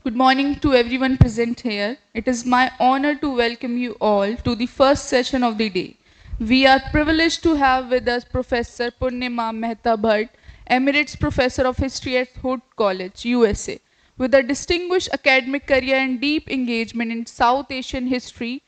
Good morning to everyone present here. It is my honor to welcome you all to the first session of the day. We are privileged to have with us Professor Purnima Mehta Bhatt, Emeritus Professor of History at Hood College, USA. With a distinguished academic career and deep engagement in South Asian history,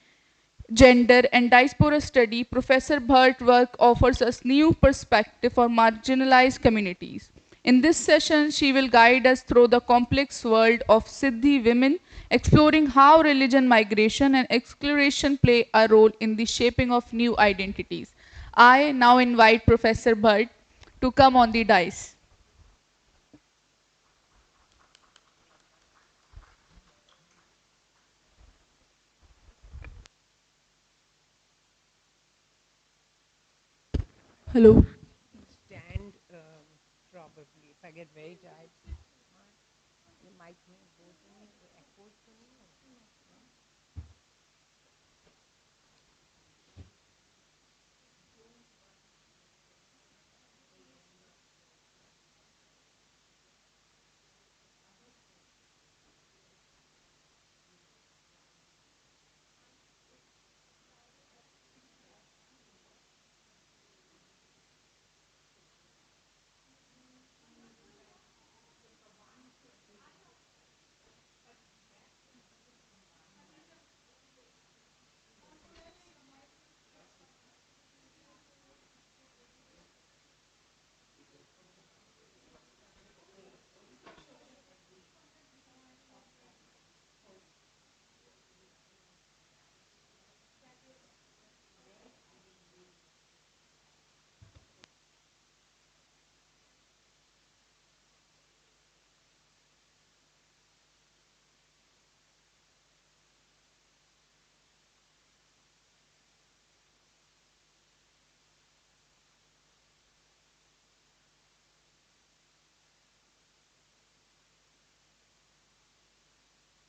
gender, and diaspora study, Professor Bhart's work offers us new perspective for marginalized communities. In this session, she will guide us through the complex world of Siddhi women, exploring how religion, migration, and exploration play a role in the shaping of new identities. I now invite Professor Bhart to come on the dais. Hello. Stand probably. If I get very tired, the mic may go to me, the echoes to me.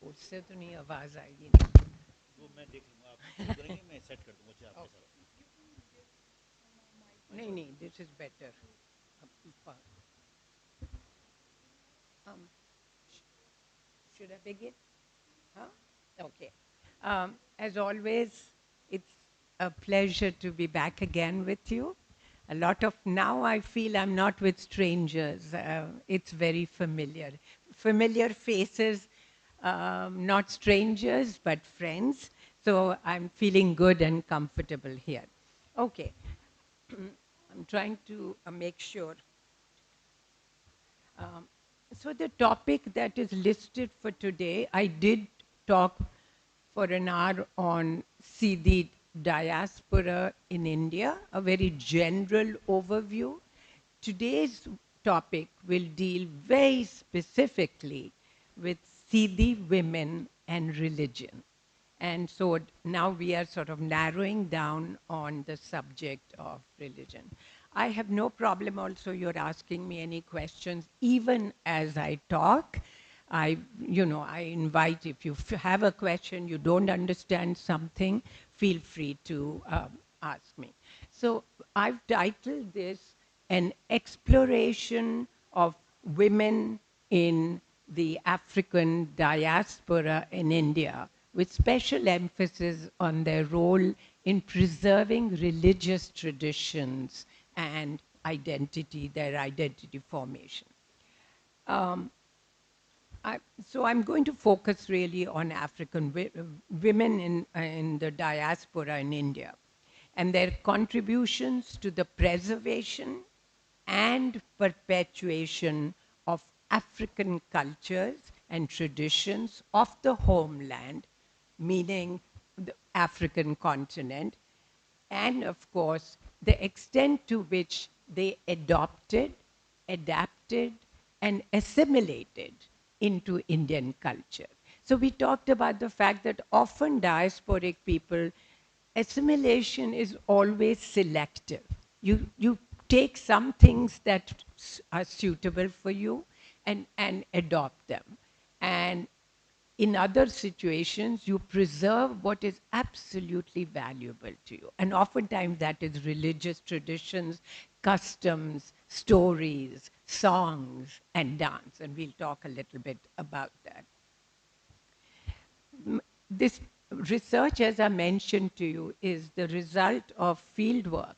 उससे तो नहीं आवाज आएगी ना वो मैं देख लूंगा आप करेंगे मैं सेट कर दूंगा चाहे आपके साथ नहीं नहीं this is better should I begin? Huh? Okay. As always, it's a pleasure to be back again with you. A lot of now I feel I'm not with strangers. It's very familiar. Familiar faces, not strangers, but friends. So I'm feeling good and comfortable here. Okay. I'm trying to make sure. Um, so the topic that is listed for today, I did talk for an hour on see the diaspora in India, a very general overview. Today's topic will deal very specifically with Sidi women and religion. And so now we are sort of narrowing down on the subject of religion. I have no problem also you're asking me any questions even as I talk. I invite if you have a question, you don't understand something, feel free to ask me. So I've titled this an exploration of women in the African diaspora in India, with special emphasis on their role in preserving religious traditions and identity, their identity formation. Um, so I'm going to focus really on African women in the diaspora in India and their contributions to the preservation and perpetuation of African cultures and traditions of the homeland, meaning the African continent, and of course, the extent to which they adopted, adapted, and assimilated into Indian culture. So we talked about the fact that often diasporic people, assimilation is always selective. You take some things that are suitable for you and adopt them. And in other situations, you preserve what is absolutely valuable to you. And oftentimes that is religious traditions, customs, stories, songs, and dance. And we'll talk a little bit about that. This research, as I mentioned to you, is the result of field work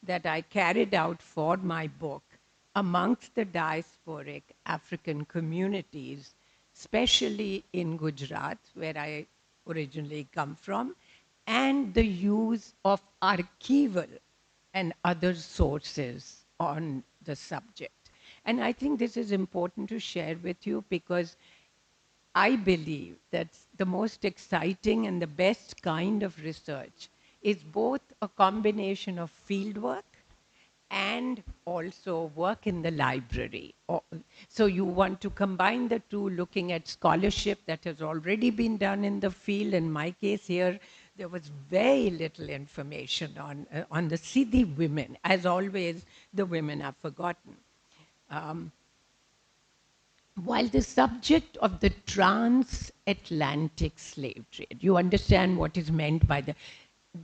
that I carried out for my book amongst the diasporic African communities, especially in Gujarat, where I originally come from, and the use of archival and other sources on the subject. And I think this is important to share with you because I believe that the most exciting and the best kind of research is both a combination of field work and also work in the library. So you want to combine the two, looking at scholarship that has already been done in the field. In my case here, there was very little information on the Sidi women. As always, the women are forgotten. While the subject of the transatlantic slave trade, you understand what is meant by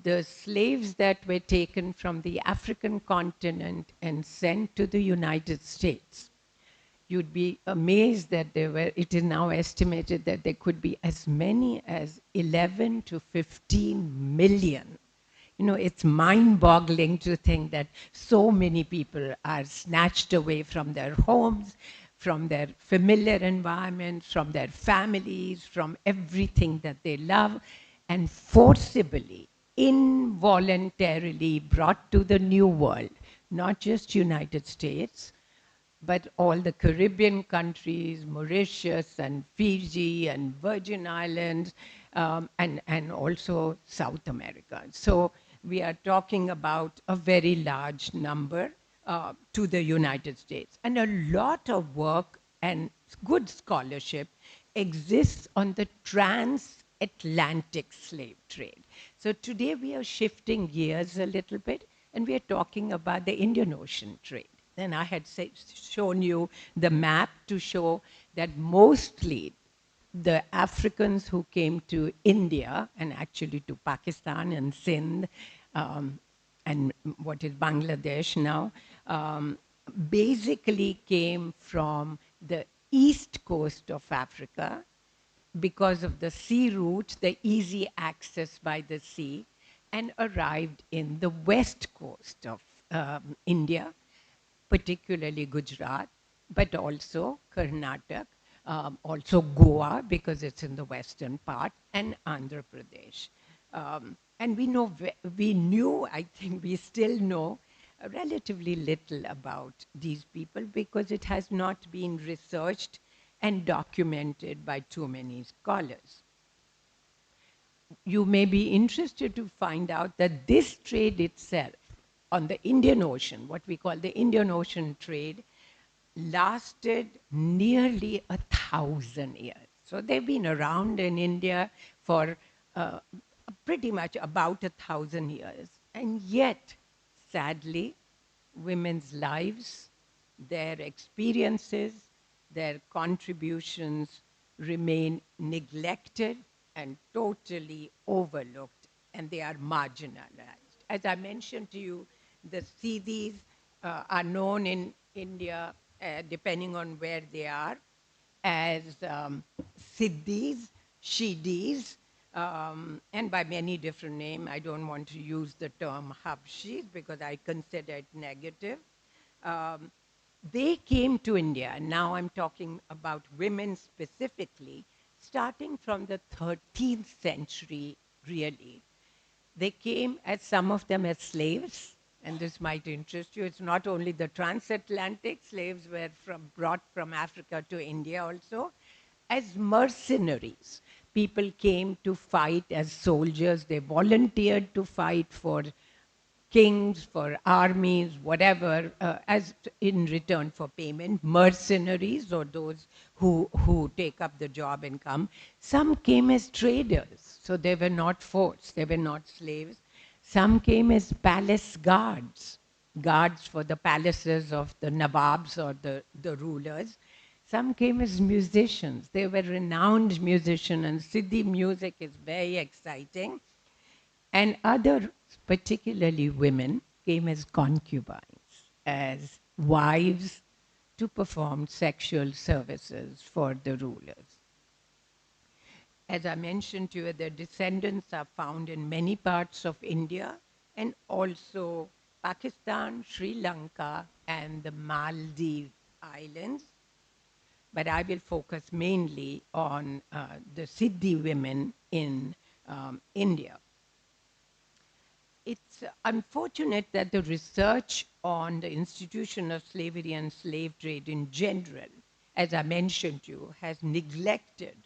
the slaves that were taken from the African continent and sent to the United States. You'd be amazed that it is now estimated that there could be as many as 11 to 15 million. You know, it's mind-boggling to think that so many people are snatched away from their homes, from their familiar environments, from their families, from everything that they love, and forcibly, involuntarily brought to the New World, not just United States, but all the Caribbean countries, Mauritius and Fiji and Virgin Islands, and also South America. So we are talking about a very large number to the United States. And a lot of work and good scholarship exists on the transatlantic slave trade. So today we are shifting gears a little bit, and we are talking about the Indian Ocean trade. Then I had shown you the map to show that mostly the Africans who came to India and actually to Pakistan and Sindh and what is Bangladesh now, basically came from the east coast of Africa because of the sea route, the easy access by the sea, and arrived in the west coast of India, particularly Gujarat, but also Karnataka, also Goa, because it's in the western part, and Andhra Pradesh. And we knew, I think we still know, relatively little about these people because it has not been researched and documented by too many scholars. You may be interested to find out that this trade itself on the Indian Ocean, what we call the Indian Ocean trade, lasted nearly 1,000 years. So they've been around in India for pretty much about 1,000 years. And yet, sadly, women's lives, their experiences, their contributions remain neglected and totally overlooked, and they are marginalized. As I mentioned to you, the Siddhis are known in India, depending on where they are, as Siddhis, Shidis, and by many different names. I don't want to use the term Habshis because I consider it negative. They came to India, and now I'm talking about women specifically, starting from the 13th century, really. They came as some of them as slaves, and this might interest you. It's not only the transatlantic slaves were brought from Africa to India also, as mercenaries. People came to fight as soldiers. They volunteered to fight for kings, for armies, whatever, as in return for payment, mercenaries or those who take up the job and come. Some came as traders, so they were not forced, they were not slaves. Some came as palace guards, guards for the palaces of the Nawabs or the rulers. Some came as musicians. They were renowned musicians, and Siddhi music is very exciting. And others, particularly women, came as concubines, as wives to perform sexual services for the rulers. As I mentioned to you, their descendants are found in many parts of India and also Pakistan, Sri Lanka, and the Maldives Islands. But I will focus mainly on the Siddhi women in India. It's unfortunate that the research on the institution of slavery and slave trade in general, as I mentioned to you, has neglected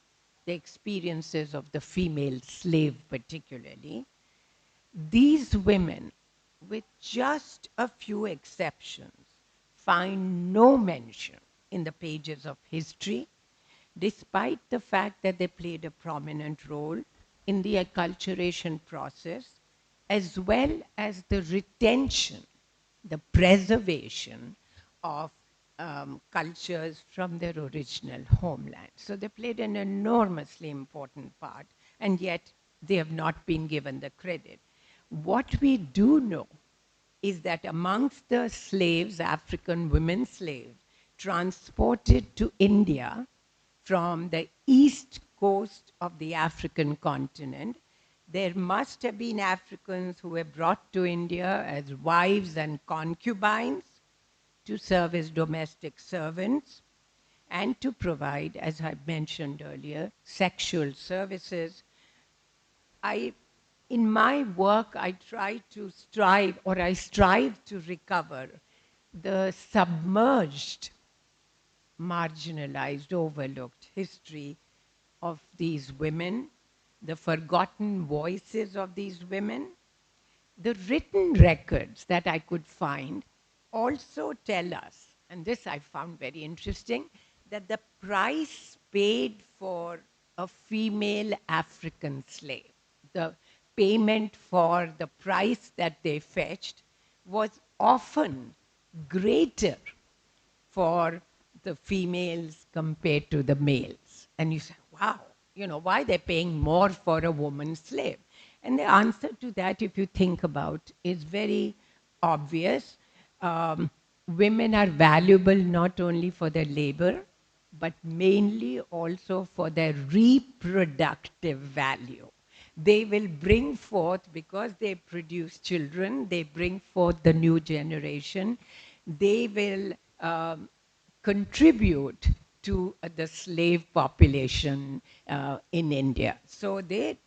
the experiences of the female slave particularly. These women, with just a few exceptions, find no mention in the pages of history, despite the fact that they played a prominent role in the acculturation process, as well as the retention, the preservation of cultures from their original homeland. So they played an enormously important part, and yet they have not been given the credit. What we do know is that amongst the slaves, African women slaves, transported to India from the east coast of the African continent, there must have been Africans who were brought to India as wives and concubines to serve as domestic servants and to provide, as I mentioned earlier, sexual services. In my work, I strive to recover the submerged, marginalized, overlooked history of these women, the forgotten voices of these women. The written records that I could find also tell us, and this I found very interesting, that the price paid for a female African slave, the payment for the price that they fetched, was often greater for the females compared to the males. And you say, wow, why they're paying more for a woman slave? And the answer to that, if you think about, is very obvious. Women are valuable not only for their labor, but mainly also for their reproductive value. They will bring forth, because they produce children, they bring forth the new generation. They will contribute to the slave population in India. So they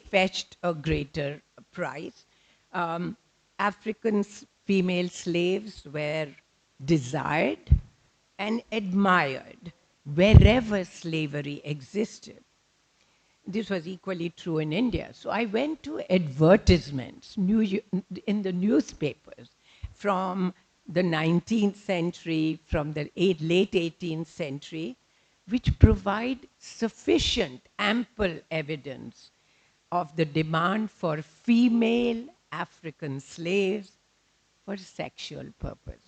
fetched a greater price. African female slaves were desired and admired wherever slavery existed. This was equally true in India. So I went to advertisements in the newspapers from the 19th century, from the late 18th century, which provide sufficient, ample evidence of the demand for female African slaves for sexual purposes.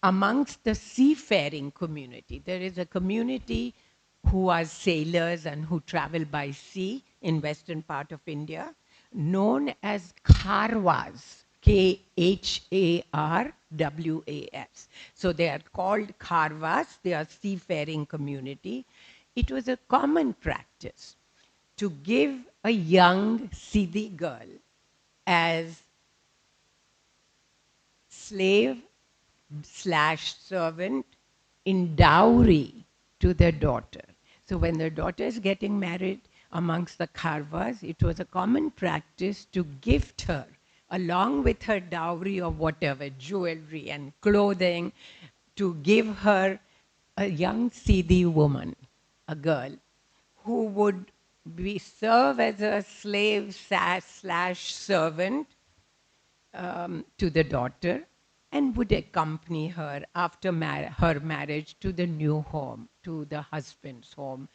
Amongst the seafaring community, there is a community who are sailors and who travel by sea in western part of India, known as Kharwas, Kharwas. So they are called Kharwas, they are seafaring community. It was a common practice to give a young Siddhi girl as slave/servant in dowry to their daughter. So when their daughter is getting married amongst the Kharwas, it was a common practice to gift her, along with her dowry of whatever, jewelry and clothing, to give her a young Siddhi woman, a girl, who would serve as a slave/servant to the daughter, and would accompany her after her marriage to the new home, to the husband's home,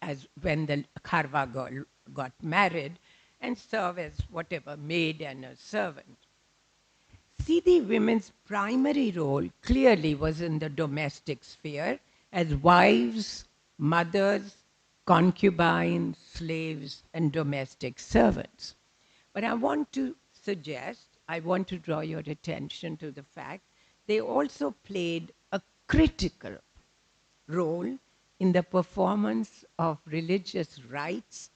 as when the Kharwa girl got married, and serve as whatever, maid and a servant. Siddhi women's primary role clearly was in the domestic sphere as wives, mothers, concubines, slaves, and domestic servants. But I want to draw your attention to the fact they also played a critical role in the performance of religious rites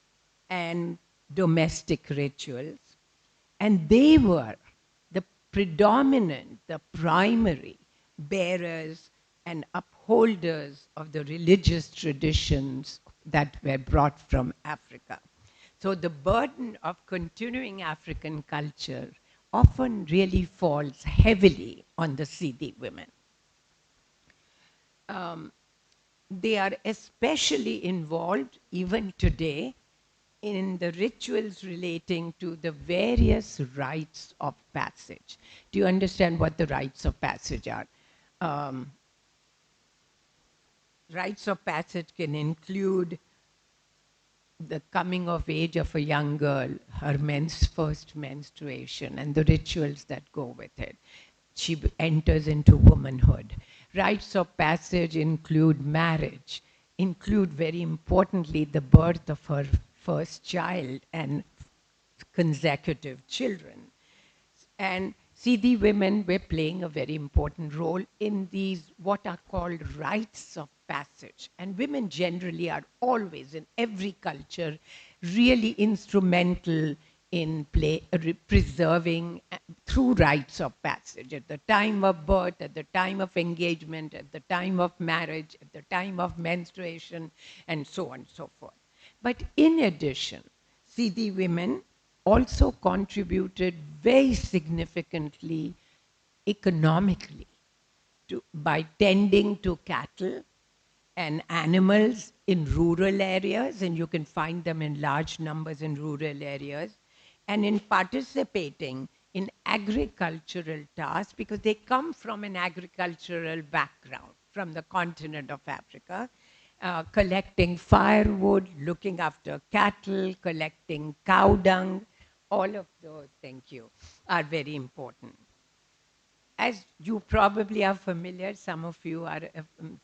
and domestic rituals. And they were the predominant, the primary bearers and upholders of the religious traditions that were brought from Africa. So the burden of continuing African culture often really falls heavily on the Sidi women. They are especially involved even today in the rituals relating to the various rites of passage. Do you understand what the rites of passage are? Um, rites of passage can include the coming of age of a young girl, her first menstruation, and the rituals that go with it. She enters into womanhood. Rites of passage include marriage, include very importantly the birth of her first child and consecutive children. And Sidi women were playing a very important role in these what are called rites of passage. And women generally are always in every culture really instrumental in preserving through rites of passage at the time of birth, at the time of engagement, at the time of marriage, at the time of menstruation, and so on and so forth. But in addition, Sidi women also contributed very significantly economically by tending to cattle and animals in rural areas, and you can find them in large numbers in rural areas, and in participating in agricultural tasks because they come from an agricultural background from the continent of Africa, collecting firewood, looking after cattle, collecting cow dung. All of those, thank you, are very important. As you probably are familiar, some of you are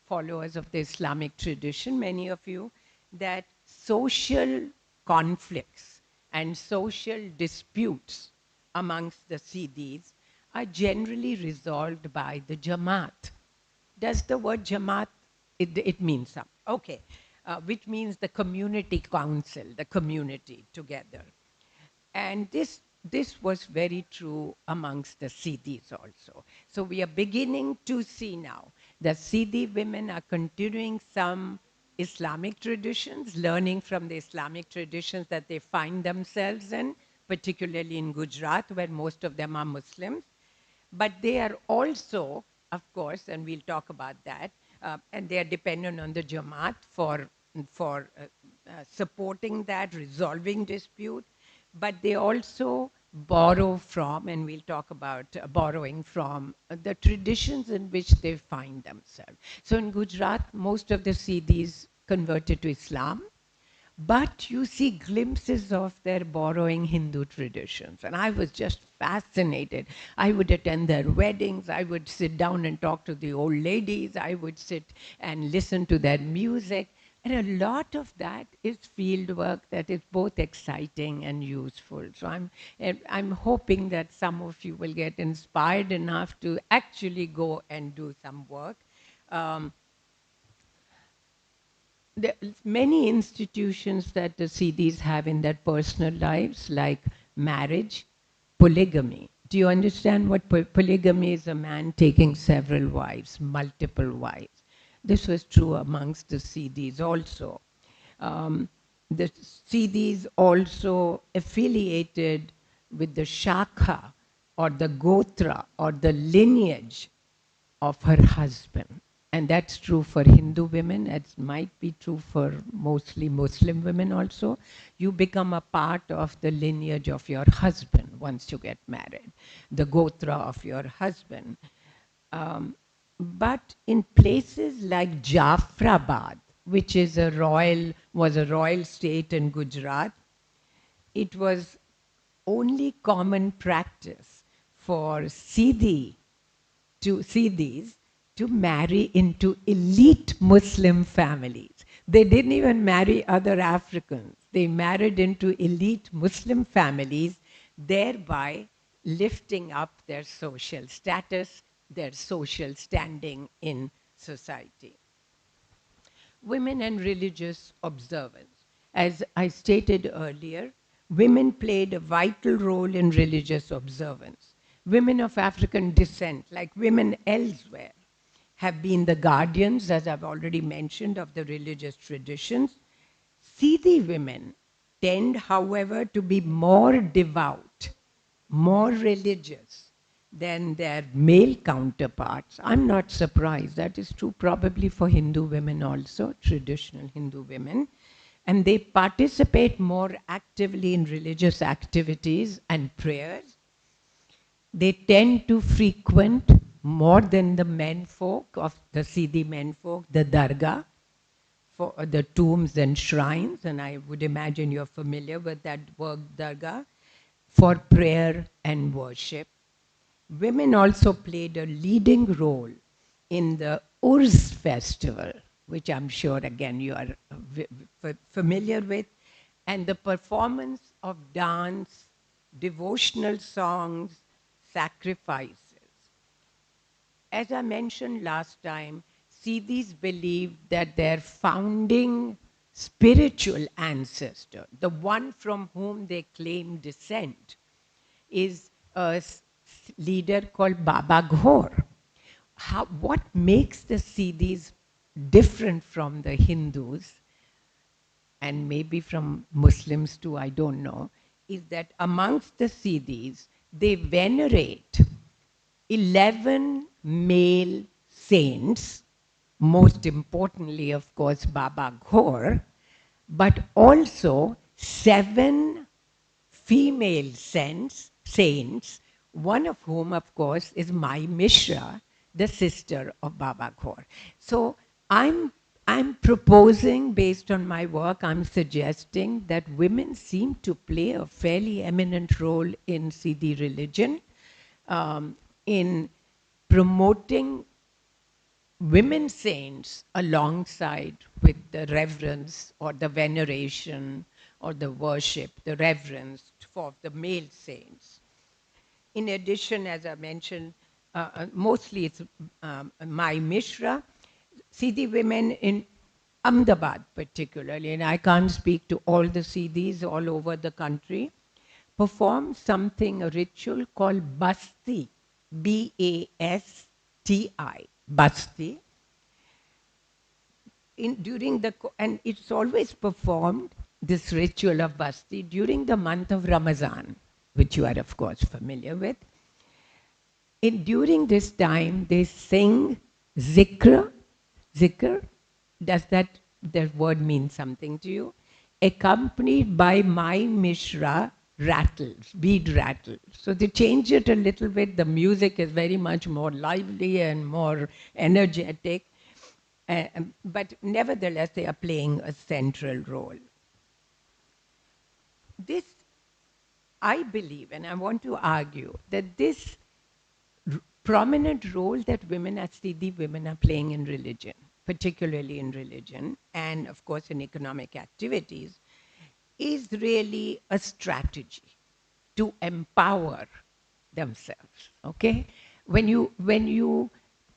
followers of the Islamic tradition, many of you, that social conflicts and social disputes amongst the Sidis are generally resolved by the Jamaat. Does the word Jamaat, it means something? Okay, which means the community council, the community together. And this was very true amongst the Sidis also. So we are beginning to see now that Sidi women are continuing some Islamic traditions, learning from the Islamic traditions that they find themselves in, particularly in Gujarat, where most of them are Muslims. But they are also, of course, and we'll talk about that, and they are dependent on the Jamaat for supporting that, resolving dispute, but they also borrow from, and we'll talk about borrowing from the traditions in which they find themselves. So in Gujarat, most of the Sidis converted to Islam, but you see glimpses of their borrowing Hindu traditions. And I was just fascinated. I would attend their weddings. I would sit down and talk to the old ladies. I would sit and listen to their music. And a lot of that is field work that is both exciting and useful. So I'm hoping that some of you will get inspired enough to actually go and do some work. There are many institutions that the Sidis have in their personal lives, like marriage, polygamy. Do you understand what polygamy is? A man taking several wives, multiple wives. This was true amongst the Sidis also. The Sidis also affiliated with the Shakha or the Gotra or the lineage of her husband. And that's true for Hindu women. It might be true for mostly Muslim women also. You become a part of the lineage of your husband once you get married, the Gotra of your husband. But in places like Jafrabad, which is was a royal state in Gujarat, it was only common practice for Sidis to marry into elite Muslim families. They didn't even marry other Africans. They married into elite Muslim families, thereby lifting up their social status, their social standing in society. Women and religious observance. As I stated earlier, women played a vital role in religious observance. Women of African descent, like women elsewhere, have been the guardians, as I've already mentioned, of the religious traditions. Siddhi women tend, however, to be more devout, more religious than their male counterparts. I'm not surprised. That is true probably for Hindu women also, traditional Hindu women. And they participate more actively in religious activities and prayers. They tend to frequent more than the men folk of the Siddhi men folk, the dargah, for the tombs and shrines, and I would imagine you're familiar with that word dargah, for prayer and worship. Women also played a leading role in the Urs festival, which I'm sure again you are familiar with, and the performance of dance, devotional songs, sacrifices. As I mentioned last time, Siddhis believed that their founding spiritual ancestor, the one from whom they claim descent, is a leader called Baba Ghor. What makes the Siddhis different from the Hindus, and maybe from Muslims too, I don't know, is that amongst the Siddhis, they venerate 11 male saints, most importantly, of course, Baba Ghor, but also 7 female saints, one of whom, of course, is Mai Mishra, the sister of Baba Ghor. So I'm proposing, based on my work, I'm suggesting that women seem to play a fairly eminent role in Siddhi religion, in promoting women saints alongside with the reverence or the veneration or the worship, the reverence for the male saints. In addition, as I mentioned, mostly it's Mai Mishra, Siddhi women in Ahmedabad particularly, and I can't speak to all the Siddhis all over the country, perform something, a ritual called Basti, Basti, Basti. And it's always performed, this ritual of Basti, during the month of Ramadan, which you are of course familiar with. During this time, they sing zikr. Zikr, does that word mean something to you? Accompanied by Mai Mishra rattles, bead rattles. So they change it a little bit. The music is very much more lively and more energetic. But nevertheless, they are playing a central role. This, I believe, and I want to argue, that this prominent role that women as Siddhi women are playing in religion, particularly in religion, and of course in economic activities, is really a strategy to empower themselves. Okay, when you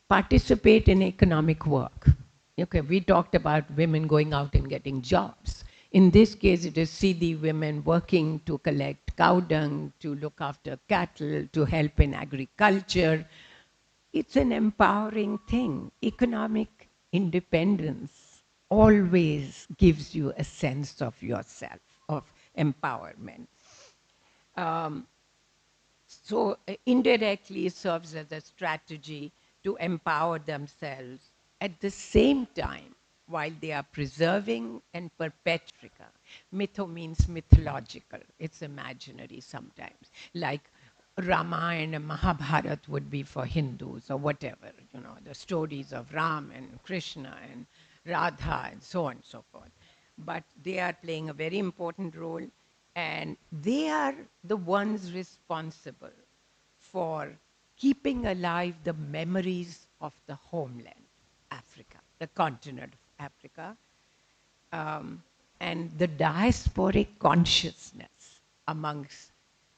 participate in economic work, okay, we talked about women going out and getting jobs. In this case, it is Siddhi women working to collect cow dung, to look after cattle, to help in agriculture. It's an empowering thing. Economic independence always gives you a sense of yourself, of empowerment. So indirectly serves as a strategy to empower themselves at the same time while they are preserving and perpetuating. Mytho means mythological. It's imaginary sometimes. Like Ramayana and Mahabharata would be for Hindus or whatever, the stories of Ram and Krishna and Radha and so on and so forth. But they are playing a very important role, and they are the ones responsible for keeping alive the memories of the homeland, Africa, the continent of Africa, and the diasporic consciousness amongst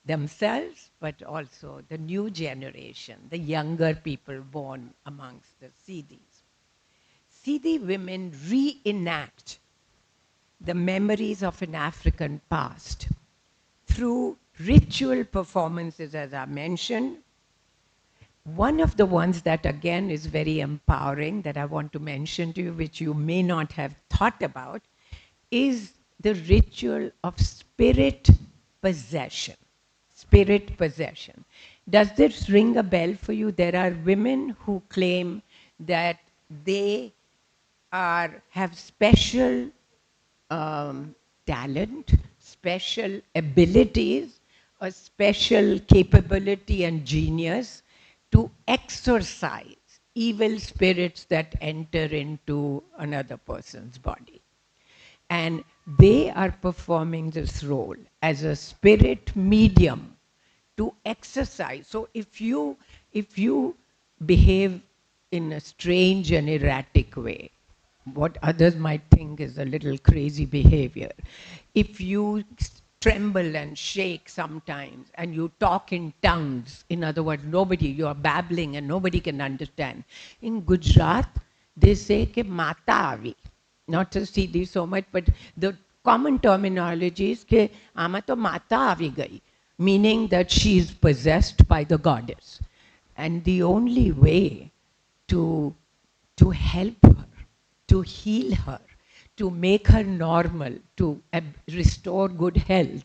themselves, but also the new generation, the younger people born amongst the Siddhis. Siddhi women reenact the memories of an African past through ritual performances, as I mentioned. One of the ones that again is very empowering that I want to mention to you, which you may not have thought about, is the ritual of spirit possession. Spirit possession. Does this ring a bell for you? There are women who claim that they have special talent, special abilities, a special capability and genius to exorcise evil spirits that enter into another person's body. And they are performing this role as a spirit medium to exercise. So if you behave in a strange and erratic way, what others might think is a little crazy behavior, if you tremble and shake sometimes and you talk in tongues, in other words, you are babbling and nobody can understand. In Gujarat, they say ke mata avi. Not to see this so much, but the common terminology is ke ama to mata avi gai, meaning that she is possessed by the goddess. And the only way to help her, to heal her, to make her normal, to restore good health,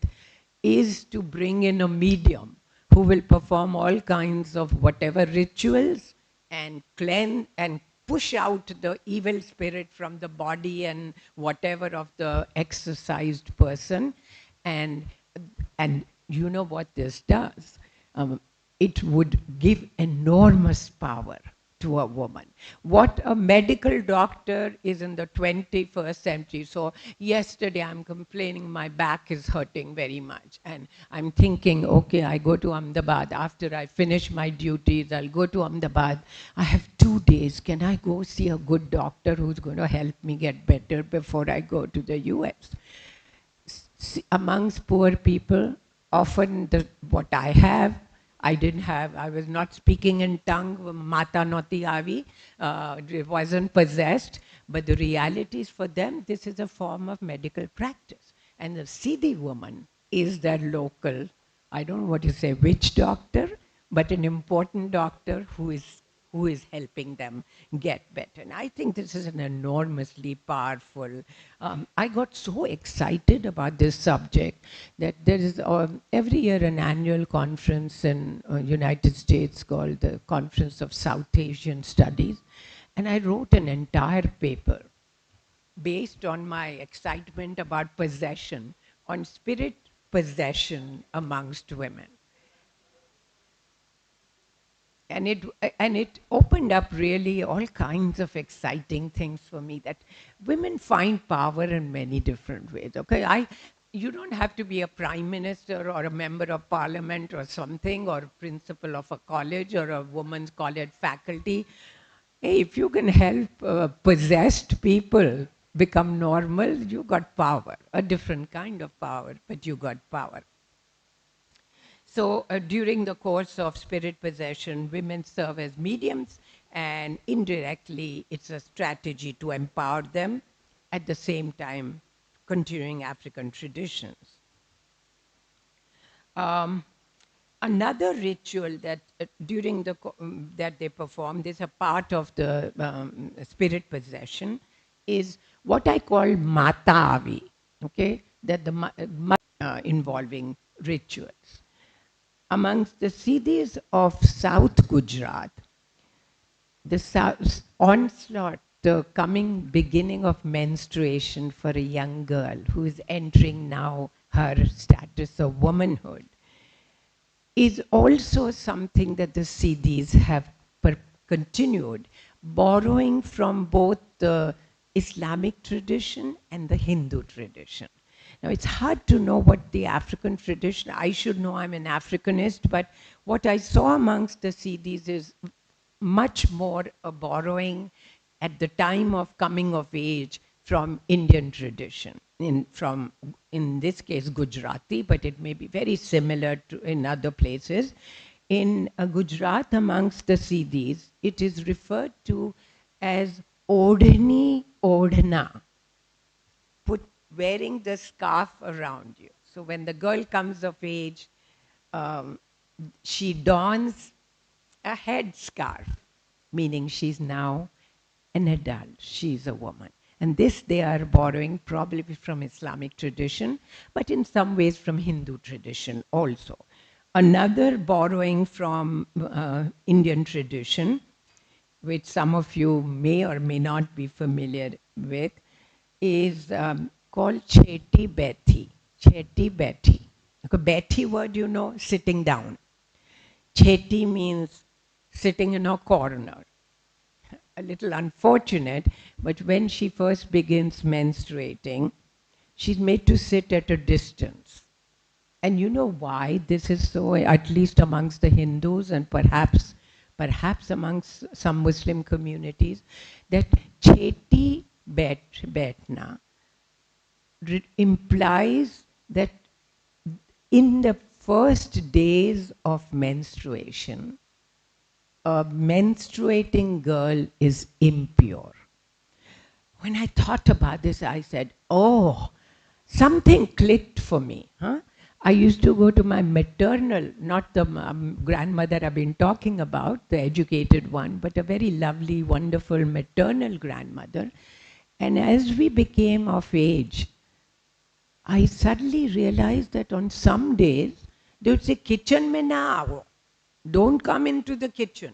is to bring in a medium who will perform all kinds of whatever rituals and cleanse and push out the evil spirit from the body and whatever of the exorcised person. And you know what this does? It would give enormous power to a woman. What a medical doctor is in the 21st century. So yesterday I'm complaining my back is hurting very much. And I'm thinking, okay, I go to Ahmedabad. After I finish my duties, I'll go to Ahmedabad. I have 2 days. Can I go see a good doctor who's going to help me get better before I go to the US? Amongst poor people, often what I have, I didn't have, I was not speaking in tongue, mata noti avi, it wasn't possessed, but the reality is for them, this is a form of medical practice. And the Siddhi woman is their local, I don't know what you say, witch doctor, but an important doctor who is helping them get better. And I think this is an enormously powerful, I got so excited about this subject that there is every year an annual conference in United States called the Conference of South Asian Studies. And I wrote an entire paper based on my excitement about possession, on spirit possession amongst women. And it opened up really all kinds of exciting things for me, that women find power in many different ways. Okay, you don't have to be a prime minister or a member of parliament or something, or principal of a college or a women's college faculty. Hey, if you can help possessed people become normal, you got power, a different kind of power, but you got power. So during the course of spirit possession, women serve as mediums, and indirectly it's a strategy to empower them, at the same time continuing African traditions. Another ritual that that they perform, this is a part of the spirit possession, is what I call matavi, okay, that involving rituals. Amongst the Siddhis of South Gujarat, the onslaught, the coming beginning of menstruation for a young girl who is entering now her status of womanhood, is also something that the Siddhis have continued, borrowing from both the Islamic tradition and the Hindu tradition. Now, it's hard to know what the African tradition, I should know, I'm an Africanist, but what I saw amongst the Siddhis is much more a borrowing at the time of coming of age from Indian tradition, in this case Gujarati, but it may be very similar to in other places. In Gujarat, amongst the Siddhis, it is referred to as odhani, odhna, wearing the scarf around you. So when the girl comes of age, um, she dons a headscarf, meaning she's now an adult, she's a woman. And this they are borrowing probably from Islamic tradition, but in some ways from Hindu tradition also. Another borrowing from Indian tradition, which some of you may or may not be familiar with, is called Cheti Beti. Cheti Beti. Okay, Beti word, you know, sitting down. Cheti means sitting in a corner. A little unfortunate, but when she first begins menstruating, she's made to sit at a distance. And you know why this is so, at least amongst the Hindus and perhaps amongst some Muslim communities, that Cheti Betna implies that in the first days of menstruation, a menstruating girl is impure. When I thought about this, I said, oh, something clicked for me. Huh? I used to go to my maternal, not the grandmother I've been talking about, the educated one, but a very lovely, wonderful maternal grandmother. And as we became of age, I suddenly realized that on some days, they would say, kitchen mein na aao. Don't come into the kitchen.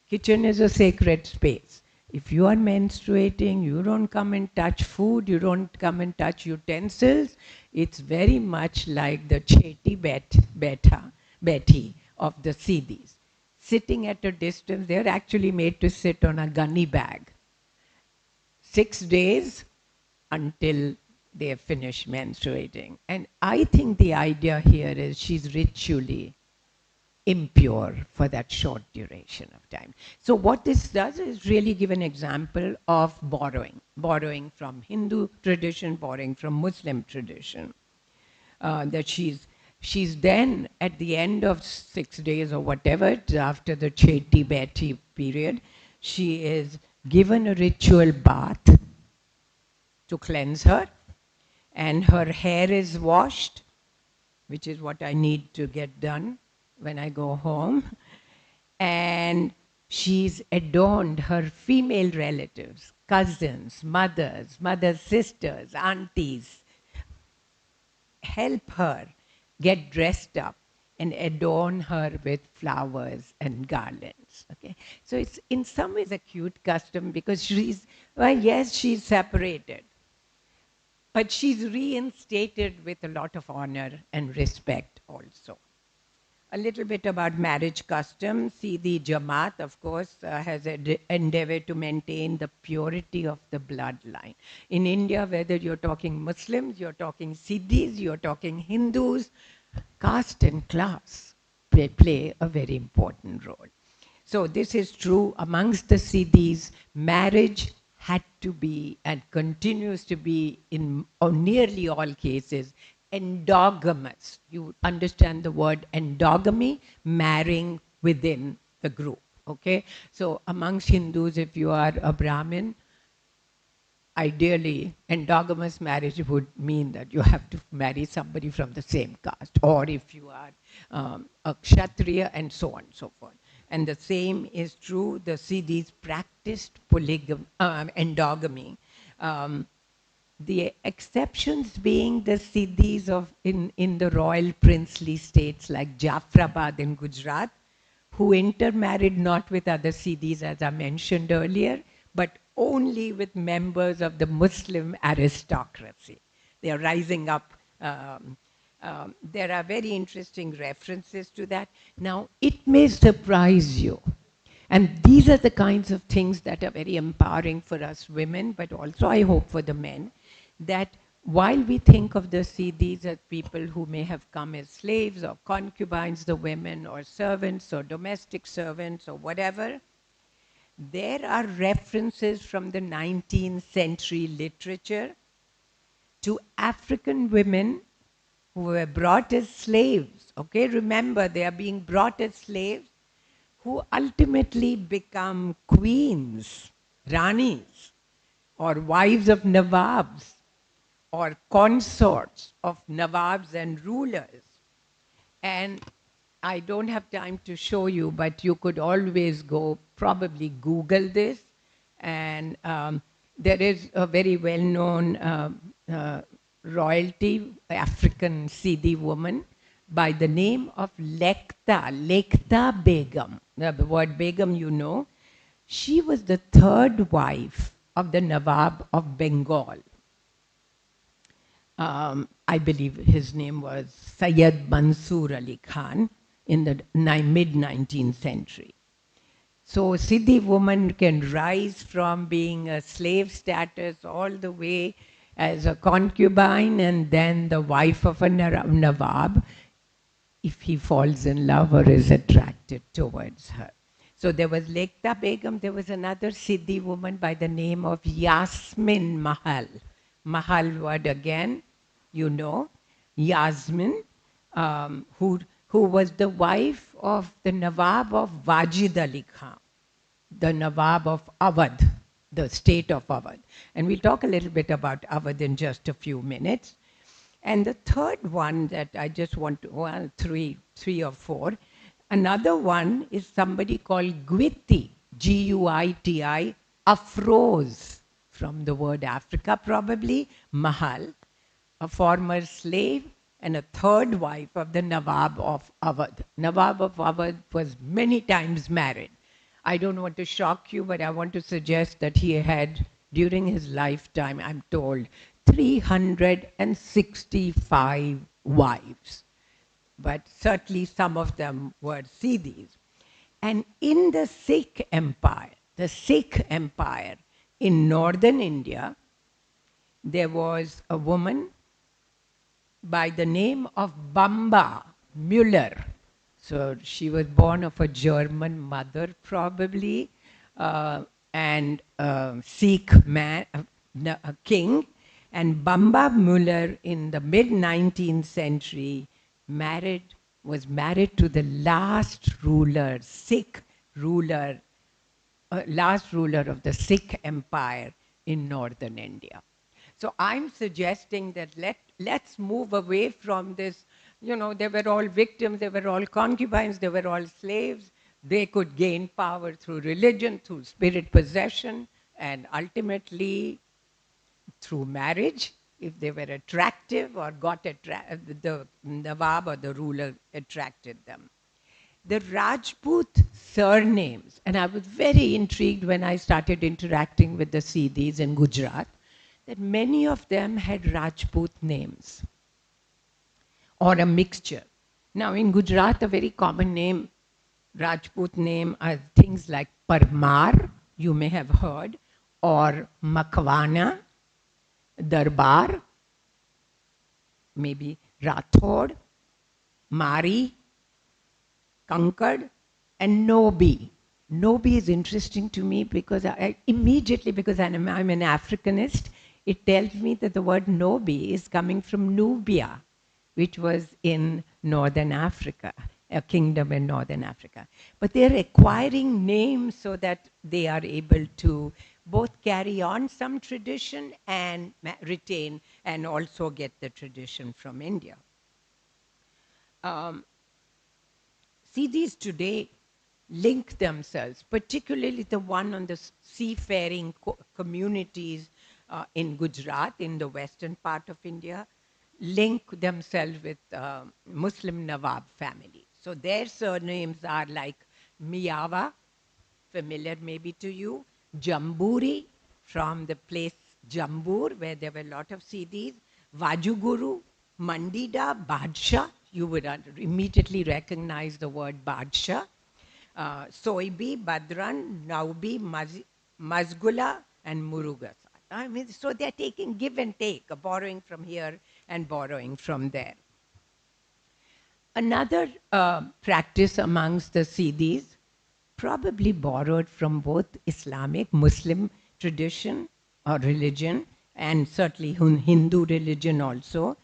Kitchen is a sacred space. If you are menstruating, you don't come and touch food, you don't come and touch utensils. It's very much like the Cheti Betty of the Siddhis. Sitting at a distance, they're actually made to sit on a gunny bag. 6 days until they finish menstruating. And I think the idea here is she's ritually impure for that short duration of time. So what this does is really give an example of borrowing from Hindu tradition, borrowing from Muslim tradition. That she's then at the end of 6 days or whatever, after the Cheti Beti period, she is given a ritual bath to cleanse her, and her hair is washed, which is what I need to get done when I go home. And she's adorned her female relatives, cousins, mothers, sisters, aunties, help her get dressed up and adorn her with flowers and garlands. Okay, so it's in some ways a cute custom because she's, well, yes, she's separated, but she's reinstated with a lot of honor and respect also. A little bit about marriage customs. See, the Jamaat, of course, has endeavored to maintain the purity of the bloodline. In India, whether you're talking Muslims, you're talking Siddhis, you're talking Hindus, caste and class play a very important role. So this is true amongst the Siddhis. Marriage had to be and continues to be in nearly all cases endogamous. You understand the word endogamy, marrying within the group. Okay, so amongst Hindus, if you are a Brahmin, ideally endogamous marriage would mean that you have to marry somebody from the same caste, or if you are a Kshatriya, and so on and so forth. And the same is true, the Siddhis practiced endogamy. The exceptions being the Siddhis in the royal princely states like Jafrabad in Gujarat, who intermarried not with other Siddhis, as I mentioned earlier, but only with members of the Muslim aristocracy. They are rising up. There are very interesting references to that. Now, it may surprise you. And these are the kinds of things that are very empowering for us women, but also I hope for the men, that while we think of the Siddhis as people who may have come as slaves or concubines, the women, or servants or domestic servants or whatever, there are references from the 19th century literature to African women who were brought as slaves. Okay, remember, they are being brought as slaves, who ultimately become queens Ranis, or wives of Nawabs, or consorts of Nawabs and rulers. And I don't have time to show you, but you could always go, probably Google this. And there is a very well-known royalty, African Sidi woman by the name of Lekta Begum. The word Begum, you know. She was the third wife of the Nawab of Bengal. I believe his name was Sayyid Mansoor Ali Khan in the mid-19th century. So Siddhi woman can rise from being a slave status all the way as a concubine and then the wife of a Nawab if he falls in love or is attracted towards her. So there was Lekta Begum, there was another Siddhi woman by the name of Yasmin Mahal. Mahal word again, you know, Yasmin, who was the wife of the Nawab of Wajid Ali Khan, the Nawab of Awadh, the state of Awadh. And we'll talk a little bit about Awadh in just a few minutes. And the third one that I just want to, well, three or four, another one is somebody called Gwiti, Guiti, Afroz, from the word Africa probably, Mahal, a former slave and a third wife of the Nawab of Awadh. Nawab of Awadh was many times married. I don't want to shock you, but I want to suggest that he had, during his lifetime, I'm told, 365 wives. But certainly some of them were Siddhis. And in the Sikh Empire in northern India, there was a woman by the name of Bamba Müller. So she was born of a German mother probably, and a Sikh man, a king. And Bamba Müller in the mid-19th century was married to the last ruler, last ruler of the Sikh Empire in northern India. So I'm suggesting that let's move away from this, you know, they were all victims, they were all concubines, they were all slaves. They could gain power through religion, through spirit possession, and ultimately through marriage, if they were attractive or the Nawab or the ruler attracted them. The Rajput surnames, and I was very intrigued when I started interacting with the Siddhis in Gujarat, that many of them had Rajput names or a mixture. Now in Gujarat, a very common name, Rajput name, are things like Parmar, you may have heard, or Makwana, Darbar, maybe Rathod, Mari, Kankad, and Nobi. Nobi is interesting to me because immediately, because I'm an Africanist, it tells me that the word Nobi is coming from Nubia, which was in northern Africa, a kingdom in northern Africa. But they're acquiring names so that they are able to both carry on some tradition and retain and also get the tradition from India. Siddhis today link themselves, particularly the one on the seafaring communities in Gujarat, in the western part of India, link themselves with Muslim Nawab family. So their surnames are like Miyawa, familiar maybe to you, Jamburi, from the place Jambur, where there were a lot of Siddhis, Vajuguru, Mandida, Badshah, you would immediately recognize the word Badshah, Soibi, Badran, Naubi, Mazgula, and Murugas. I mean, so they're taking give and take, borrowing from here and borrowing from there. Another practice amongst the Siddhis, probably borrowed from both Islamic, Muslim tradition or religion, and certainly Hindu religion also,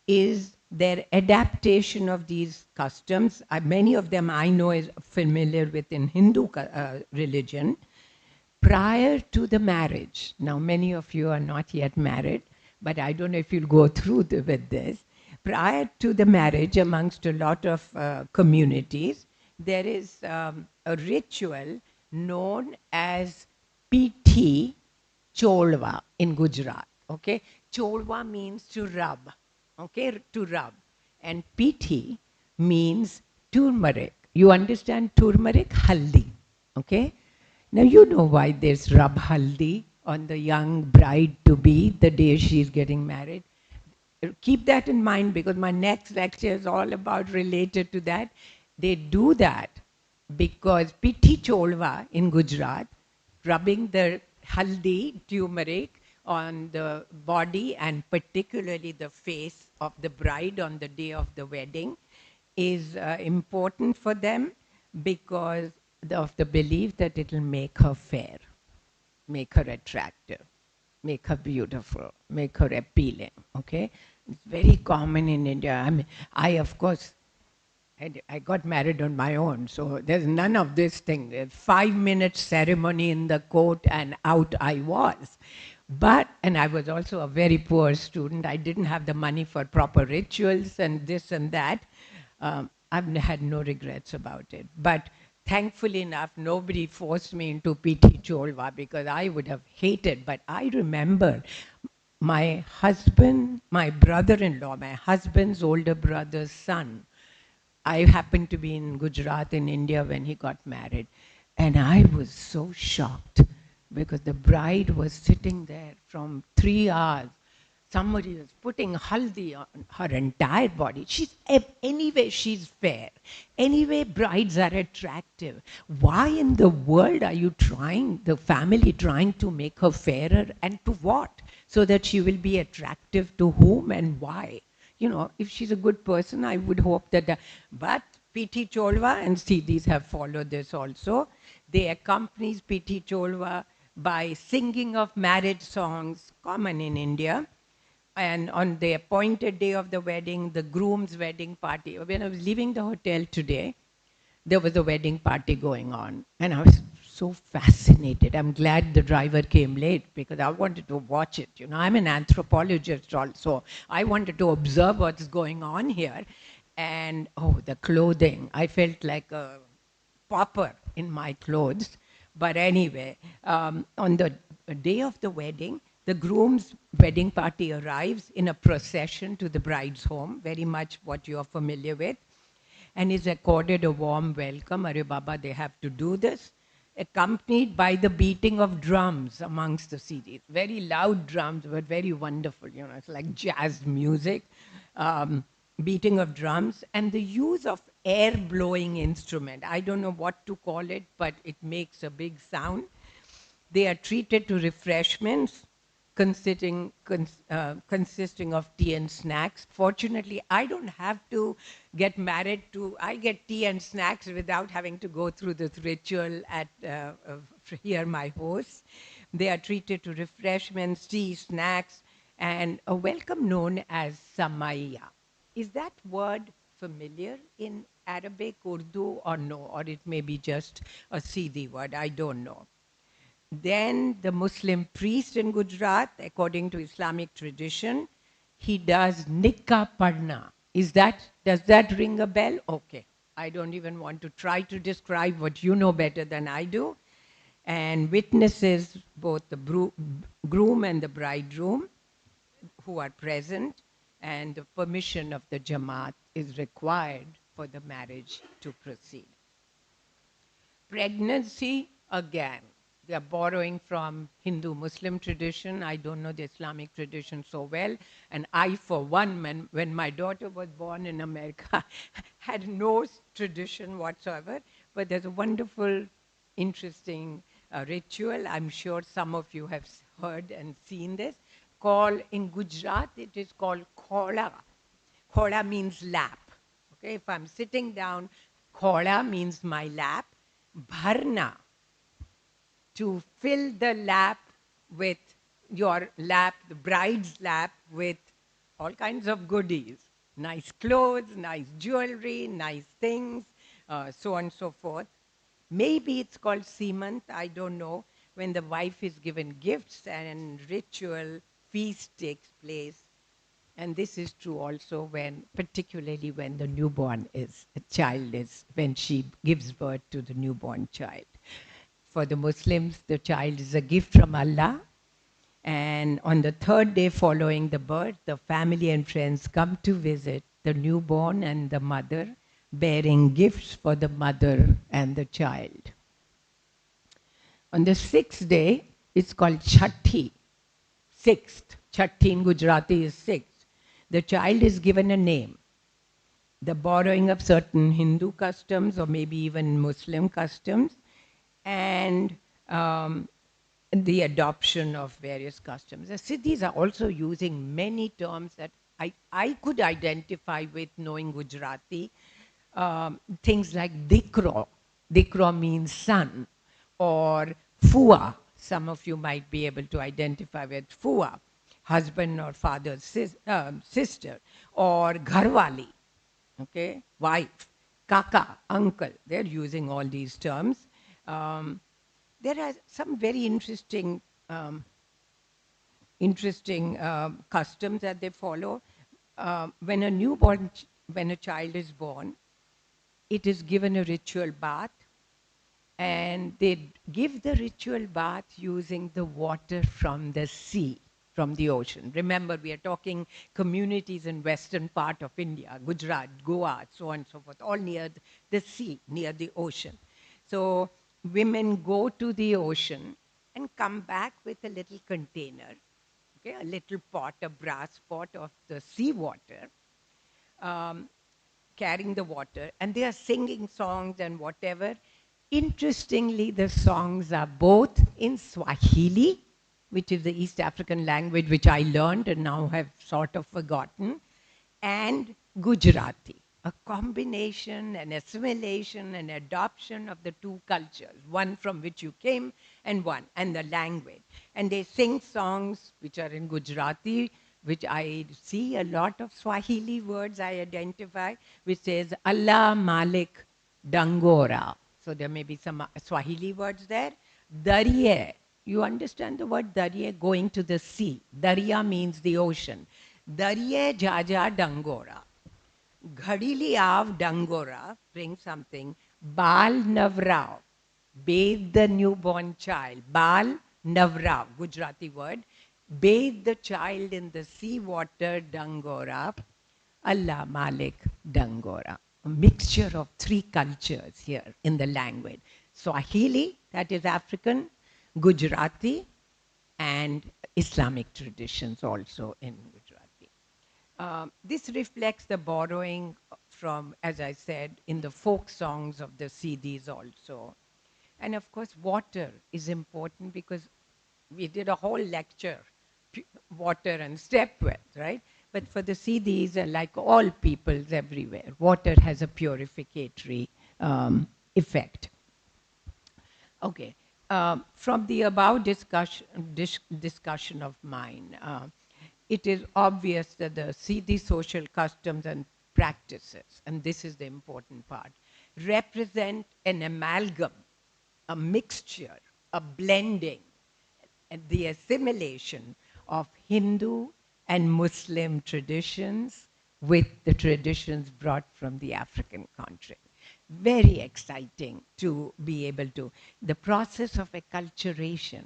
is their adaptation of these customs. Many of them I know is familiar with in Hindu religion, prior to the marriage. Now, many of you are not yet married, but I don't know if you'll go through with this. Prior to the marriage, amongst a lot of communities, there is a ritual known as PT Cholwa in Gujarat. Okay, Cholwa means to rub. Okay, to rub, and PT means turmeric. You understand turmeric? Haldi. Okay, now you know why there's rub haldi on the young bride to be the day she's getting married. Keep that in mind because my next lecture is all about related to that. They do that because Pithi Cholwa in Gujarat, rubbing the haldi, turmeric, on the body and particularly the face of the bride on the day of the wedding is important for them because of the belief that it will make her fair, make her attractive, make her beautiful, make her appealing. Okay, it's very common in India. I mean, I of course, I got married on my own, so there's none of this thing. There's 5 minute ceremony in the court, and out I was. But, and I was also a very poor student. I didn't have the money for proper rituals and this and that. I've had no regrets about it. But thankfully enough, nobody forced me into PT Cholwa because I would have hated. But I remember my husband, my brother-in-law, my husband's older brother's son. I happened to be in Gujarat in India when he got married. And I was so shocked because the bride was sitting there from 3 hours. Somebody was putting haldi on her entire body. Anyway, she's fair. Anyway, brides are attractive. Why in the world are you trying, the family trying to make her fairer, and to what? So that she will be attractive to whom and why? You know, if she's a good person, I would hope that. But P.T. Cholwa and Siddhis have followed this also. They accompany P.T. Cholwa by singing of marriage songs, common in India. And on the appointed day of the wedding, the groom's wedding party. When I was leaving the hotel today, there was a wedding party going on. And I was so fascinated. I'm glad the driver came late because I wanted to watch it. You know, I'm an anthropologist also. I wanted to observe what's going on here. And oh, the clothing. I felt like a pauper in my clothes. But anyway, on the day of the wedding, the groom's wedding party arrives in a procession to the bride's home, very much what you're familiar with, and is accorded a warm welcome. Arre Baba, they have to do this, accompanied by the beating of drums amongst the Siddhis. Very loud drums, but very wonderful. You know, it's like jazz music, beating of drums, and the use of air-blowing instrument. I don't know what to call it, but it makes a big sound. They are treated to refreshments consisting of tea and snacks. Fortunately, I don't have to get married to, I get tea and snacks without having to go through this ritual at hear my host. They are treated to refreshments, tea, snacks, and a welcome known as samaiya. Is that word familiar in Arabic, Urdu, or no? Or it may be just a Siddhi word, I don't know. Then the Muslim priest in Gujarat, according to Islamic tradition, he does nikah padna. Does that ring a bell? Okay. I don't even want to try to describe what you know better than I do. And witnesses, both the groom and the bridegroom, who are present, and the permission of the Jamaat is required for the marriage to proceed. Pregnancy, again, they are borrowing from Hindu-Muslim tradition. I don't know the Islamic tradition so well. And I, for one, when my daughter was born in America, had no tradition whatsoever. But there's a wonderful, interesting ritual. I'm sure some of you have heard and seen this. In Gujarat, it is called khola. Khola means lap. Okay, if I'm sitting down, khola means my lap. Bharna, to fill the lap with your lap, the bride's lap, with all kinds of goodies. Nice clothes, nice jewelry, nice things, so on and so forth. Maybe it's called Seemant, I don't know. when the wife is given gifts and ritual feast takes place. And this is true also when, particularly when the newborn is, a child is, when she gives birth to the newborn child. For the Muslims, the child is a gift from Allah. And on the third day following the birth, the family and friends come to visit the newborn and the mother, bearing gifts for the mother and the child. On the sixth day, it's called Chatti, sixth. Chatti in Gujarati is sixth. The child is given a name. The borrowing of certain Hindu customs or maybe even Muslim customs, and the adoption of various customs. The Siddhis are also using many terms that I could identify with knowing Gujarati. Things like dikro. Dikro means son. Or fua. Some of you might be able to identify with fua, husband or father's sister. Or gharwali, okay, wife. Kaka, uncle. They're using all these terms. There are some very interesting customs that they follow. When a child is born, it is given a ritual bath, and they give the ritual bath using the water from the sea, from the ocean. Remember, we are talking communities in western part of India, Gujarat, Goa, so on and so forth, all near the sea, near the ocean. So women go to the ocean and come back with a little container, okay, a little pot, a brass pot of the seawater, carrying the water, and they are singing songs and whatever. Interestingly, the songs are both in Swahili, which is the East African language which I learned and now have sort of forgotten, and Gujarati, a combination, an assimilation, an adoption of the two cultures, one from which you came and the language. And they sing songs which are in Gujarati, which I see a lot of Swahili words I identify, which says Allah Malik Dangora. So there may be some Swahili words there. Darye. You understand the word darye? Going to the sea. Darya means the ocean. Darye Jaja Dangora. Ghadili Av Dangora, bring something. Bal Navrao. Bathe the newborn child. Bal Navrao, Gujarati word. Bathe the child in the sea water Dangora. Allah Malik Dangora. A mixture of three cultures here in the language. Swahili, that is African, Gujarati, and Islamic traditions also in Gujarati. This reflects the borrowing from, as I said, in the folk songs of the Siddhis also. And of course, water is important because we did a whole lecture, water and stepwells, right? But for the Siddhis, like all peoples everywhere, water has a purificatory effect. Okay. From the above discussion of mine, it is obvious that the Siddhi social customs and practices, and this is the important part, represent an amalgam, a mixture, a blending, and the assimilation of Hindu and Muslim traditions with the traditions brought from the African continent. Very exciting to be able to. The process of acculturation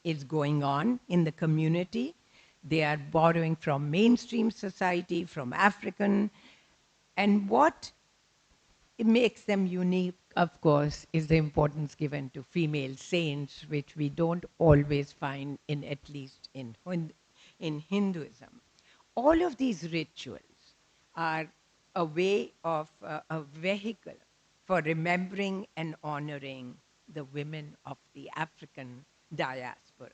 is going on in the community. They are borrowing from mainstream society, from African, and what makes them unique, of course, is the importance given to female saints, which we don't always find in, at least in Hinduism. All of these rituals are a way of a vehicle for remembering and honoring the women of the African diaspora.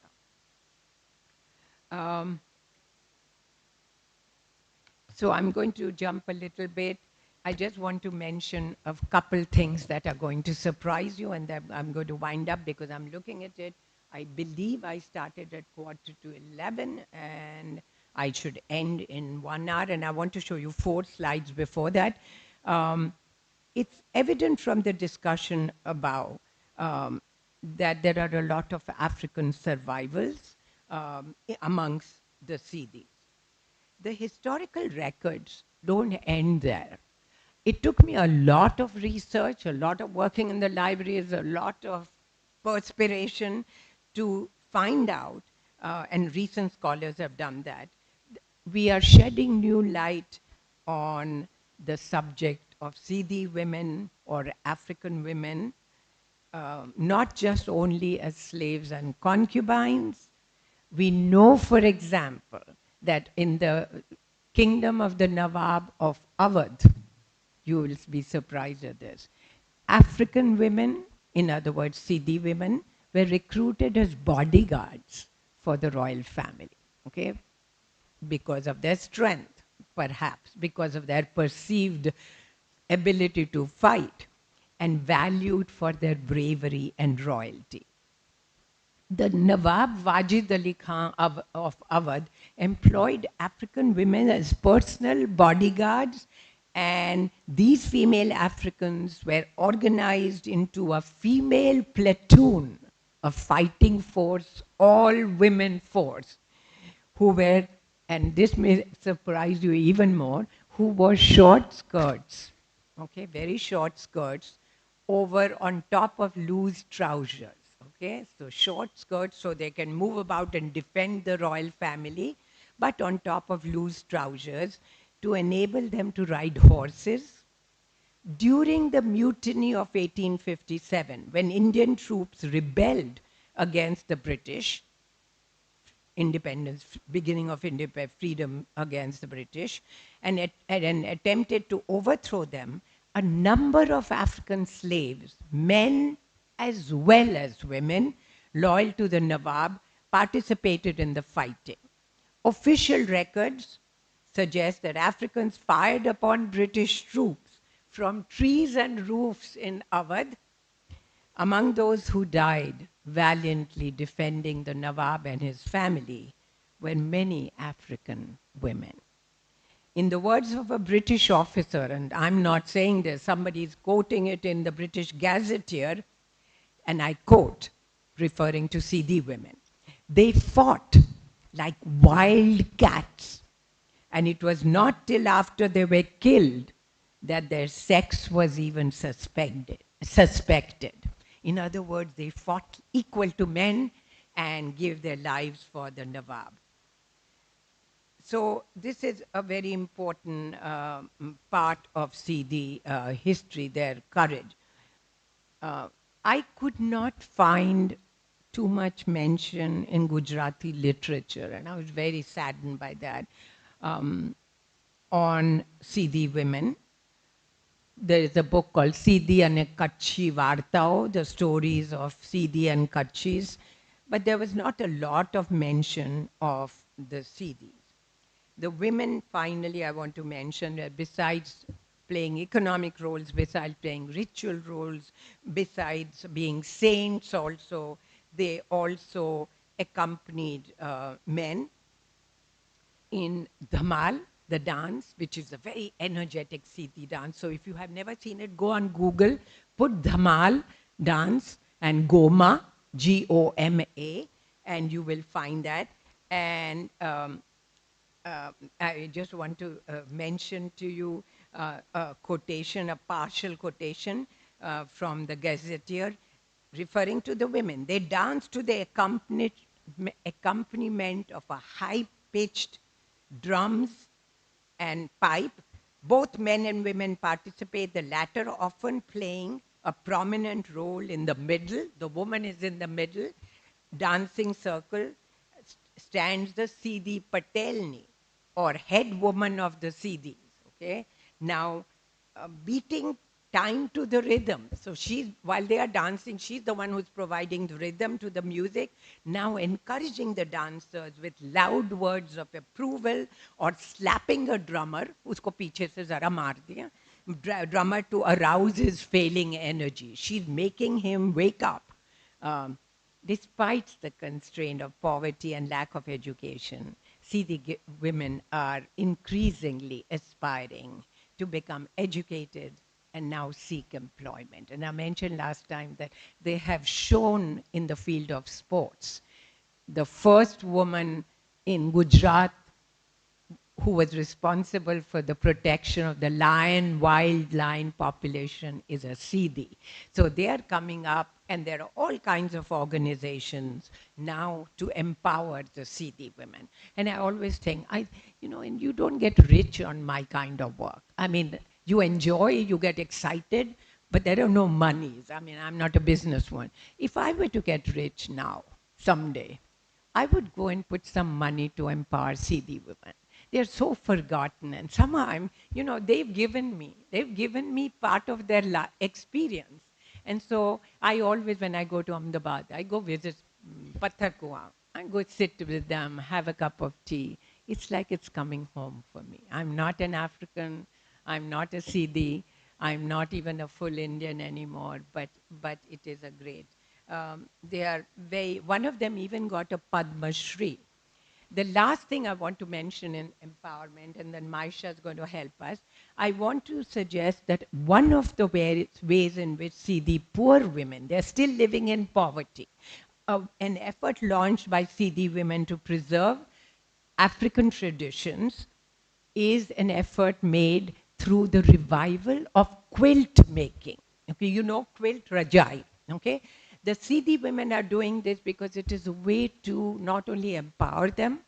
So I'm going to jump a little bit. I just want to mention a couple things that are going to surprise you, and then I'm going to wind up because I'm looking at it. I believe I started at 11:15, and I should end in 1 hour, and I want to show you 4 slides before that. It's evident from the discussion above that there are a lot of African survivals amongst the Siddhis. The historical records don't end there. It took me a lot of research, a lot of working in the libraries, a lot of perspiration to find out, and recent scholars have done that. We are shedding new light on the subject of Siddhi women or African women, not just only as slaves and concubines. We know, for example, that in the kingdom of the Nawab of Awadh, you will be surprised at this, African women, in other words, Siddhi women, were recruited as bodyguards for the royal family, okay? Because of their strength, perhaps, because of their perceived ability to fight, and valued for their bravery and royalty. The Nawab Wajid Ali Khan of Awadh employed African women as personal bodyguards, and these female Africans were organized into a female platoon, a fighting force, all women force, who were, and this may surprise you even more, who wore short skirts, okay, very short skirts, over on top of loose trousers. Okay, so short skirts so they can move about and defend the royal family, but on top of loose trousers to enable them to ride horses. During the mutiny of 1857, when Indian troops rebelled against the British, independence, beginning of freedom against the British, and attempted to overthrow them, a number of African slaves, men as well as women, loyal to the Nawab, participated in the fighting. Official records suggest that Africans fired upon British troops from trees and roofs in Awadh. Among those who died valiantly defending the Nawab and his family were many African women. In the words of a British officer, and I'm not saying this, somebody is quoting it in the British Gazetteer, and I quote, referring to Siddhi women, they fought like wild cats, and it was not till after they were killed that their sex was even suspected. In other words, they fought equal to men and gave their lives for the Nawab. So this is a very important part of Siddhi history, their courage. I could not find too much mention in Gujarati literature, and I was very saddened by that, on Siddhi women. There is a book called Siddhi and Kutchi Vartao, the stories of Siddhi and Kutchis, but there was not a lot of mention of the Siddhis. The women, finally, I want to mention that besides playing economic roles, besides playing ritual roles, besides being saints also, they also accompanied men in Dhamal, the dance, which is a very energetic Siddhi dance. So if you have never seen it, go on Google, put Dhamal dance and Goma, Goma, and you will find that. And I just want to mention to you a quotation, a partial quotation from the Gazetteer referring to the women. They danced to the accompaniment of a high-pitched drums and pipe. Both men and women participate, the latter often playing a prominent role in the middle. The woman is in the middle. Dancing circle stands the Siddhi Patelni, or head woman of the Siddhis. Okay? Now, beating time to the rhythm. So she's, while they are dancing, she's the one who's providing the rhythm to the music, now encouraging the dancers with loud words of approval or slapping a drummer, usko piche se zara maar diya, drummer to arouse his failing energy. She's making him wake up. Despite the constraint of poverty and lack of education, Siddhi women are increasingly aspiring to become educated, and now seek employment. And I mentioned last time that they have shown in the field of sports. The first woman in Gujarat who was responsible for the protection of the wild lion population is a Siddhi. So they are coming up, and there are all kinds of organizations now to empower the Siddhi women. And I always think, and you don't get rich on my kind of work. I mean, you enjoy, you get excited, but there are no monies. I mean, I'm not a businesswoman. If I were to get rich now, someday, I would go and put some money to empower Siddhi women. They're so forgotten, and somehow they've given me part of their experience. And so I always, when I go to Ahmedabad, I go visit Patthar Kuan. I go sit with them, have a cup of tea. It's like it's coming home for me. I'm not an African. I'm not a Siddhi. I'm not even a full Indian anymore, but it is a great. They are one of them even got a Padma Shri. The last thing I want to mention in empowerment, and then Maisha is going to help us, I want to suggest that one of the ways in which see the poor women, they're still living in poverty, an effort launched by Siddhi women to preserve African traditions is an effort made through the revival of quilt making. Okay, you know quilt rajai. Okay, the Siddhi women are doing this because it is a way to not only empower them.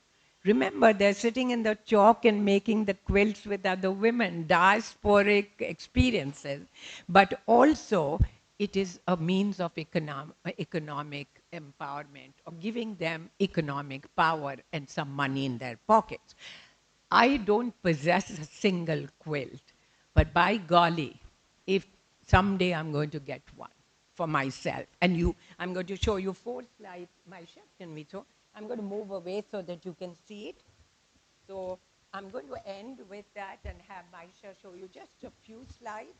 Remember, they're sitting in the chalk and making the quilts with other women, diasporic experiences, but also it is a means of economic empowerment, or giving them economic power and some money in their pockets. I don't possess a single quilt, but by golly, if someday I'm going to get one for myself, and I'm going to show you 4 slides. My chef, can we show? I'm going to move away so that you can see it. So I'm going to end with that and have Maisha show you just a few slides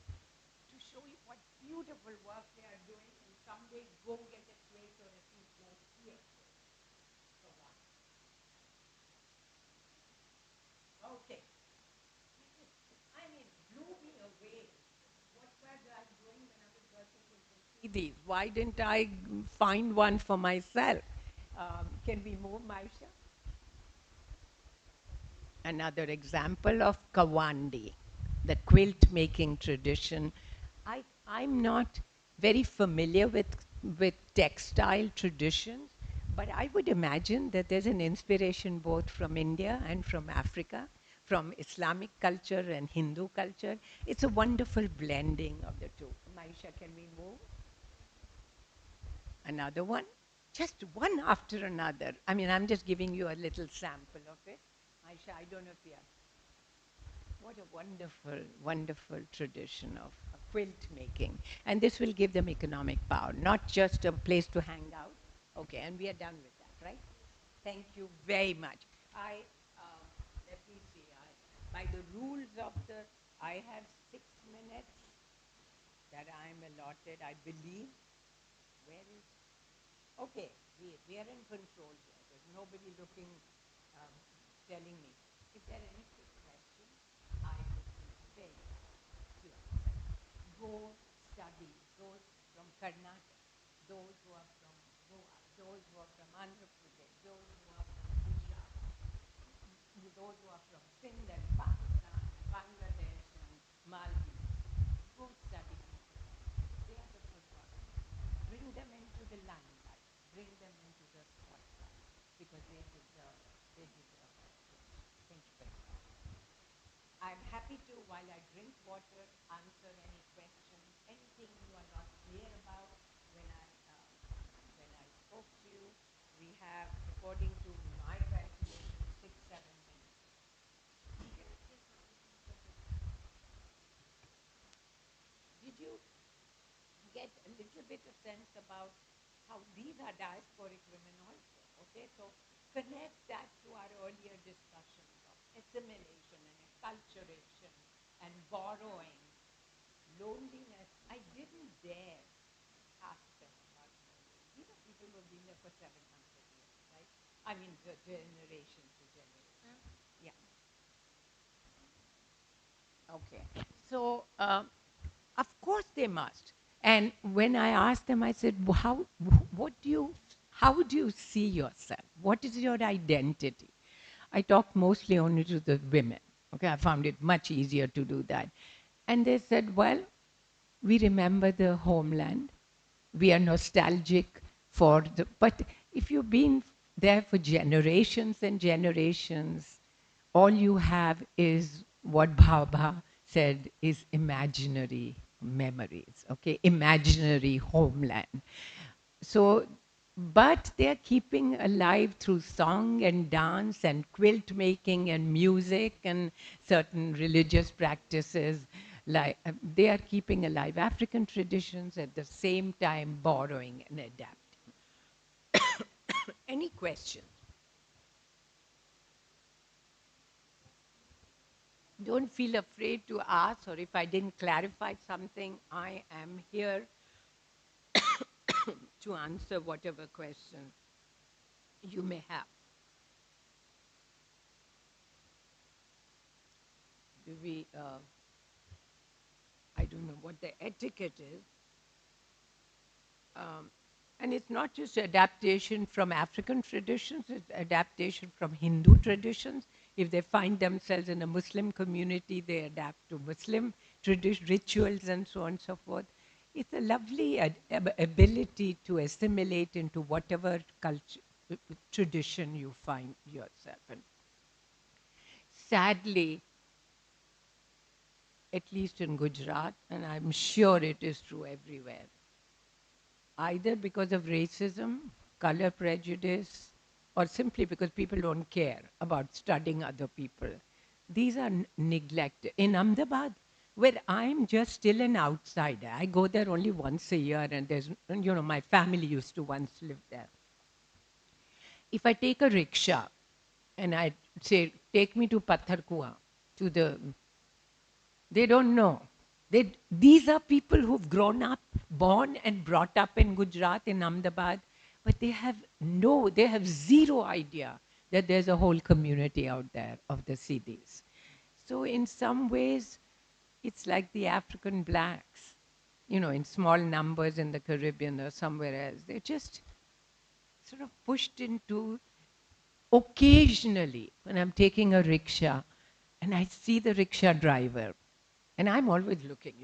to show you what beautiful work they are doing, and someday go get a quilt or at least like here. Okay. I mean, blew me away. What was I doing when I was working with the CDs? Why didn't I find one for myself? Can we move, Maisha? Another example of Kawandi, the quilt making tradition. I'm not very familiar with textile traditions, but I would imagine that there's an inspiration both from India and from Africa, from Islamic culture and Hindu culture. It's a wonderful blending of the two. Maisha, can we move? Another one? Just one after another. I mean, I'm just giving you a little sample of it. Maisha, I don't know if you have. What a wonderful, wonderful tradition of quilt making. And this will give them economic power, not just a place to hang out. Okay, and we are done with that, right? Thank you very much. Let me see, by the rules of I have 6 minutes that I'm allotted, I believe. Where is, okay, we are in control here. There's nobody looking, um, telling me. If there are any quick questions, I would be very clear. Go study those from Karnataka, those who are from Goa, those who are from Andhra Pradesh, those who are from Gujarat, those who are from Sindh and Pakistan, Bangladesh and Maldives. Go study people. They are the forgotten. Bring them into the limelight. Bring them into the spotlight because they deserve that. Thank you very much. I'm happy to, while I drink water, answer any questions, anything you are not clear about when I spoke to you. We have, according to my calculation, 6-7 minutes. Did you get a little bit of sense about how these are diasporic women also? Okay, so connect that to our earlier discussions of assimilation and acculturation and borrowing, loneliness. I didn't dare ask them about loneliness. These are people who have been there for 700 years, right? I mean, the generation to generation. Yeah. Okay. So Of course they must. And when I asked them, I said, how do you see yourself? What is your identity? I talked mostly only to the women. Okay, I found it much easier to do that. And they said, well, we remember the homeland. We are nostalgic for the, but if you've been there for generations and generations, all you have is what Bhabha said is imaginary memories, okay, imaginary homeland. So, but they're keeping alive through song and dance and quilt making and music and certain religious practices. Like they are keeping alive African traditions at the same time borrowing and adapting. Any questions? Don't feel afraid to ask, or if I didn't clarify something, I am here to answer whatever questions you may have. Do we, I don't know what the etiquette is. And it's not just adaptation from African traditions, it's adaptation from Hindu traditions. If they find themselves in a Muslim community, they adapt to Muslim rituals and so on and so forth. It's a lovely ability to assimilate into whatever culture, tradition you find yourself in. Sadly, at least in Gujarat, and I'm sure it is true everywhere, either because of racism, color prejudice, or simply because people don't care about studying other people. These are neglected. In Ahmedabad, where I'm just still an outsider, I go there only once a year, and my family used to once live there. If I take a rickshaw and I say, take me to Patharkua, they don't know. These are people who've grown up, born and brought up in Gujarat, in Ahmedabad, but they have zero idea that there's a whole community out there of the Siddhis. So in some ways, it's like the African blacks, in small numbers in the Caribbean or somewhere else. They're just sort of pushed into, occasionally, when I'm taking a rickshaw and I see the rickshaw driver, and I'm always looking,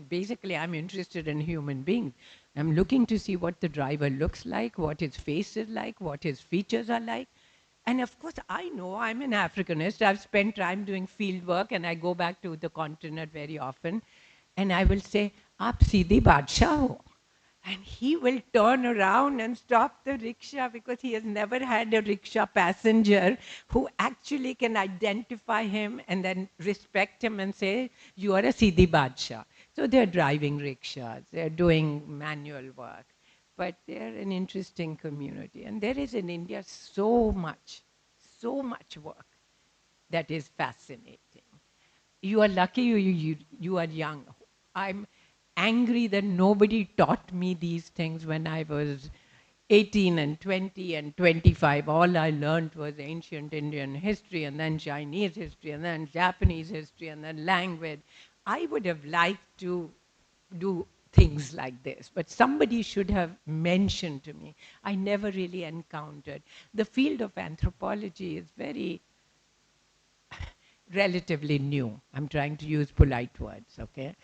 basically I'm interested in human beings. I'm looking to see what the driver looks like, what his face is like, what his features are like. And of course, I know I'm an Africanist. I've spent time doing field work and I go back to the continent very often. And I will say, Aap Siddhi Badshah ho. And he will turn around and stop the rickshaw because he has never had a rickshaw passenger who actually can identify him and then respect him and say, you are a Siddhi Badshah. So they're driving rickshaws, they're doing manual work, but they're an interesting community. And there is in India so much work that is fascinating. You are lucky you are young. I'm angry that nobody taught me these things when I was 18 and 20 and 25. All I learned was ancient Indian history and then Chinese history and then Japanese history and then language. I would have liked to do things like this, but somebody should have mentioned to me. I never really encountered. The field of anthropology is very relatively new. I'm trying to use polite words, okay?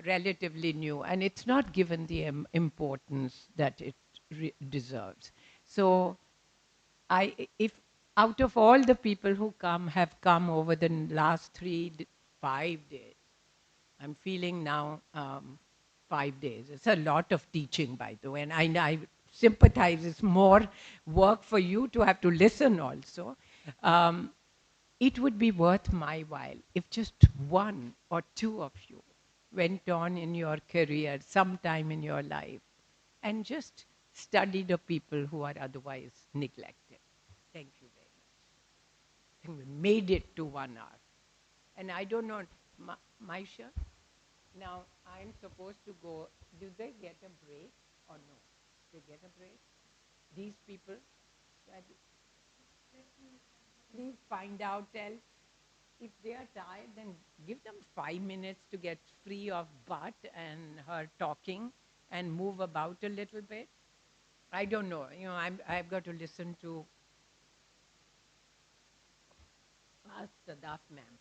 Relatively new, and it's not given the importance that it deserves. So, if out of all the people who have come over the last 5 days, I'm feeling now 5 days. It's a lot of teaching, by the way, and I sympathize. It's more work for you to have to listen also. It would be worth my while if just one or two of you went on in your career sometime in your life and just study the people who are otherwise neglected. Thank you very much. I think we made it to 1 hour. And I don't know, Maisha, now I'm supposed to go. Do they get a break or no? They get a break? These people? Please find out, tell. if they are tired, then give them 5 minutes to get free of butt and her talking and move about a little bit. I don't know. I've got to listen to ask Sadaf ma'am.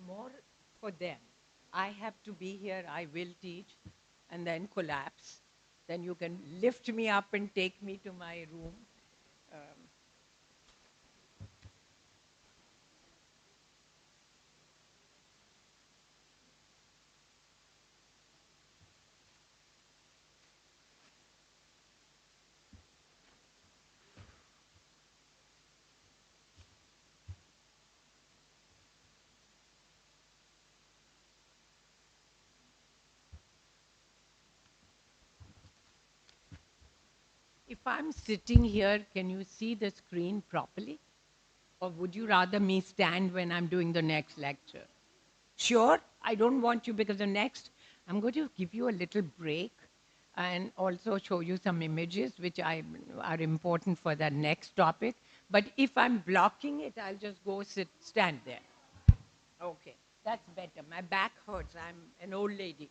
More for them. I have to be here, I will teach, and then collapse. Then you can lift me up and take me to my room. Um, if I'm sitting here, can you see the screen properly? Or would you rather me stand when I'm doing the next lecture? Sure, I don't want you because the next, I'm going to give you a little break and also show you some images which are important for the next topic. But if I'm blocking it, I'll just go stand there. Okay, that's better. My back hurts. I'm an old lady.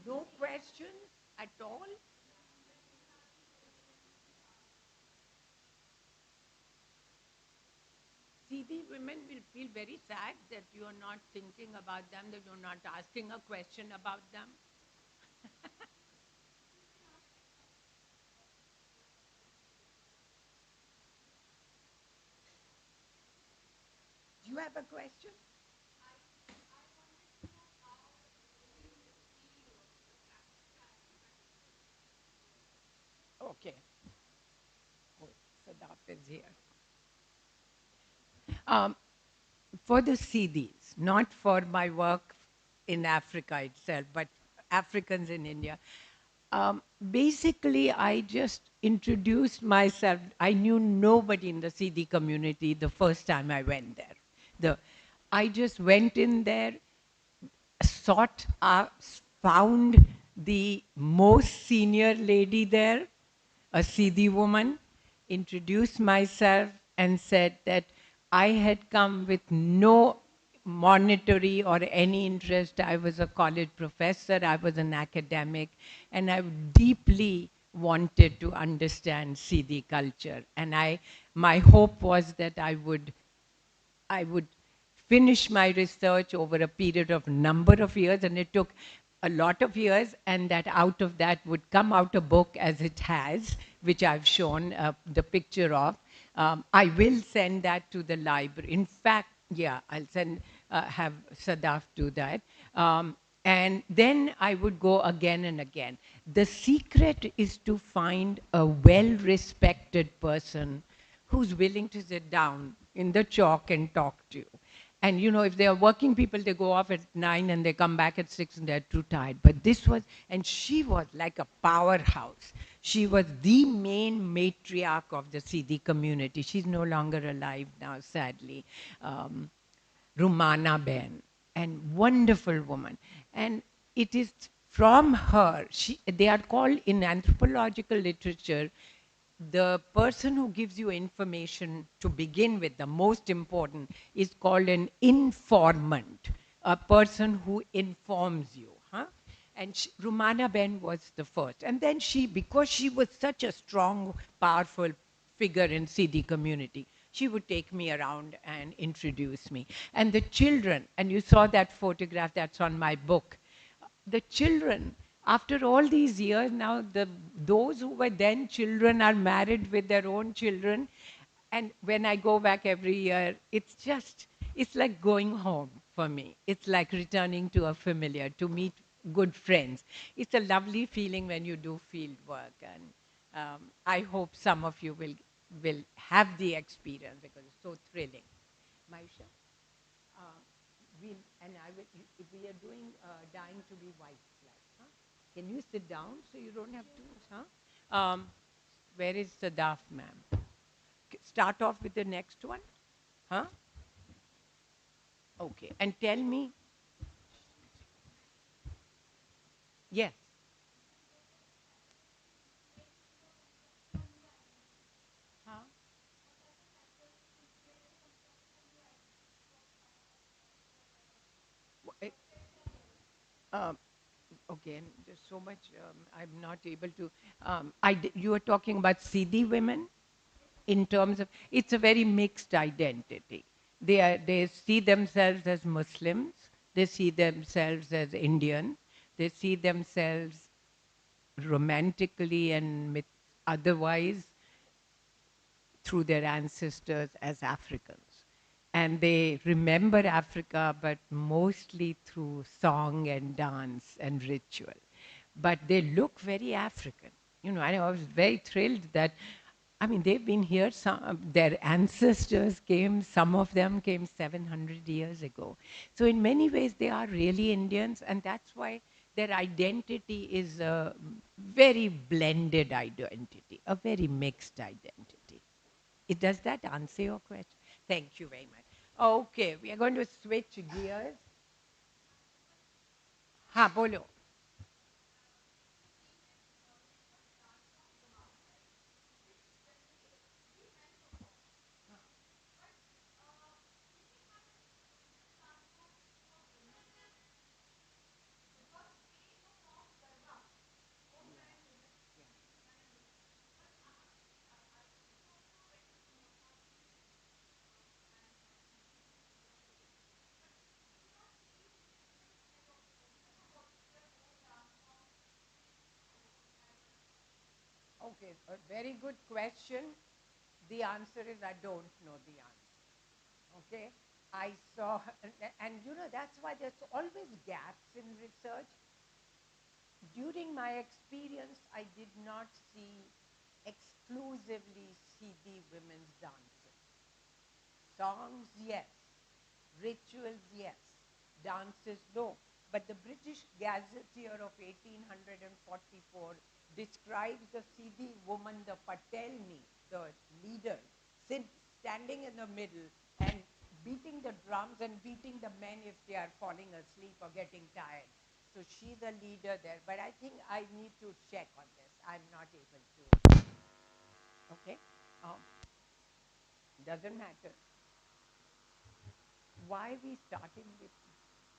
No questions at all? See, the women will feel very sad that you are not thinking about them, that you're not asking a question about them. You have a question? Okay. Oh, Sadaf is here. Um, for the CDs, not for my work in Africa itself, but Africans in India. Basically, I just introduced myself. I knew nobody in the CD community the first time I went there. I just went in there, sought, found the most senior lady there, a Sidi woman, introduced myself and said that I had come with no monetary or any interest. I was a college professor, I was an academic, and I deeply wanted to understand Sidi culture. And my hope was that I would finish my research over a period of number of years, and it took a lot of years, and that out of that would come out a book as it has, which I've shown the picture of. I will send that to the library. In fact, yeah, I'll have Sadaf do that. And then I would go again and again. The secret is to find a well-respected person who's willing to sit down in the chalk and talk to you. And you know, if they are working people, they go off at 9 and they come back at 6 and they're too tired. But this was, and she was like a powerhouse. She was the main matriarch of the CD community. She's no longer alive now, sadly. Rumana Ben, and wonderful woman. And it is from her, they are called in anthropological literature, the person who gives you information to begin with, the most important, is called an informant, a person who informs you. Huh? And Rumana Ben was the first. And then because she was such a strong, powerful figure in CD community, she would take me around and introduce me. And the children, and you saw that photograph that's on my book, the children, after all these years now, those who were then children are married with their own children. And when I go back every year, it's like going home for me. It's like returning to a familiar, to meet good friends. It's a lovely feeling when you do field work. And I hope some of you will have the experience because it's so thrilling. Maisha? And I will, if we are doing Dying to be White, like, huh? Can you sit down so you don't have to, huh? Where is Sadaf, ma'am? Start off with the next one, huh? Okay, and tell me, yes. Huh? Um, okay, and there's so much I'm not able to. You were talking about Sidi women in terms of, it's a very mixed identity. They see themselves as Muslims, they see themselves as Indian, they see themselves romantically and otherwise through their ancestors as Africans. And they remember Africa, but mostly through song and dance and ritual. But they look very African. You know, I was very thrilled that, I mean, they've been here, their ancestors came, some of them came 700 years ago. So in many ways, they are really Indians, and that's why their identity is a very blended identity, a very mixed identity. Does that answer your question? Thank you very much. Okay, we are going to switch gears. Ha, bolo. Okay, a very good question. The answer is I don't know the answer. Okay? I saw, and you know, that's why there's always gaps in research. During my experience, I did not see exclusively Siddhi women's dances. Songs, yes. Rituals, yes. Dances, no. But the British Gazetteer of 1844 describes the Siddhi woman, the Patelni, the leader, standing in the middle and beating the drums and beating the men if they are falling asleep or getting tired. So she's a leader there. But I think I need to check on this. I'm not able to. Okay? Doesn't matter. Why are we starting with,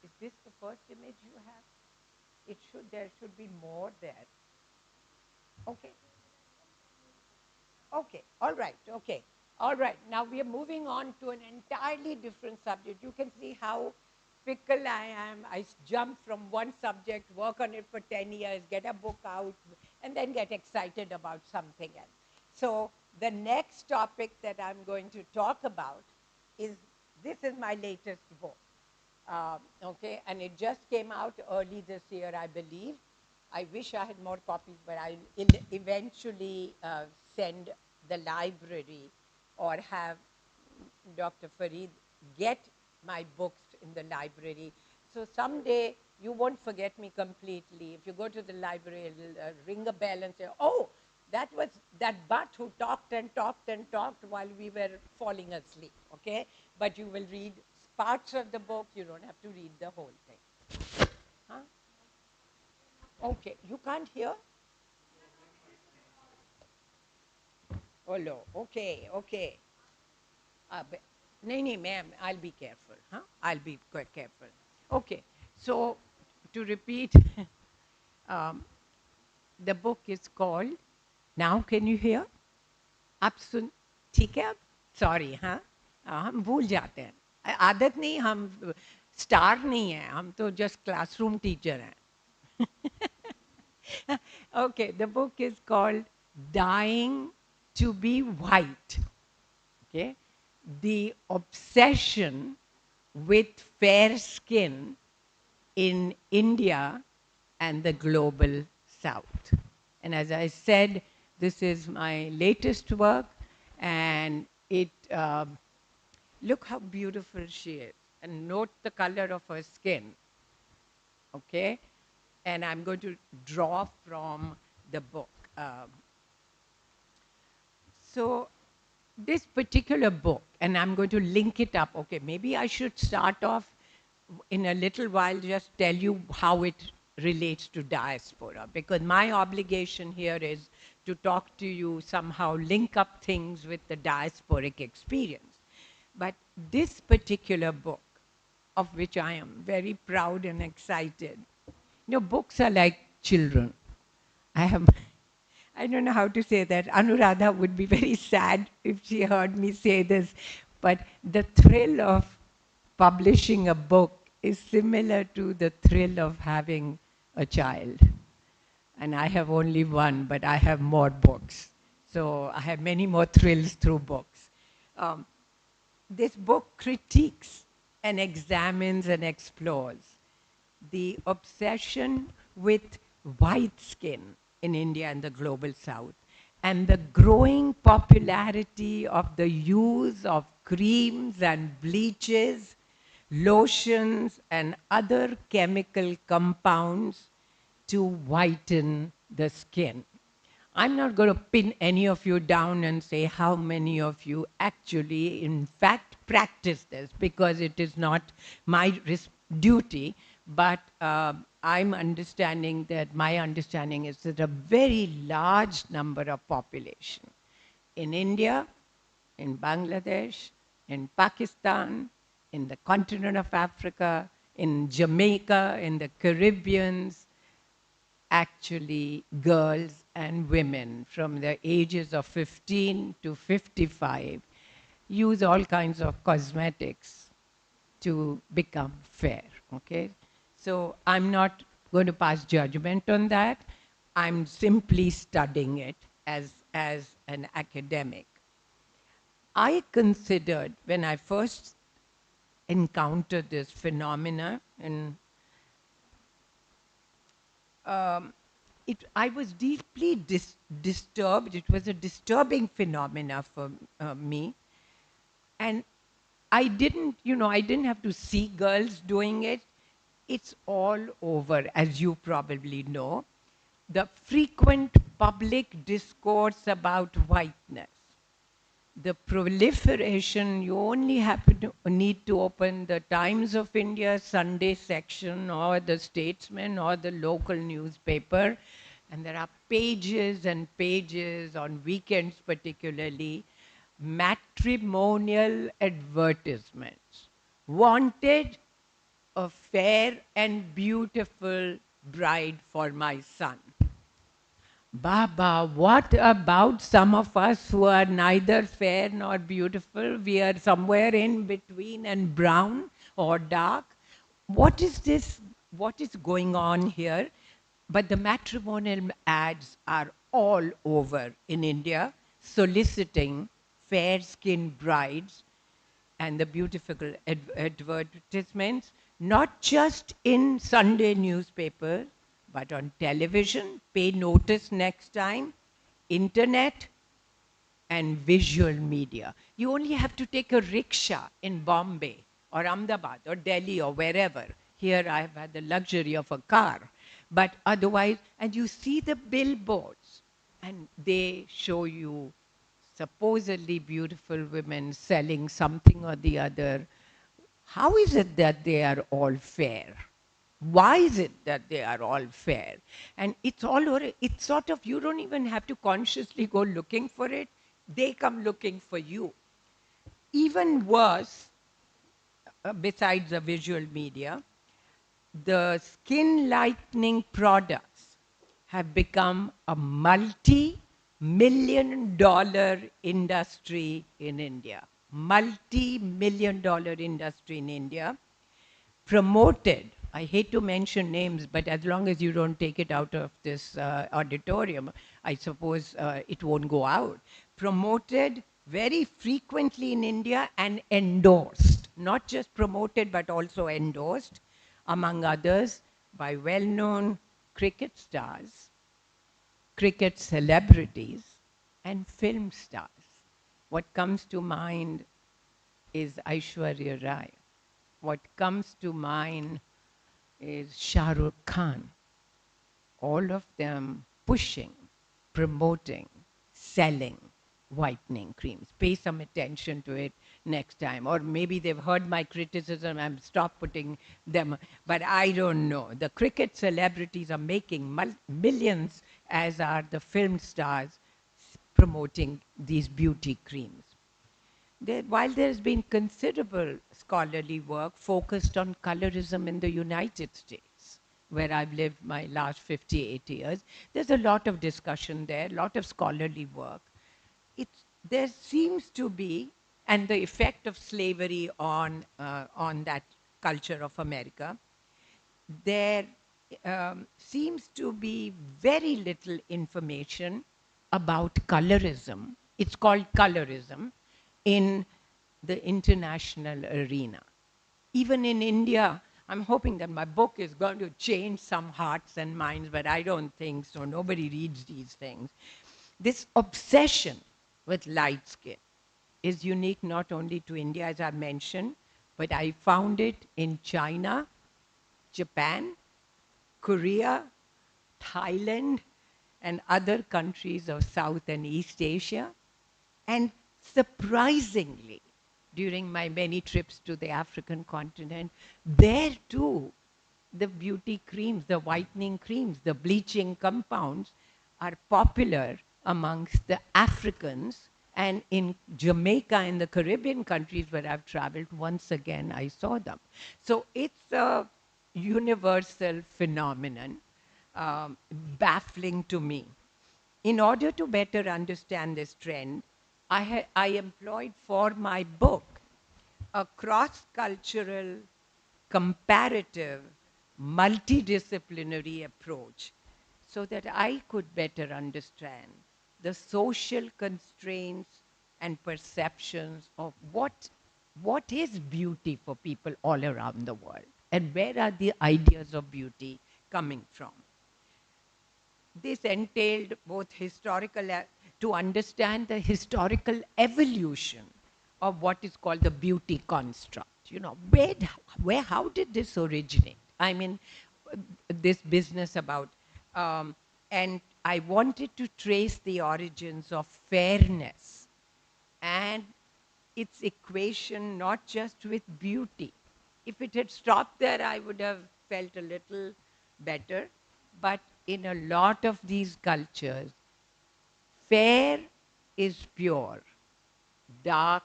is this the first image you have? There should be more there. Okay. Okay, all right, okay. All right, now we are moving on to an entirely different subject. You can see how fickle I am. I jump from one subject, work on it for 10 years, get a book out, and then get excited about something else. So the next topic that I'm going to talk about is, this is my latest book. Okay, and it just came out early this year, I believe. I wish I had more copies, but I'll eventually send the library or have Dr. Farid get my books in the library. So someday you won't forget me completely. If you go to the library, it'll ring a bell and say, oh, that was that butt who talked and talked and talked while we were falling asleep, okay? But you will read parts of the book. You don't have to read the whole thing. Huh? Okay, you can't hear? Oh, no. Okay, okay. No, ma'am, I'll be careful. Huh? I'll be quite careful. Okay, so to repeat, um, the book is called, now can you hear? आप सुन ठीक है? Sorry, हाँ? हम भूल जाते हैं. आदत नहीं, हम स्टार नहीं है, हम तो just classroom teacher हैं. Okay, the book is called Dying to be White. Okay, the obsession with fair skin in India and the global South. And as I said, this is my latest work, and it, look how beautiful she is, and note the color of her skin. Okay, and I'm going to draw from the book. So this particular book, and I'm going to link it up. Okay, maybe I should start off in a little while, just tell you how it relates to diaspora, because my obligation here is to talk to you, somehow link up things with the diasporic experience. But this particular book, of which I am very proud and excited, you know, books are like children. I don't know how to say that. Anuradha would be very sad if she heard me say this, but the thrill of publishing a book is similar to the thrill of having a child. And I have only one, but I have more books. So I have many more thrills through books. This book critiques and examines and explores the obsession with white skin in India and the global South, and the growing popularity of the use of creams and bleaches, lotions, and other chemical compounds to whiten the skin. I'm not going to pin any of you down and say how many of you actually, in fact, practice this, because it is not my duty, but I'm understanding that my understanding is that a very large number of population in India, in Bangladesh, in Pakistan, in the continent of Africa, in Jamaica, in the Caribbeans, actually girls and women from the ages of 15 to 55 use all kinds of cosmetics to become fair, okay? So I'm not going to pass judgment on that. I'm simply studying it as an academic. I considered, when I first encountered this phenomena, and I was deeply disturbed. It was a disturbing phenomena for me. And I didn't have to see girls doing it. It's all over, as you probably know. The frequent public discourse about whiteness, the proliferation, you only need to open the Times of India Sunday section or the Statesman or the local newspaper, and there are pages and pages on weekends particularly, matrimonial advertisements. Wanted a fair and beautiful bride for my son. Baba, what about some of us who are neither fair nor beautiful? We are somewhere in between and brown or dark. What is this? What is going on here? But the matrimonial ads are all over in India, soliciting fair-skinned brides and the beautiful advertisements, not just in Sunday newspapers, but on television. Pay notice next time. Internet and visual media. You only have to take a rickshaw in Bombay or Ahmedabad or Delhi or wherever. Here I've had the luxury of a car. But otherwise, and you see the billboards, and they show you supposedly beautiful women selling something or the other. How is it that they are all fair? Why is it that they are all fair? And it's all over, it's sort of, you don't even have to consciously go looking for it. They come looking for you. Even worse, besides the visual media, the skin lightening products have become a multi-million-dollar industry in India. Multi-million-dollar industry in India, promoted. I hate to mention names, but as long as you don't take it out of this auditorium, I suppose it won't go out. Promoted very frequently in India and endorsed. Not just promoted, but also endorsed, among others, by well-known cricket stars, cricket celebrities, and film stars. What comes to mind is Aishwarya Rai. What comes to mind is Shah Rukh Khan. All of them pushing, promoting, selling whitening creams. Pay some attention to it next time. Or maybe they've heard my criticism and stopped putting them. But I don't know. The cricket celebrities are making millions, as are the film stars promoting these beauty creams. While there's been considerable scholarly work focused on colorism in the United States, where I've lived my last 58 years, there's a lot of discussion there, a lot of scholarly work. There seems to be, and the effect of slavery on that culture of America, there seems to be very little information about colorism. It's called colorism in the international arena. Even in India, I'm hoping that my book is going to change some hearts and minds, but I don't think so. Nobody reads these things. This obsession with light skin is unique not only to India, as I mentioned, but I found it in China, Japan, Korea, Thailand, and other countries of South and East Asia. And surprisingly, during my many trips to the African continent, there too, the beauty creams, the whitening creams, the bleaching compounds are popular amongst the Africans. And in Jamaica and the Caribbean countries where I've traveled, once again, I saw them. So it's a universal phenomenon, baffling to me. In order to better understand this trend, I employed for my book a cross-cultural, comparative, multidisciplinary approach so that I could better understand the social constraints and perceptions of what what is beauty for people all around the world, and where are the ideas of beauty coming from. This entailed both to understand the historical evolution of what is called the beauty construct. You know, how did this originate? I mean, this business about, um, and I wanted to trace the origins of fairness and its equation not just with beauty. If it had stopped there, I would have felt a little better. But in a lot of these cultures, fair is pure, dark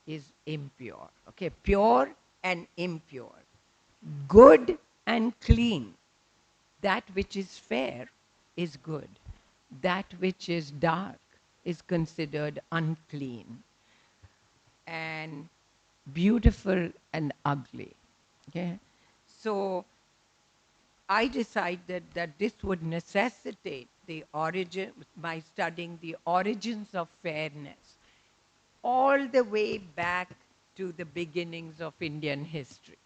is impure. Okay, pure and impure, good and clean. That which is fair is good. That which is dark is considered unclean, and beautiful and ugly. Okay? So I decided that this would necessitate the origin, by studying the origins of fairness, all the way back to the beginnings of Indian history.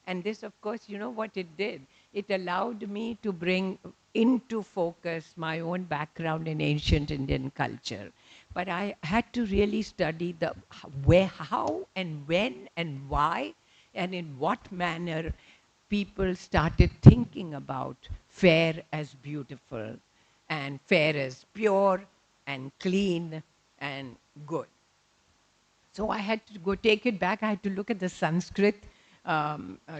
And this, of course, you know what it did? It allowed me to bring into focus my own background in ancient Indian culture. But I had to really study the where, how, and when, and why, and in what manner people started thinking about fair as beautiful, and fair as pure, and clean, and good. So I had to go take it back. I had to look at the Sanskrit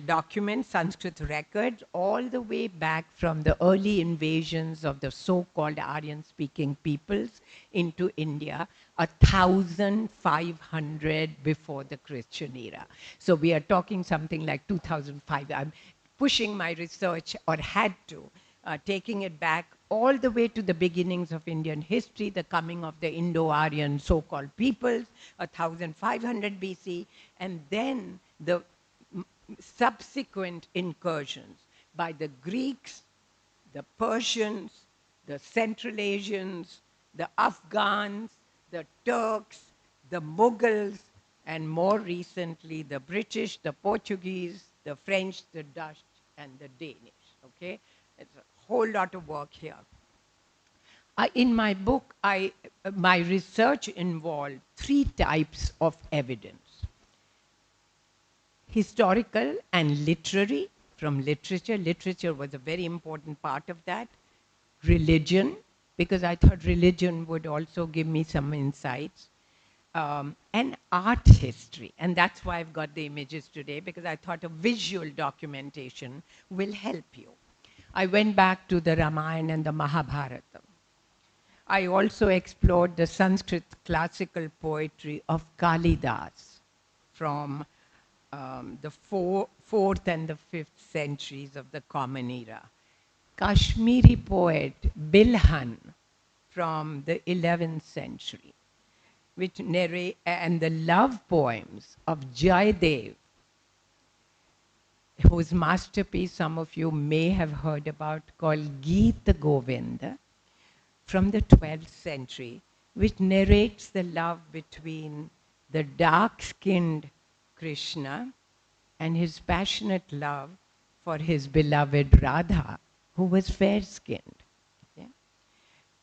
documents, Sanskrit records, all the way back from the early invasions of the so-called Aryan-speaking peoples into India, 1,500 before the Christian era. So we are talking something like 2005. I'm pushing my research, or had to, taking it back all the way to the beginnings of Indian history, the coming of the Indo-Aryan so-called peoples, 1500 BC, and then the subsequent incursions by the Greeks, the Persians, the Central Asians, the Afghans, the Turks, the Mughals, and more recently the British, the Portuguese, the French, the Dutch, and the Danish. Okay? It's a whole lot of work here. In my book, my research involved 3 types of evidence: historical and literary, from literature. Literature was a very important part of that. Religion, because I thought religion would also give me some insights. And art history. And that's why I've got the images today, because I thought a visual documentation will help you. I went back to the Ramayana and the Mahabharata. I also explored the Sanskrit classical poetry of Kalidas from the 4th and the 5th centuries of the Common Era. Kashmiri poet Bilhan from the 11th century, which narrate, and the love poems of Jaydev, whose masterpiece some of you may have heard about, called Geeta Govinda, from the 12th century, which narrates the love between the dark-skinned Krishna and his passionate love for his beloved Radha, who was fair-skinned. Yeah?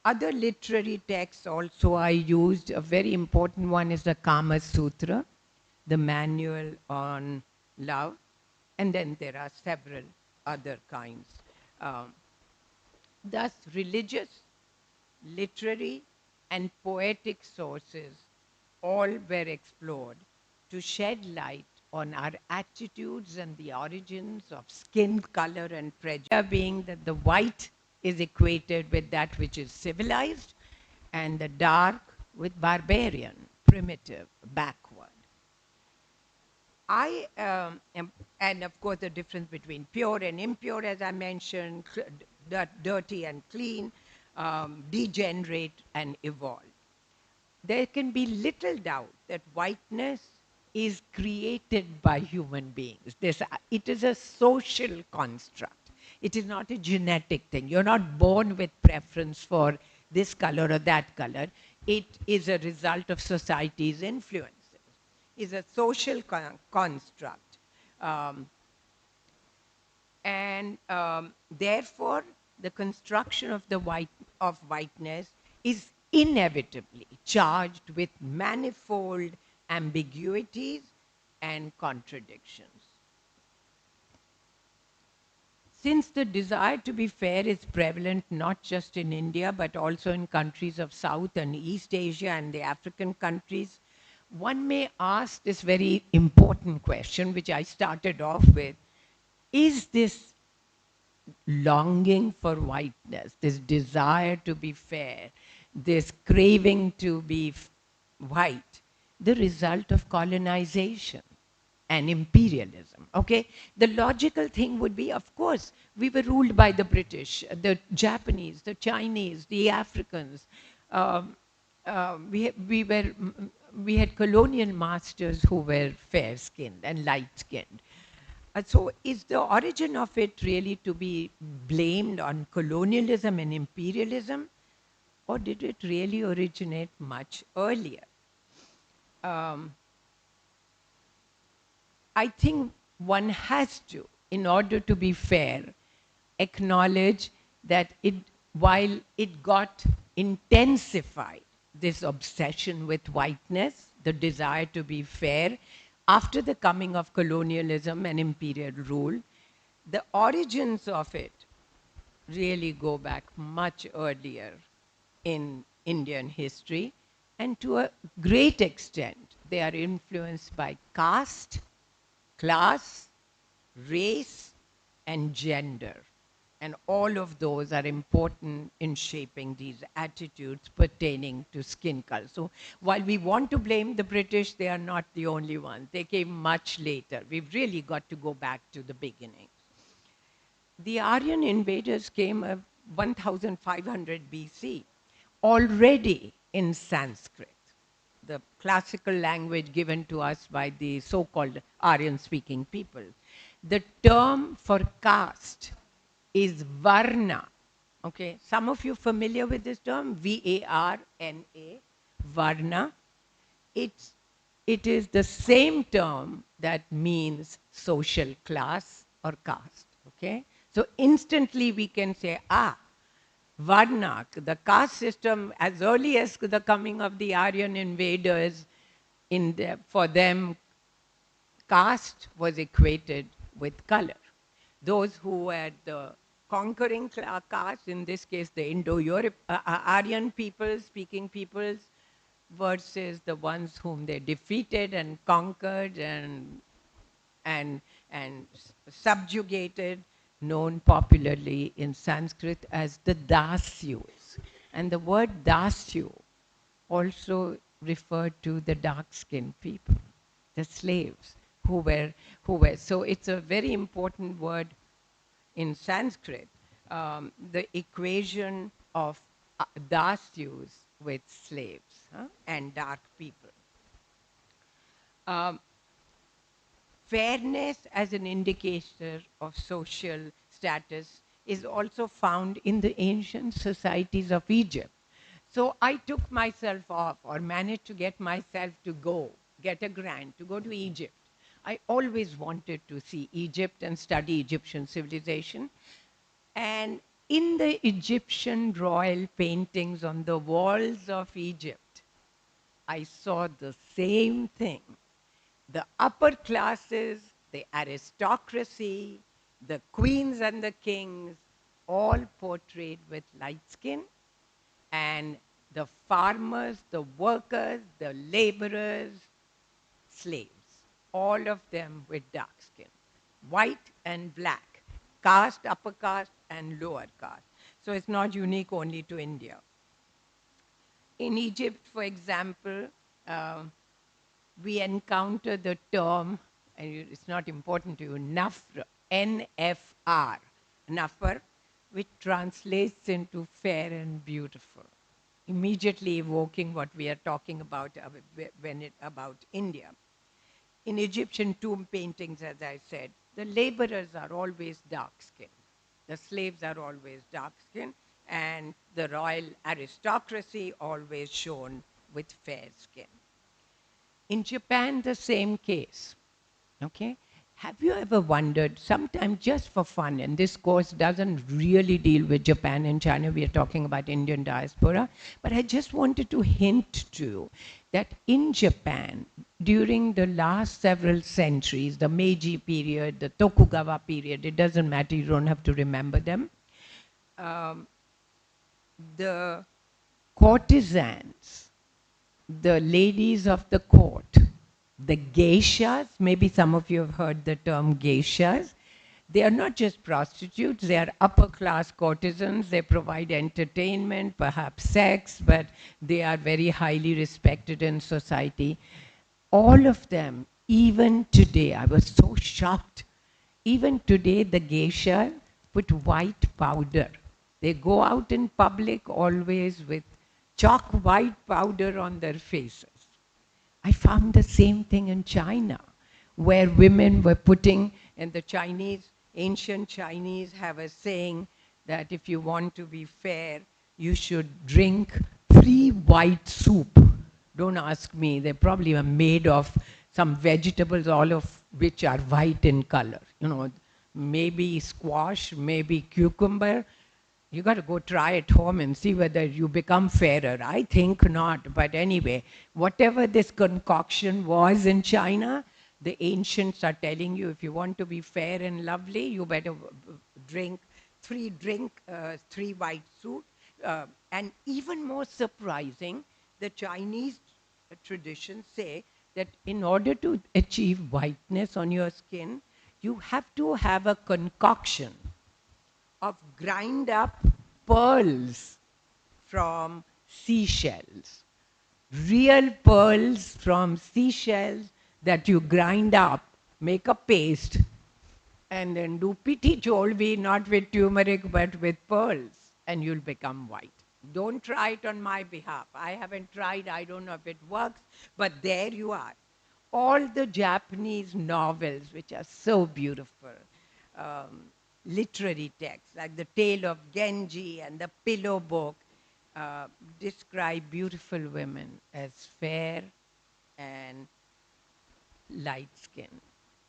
Other literary texts also I used. A very important one is the Kama Sutra, the manual on love, and then there are several other kinds. Thus, religious, literary, and poetic sources all were explored to shed light on our attitudes and the origins of skin color and prejudice, being that the white is equated with that which is civilized, and the dark with barbarian, primitive, backward. And of course the difference between pure and impure, as I mentioned, dirty and clean, degenerate and evolved. There can be little doubt that whiteness is created by human beings. It is a social construct. It is not a genetic thing. You're not born with preference for this color or that color. It is a result of society's influences. is a social construct. Um, and therefore, the construction of of whiteness is inevitably charged with manifold ambiguities and contradictions. Since the desire to be fair is prevalent not just in India, but also in countries of South and East Asia and the African countries, one may ask this very important question, which I started off with. Is this longing for whiteness, this desire to be fair, this craving to be white, the result of colonization and imperialism? Okay, the logical thing would be, of course, we were ruled by the British, the Japanese, the Chinese, the Africans. Um, we had colonial masters who were fair-skinned and light-skinned. So is the origin of it really to be blamed on colonialism and imperialism, or did it really originate much earlier? Um, I think one has to, in order to be fair, acknowledge that while it got intensified, this obsession with whiteness, the desire to be fair, after the coming of colonialism and imperial rule, the origins of it really go back much earlier in Indian history, and to a great extent, they are influenced by caste, class, race, and gender. And all of those are important in shaping these attitudes pertaining to skin color. So while we want to blame the British, they are not the only ones. They came much later. We've really got to go back to the beginning. The Aryan invaders came 1500 BC, already in Sanskrit, the classical language given to us by the so-called Aryan-speaking people. The term for caste is varna. Okay, some of you familiar with this term, V-A-R-N-A, varna. It is the same term that means social class or caste. Okay, so instantly we can say, Varna, the caste system, as early as the coming of the Aryan invaders, for them, caste was equated with color. Those who had the conquering caste, in this case the Indo-Aryan peoples, speaking peoples, versus the ones whom they defeated and conquered and subjugated, known popularly in Sanskrit as the Dasyus. And the word Dasyu also referred to the dark-skinned people, the slaves who were. So it's a very important word in Sanskrit, the equation of Dasyus with slaves and dark people. Um, Fairness as an indicator of social status is also found in the ancient societies of Egypt. So I took myself off, or managed to get myself to get a grant to go to Egypt. I always wanted to see Egypt and study Egyptian civilization. And in the Egyptian royal paintings on the walls of Egypt, I saw the same thing. The upper classes, the aristocracy, the queens and the kings, all portrayed with light skin, and the farmers, the workers, the laborers, slaves, all of them with dark skin, white and black, caste, upper caste, and lower caste. So it's not unique only to India. In Egypt, for example, we encounter the term, and it's not important to you, Nafr, N-F-R, Nafr, which translates into fair and beautiful, immediately evoking what we are talking about about India. In Egyptian tomb paintings, as I said, the laborers are always dark-skinned. The slaves are always dark-skinned, and the royal aristocracy always shown with fair skin. In Japan, the same case. Okay? Have you ever wondered, sometimes just for fun, and this course doesn't really deal with Japan and China, we are talking about Indian diaspora, but I just wanted to hint to that in Japan, during the last several centuries, the Meiji period, the Tokugawa period, it doesn't matter, you don't have to remember them, um, the courtesans, the ladies of the court, the geishas, maybe some of you have heard the term geishas, they are not just prostitutes, they are upper class courtesans, they provide entertainment, perhaps sex, but they are very highly respected in society. All of them, even today, I was so shocked, even today the geishas put white powder. They go out in public always with chalk white powder on their faces. I found the same thing in China, where women were putting, and the Chinese, ancient Chinese have a saying that if you want to be fair, you should drink 3 white soup. Don't ask me, they probably are made of some vegetables, all of which are white in color. You know, maybe squash, maybe cucumber. You got to go try at home and see whether you become fairer. I think not, but anyway, whatever this concoction was in China, the ancients are telling you if you want to be fair and lovely, you better drink 3 white soup. And even more surprising, the Chinese traditions say that in order to achieve whiteness on your skin, you have to have a concoction of grind up pearls from seashells. Real pearls from seashells that you grind up, make a paste, and then do piti cholvi, not with turmeric but with pearls, and you'll become white. Don't try it on my behalf. I haven't tried, I don't know if it works, but there you are. All the Japanese novels, which are so beautiful, literary texts, like The Tale of Genji and The Pillow Book, describe beautiful women as fair and light skinned.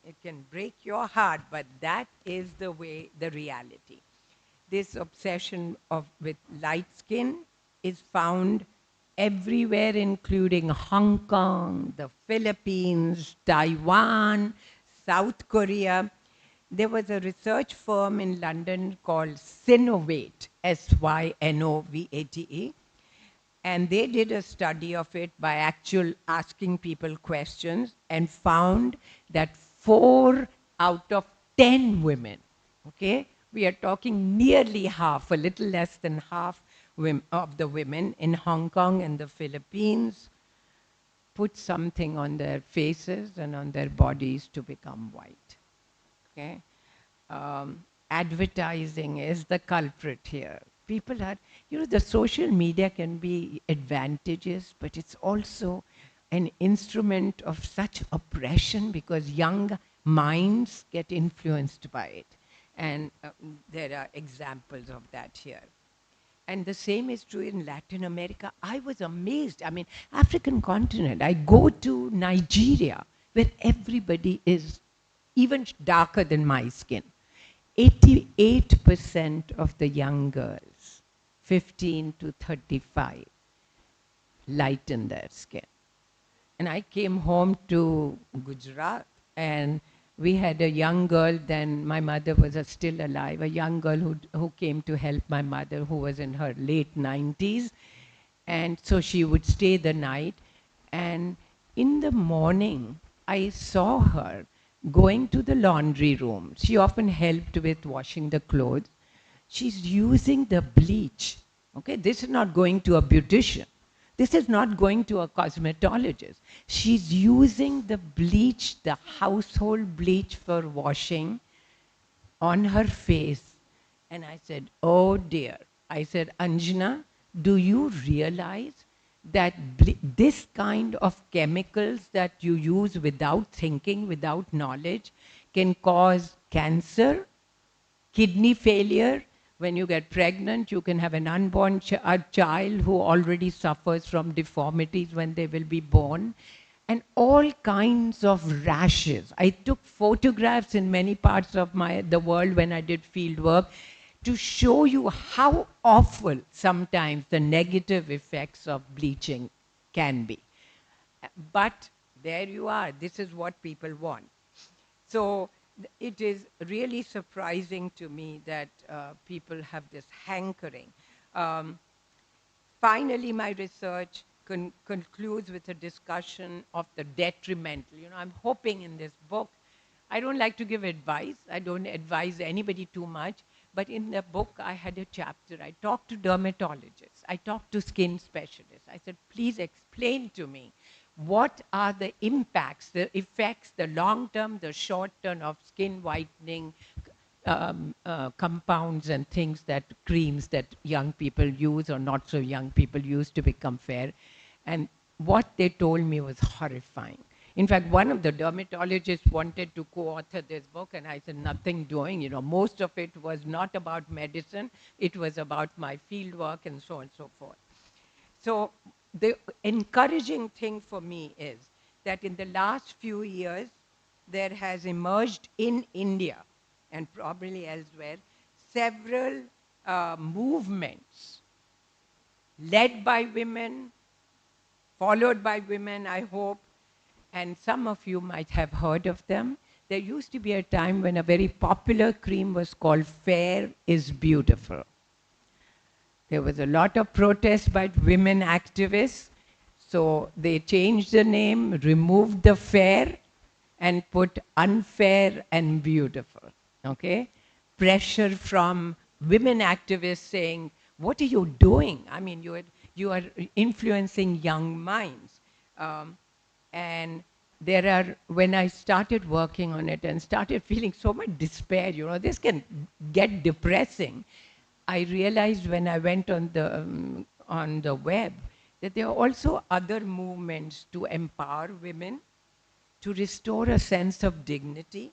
It can break your heart, but that is the way, the reality. This obsession with light skin is found everywhere, including Hong Kong, the Philippines, Taiwan, South Korea. There was a research firm in London called Synovate, Synovate, and they did a study of it by actual asking people questions and found that 4 out of 10 women, okay, we are talking nearly half, a little less than half of the women in Hong Kong and the Philippines put something on their faces and on their bodies to become white. Okay? Advertising is the culprit here. People are, the social media can be advantageous, but it's also an instrument of such oppression because young minds get influenced by it. And there are examples of that here. And the same is true in Latin America. I was amazed. I mean, African continent, I go to Nigeria, where everybody is even darker than my skin. 88% of the young girls, 15 to 35, lighten their skin. And I came home to Gujarat, and we had a young girl, then my mother was still alive, a young girl who came to help my mother, who was in her late 90s. And so she would stay the night. And in the morning, I saw her going to the laundry room. She often helped with washing the clothes. She's using the bleach. Okay, this is not going to a beautician. This is not going to a cosmetologist. She's using the bleach, the household bleach for washing, on her face. And I said, oh dear. I said, Anjana, do you realize that this kind of chemicals that you use without thinking, without knowledge, can cause cancer, kidney failure? When you get pregnant, you can have an unborn child who already suffers from deformities when they will be born. and all kinds of rashes. I took photographs in many parts of the world when I did field work to show you how awful sometimes the negative effects of bleaching can be. But there you are. This is what people want. So it is really surprising to me that people have this hankering. Um, Finally, my research concludes with a discussion of the detrimental. You know, I'm hoping in this book, I don't like to give advice. I don't advise anybody too much. But in the book, I had a chapter. I talked to dermatologists. I talked to skin specialists. I said, please explain to me what are the impacts, the effects, the long term, the short term of skin whitening, compounds and things, that creams that young people use or not so young people use to become fair. And what they told me was horrifying. In fact, one of the dermatologists wanted to co-author this book, and I said, nothing doing. You know, most of it was not about medicine. It was about my field work and so on and so forth. So the encouraging thing for me is that in the last few years, there has emerged in India and probably elsewhere several movements led by women, followed by women, I hope, and some of you might have heard of them. There used to be a time when a very popular cream was called Fair is Beautiful. There was a lot of protest by women activists. So they changed the name, removed the fair, and put unfair and beautiful. Okay? Pressure from women activists saying, what are you doing? I mean, you are influencing young minds. And there are, when I started working on it and started feeling so much despair, you know, this can get depressing. I realized when I went on the web that there are also other movements to empower women, to restore a sense of dignity,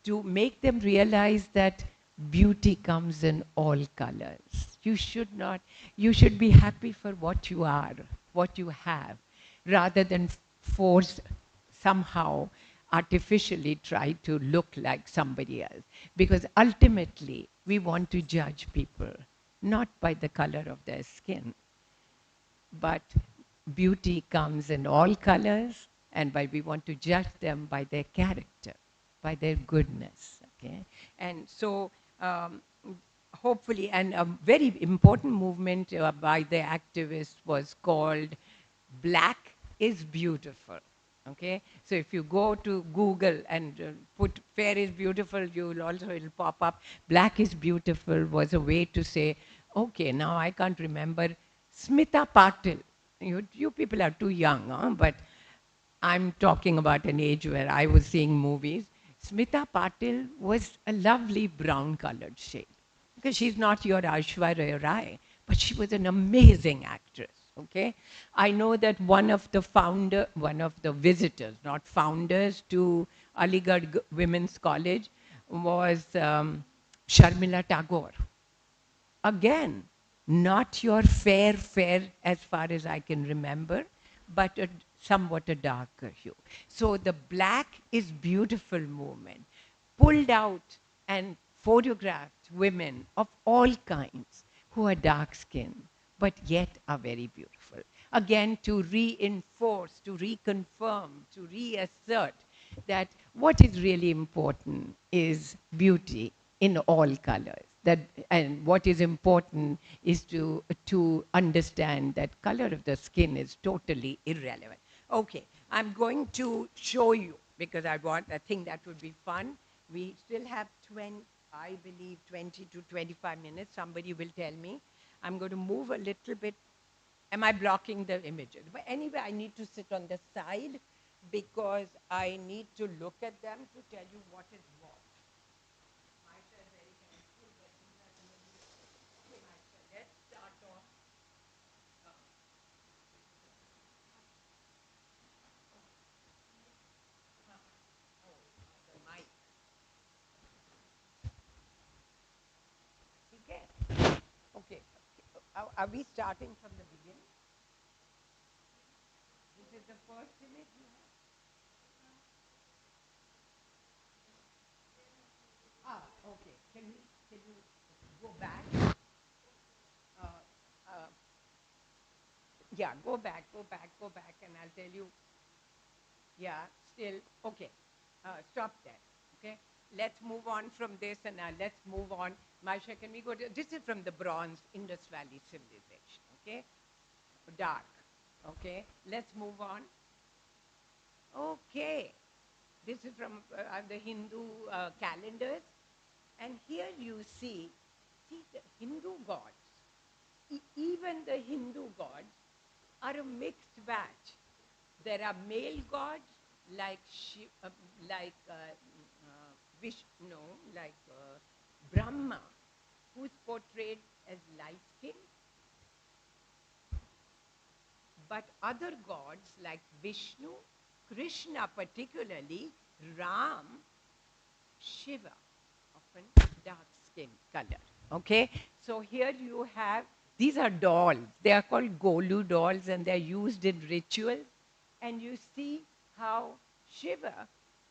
to make them realize that beauty comes in all colors. You should be happy for what you are, what you have, rather than force somehow artificially try to look like somebody else. Because ultimately, we want to judge people not by the color of their skin, but beauty comes in all colors, and by we want to judge them by their character, by their goodness. Okay, and so hopefully, and a very important movement by the activists was called Black is Beautiful. Okay, so if you go to Google and put fair is beautiful, it'll pop up. Black is beautiful was a way to say, okay, now I can't remember Smita Patil. You people are too young, huh? But I'm talking about an age where I was seeing movies. Smita Patil was a lovely brown colored shade, because she's not your Aishwarya Rai, but she was an amazing actress. Okay, I know that one of the visitors, not founders, to Aligarh Women's College was Sharmila Tagore. Again, not your fair as far as I can remember, but somewhat a darker hue. So the Black is Beautiful movement pulled out and photographed women of all kinds who are dark skinned but yet are very beautiful. Again, to reinforce, to reconfirm, to reassert that what is really important is beauty in all colors. That, and what is important is to understand that color of the skin is totally irrelevant. Okay, I'm going to show you, because I think that would be fun. We still have 20 to 25 minutes. Somebody will tell me. I'm going to move a little bit. Am I blocking the images? But anyway, I need to sit on the side because I need to look at them to tell you what is what. Myself very helpful, but okay, myself. Let's start off. The mic. Okay. Okay. Are we starting from the beginning? This is the first image you have? can you go back? Uh, uh, yeah, go back, and I'll tell you. Yeah, still, okay. Stop there, okay? Let's move on from this, and let's move on. Marsha, can we go to, this is from the Bronze Indus Valley Civilization, okay? Dark, okay? Let's move on. Okay, this is from the Hindu calendars. And here you see the Hindu gods, even the Hindu gods are a mixed batch. There are male gods like like Vishnu, like Brahma, who's portrayed as light-skinned, but other gods like Vishnu, Krishna particularly, Ram, Shiva, often dark-skinned color. Okay, so here you have, these are dolls. They are called Golu dolls, and they're used in rituals. And you see how Shiva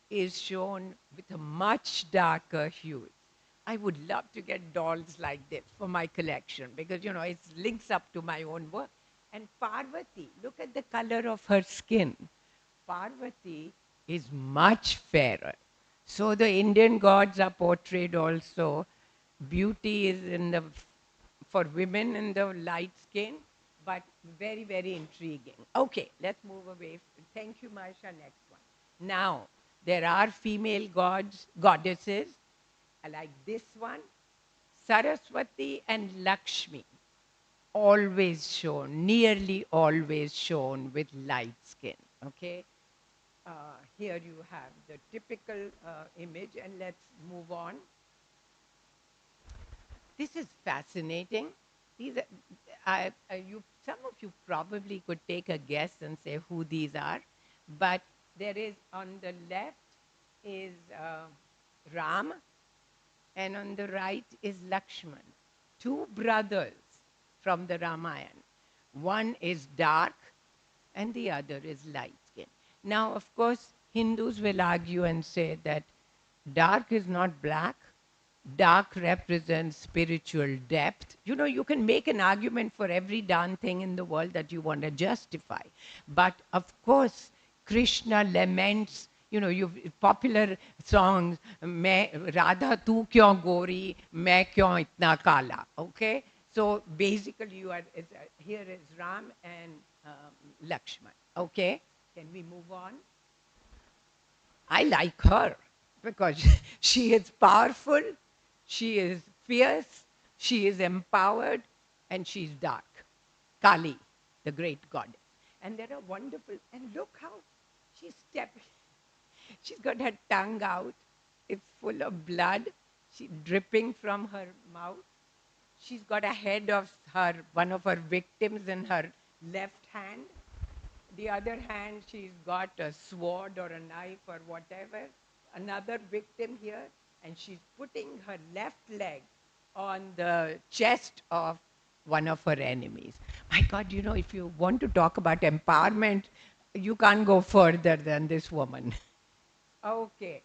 is shown with a much darker hue. I would love to get dolls like this for my collection because, you know, it links up to my own work. And Parvati, look at the color of her skin. Parvati is much fairer. So the Indian gods are portrayed also. Beauty is in the, for women in the light skin, but very, very intriguing. Okay, let's move away. Thank you, Marsha. Next one. Now, there are female gods, goddesses, like this one, Saraswati and Lakshmi, always shown, nearly always shown with light skin. Okay, here you have the typical image, and let's move on. This is fascinating. These are, some of you probably could take a guess and say who these are, but there is on the left is Ram, and on the right is Lakshman, two brothers from the Ramayana. One is dark and the other is light skin. Now, of course, Hindus will argue and say that dark is not black. Dark represents spiritual depth. You know, you can make an argument for every darn thing in the world that you want to justify. But of course, Krishna laments, you know, you've popular songs, Radha tu kyon gori, main kyon itna kala. Okay? So basically, you are, here is Ram and Lakshman. Okay? Can we move on? I like her because she is powerful, she is fierce, she is empowered, and she's dark. Kali, the great goddess. And there are wonderful, and look how she's stepping. She's got her tongue out. It's full of blood. She's dripping from her mouth. She's got a head of her, one of her victims in her left hand. The other hand, she's got a sword or a knife or whatever. Another victim here, and she's putting her left leg on the chest of one of her enemies. My God, you know, if you want to talk about empowerment, you can't go further than this woman. Okay.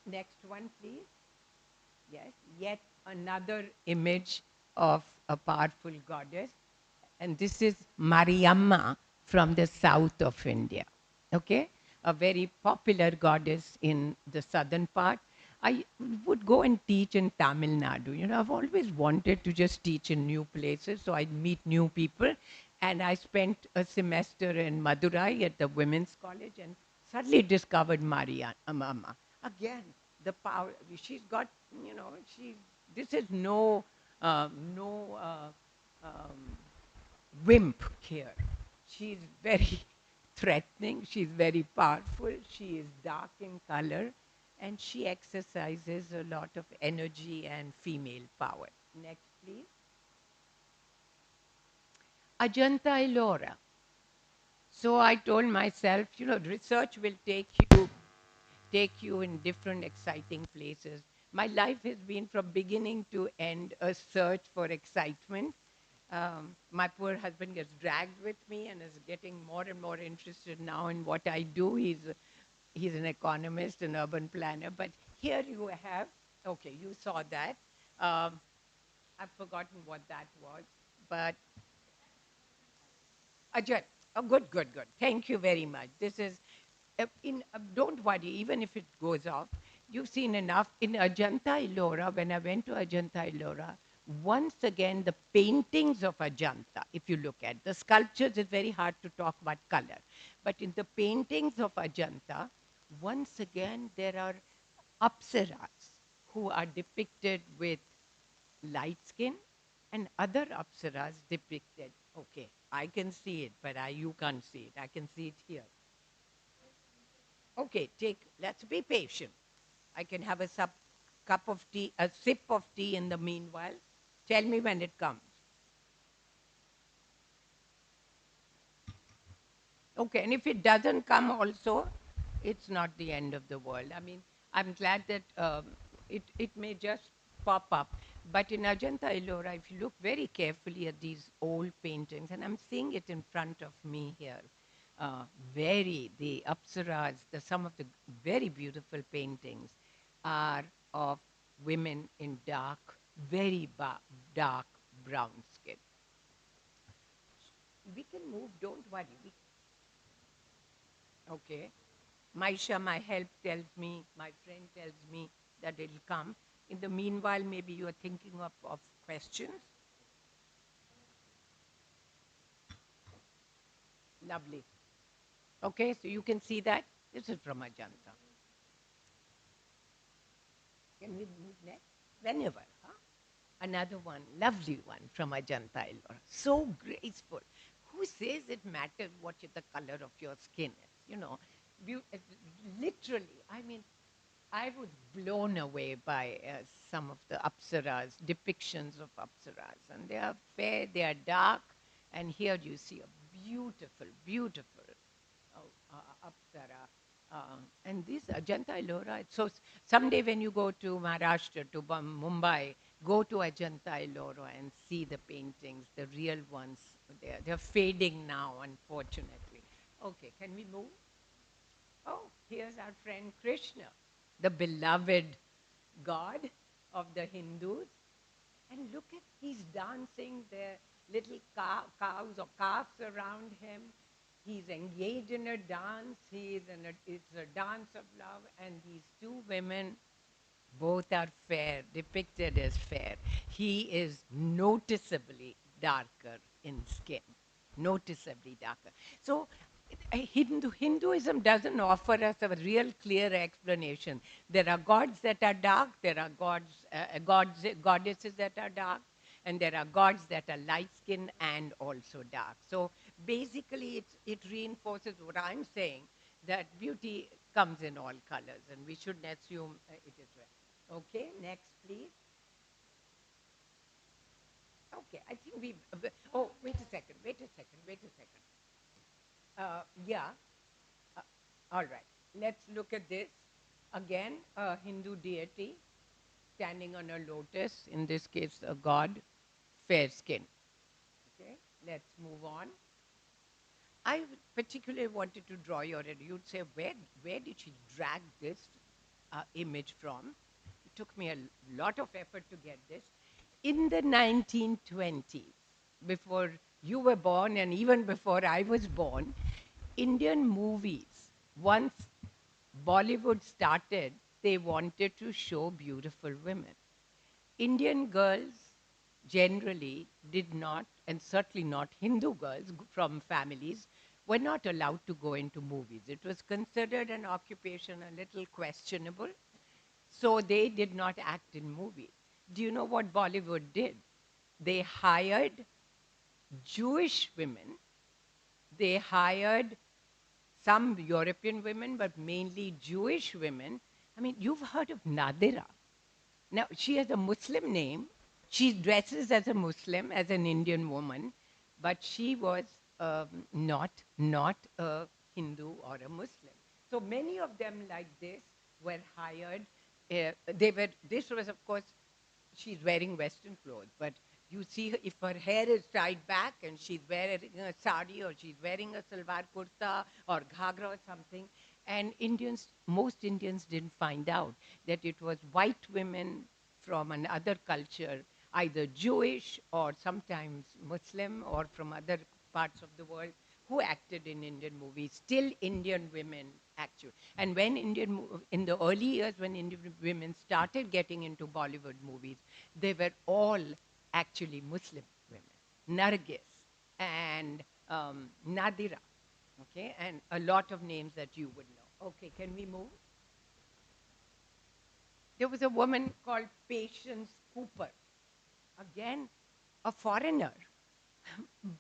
Next one, please. Yes, yet another image of a powerful goddess. And this is Mariamma from the south of India. Okay, a very popular goddess in the southern part. I would go and teach in Tamil Nadu. You know, I've always wanted to just teach in new places, so I'd meet new people. And I spent a semester in Madurai at the Women's College and suddenly discovered Mariamma. Again, the power, she's got, you know, this is no wimp here. She's very threatening, she's very powerful, she is dark in color, and she exercises a lot of energy and female power. Next, please. Ajanta Ellora. So I told myself, you know, research will take you in different exciting places. My life has been from beginning to end a search for excitement. My poor husband gets dragged with me and is getting more and more interested now in what I do. He's an economist, an urban planner, but here you have, okay, you saw that. I've forgotten what that was, but Ajay, oh, good, good, good. Thank you very much. This is, don't worry, even if it goes off, you've seen enough. In Ajanta Ellora, when I went to Ajanta Ellora, once again, the paintings of Ajanta, if you look at the sculptures, it's very hard to talk about color. But in the paintings of Ajanta, once again, there are apsaras who are depicted with light skin and other apsaras depicted. Okay, I can see it, but you can't see it. I can see it here. Okay, let's be patient. I can have a cup of tea, a sip of tea in the meanwhile. Tell me when it comes. Okay, and if it doesn't come also, it's not the end of the world. I mean, I'm glad that it may just pop up. But in Ajanta Ellora, if you look very carefully at these old paintings, and I'm seeing it in front of me here, the apsaras, some of the very beautiful paintings are of women in very dark brown skin. We can move, don't worry. Okay. Maisha, my help tells me, my friend tells me that it'll come. In the meanwhile, maybe you're thinking of questions. Lovely. Okay, so you can see that. This is from Ajanta. Can we move next? Whenever, huh? Another one, lovely one from Ajanta Ellora. So graceful. Who says it matters what the color of your skin is? You know, literally, I mean, I was blown away by some of the apsaras, depictions of apsaras. And they are fair, they are dark. And here you see a beautiful, beautiful apsara. And this Ajanta Ellora, so someday when you go to Maharashtra, to Mumbai, go to Ajanta Ellora and see the paintings, the real ones. They're fading now, unfortunately. Okay, can we move? Oh, here's our friend Krishna, the beloved god of the Hindus. And look at, he's dancing, there little cows or calves around him. He's engaged in a dance. It's a dance of love. And these two women, both are fair, depicted as fair. He is noticeably darker in skin, noticeably darker. So Hinduism doesn't offer us a real clear explanation. There are gods that are dark, there are goddesses that are dark, and there are gods that are light-skinned and also dark. So basically, it reinforces what I'm saying, that beauty comes in all colors, and we shouldn't assume it is red. Okay, next, please. Okay, I think oh, wait a second. Yeah, all right. Let's look at this. Again, a Hindu deity standing on a lotus, in this case, a god, fair skin. Okay, let's move on. I particularly wanted to draw your attention. You'd say, where did she drag this image from? It took me a lot of effort to get this. In the 1920s, before you were born and even before I was born, Indian movies, once Bollywood started, they wanted to show beautiful women. Indian girls generally did not, and certainly not Hindu girls from families, were not allowed to go into movies. It was considered an occupation a little questionable, so they did not act in movies. Do you know what Bollywood did? They hired Jewish women, they hired some European women, but mainly Jewish women. I mean, you've heard of Nadira. Now, she has a Muslim name. She dresses as a Muslim, as an Indian woman, but she was not a Hindu or a Muslim. So many of them like this were hired. This was, of course, she's wearing Western clothes, but you see if her hair is tied back and she's wearing a sari or she's wearing a salwar kurta or ghagra or something, And most Indians didn't find out that it was white women from another culture, either Jewish or sometimes Muslim or from other parts of the world, who acted in Indian movies. Still Indian women actually. And when in the early years when Indian women started getting into Bollywood movies, they were all actually Muslim women. Nargis and Nadira, okay, and a lot of names that you would know. Okay, can we move? There was a woman called Patience Cooper, again, a foreigner,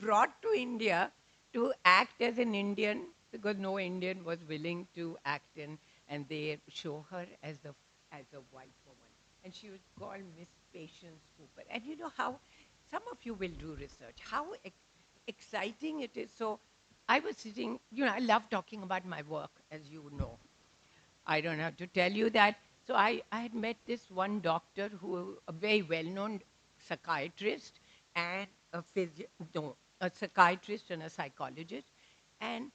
brought to India to act as an Indian because no Indian was willing to act in, and they show her as a white woman. And she was called Miss Patience Cooper. And you know how, some of you will do research, how exciting it is. So I was sitting, I love talking about my work, as you know. I don't have to tell you that. So I had met this one doctor a very well-known psychiatrist and a psychiatrist and a psychologist. And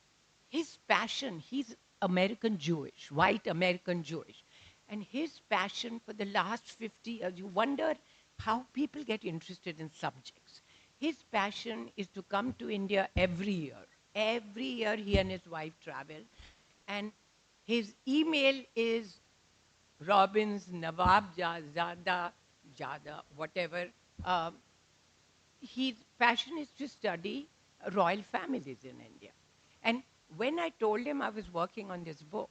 his passion, he's American Jewish, white American Jewish. And his passion for the last 50 years, you wonder how people get interested in subjects. His passion is to come to India every year. Every year he and his wife travel. And his email is Robbins, Nawab Jada, whatever. Um, his passion is to study royal families in India. And when I told him I was working on this book,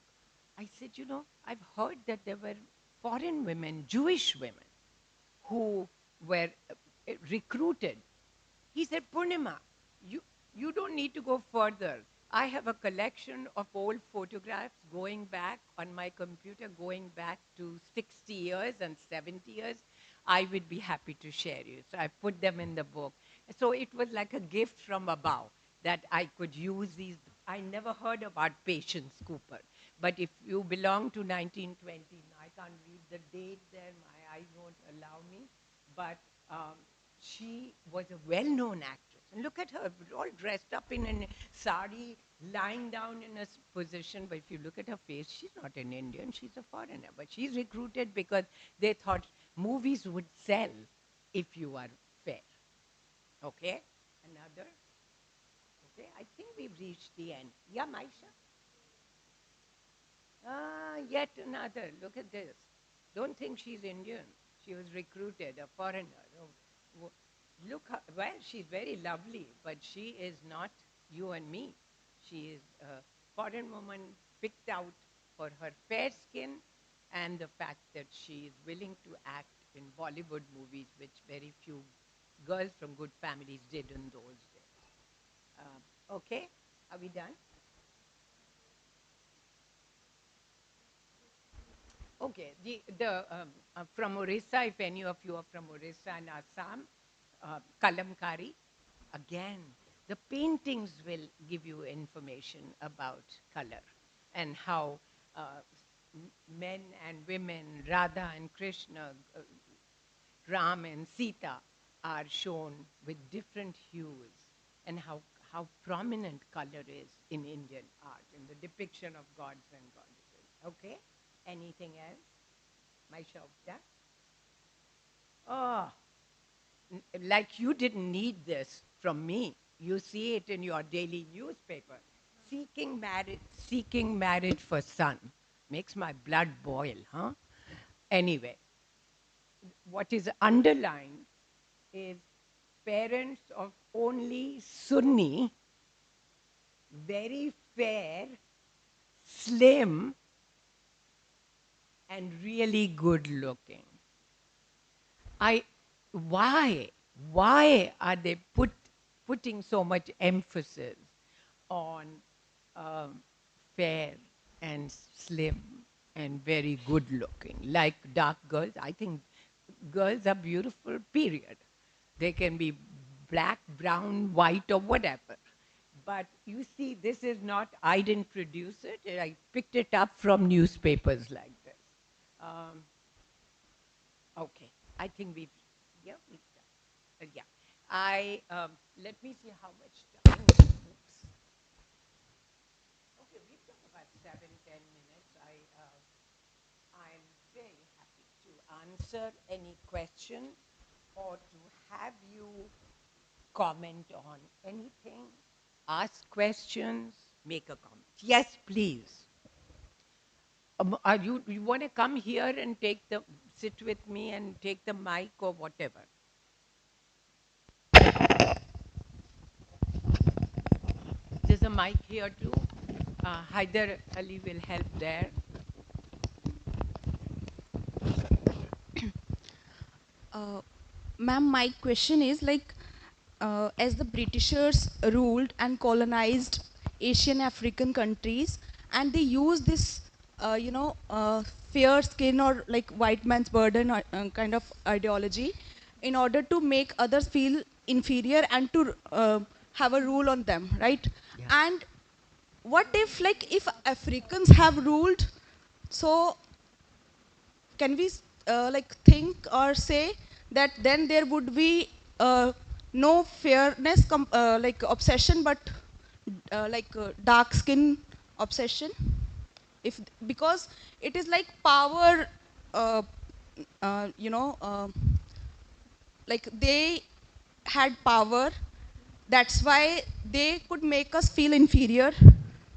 I said, I've heard that there were foreign women, Jewish women, who were recruited. He said, Purnima, you don't need to go further. I have a collection of old photographs going back on my computer, going back to 60 years and 70 years. I would be happy to share you. So I put them in the book. So it was like a gift from above that I could use these. I never heard about Patience Cooper. But if you belong to 1920, I can't read the date there, my eyes won't allow me. But she was a well-known actress. And look at her, all dressed up in a sari, lying down in a position. But if you look at her face, she's not an Indian, she's a foreigner. But she's recruited because they thought movies would sell if you are fair. Okay? Another? Okay, I think we've reached the end. Yeah, Maisha? Yet another. Look at this. Don't think she's Indian. She was recruited, a foreigner. Look, well, she's very lovely, but she is not you and me. She is a foreign woman picked out for her fair skin and the fact that she is willing to act in Bollywood movies, which very few girls from good families did in those days. Okay, are we done? Okay, from Orissa, if any of you are from Orissa and Assam, Kalamkari, again, the paintings will give you information about color and how men and women, Radha and Krishna, Ram and Sita are shown with different hues, and how prominent color is in Indian art, in the depiction of gods and goddesses. Okay? Anything else? Maisha, yeah? Oh, like you didn't need this from me. You see it in your daily newspaper. Seeking marriage for son. Makes my blood boil, huh? Anyway, what is underlined is parents of only Sunni, very fair, slim, and really good looking. Why are they putting so much emphasis on fair and slim and very good looking, like dark girls? I think girls are beautiful, period. They can be black, brown, white, or whatever. But you see, this is not, I didn't produce it. I picked it up from newspapers like this. Okay, I think we've done. Yeah. Let me see how much time. Oops. Okay, we've done about 7-10 minutes. I'm very happy to answer any question or to have you comment on anything, ask questions, make a comment. Yes, please. You want to come here and sit with me and take the mic or whatever? There's a mic here too. Haider Ali will help there. Ma'am, my question is like, as the Britishers ruled and colonized Asian African countries, and they used this, fair skin or like white man's burden kind of ideology in order to make others feel inferior and to have a rule on them, right? Yeah. And what if, like, if Africans have ruled, so can we like think or say that then there would be no fairness like obsession, but dark skin obsession, if because it is like power, uh, you know like they had power, that's why they could make us feel inferior.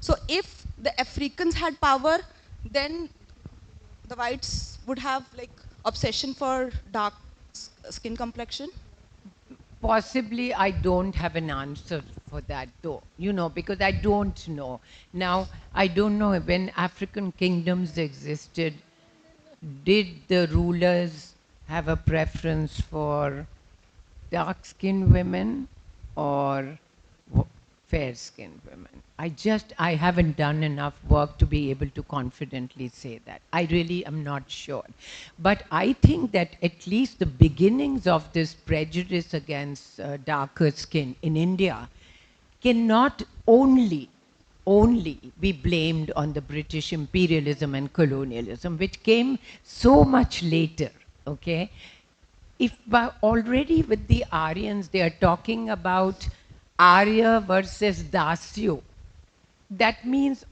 So if the Africans had power, then the whites would have like obsession for dark skin complexion. Possibly, I don't have an answer for that though, because I don't know. Now, I don't know when African kingdoms existed, did the rulers have a preference for dark-skinned women or fair-skinned women? I haven't done enough work to be able to confidently say that. I really am not sure. But I think that at least the beginnings of this prejudice against darker skin in India cannot only be blamed on the British imperialism and colonialism, which came so much later, okay? If already with the Aryans they are talking about Arya versus Dasyu, that means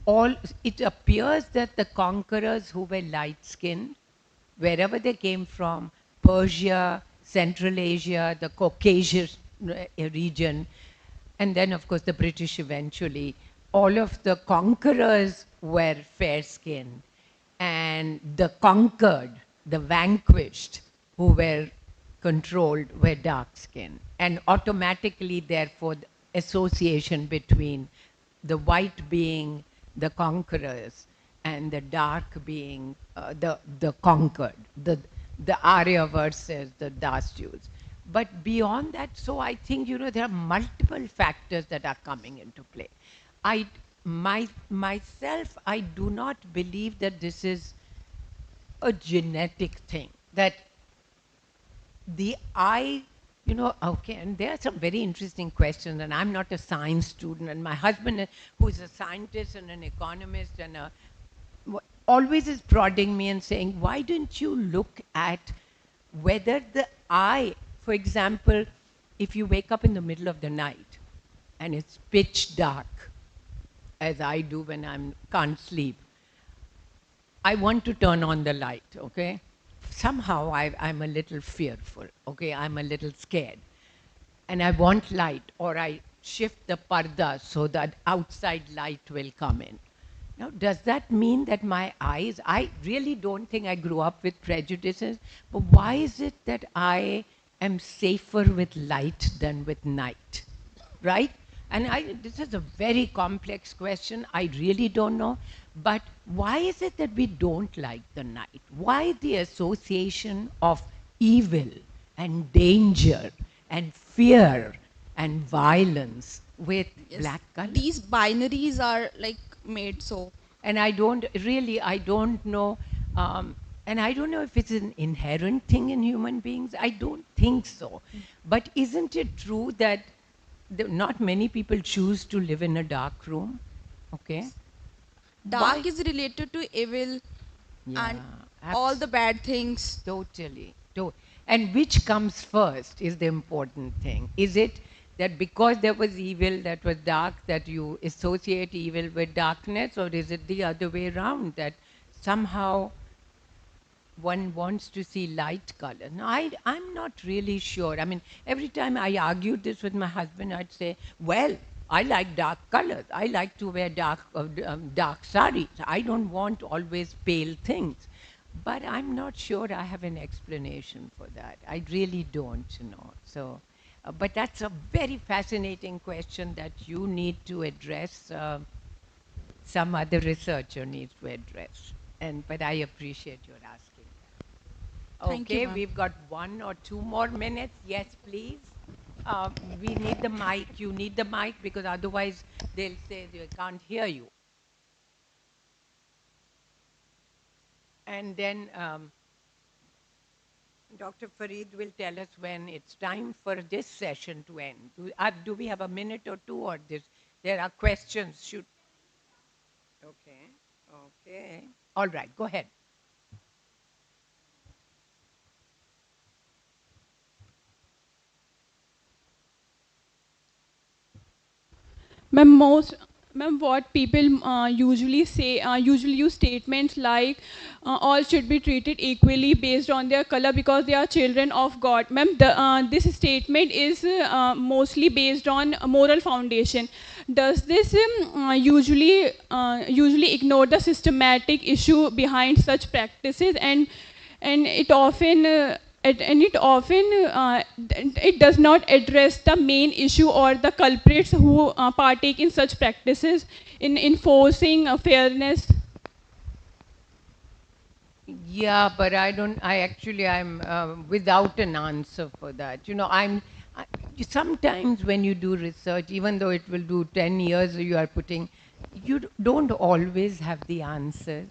it appears that the conquerors who were light-skinned, wherever they came from, Persia, Central Asia, the Caucasus region, and then of course the British eventually, all of the conquerors were fair-skinned, and the conquered, the vanquished, who were controlled were dark-skinned. And automatically, therefore, the association between the white being the conquerors and the dark being the conquered, the Arya versus the Dasyus. But beyond that, so I think, there are multiple factors that are coming into play. Myself, I do not believe that this is a genetic thing, that the eye, okay, and there are some very interesting questions, and I'm not a science student, and my husband, who is a scientist and an economist, and always is prodding me and saying, why don't you look at whether the eye, for example, if you wake up in the middle of the night and it's pitch dark, as I do when I can't sleep, I want to turn on the light, okay? Somehow I'm a little fearful, okay? I'm a little scared. And I want light, or I shift the parda so that outside light will come in. Now, does that mean that my eyes, I really don't think I grew up with prejudices, but why is it that I am safer with light than with night, right? And this is a very complex question. I really don't know. But why is it that we don't like the night? Why the association of evil and danger and fear and violence with black color? These binaries are like made so. And I don't know. And I don't know if it's an inherent thing in human beings. I don't think so. But isn't it true that not many people choose to live in a dark room? Okay. Dark is related to evil and all the bad things. Totally. And which comes first is the important thing. Is it that because there was evil that was dark, that you associate evil with darkness, or is it the other way around, that somehow one wants to see light color? No, I'm not really sure. I mean, every time I argued this with my husband, I'd say, well, I like dark colors. I like to wear dark saris. I don't want always pale things. But I'm not sure I have an explanation for that. I really don't know. So, but that's a very fascinating question that you need to address. Some other researcher needs to address. But I appreciate your asking. Thank you, Okay, ma'am. we've got 1 or 2 more minutes. Yes, please. We need the mic. You need the mic because otherwise they'll say they can't hear you. And then Dr. Farid will tell us when it's time for this session to end. Do we have a minute or two, or there are questions? Okay, okay. All right, go ahead. Ma'am, ma'am, what people usually say, usually use statements like all should be treated equally based on their color because they are children of God. Ma'am, this statement is mostly based on a moral foundation. Does this usually ignore the systematic issue behind such practices, and it often it does not address the main issue or the culprits who partake in such practices in enforcing fairness? Yeah, but I'm without an answer for that. Sometimes when you do research, even though it will do 10 years you don't always have the answers.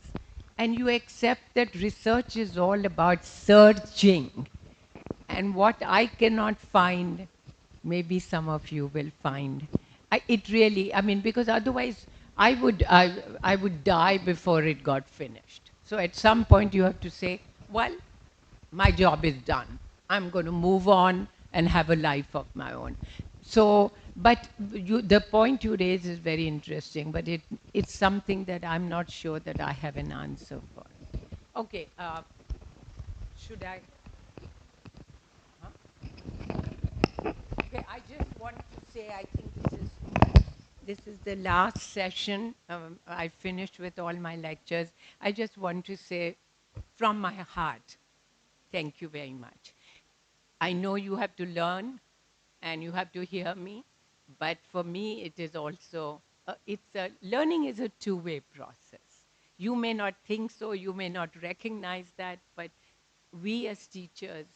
And you accept that research is all about searching. And what I cannot find, maybe some of you will find. I mean, because otherwise I would die before it got finished. So at some point you have to say, well, my job is done. I'm going to move on and have a life of my own. So, but the point you raise is very interesting, but it's something that I'm not sure that I have an answer for. Okay, should I? Okay, I just want to say, I think this is the last session. I finished with all my lectures. I just want to say from my heart, thank you very much. I know you have to learn and you have to hear me, but for me, it is also, learning is a two-way process. You may not think so, you may not recognize that, but we as teachers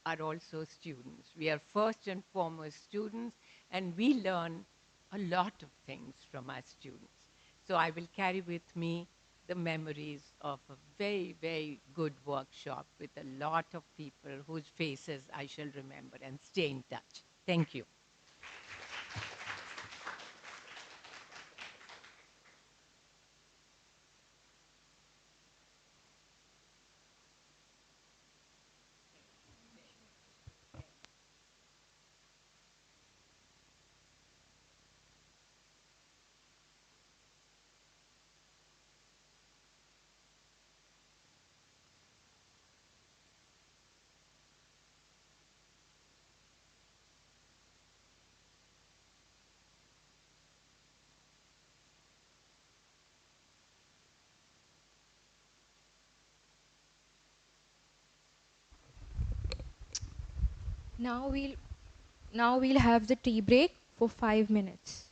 are also students. We are first and foremost students, and we learn a lot of things from our students. So I will carry with me the memories of a very, very good workshop with a lot of people whose faces I shall remember and stay in touch. Thank you. Now we'll now we'll have the tea break for 5 minutes.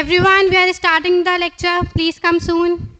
Everyone, we are starting the lecture. Please come soon.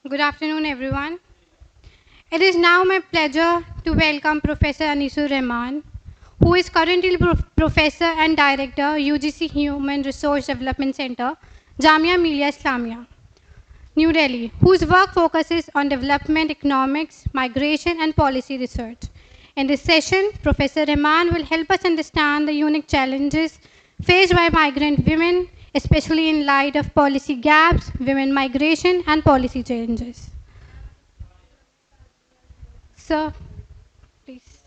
Good afternoon, everyone. It is now my pleasure to welcome Professor Anisur Rahman, who is currently Professor and Director, UGC Human Resource Development Center, Jamia Millia Islamia, New Delhi, whose work focuses on development economics, migration, and policy research. In this session, Professor Rahman will help us understand the unique challenges faced by migrant women, especially in light of policy gaps, women migration, and policy changes. Sir, please.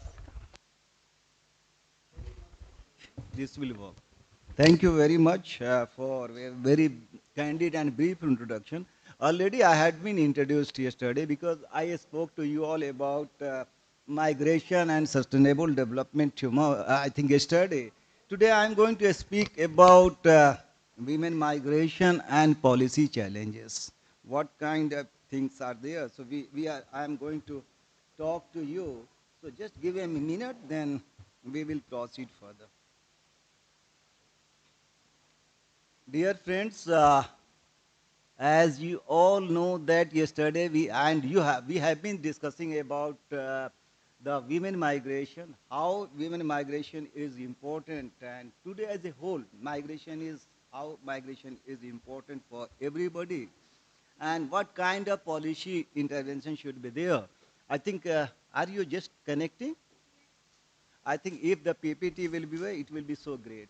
This will work. Thank you very much for a very candid and brief introduction. Already I had been introduced yesterday because I spoke to you all about migration and sustainable development tomorrow, I think yesterday. Today I am going to speak about women migration and policy challenges. What kind of things are there? So I am going to talk to you. So just give a minute, then we will proceed further. Dear friends, as you all know that yesterday we have been discussing about the women migration, how women migration is important, and today as a whole, migration is important for everybody, and what kind of policy intervention should be there. I think, are you just connecting? I think if the PPT will be there, it will be so great.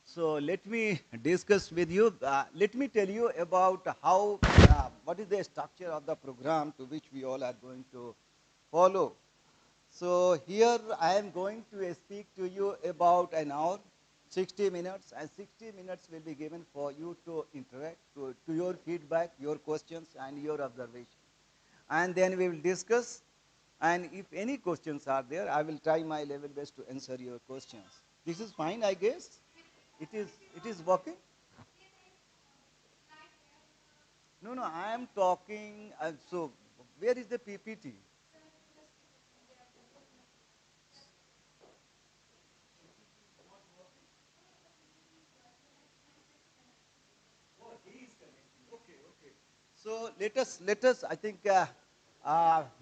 So let me discuss with you. Let me tell you about what is the structure of the program to which we all are going to follow. So here I am going to speak to you about an hour, 60 minutes, and 60 minutes will be given for you to interact, to your feedback, your questions, and your observation. And then we will discuss, and if any questions are there, I will try my level best to answer your questions. This is fine, I guess. It is working? No, no, I am talking, so where is the PPT? Oh, he is connecting. Okay, okay. So let us, I think,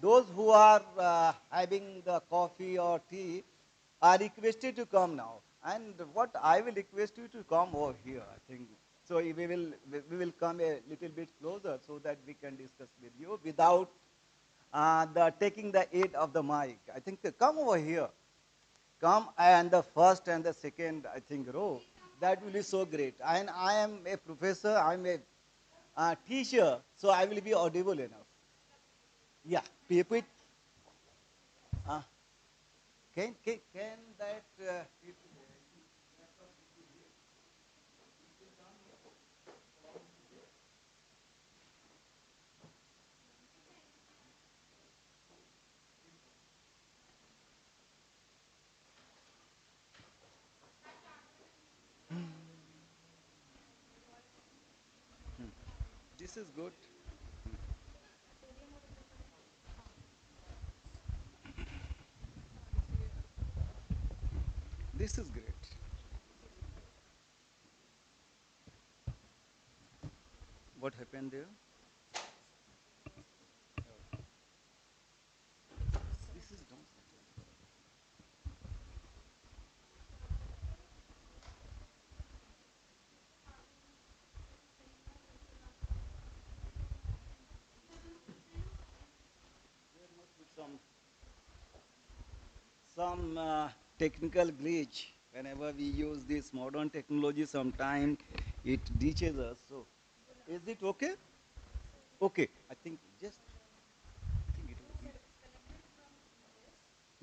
those who are having the coffee or tea are requested to come now. And what I will request you to come over here, I think. So we will come a little bit closer so that we can discuss with you without taking the aid of the mic. I think come over here. Come, and the first and the second, I think, row. That will be so great. And I am a professor, I'm a teacher, so I will be audible enough. Yeah, people, uh, can that this is good. this is great. What happened there? This is done. There must be some technical glitch. Whenever we use this modern technology, sometime it ditches us. So, is it okay? Okay, I think just. I think it will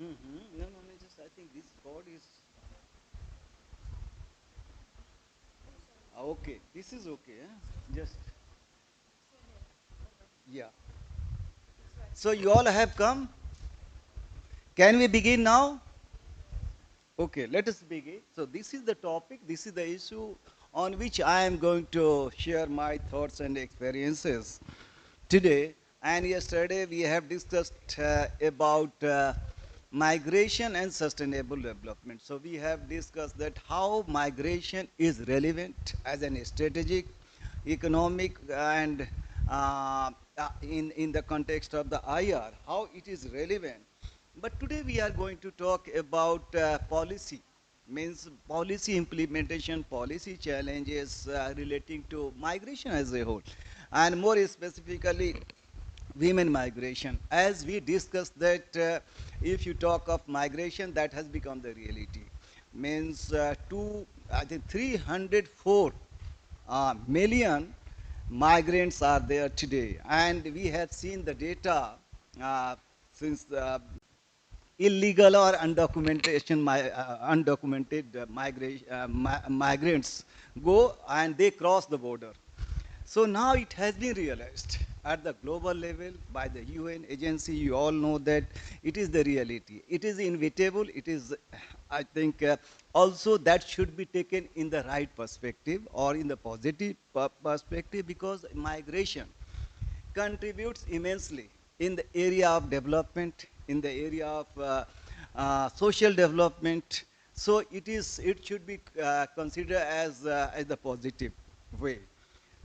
be. No, no, no. Just I think this cord is. Okay, this is okay. Just. Yeah. So you all have come. Can we begin now? Okay, let us begin. So this is the topic, this is the issue on which I am going to share my thoughts and experiences today. And yesterday we have discussed about migration and sustainable development. So we have discussed that how migration is relevant as an strategic, economic, and in the context of the IR, how it is relevant. But today we are going to talk about policy, means policy implementation, policy challenges relating to migration as a whole, and more specifically women migration. As we discussed that if you talk of migration, that has become the reality. Means I think 304 million migrants are there today. And we have seen the data since illegal or undocumented migrants go and they cross the border. So now it has been realized at the global level by the UN agency. You all know that it is the reality. It is inevitable. It is, I think, also that should be taken in the right perspective or in the positive perspective, because migration contributes immensely in the area of development, in the area of social development. So it should be considered as the positive way.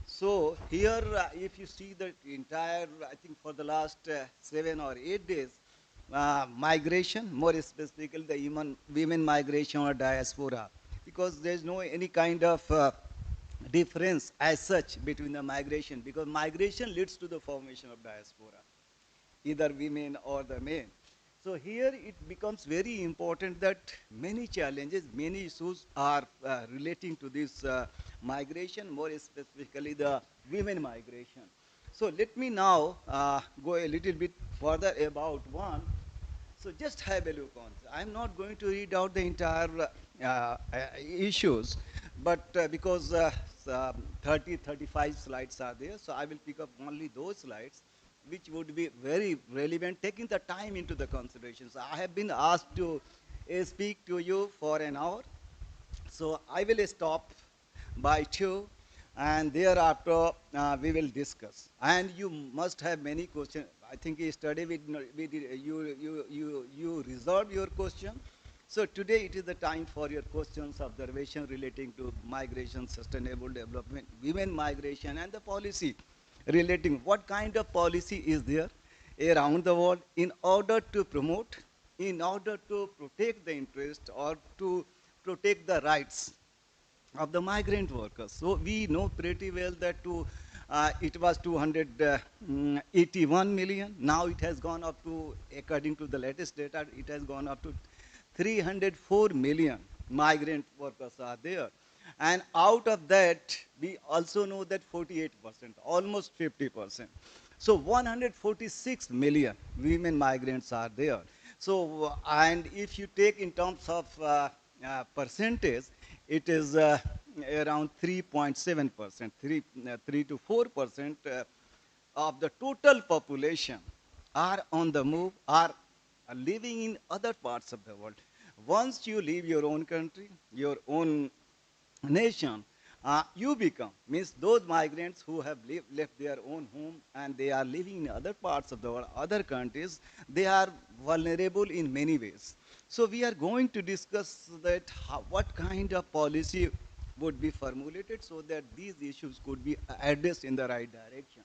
So here, if you see the entire, I think for the last 7 or 8 days, migration, more specifically the women migration or diaspora, because there's no any kind of difference as such between the migration, because migration leads to the formation of diaspora, either women or the men. So here it becomes very important that many challenges, many issues are relating to this migration, more specifically the women migration. So let me now go a little bit further about one. So just have a look on. I'm not going to read out the entire issues, but because 30, 35 slides are there, so I will pick up only those slides which would be very relevant, taking the time into the consideration. So I have been asked to speak to you for an hour. So I will stop by 2, and thereafter we will discuss. And you must have many questions. I think yesterday you resolved your question. So today it is the time for your questions, observation relating to migration, sustainable development, women migration, and the policy relating. What kind of policy is there around the world in order to promote, in order to protect the interest or to protect the rights of the migrant workers. So we know pretty well that it was 281 million. Now it has gone up to, according to the latest data, it has gone up to 304 million migrant workers are there. And out of that, we also know that 48%, almost 50%. So 146 million women migrants are there. So, and if you take in terms of percentage, it is around 3.7%, 3 to 4% of the total population are on the move, are living in other parts of the world. Once you leave your own country, your own nation, you become, means those migrants who have left their own home and they are living in other parts of the world, other countries, they are vulnerable in many ways. So we are going to discuss that what kind of policy would be formulated so that these issues could be addressed in the right direction.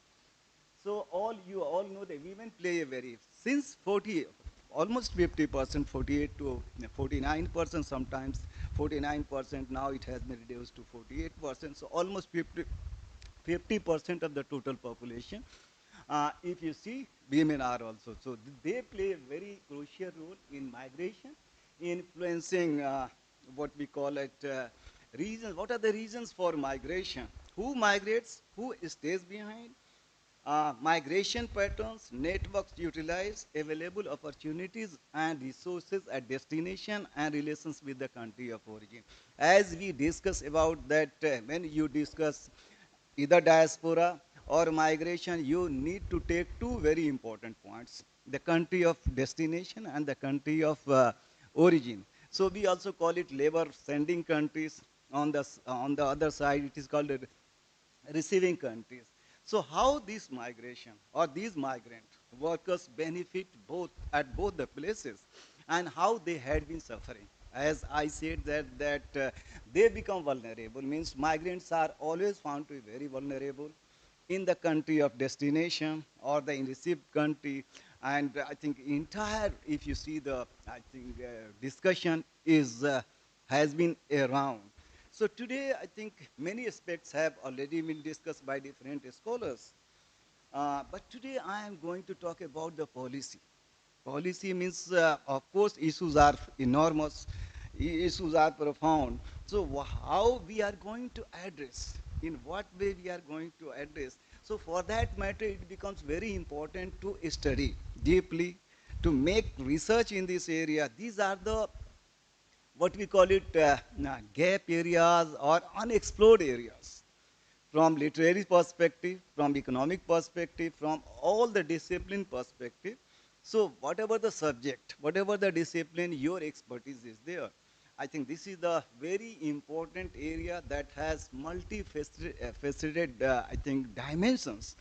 So you all know that women play a very, since 40, almost 50%, 48 to 49% sometimes, 49%, now it has been reduced to 48%, so almost 50% of the total population. If you see, women are also. So they play a very crucial role in migration, influencing what we call it reasons. What are the reasons for migration? Who migrates? Who stays behind? Migration patterns, networks utilize available opportunities and resources at destination and relations with the country of origin. As we discuss about that, when you discuss either diaspora or migration, you need to take two very important points: the country of destination and the country of origin. So we also call it labor sending countries. On the other side, it is called receiving countries. So how this migration or these migrant workers benefit at both the places, and how they had been suffering. As I said that they become vulnerable, means migrants are always found to be very vulnerable in the country of destination or the received country. And I think entire, if you see the, I think discussion has been around. So today, I think many aspects have already been discussed by different scholars. But today I am going to talk about the policy. Policy means, of course, issues are enormous, issues are profound. So how we are going to address, in what way we are going to address. So for that matter, it becomes very important to study deeply, to make research in this area. These are the, what we call it, gap areas or unexplored areas, from literary perspective, from economic perspective, from all the discipline perspective. So whatever the subject, whatever the discipline, your expertise is there. I think this is the very important area that has multifaceted, I think, dimensions.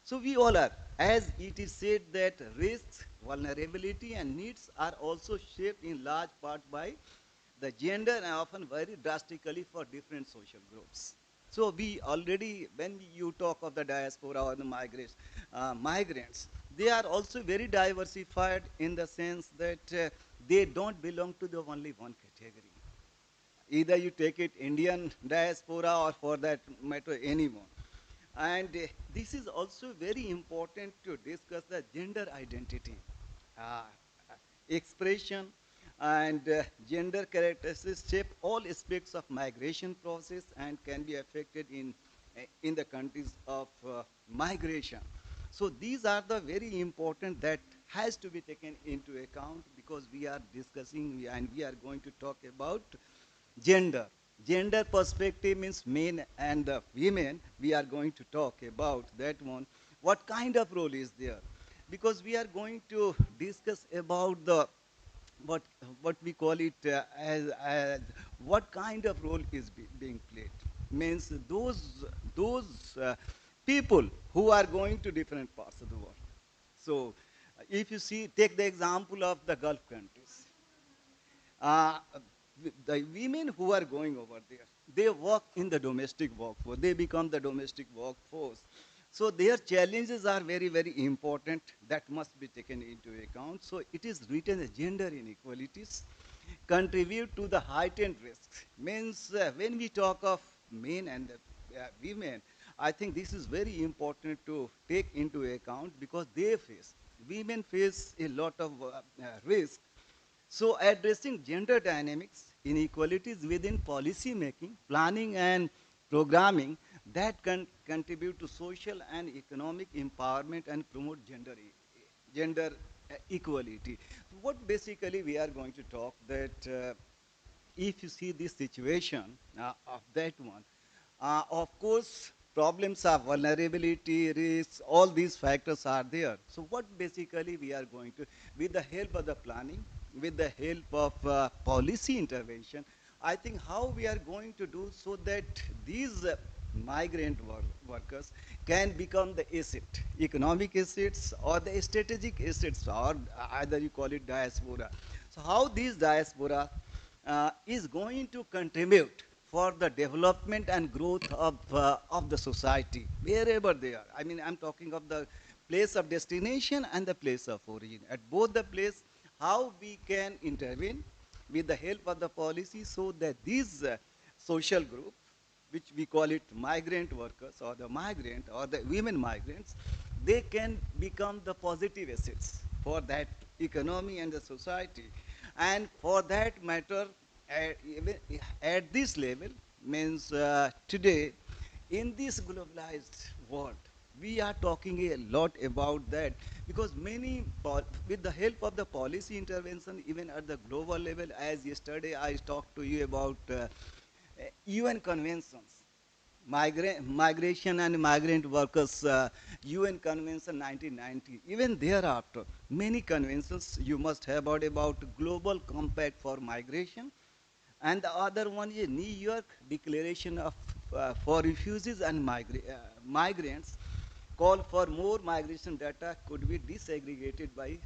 So we all are, as it is said that risks, vulnerability and needs are also shaped in large part by the gender, and often very drastically for different social groups. So we already, when you talk of the diaspora or the migrants, they are also very diversified in the sense that they don't belong to the only one category. Either you take it Indian diaspora or for that matter anyone. And this is also very important to discuss the gender identity, uh, expression, and gender characteristics shape all aspects of migration process and can be affected in the countries of migration. So these are the very important that has to be taken into account, because we are discussing and we are going to talk about gender. Gender perspective means men and women. We are going to talk about that one. What kind of role is there? Because we are going to discuss about the what what we call it as what kind of role is being played. Means those people who are going to different parts of the world. So if you see, take the example of the Gulf countries. Uh, the women who are going over there, they work in the domestic workforce. They become the domestic workforce. So their challenges are very, very important that must be taken into account. So it is written as gender inequalities contribute to the heightened risks. Means when we talk of men and women, I think this is very important to take into account, because women face a lot of risk. So addressing gender dynamics, inequalities within policy making, planning and programming that can contribute to social and economic empowerment and promote gender equality. So what basically we are going to talk that if you see this situation of that one, of course, problems of vulnerability, risks, all these factors are there. So what basically we are going to, with the help of the planning, with the help of policy intervention, I think how we are going to do so that these migrant workers can become the asset, economic assets or the strategic assets, or either you call it diaspora. So how this diaspora is going to contribute for the development and growth of the society, wherever they are. I mean, I'm talking of the place of destination and the place of origin. At both the place, how we can intervene with the help of the policy so that these social group, which we call it migrant workers or the migrant or the women migrants, they can become the positive assets for that economy and the society. And for that matter, at this level, means today, in this globalized world, we are talking a lot about that because many, with the help of the policy intervention, even at the global level, as yesterday I talked to you about UN conventions, migration and migrant workers, UN Convention 1990. Even thereafter, many conventions you must have heard about Global Compact for Migration, and the other one is New York Declaration of for Refugees and Migrants. Call for more migration data could be disaggregated by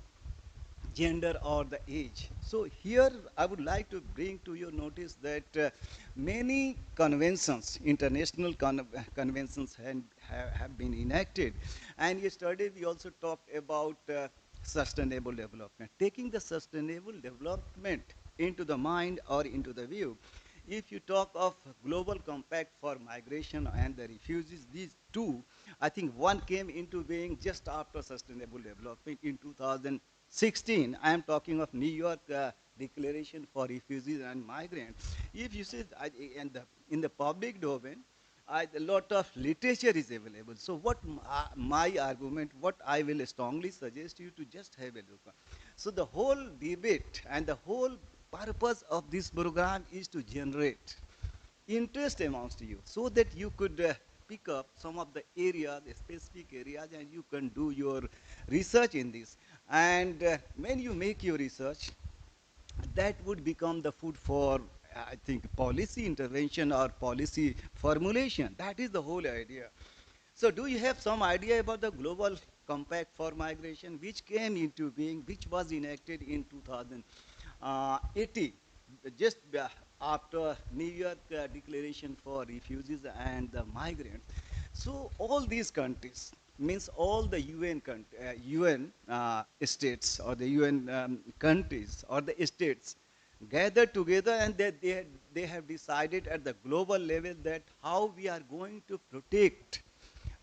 gender or the age. So here I would like to bring to your notice that many conventions, international conventions have been enacted. And yesterday we also talked about sustainable development. Taking the sustainable development into the mind or into the view, if you talk of global compact for migration and the refugees, these two, I think one came into being just after sustainable development in 2016. I am talking of New York Declaration for Refugees and Migrants. If you see in the public domain, a lot of literature is available. So what my argument, what I will strongly suggest you to just have a look. So the whole debate and the whole purpose of this program is to generate interest amongst you so that you could pick up some of the areas, the specific areas, and you can do your research in this. And when you make your research, that would become the food for, I think, policy intervention or policy formulation. That is the whole idea. So do you have some idea about the Global Compact for Migration, which came into being, which was enacted in 2018, just after New York Declaration for Refugees and the Migrants? So all these countries, means all the UN states or the UN countries or the states gather together, and they have decided at the global level that how we are going to protect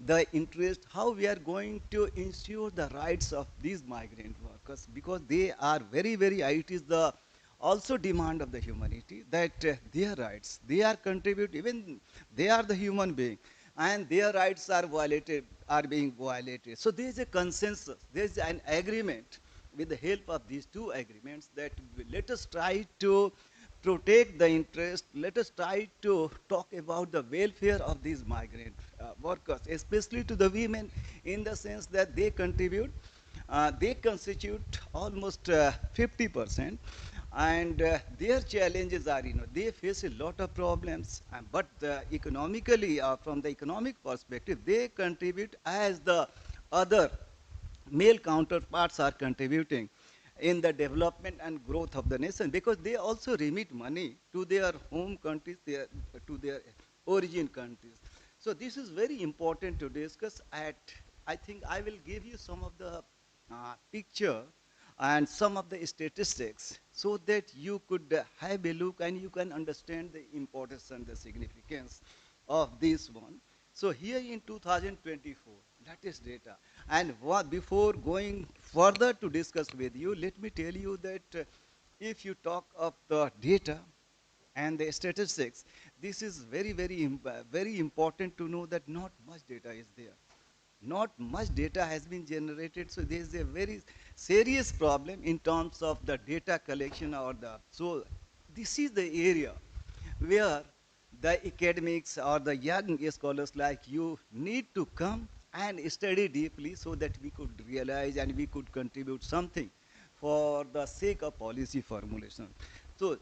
the interest, how we are going to ensure the rights of these migrant workers, because they are very, very, it is the also demand of the humanity that their rights, they are contribute, even they are the human being, and their rights are violated, are being violated. So there is a consensus, there is an agreement with the help of these two agreements that let us try to protect the interest, let us try to talk about the welfare of these migrant workers, especially to the women, in the sense that they constitute almost 50%, and their challenges are, they face a lot of problems, but economically, from the economic perspective, they contribute as the other male counterparts are contributing in the development and growth of the nation, because they also remit money to their home countries, to their origin countries. So this is very important to discuss. I think I will give you some of the picture and some of the statistics so that you could have a look and you can understand the importance and the significance of this one. So here in 2024, that is data. And before going further to discuss with you, let me tell you that if you talk of the data and the statistics, this is very, very important to know that not much data is there. Not much data has been generated, so there is a very serious problem in terms of the data collection or the, so this is the area where the academics or the young scholars like you need to come and study deeply so that we could realize and we could contribute something for the sake of policy formulation. So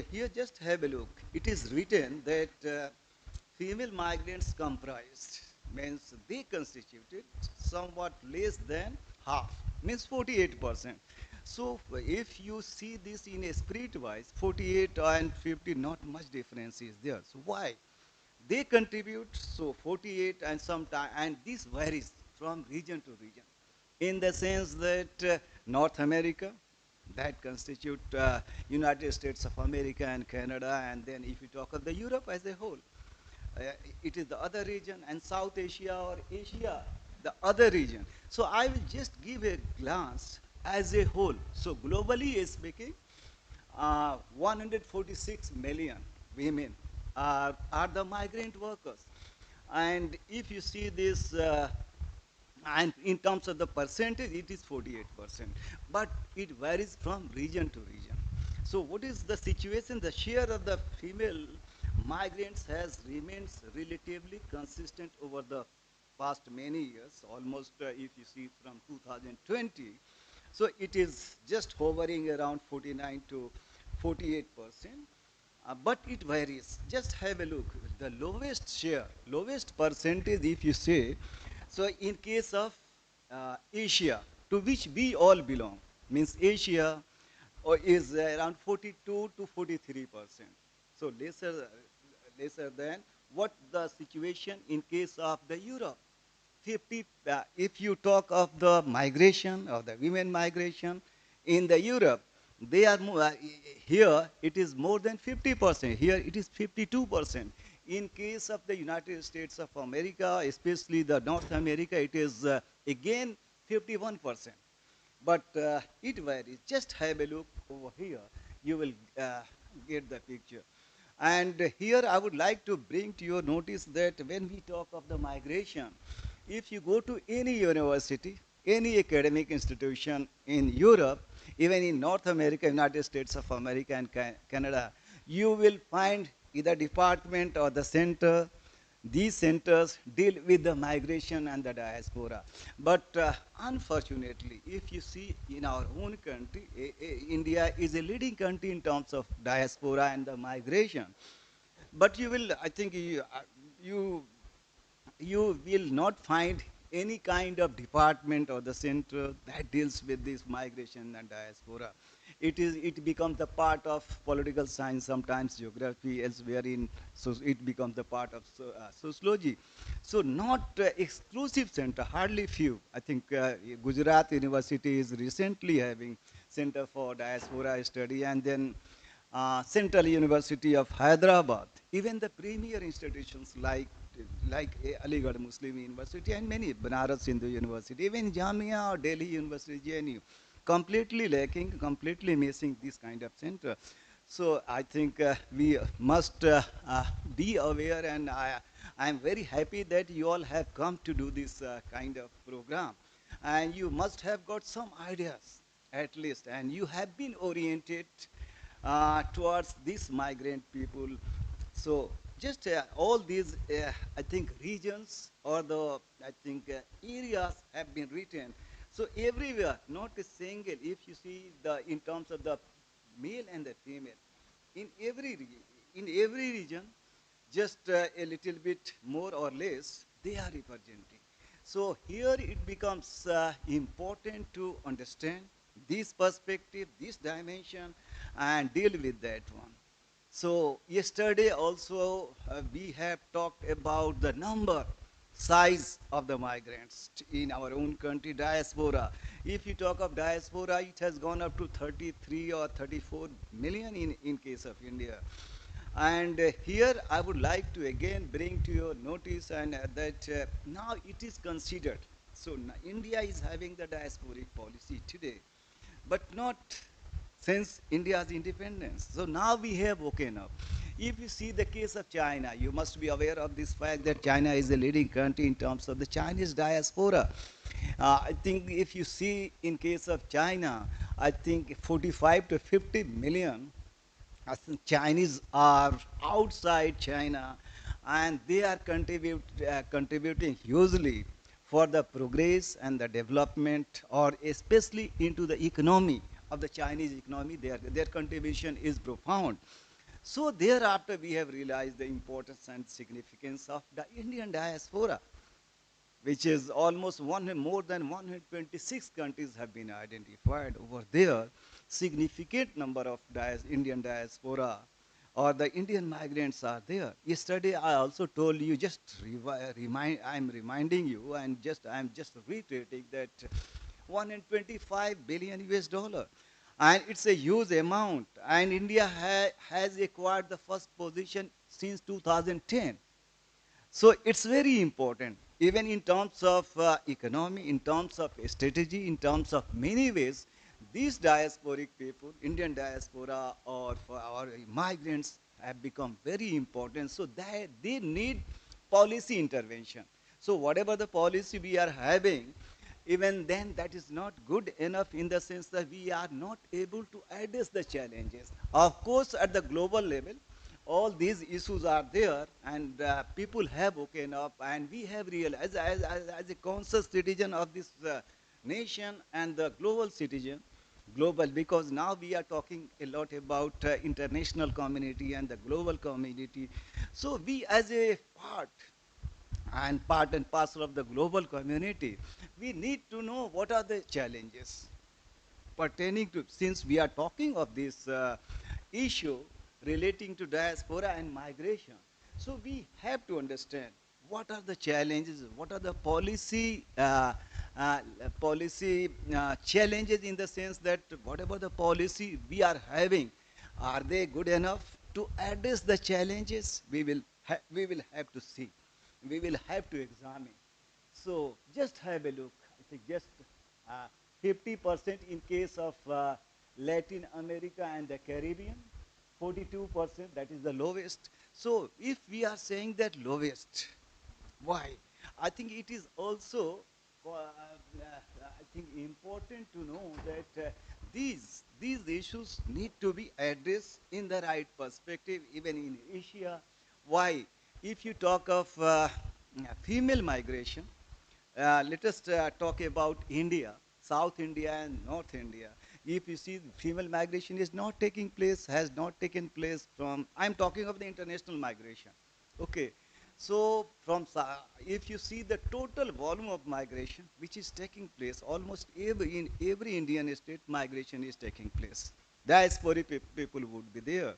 here just have a look. It is written that female migrants comprised, means they constituted somewhat less than half, means 48%. So if you see this in a spirit wise, 48 and 50, not much difference is there. So why? They contribute, so 48 and sometime, and this varies from region to region, in the sense that North America, that constitute United States of America and Canada, and then if you talk of the Europe as a whole, uh, it is the other region, and South Asia or Asia, the other region. So I will just give a glance as a whole. So globally speaking, 146 million women are the migrant workers. And if you see this, and in terms of the percentage, it is 48%. But it varies from region to region. So what is the situation? The share of the female migrants has remained relatively consistent over the past many years, almost if you see from 2020. So it is just hovering around 49 to 48%. But it varies. Just have a look. The lowest share, lowest percentage, if you say, so in case of Asia, to which we all belong, means Asia is around 42 to 43%. So lesser than what the situation in case of the Europe. 50, if you talk of the migration or the women migration in the Europe, they are more, here it is more than 50%. Here it is 52%. In case of the United States of America, especially the North America, it is again 51%. But it varies. Just have a look over here. You will get the picture. And here I would like to bring to your notice that when we talk of the migration, if you go to any university, any academic institution in Europe, even in North America, United States of America and Canada, you will find either department or the center. These centers deal with the migration and the diaspora. But unfortunately, if you see in our own country, India is a leading country in terms of diaspora and the migration. But you will, I think, you you will not find any kind of department or the center that deals with this migration and diaspora. It becomes the part of political science, sometimes geography, elsewhere in, so it becomes the part of sociology. So not exclusive center, hardly few. I think Gujarat University is recently having Center for Diaspora Study, and then Central University of Hyderabad, even the premier institutions like Aligarh Muslim University and many, Banaras Hindu University, even Jamia or Delhi University, JNU, completely lacking, completely missing this kind of center. So I think we must be aware, and I am very happy that you all have come to do this kind of program. And you must have got some ideas, at least, and you have been oriented towards these migrant people. So just all these, I think, regions or the, I think, areas have been written. So everywhere, not a single, if you see the, in terms of the male and the female, in every region, just a little bit more or less, they are representing. So here it becomes important to understand this perspective, this dimension, and deal with that one. So yesterday also we have talked about the number, size of the migrants in our own country, diaspora. If you talk of diaspora, it has gone up to 33 or 34 million in case of India. And here I would like to again bring to your notice and that now it is considered. So India is having the diasporic policy today, but not since India's independence. So now we have woken up. If you see the case of China, you must be aware of this fact that China is the leading country in terms of the Chinese diaspora. I think if you see in case of China, I think 45 to 50 million I think Chinese are outside China, and they are contributing hugely for the progress and the development, or especially into the economy of the Chinese economy. Their contribution is profound. So thereafter we have realized the importance and significance of the Indian diaspora. which is almost more than 126 countries have been identified over there. Significant number of Indian diaspora or the Indian migrants are there. Yesterday I also told you, just I'm reminding you, and I'm just reiterating that 125 billion US dollar. And it's a huge amount. And India has acquired the first position since 2010. So it's very important, even in terms of economy, in terms of strategy, in terms of many ways, these diasporic people, Indian diaspora or migrants have become very important. So they need policy intervention. So whatever the policy we are having, even then that is not good enough, in the sense that we are not able to address the challenges. Of course, at the global level, all these issues are there, and people have woken up, and we have realized, as a conscious citizen of this nation and the global citizen, global, because now we are talking a lot about international community and the global community. So we, as a part and parcel of the global community, we need to know what are the challenges pertaining to, since we are talking of this issue relating to diaspora and migration. So we have to understand what are the challenges, what are the uh, policy challenges, in the sense that whatever the policy we are having, are they good enough to address the challenges? We will have to see. We will have to examine. So just have a look. I think just 50% in case of Latin America and the Caribbean, 42%, that is the lowest. So if we are saying that lowest, why? I think it is also, I think, important to know that these issues need to be addressed in the right perspective, even in Asia. Why? If you talk of female migration, let us talk about India, South India and North India. If you see, female migration is not taking place, has not taken place from, I'm talking of the international migration. Okay. So if you see the total volume of migration which is taking place, almost in every Indian state, migration is taking place. Diasporic people would be there.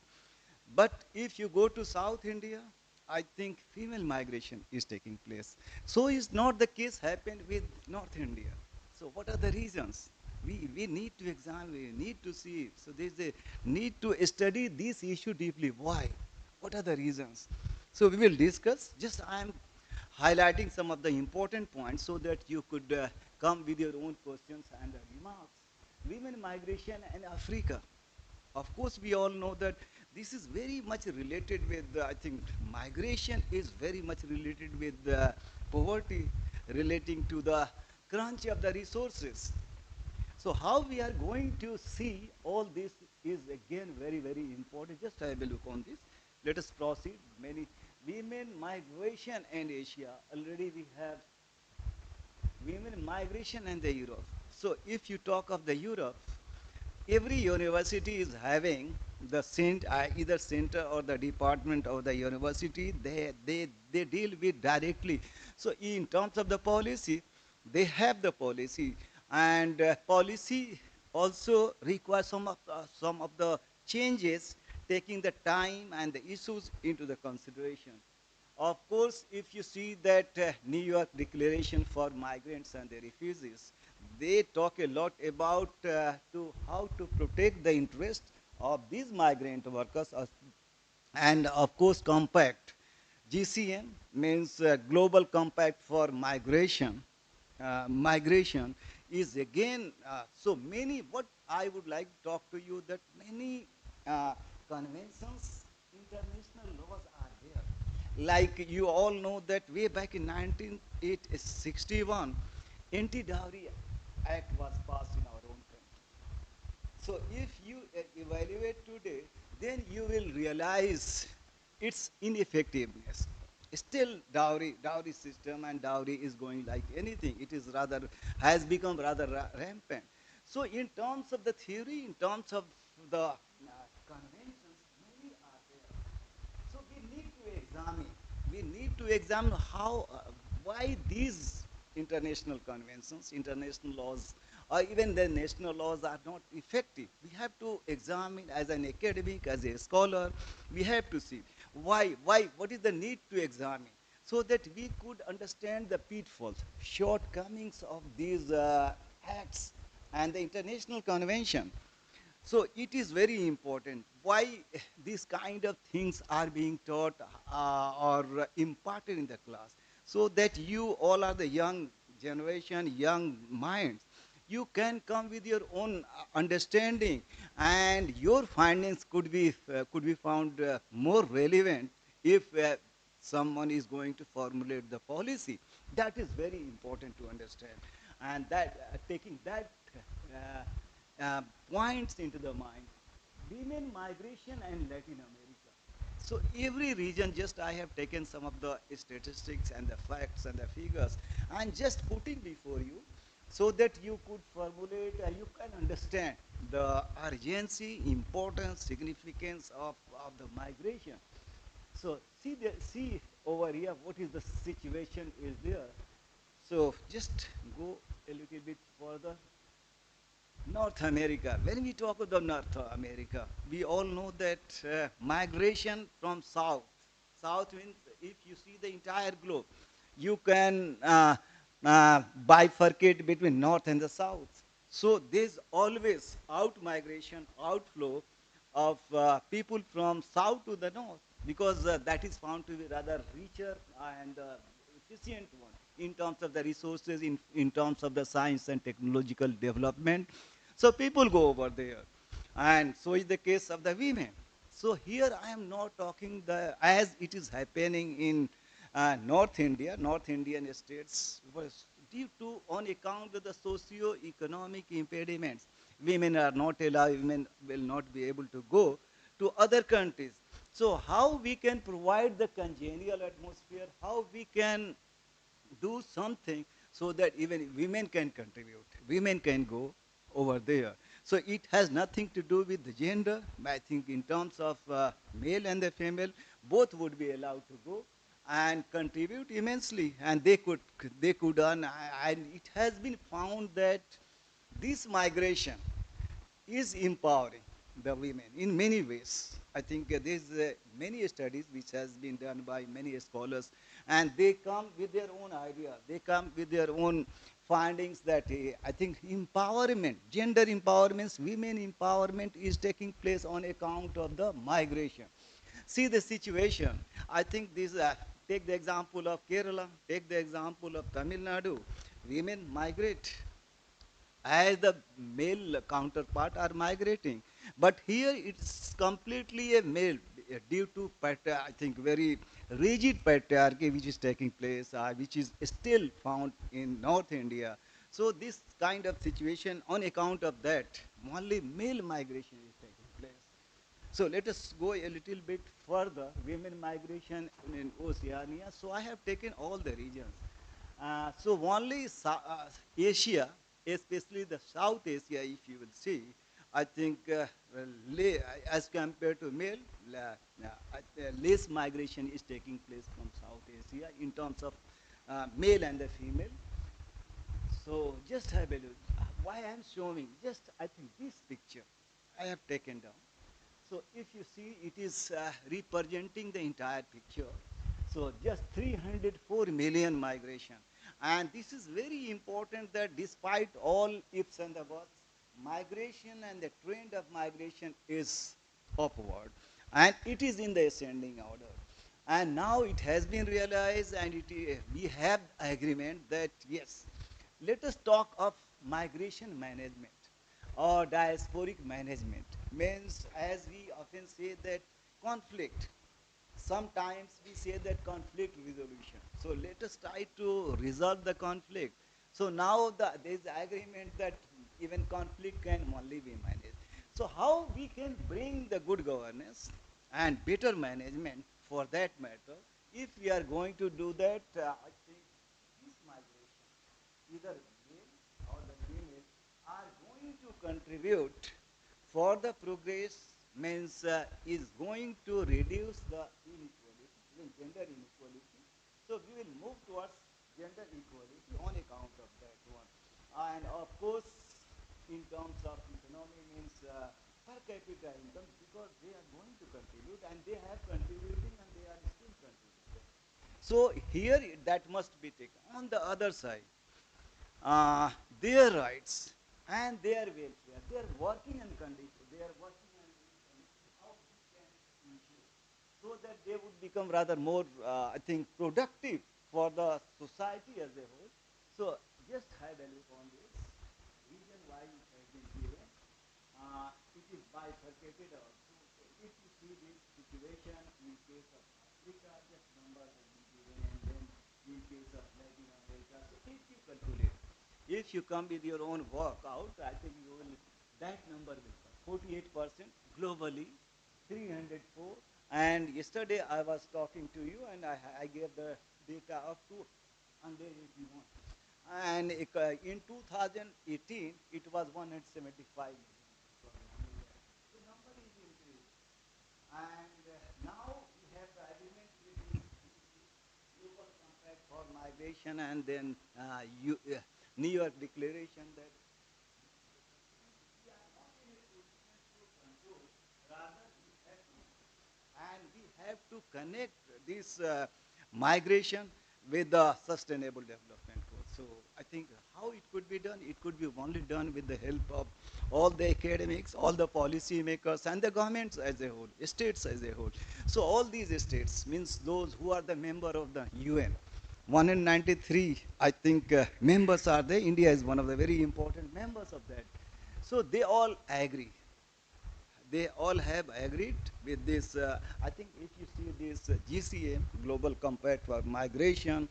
But if you go to South India, I think female migration is taking place. So is not the case happened with North India. So what are the reasons? We need to examine, we need to see. So there's a need to study this issue deeply. Why? What are the reasons? So we will discuss. Just I am highlighting some of the important points so that you could come with your own questions and remarks. Women migration in Africa. Of course, we all know that this is very much related with, I think, migration is very much related with poverty, relating to the crunch of the resources. So how we are going to see all this is again very, very important. Just have a look on this. Let us proceed. Many women migration in Asia. Already we have women migration in the Europe. So if you talk of the Europe, every university is having the either center or the department of the university. They deal with directly. So in terms of the policy, they have the policy, and policy also requires some of the changes, taking the time and the issues into the consideration. Of course, if you see that New York Declaration for Migrants and the Refugees, they talk a lot about how to protect the interest of these migrant workers, and of course compact. GCM means Global Compact for Migration. Migration is again, so many, what I would like to talk to you, that many conventions, international laws are there. Like you all know that way back in 1961, Anti-Dowry Act was passed in our own country. So if you evaluate today, then you will realize its ineffectiveness. Still, dowry system and dowry is going like anything. It is rather, has become rather rampant. So in terms of the theory, in terms of the conventions, many are there. So we need to examine how, why these international conventions, international laws, or even the national laws are not effective. We have to examine as an academic, as a scholar, we have to see what is the need to examine so that we could understand the pitfalls, shortcomings of these acts and the international convention. So it is very important why these kind of things are being taught or imparted in the class, so that you all are the young generation, young minds. You can come with your own understanding, and your findings could be found more relevant if someone is going to formulate the policy. That is very important to understand, and that taking that points into the mind. Women migration and Latin America. So every region, just I have taken some of the statistics and the facts and the figures and just putting before you so that you could formulate and you can understand the urgency, importance, significance of the migration. So see over here what is the situation is there. So just go a little bit further. North America. When we talk about North America, we all know that migration from south. South means if you see the entire globe, you can bifurcate between north and the south. So there's always out migration, outflow of people from south to the north because that is found to be rather richer and efficient one in terms of the resources, in terms of the science and technological development. So people go over there. And so is the case of the women. So here I am not talking as it is happening in North India, North Indian states, was due to on account of the socio-economic impediments. Women are not allowed, women will not be able to go to other countries. So how we can provide the congenial atmosphere, how we can do something so that even women can contribute, women can go over there. So it has nothing to do with the gender. I think in terms of male and the female, both would be allowed to go and contribute immensely, and they could earn. And it has been found that this migration is empowering the women in many ways. I think there's many studies which has been done by many scholars, and they come with their own idea. They come with their own findings that I think empowerment, gender empowerment, women empowerment is taking place on account of the migration. See the situation. I think this. Take the example of Kerala. Take the example of Tamil Nadu. Women migrate as the male counterpart are migrating. But here it's completely a male due to, I think, very rigid patriarchy which is taking place, which is still found in North India. So this kind of situation, on account of that, only male migration is taking place. So let us go a little bit further, women migration in Oceania. So I have taken all the regions. So only Asia, especially the South Asia, if you will see, I think as compared to male, less migration is taking place from South Asia in terms of male and the female. So just have a look. Why I am showing, just I think this picture I have taken down. So if you see, it is representing the entire picture. So just 304 million migration. And this is very important that despite all ifs and the buts, migration and the trend of migration is upward. And it is in the ascending order. And now it has been realized, and we have agreement that yes, let us talk of migration management or diasporic management. Means, as we often say that conflict, sometimes we say that conflict resolution. So let us try to resolve the conflict. So now there is agreement that even conflict can only be managed. So how we can bring the good governance and better management for that matter, if we are going to do that, I think this migration, either male or the female, are going to contribute for the progress, means is going to reduce the inequality, even gender inequality. So we will move towards gender equality on account of that one. And of course, in terms of economy means per capita income, because they are going to contribute and they have contributing and they are still contributing. So here that must be taken. On the other side, uh, their rights and their welfare, their working and condition, their working and condition, how we can ensure so that they would become rather more, I think, productive for the society as a whole. So just have a look on this. Reason why it has been given. It is bifurcated also. So if you see this situation in case of Africa, just numbers have been given, and then in case of Latin America. So if you calculate, if you come with your own workout, I think you will, that number will come. 48% globally, 304. And yesterday I was talking to you and I gave the data up to 100 if you want. And in 2018, it was 175 million. The number is increasing. And now we have the agreement with the global compact for migration and then New York Declaration that we are not in a position to control, rather we have to, and we have to connect this migration with the sustainable development goals. So I think how it could be done, it could be only done with the help of all the academics, all the policy makers and the governments as a whole, states as a whole. So all these states means those who are the member of the UN. 193, I think, members are there. India is one of the very important members of that. So they all agree, they all have agreed with this. I think if you see this GCA, Global Compact for Migration,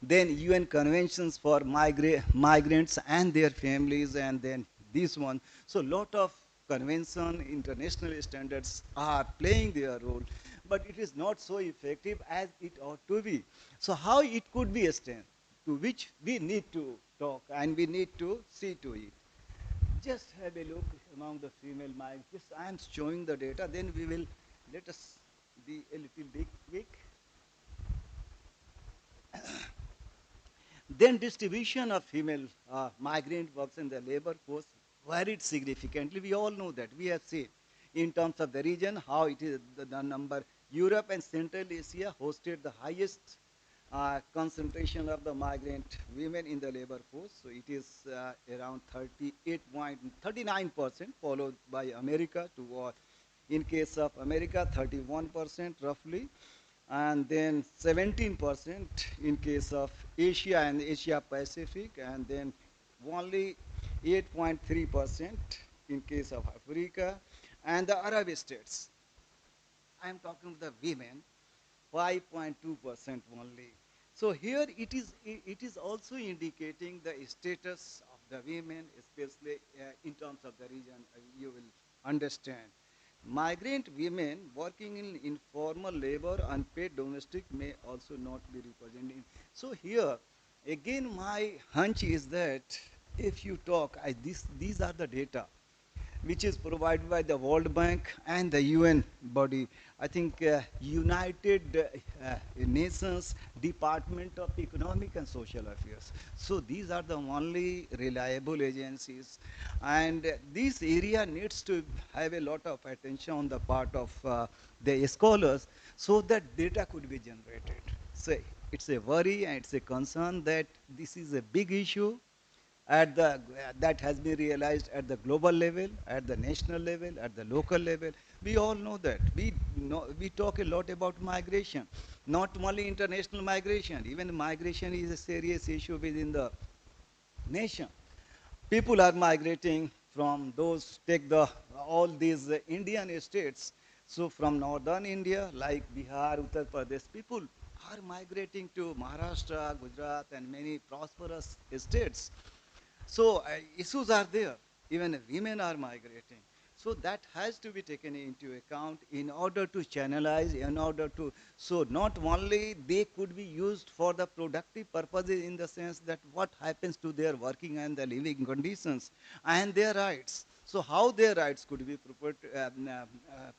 then UN conventions for migrants and their families, and then this one. So lot of convention, international standards are playing their role, but it is not so effective as it ought to be. So how it could be a strength, to which we need to talk and we need to see to it. Just have a look among the female migrants. Just I am showing the data, then we will, let us be a little bit quick. Then distribution of female migrant workers in the labor force varied significantly. We all know that. We have seen in terms of the region how it is the number. Europe and Central Asia hosted the highest concentration of the migrant women in the labor force. So it is around 38.39%, followed by America to in case of America 31% roughly, and then 17% in case of Asia and Asia Pacific, and then only 8.3% in case of Africa and the Arab states. I am talking about the women, 5.2% only. So here it is also indicating the status of the women, especially in terms of the region. You will understand. Migrant women working in informal labor, unpaid domestic may also not be represented. So here, again, my hunch is that if you talk, these are the data which is provided by the World Bank and the UN body. I think United Nations Department of Economic and Social Affairs. So these are the only reliable agencies, and this area needs to have a lot of attention on the part of the scholars so that data could be generated. So it's a worry and it's a concern that this is a big issue at the that has been realized at the global level, at the national level, at the local level. We all know that. We talk a lot about migration, not only international migration. Even migration is a serious issue within the nation. People are migrating from those, take the all these Indian states. So from northern India, like Bihar, Uttar Pradesh, people are migrating to Maharashtra, Gujarat, and many prosperous states. So issues are there. Even women are migrating. So that has to be taken into account in order to channelize, in order to, so not only they could be used for the productive purposes in the sense that what happens to their working and the living conditions and their rights. So how their rights could be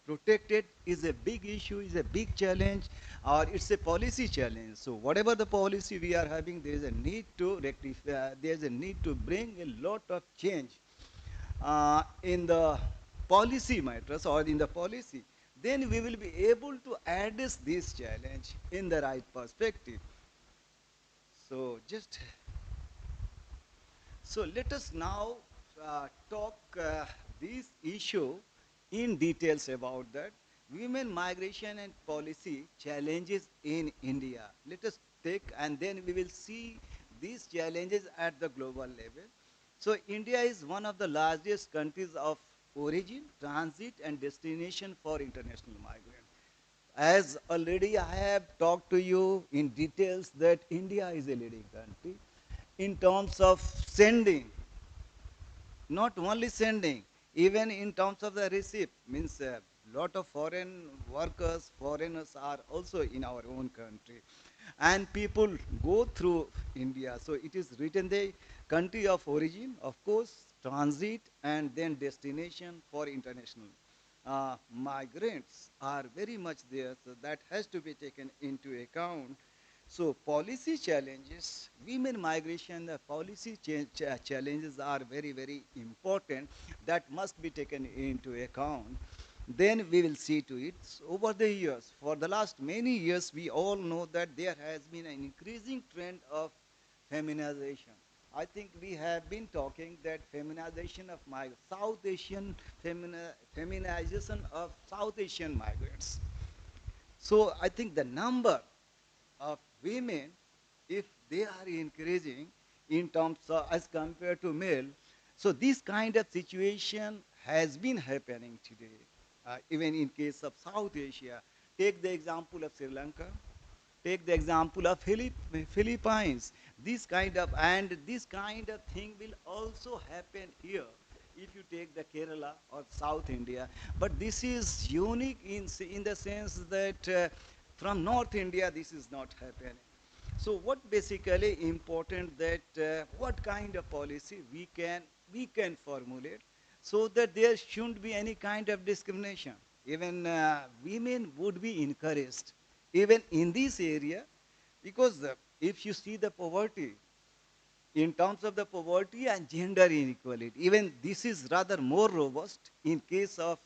protected is a big issue, is a big challenge, or it's a policy challenge. So whatever the policy we are having, there is a need to rectify, there is a need to bring a lot of change in the policy matters or in the policy. Then we will be able to address this challenge in the right perspective. So just so let us now talk this issue in details about that. Women migration and policy challenges in India. Let us take and then we will see these challenges at the global level. So India is one of the largest countries of origin, transit and destination for international migrants. As already I have talked to you in details that India is a leading country in terms of sending, not only sending, even in terms of the receipt, means a lot of foreign workers, foreigners are also in our own country. And people go through India. So it is written the country of origin, of course, transit, and then destination for international migrants are very much there. So that has to be taken into account. So policy challenges, women migration, the policy challenges are very, very important that must be taken into account. Then we will see to it. So over the years, for the last many years, we all know that there has been an increasing trend of feminization. I think we have been talking that feminization of South Asian, feminization of South Asian migrants. So I think the number of women, if they are increasing in terms of as compared to male, so this kind of situation has been happening today, even in case of South Asia. Take the example of Sri Lanka, take the example of Philippines. This kind of thing will also happen here if you take the Kerala or South India. But this is unique in the sense that from North India this is not happening. So what basically important that what kind of policy we can formulate so that there shouldn't be any kind of discrimination. Even women would be encouraged even in this area because if you see the poverty in terms of the poverty and gender inequality. Even this is rather more robust in case of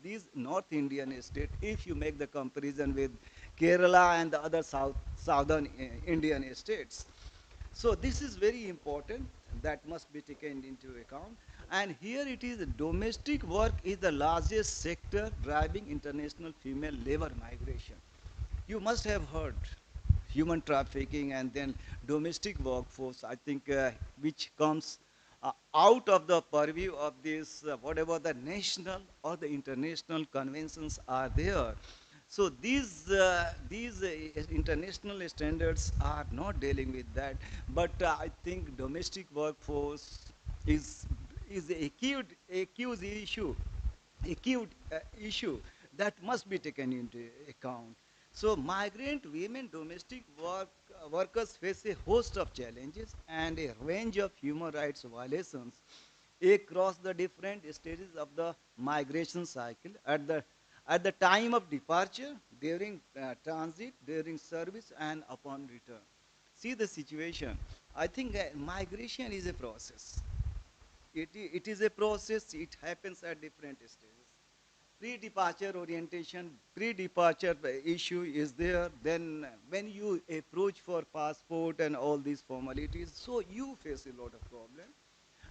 these North Indian states if you make the comparison with Kerala and the other southern Indian states. So this is very important that must be taken into account. And here it is domestic work is the largest sector driving international female labor migration. You must have heard human trafficking and then domestic workforce, I think, which comes out of the purview of this, whatever the national or the international conventions are there. So these international standards are not dealing with that, but I think domestic workforce is is a acute issue that must be taken into account. So migrant women domestic workers face a host of challenges and a range of human rights violations across the different stages of the migration cycle at the time of departure, during transit, during service, and upon return. See the situation. I think migration is a process. It is a process. It happens at different stages. Pre-departure orientation, pre-departure issue is there. Then when you approach for passport and all these formalities, so you face a lot of problem.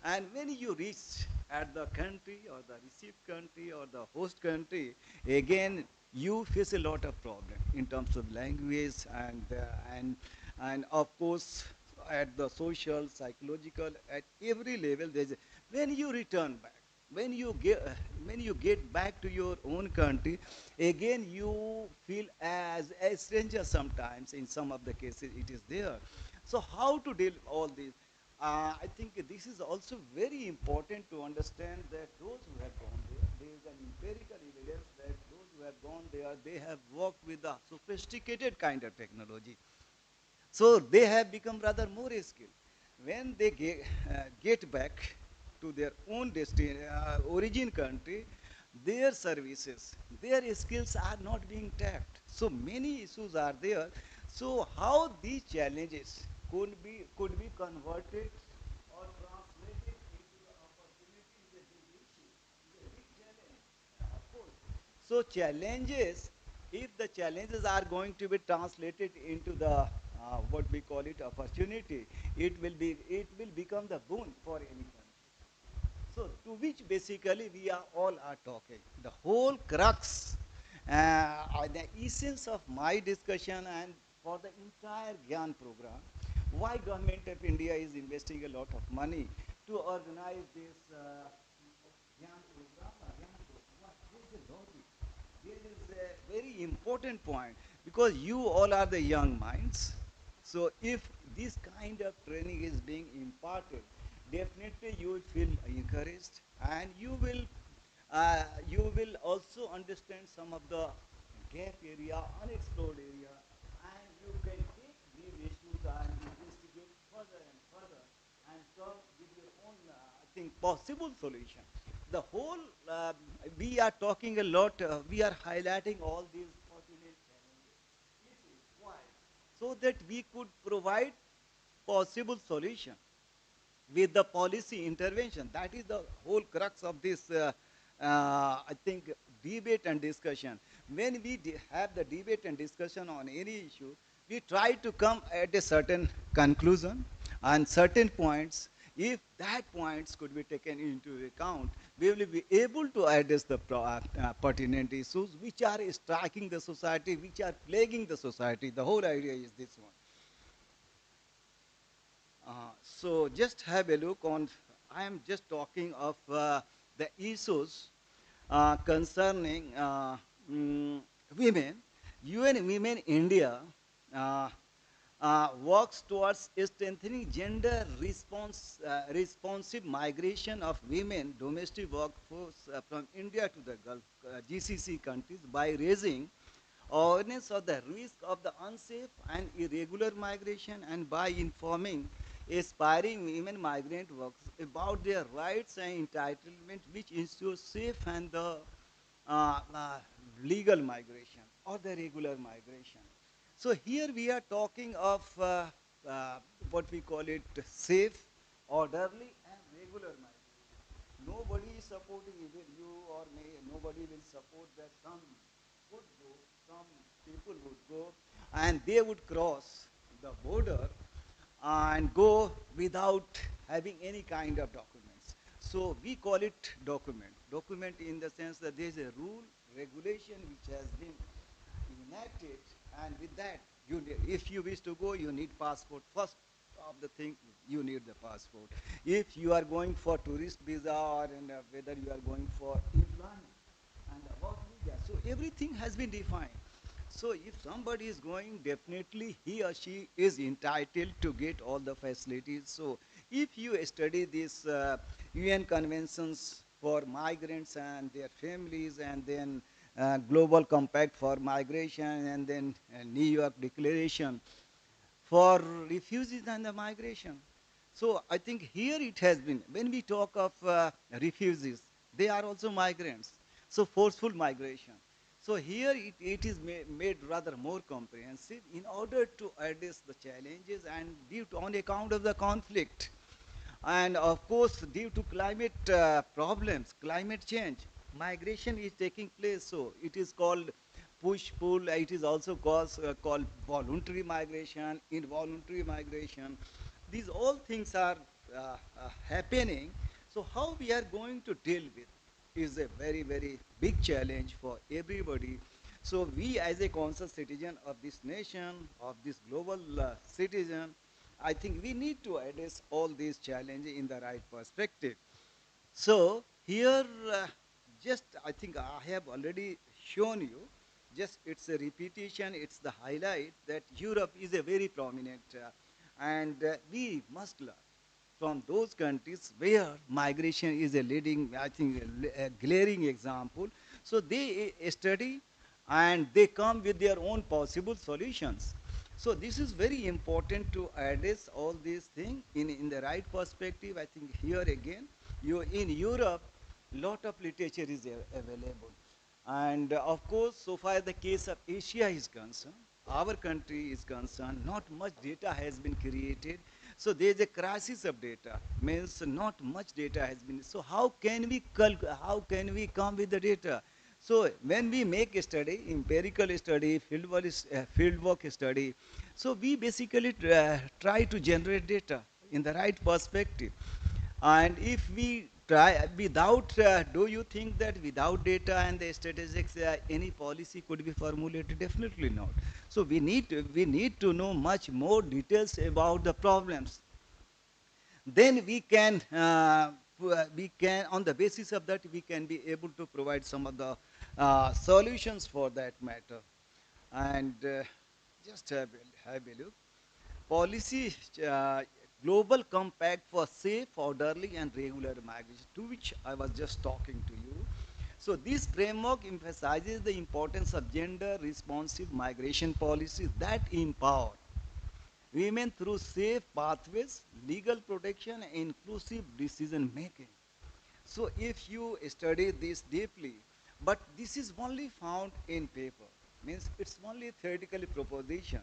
And when you reach at the country or the receipt country or the host country, again you face a lot of problem in terms of language and of course at the social, psychological, at every level. When you return back, when you get when you get back to your own country, again you feel as a stranger sometimes. In some of the cases, it is there. So how to deal with all this? I think this is also very important to understand that those who have gone there is an empirical evidence that those who have gone there, they have worked with a sophisticated kind of technology. So they have become rather more skilled. When they get back, to their own origin country, their services, their skills are not being tapped. So many issues are there. So how these challenges could be converted or translated into the opportunity is a big issue, is a big challenge, of course. So challenges, if the challenges are going to be translated into the what we call it opportunity, it will become the boon for any country. So to which basically we are all are talking. The whole crux, the essence of my discussion and for the entire GYAN program, why government of India is investing a lot of money to organize this GYAN program. There is a logic. There is a very important point because you all are the young minds. So if this kind of training is being imparted, definitely you will feel encouraged and you will also understand some of the gap area, unexplored area, and you can take these issues and investigate further and further and come with your own, I think, possible solution. The whole, we are talking a lot, we are highlighting all these pertinent challenges. Issues. Why? So that we could provide possible solution with the policy intervention. That is the whole crux of this, I think, debate and discussion. When we have the debate and discussion on any issue, we try to come at a certain conclusion and certain points. If that points could be taken into account, we will be able to address the pertinent issues which are striking the society, which are plaguing the society. The whole idea is this one. So just have a look on, I am just talking of the issues concerning women. UN Women India uh, works towards strengthening gender responsive migration of women domestic workforce from India to the Gulf GCC countries by raising awareness of the risk of the unsafe and irregular migration and by informing aspiring women migrant workers about their rights and entitlement which ensure safe and the uh, legal migration or the regular migration. So here we are talking of uh, what we call it safe, orderly and regular migration. Nobody is supporting, even you or me, nobody will support that some would go, some people would go and they would cross the border and go without having any kind of documents. So we call it document. Document in the sense that there is a rule, regulation which has been enacted, and with that, if you wish to go, you need passport. First of the thing, you need the passport. If you are going for tourist visa or whether you are going for employment and the work visa, so everything has been defined. So if somebody is going, definitely he or she is entitled to get all the facilities. So if you study these UN conventions for migrants and their families, and then Global Compact for Migration, and then New York Declaration for refugees and the migration. So I think here it has been, when we talk of refugees, they are also migrants. So forceful migration. So here it is made rather more comprehensive in order to address the challenges and due to, on account of the conflict. And of course, due to climate problems, climate change, migration is taking place. So it is called push-pull. It is also called voluntary migration, involuntary migration. These all things are happening. So how we are going to deal with is a very, very big challenge for everybody. So we as a conscious citizen of this nation, of this global citizen, I think we need to address all these challenges in the right perspective. So here, just I think I have already shown you, just it's a repetition, it's the highlight that Europe is a very prominent and we must learn from those countries where migration is a leading, I think, a glaring example. So they study and they come with their own possible solutions. So this is very important to address all these things in the right perspective. I think here again, In Europe, lot of literature is available. And of course, so far the case of Asia is concerned, our country is concerned, not much data has been created. So there is a crisis of data, means not much data has been. So how can we come with the data? So when we make a study, empirical study, fieldwork study, so we basically try to generate data in the right perspective. And if we try without, do you think that without data and the statistics, any policy could be formulated? Definitely not. So we need to know much more details about the problems. Then we can, on the basis of that, we can be able to provide some of the solutions for that matter. And just have a look. Policy, global compact for safe, orderly, and regular migration, to which I was just talking to you. So this framework emphasizes the importance of gender responsive migration policies that empower women through safe pathways, legal protection, and inclusive decision making. So if you study this deeply, but this is only found in paper, means it's only theoretical proposition.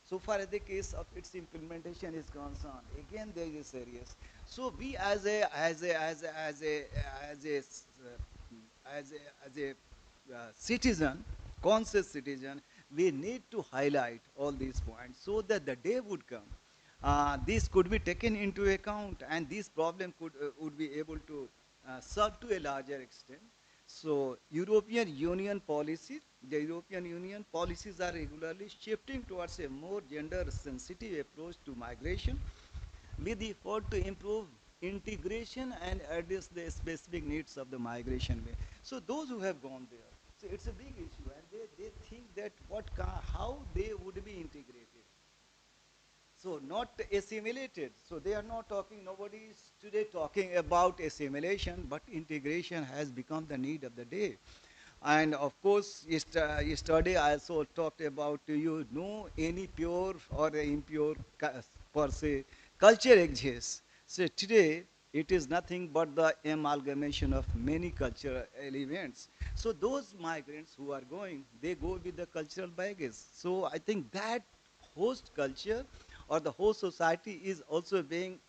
So far as the case of its implementation is concerned, again there is serious. So we as a citizen, conscious citizen, we need to highlight all these points so that the day would come. This could be taken into account, and this problem would be able to serve to a larger extent. So the European Union policies are regularly shifting towards a more gender-sensitive approach to migration, with the effort to improve integration and address the specific needs of the migration way. So those who have gone there, so it's a big issue, and they think that how they would be integrated. So not assimilated. So they are not talking, nobody is today talking about assimilation, but integration has become the need of the day. And of course, yesterday I also talked about, do you know any pure or impure per se culture exists? So today it is nothing but the amalgamation of many cultural elements. So those migrants who are going, they go with the cultural baggage. So I think that host culture or the host society is also being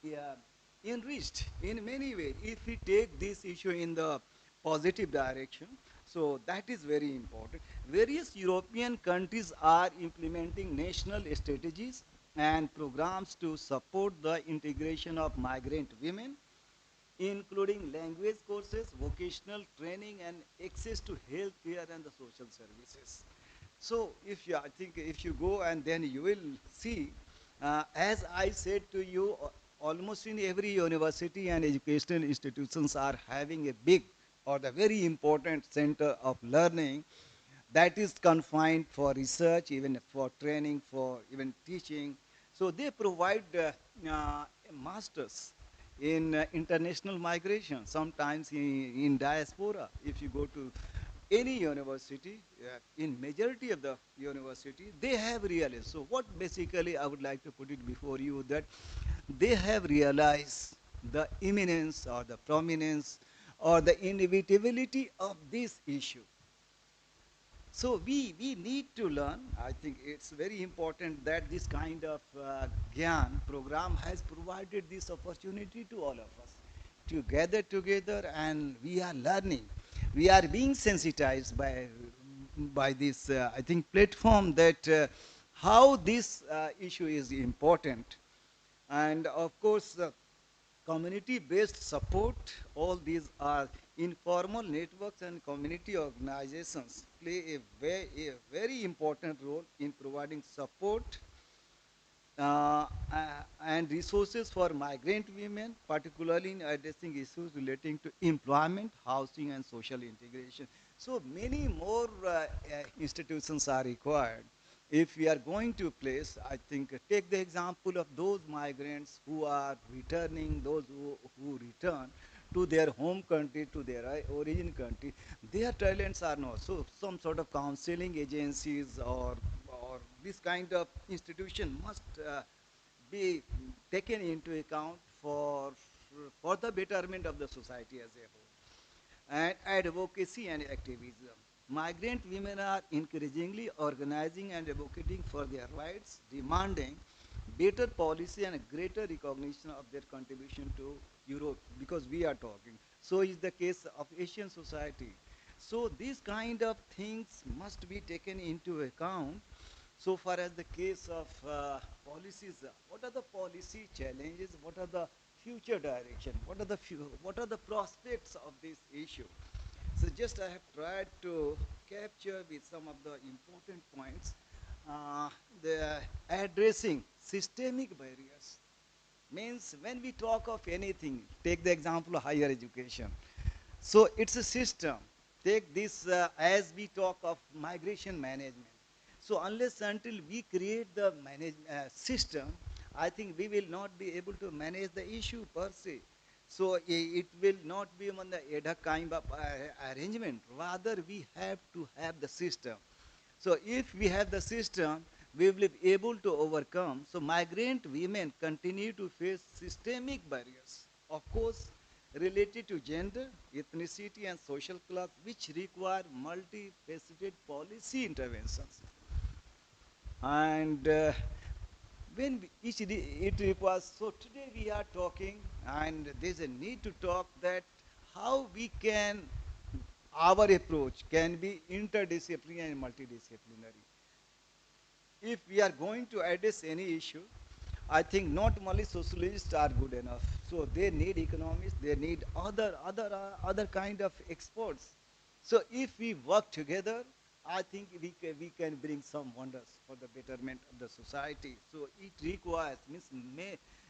enriched in many ways if we take this issue in the positive direction. So that is very important. Various European countries are implementing national strategies and programs to support the integration of migrant women, including language courses, vocational training, and access to health care and the social services. So I think if you go and then you will see, as I said to you, almost in every university and educational institutions are having a big or the very important center of learning that is confined for research, even for training, for even teaching. So they provide masters in international migration, sometimes in diaspora. If you go to any university, in majority of the university, they have realized. So what basically I would like to put it before you, that they have realized the imminence or the prominence or the inevitability of this issue. So we need to learn. I think it's very important that this kind of Gyan program has provided this opportunity to all of us to gather together, and we are learning. We are being sensitized by this, I think, platform that how this issue is important. And of course, community-based support, all these are informal networks and community organizations play a very important role in providing support and resources for migrant women, particularly in addressing issues relating to employment, housing, and social integration. So many more institutions are required. If we are going to place, I think, take the example of those migrants who are returning, those who return to their home country, to their origin country, their talents are not. So some sort of counseling agencies or this kind of institution must be taken into account for for the betterment of the society as a whole. And advocacy and activism. Migrant women are increasingly organizing and advocating for their rights, demanding better policy and greater recognition of their contribution to Europe, because we are talking. So is the case of Asian society. So these kind of things must be taken into account. So far as the case of policies, what are the policy challenges? What are the future direction? What are the prospects of this issue? So just I have tried to capture with some of the important points. The addressing systemic barriers means when we talk of anything, take the example of higher education. So it's a system. Take this as we talk of migration management. So unless until we create the system, I think we will not be able to manage the issue per se. So it will not be on the ad hoc kind of arrangement. Rather, we have to have the system. So if we have the system, we will be able to overcome. So migrant women continue to face systemic barriers, of course, related to gender, ethnicity, and social class, which require multifaceted policy interventions. And when it requires, so today we are talking, and there's a need to talk that how we can, our approach can be interdisciplinary and multidisciplinary. If we are going to address any issue, I think not only socialists are good enough. So they need economists, they need other kind of experts. So if we work together, I think we can bring some wonders for the betterment of the society. So it requires,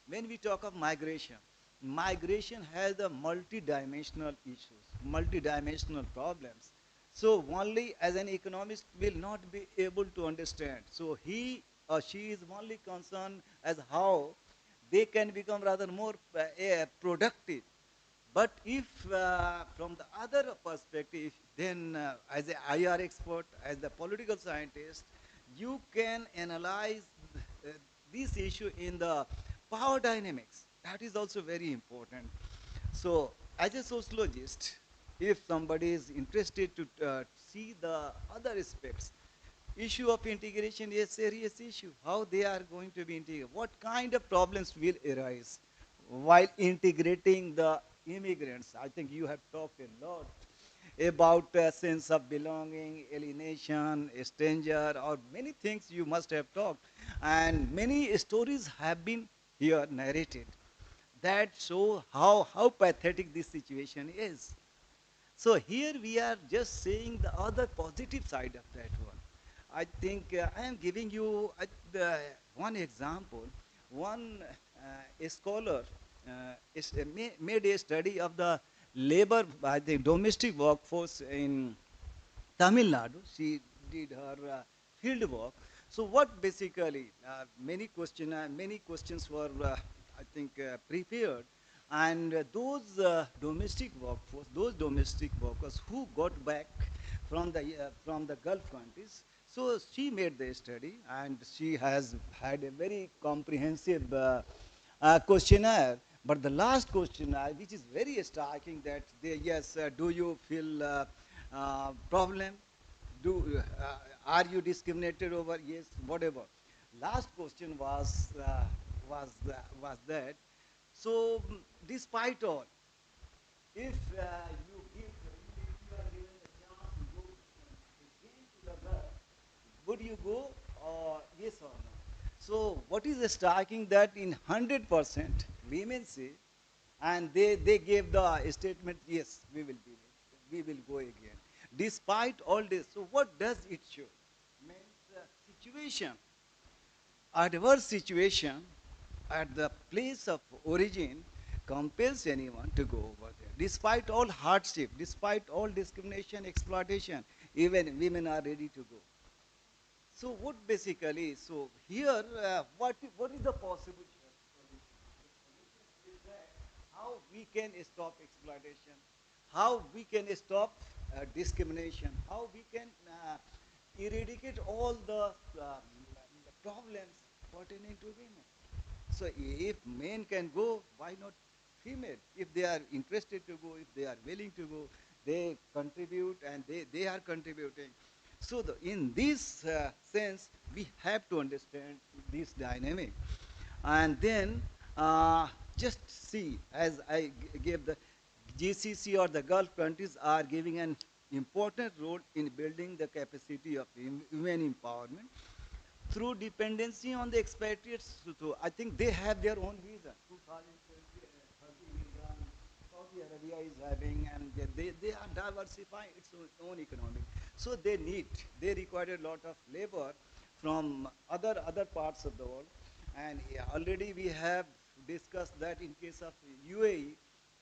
when we talk of migration, migration has a multidimensional issues, multidimensional problems. So only as an economist will not be able to understand. So he or she is only concerned as how they can become rather more productive. But if from the other perspective, then as an IR expert, as the political scientist, you can analyze this issue in the power dynamics. That is also very important. So as a sociologist, if somebody is interested to see the other aspects, issue of integration is a serious issue. How they are going to be integrated? What kind of problems will arise while integrating the immigrants? I think you have talked a lot about a sense of belonging, alienation, stranger, or many things you must have talked. And many stories have been here narrated that show how pathetic this situation is. So here we are just saying the other positive side of that one. I think I am giving you one example. One a scholar made a study of the labor, I think, domestic workforce in Tamil Nadu. She did her field work. So what basically many questions were I think prepared, and those domestic workforce, those domestic workers who got back from the Gulf countries. So she made the study, and she has had a very comprehensive questionnaire. But the last questionnaire, which is very striking, that yes, do you feel problem? Are you discriminated over? Yes, whatever. Last question was that. So despite all, if if you are given the chance to go again to the Gulf, would you go, or yes or no? So what is striking that in 100% women say, and they gave the statement, yes, we will go again. Despite all this, so what does it show? Means situation, adverse situation at the place of origin compels anyone to go over there. Despite all hardship, despite all discrimination, exploitation, even women are ready to go. So what basically, so here, what is the possible solution? The solution is that how we can stop exploitation, how we can stop discrimination, how we can eradicate all the problems pertaining to women. So if men can go, why not female. If they are interested to go, if they are willing to go, they contribute and they are contributing. So in this sense, we have to understand this dynamic. And then just see, as I gave the GCC or the Gulf countries are giving an important role in building the capacity of women empowerment through dependency on the expatriates. So I think they have their own visa. 2030 visa, Saudi Arabia is having, and they are diversifying its own economy. So they require a lot of labor from other parts of the world. And yeah, already we have discussed that in case of UAE,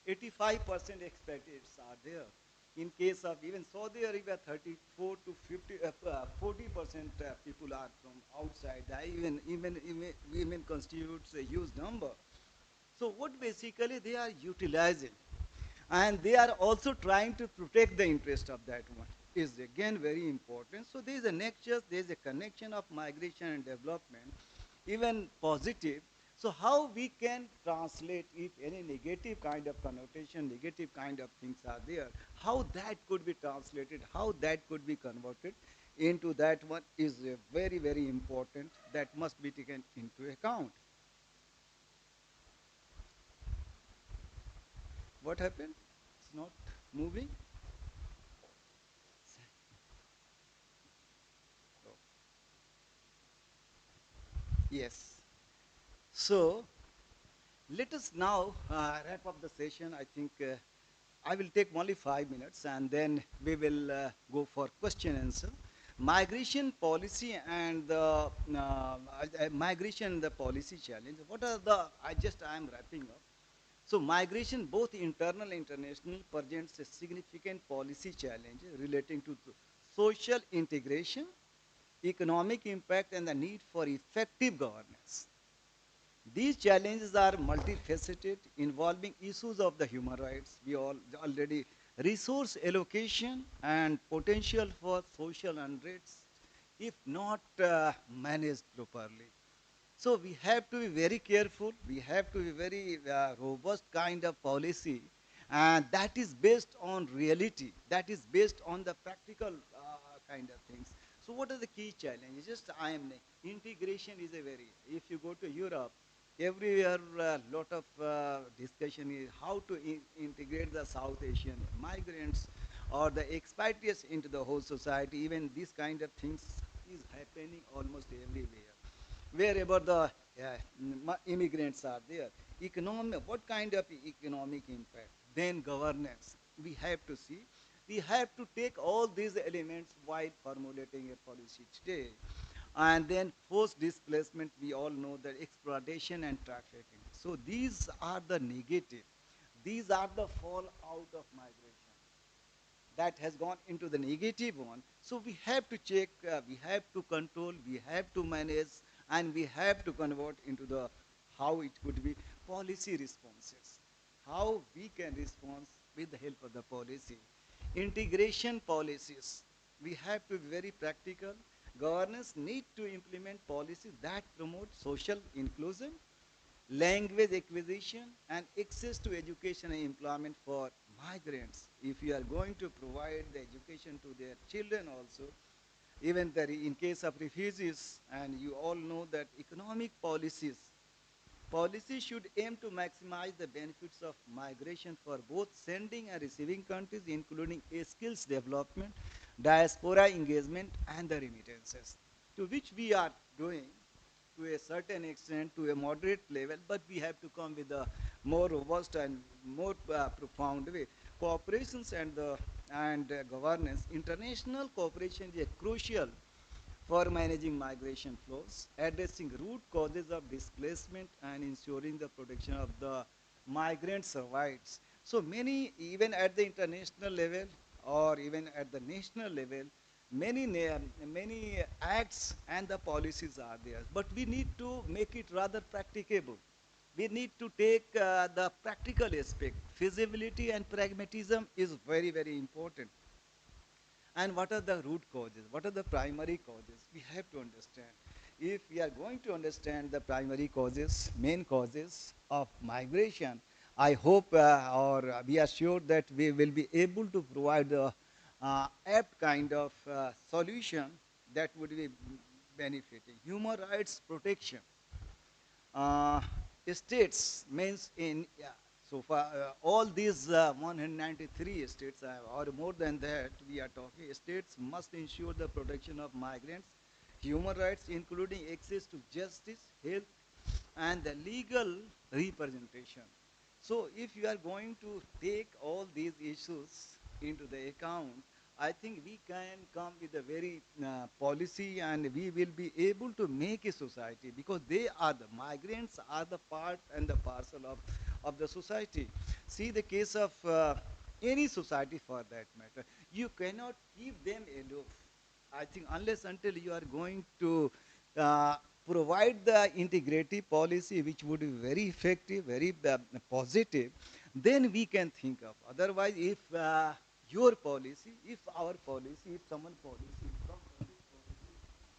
85% expatriates are there. In case of even Saudi Arabia, 34 to 40% people are from outside. Even women constitutes a huge number. So what basically they are utilizing, and they are also trying to protect the interest of that one, is again very important. So there is a nexus, there is a connection of migration and development, even positive. So how we can translate, if any negative kind of connotation, negative kind of things are there, how that could be translated, how that could be converted into that one is very, very important. That must be taken into account. What happened? It's not moving. Oh. Yes. So let us now wrap up the session. I think I will take only 5 minutes and then we will go for question and answer. Migration policy and the policy challenge. What are the, I am wrapping up. So migration, both internal and international, presents a significant policy challenge relating to social integration, economic impact, and the need for effective governance. These challenges are multifaceted, involving issues of the human rights, we all already, resource allocation, and potential for social unrest if not managed properly. So we have to be very careful. We have to be very robust kind of policy, and that is based on reality. That is based on the practical kind of things. So what are the key challenges? Just I am integration is a very. If you go to Europe, everywhere lot of discussion is how to integrate the South Asian migrants or the expatriates into the whole society. Even this kind of things is happening almost everywhere wherever the immigrants are there. Economic, what kind of economic impact? Then governance. We have to see. We have to take all these elements while formulating a policy today. And then forced displacement, we all know that exploitation and trafficking. So these are the negative. These are the fallout of migration that has gone into the negative one. So we have to check, we have to control, we have to manage, and we have to convert into the how it could be policy responses. How we can respond with the help of the policy. Integration policies. We have to be very practical. Governance need to implement policies that promote social inclusion, language acquisition, and access to education and employment for migrants. If you are going to provide the education to their children also, even in case of refugees, and you all know that economic policies should aim to maximize the benefits of migration for both sending and receiving countries, including skills development, diaspora engagement, and the remittances, to which we are doing to a certain extent, to a moderate level, but we have to come with a more robust and more profound way. Cooperations and governance. International cooperation is crucial for managing migration flows, addressing root causes of displacement, and ensuring the protection of the migrants' rights. So many, even at the international level or even at the national level, many acts and the policies are there. But we need to make it rather practicable. We need to take the practical aspect. Feasibility and pragmatism is very, very important. And what are the root causes? What are the primary causes? We have to understand. If we are going to understand the primary causes, main causes of migration, I hope or we are sure that we will be able to provide a apt kind of solution that would be benefiting. Human rights protection. Uh, States means in so far all these 193 states or more than that we are talking, states must ensure the protection of migrants human rights including access to justice health and the legal representation. So if you are going to take all these issues into the account, I think we can come with a very policy and we will be able to make a society because they are the migrants are the part and the parcel of the society. See the case of any society for that matter. You cannot keep them aloof. I think unless until you are going to uh, provide the integrative policy which would be very effective, very positive, then we can think of. Otherwise, if your policy, if our policy, if someone policy, some country's policy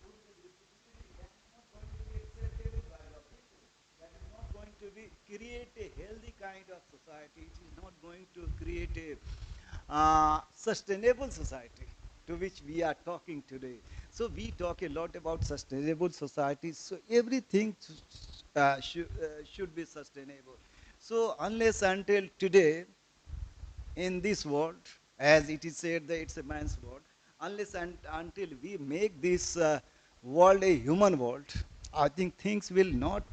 would be restricted, that is not going to be acceptable by the people. That is not going to be create a healthy kind of society. It is not going to create a sustainable society to which we are talking today. So we talk a lot about sustainable societies. So everything should be sustainable. So unless until today, in this world, as it is said that it's a man's world, unless and until we make this world a human world, I think things will not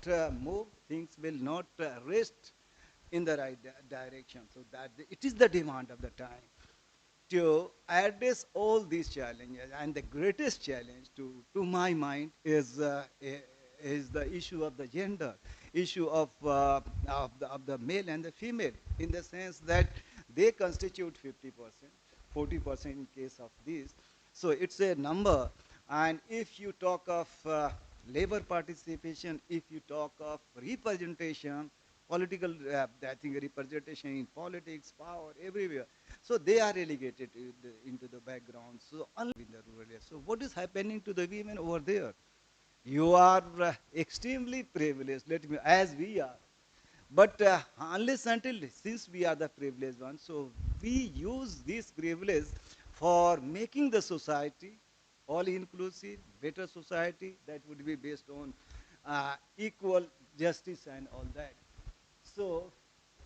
move, things will not rest in the right direction. So that it is the demand of the time to address all these challenges. And the greatest challenge to my mind is the issue of the gender, issue of the male and the female, in the sense that they constitute 50%, 40% in case of these. So it's a number. And if you talk of labor participation, if you talk of representation, political, I think representation in politics, power, everywhere. So they are relegated into the background. So unlike in the rural areas. So what is happening to the women over there? You are extremely privileged, let me, as we are. But unless until, since we are the privileged ones, so we use this privilege for making the society all inclusive, better society that would be based on equal justice and all that. So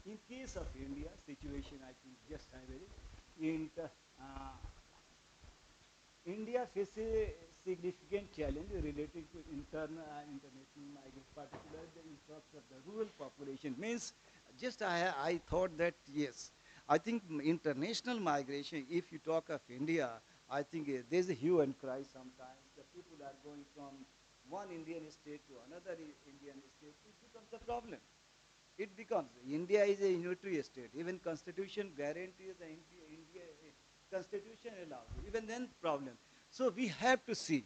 in case of India, situation I think just I will, India faces a significant challenge related to international migration, particularly the influx of the rural population. Means, just I thought that yes, I think international migration. If you talk of India, I think there's a hue and cry sometimes. The people are going from one Indian state to another Indian state. It becomes a problem. It becomes India is a unitary state. Even Constitution guarantees the India Constitution allows. Even then, problem. So we have to see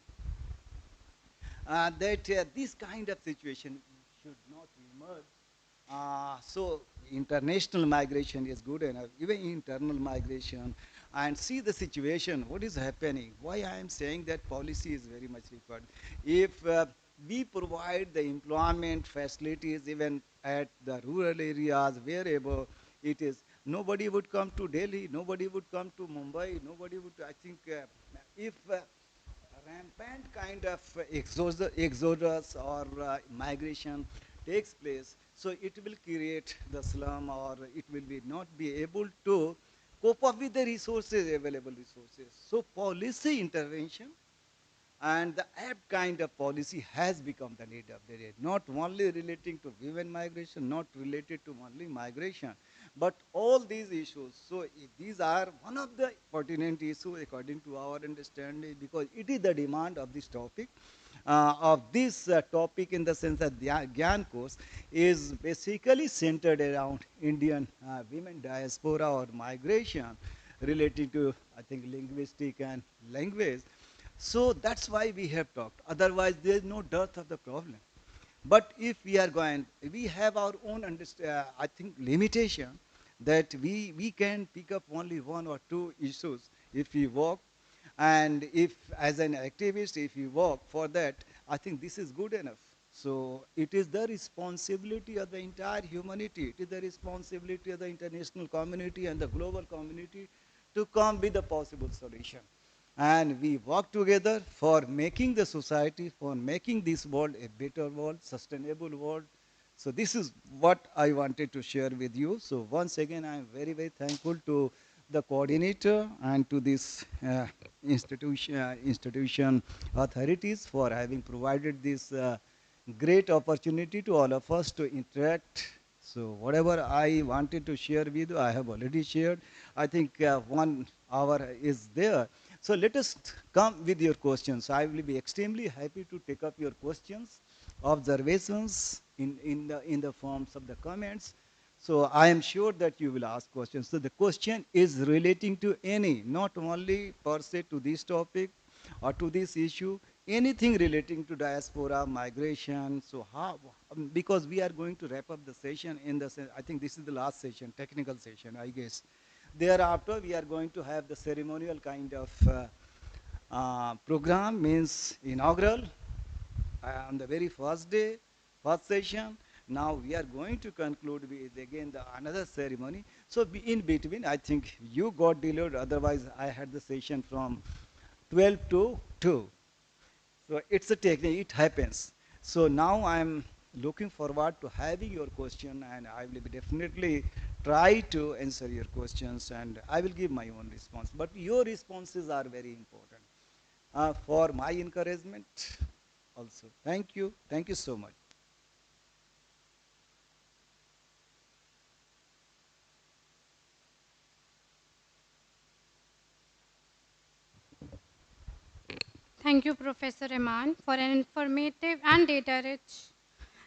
that this kind of situation should not emerge. So international migration is good enough, even internal migration, and see the situation, what is happening. Why I am saying that policy is very much required. If we provide the employment facilities even at the rural areas, wherever it is, nobody would come to Delhi, nobody would come to Mumbai, nobody would, I think, if rampant kind of exodus or migration takes place, so it will create the slum or it will be not be able to cope up with the resources, available resources. So policy intervention and the apt kind of policy has become the need of the day, not only relating to women migration, not related to only migration, but all these issues. So these are one of the pertinent issues according to our understanding, because it is the demand of this topic. Of this topic, in the sense that the Gyan course is basically centered around Indian women diaspora or migration related to, I think, linguistic and language. So that's why we have talked. Otherwise, there is no dearth of the problem. But if we are going, we have our own, I think, limitation that we can pick up only one or two issues if we work. And if, as an activist, if you work for that, I think this is good enough. So it is the responsibility of the entire humanity. It is the responsibility of the international community and the global community to come with a possible solution. And we work together for making the society, for making this world a better world, sustainable world. So this is what I wanted to share with you. So once again, I am very, very thankful to the coordinator and to this institution authorities for having provided this great opportunity to all of us to interact. So whatever I wanted to share with you, I have already shared. I think 1 hour is there. So let us come with your questions. I will be extremely happy to take up your questions, observations in the forms of the comments. So I am sure that you will ask questions. So the question is relating to any, not only per se to this topic or to this issue, anything relating to diaspora, migration. So how, because we are going to wrap up the session in the, I think this is the last session, technical session, I guess. Thereafter, we are going to have the ceremonial kind of program, means inaugural on the very first day, first session. Now we are going to conclude with again another ceremony. So in between, I think you got delayed. Otherwise, I had the session from 12 to 2. So it's a technique, it happens. So now I'm looking forward to having your question, and I will definitely try to answer your questions, and I will give my own response. But your responses are very important for my encouragement also. Thank you. Thank you so much. Thank you, Professor Rahman, for an informative and data-rich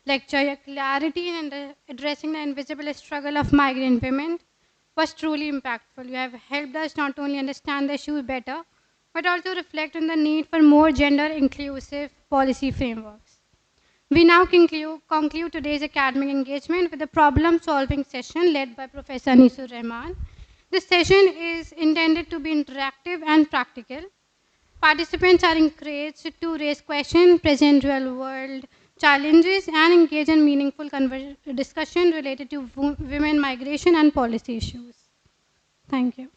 lecture. Your clarity in addressing the invisible struggle of migrant women was truly impactful. You have helped us not only understand the issue better, but also reflect on the need for more gender-inclusive policy frameworks. We now conclude today's academic engagement with a problem-solving session led by Professor Nisur Rahman. This session is intended to be interactive and practical. Participants are encouraged to raise questions, present real-world challenges, and engage in meaningful discussion related to women migration and policy issues. Thank you.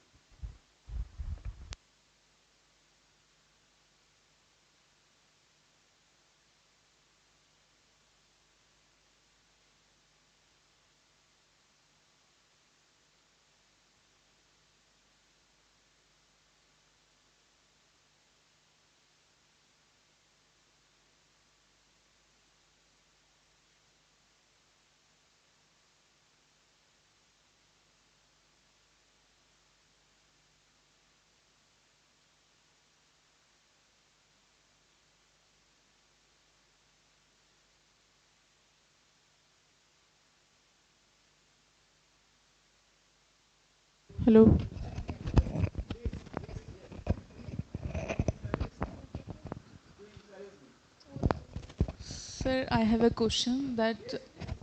Hello. Sir, I have a question that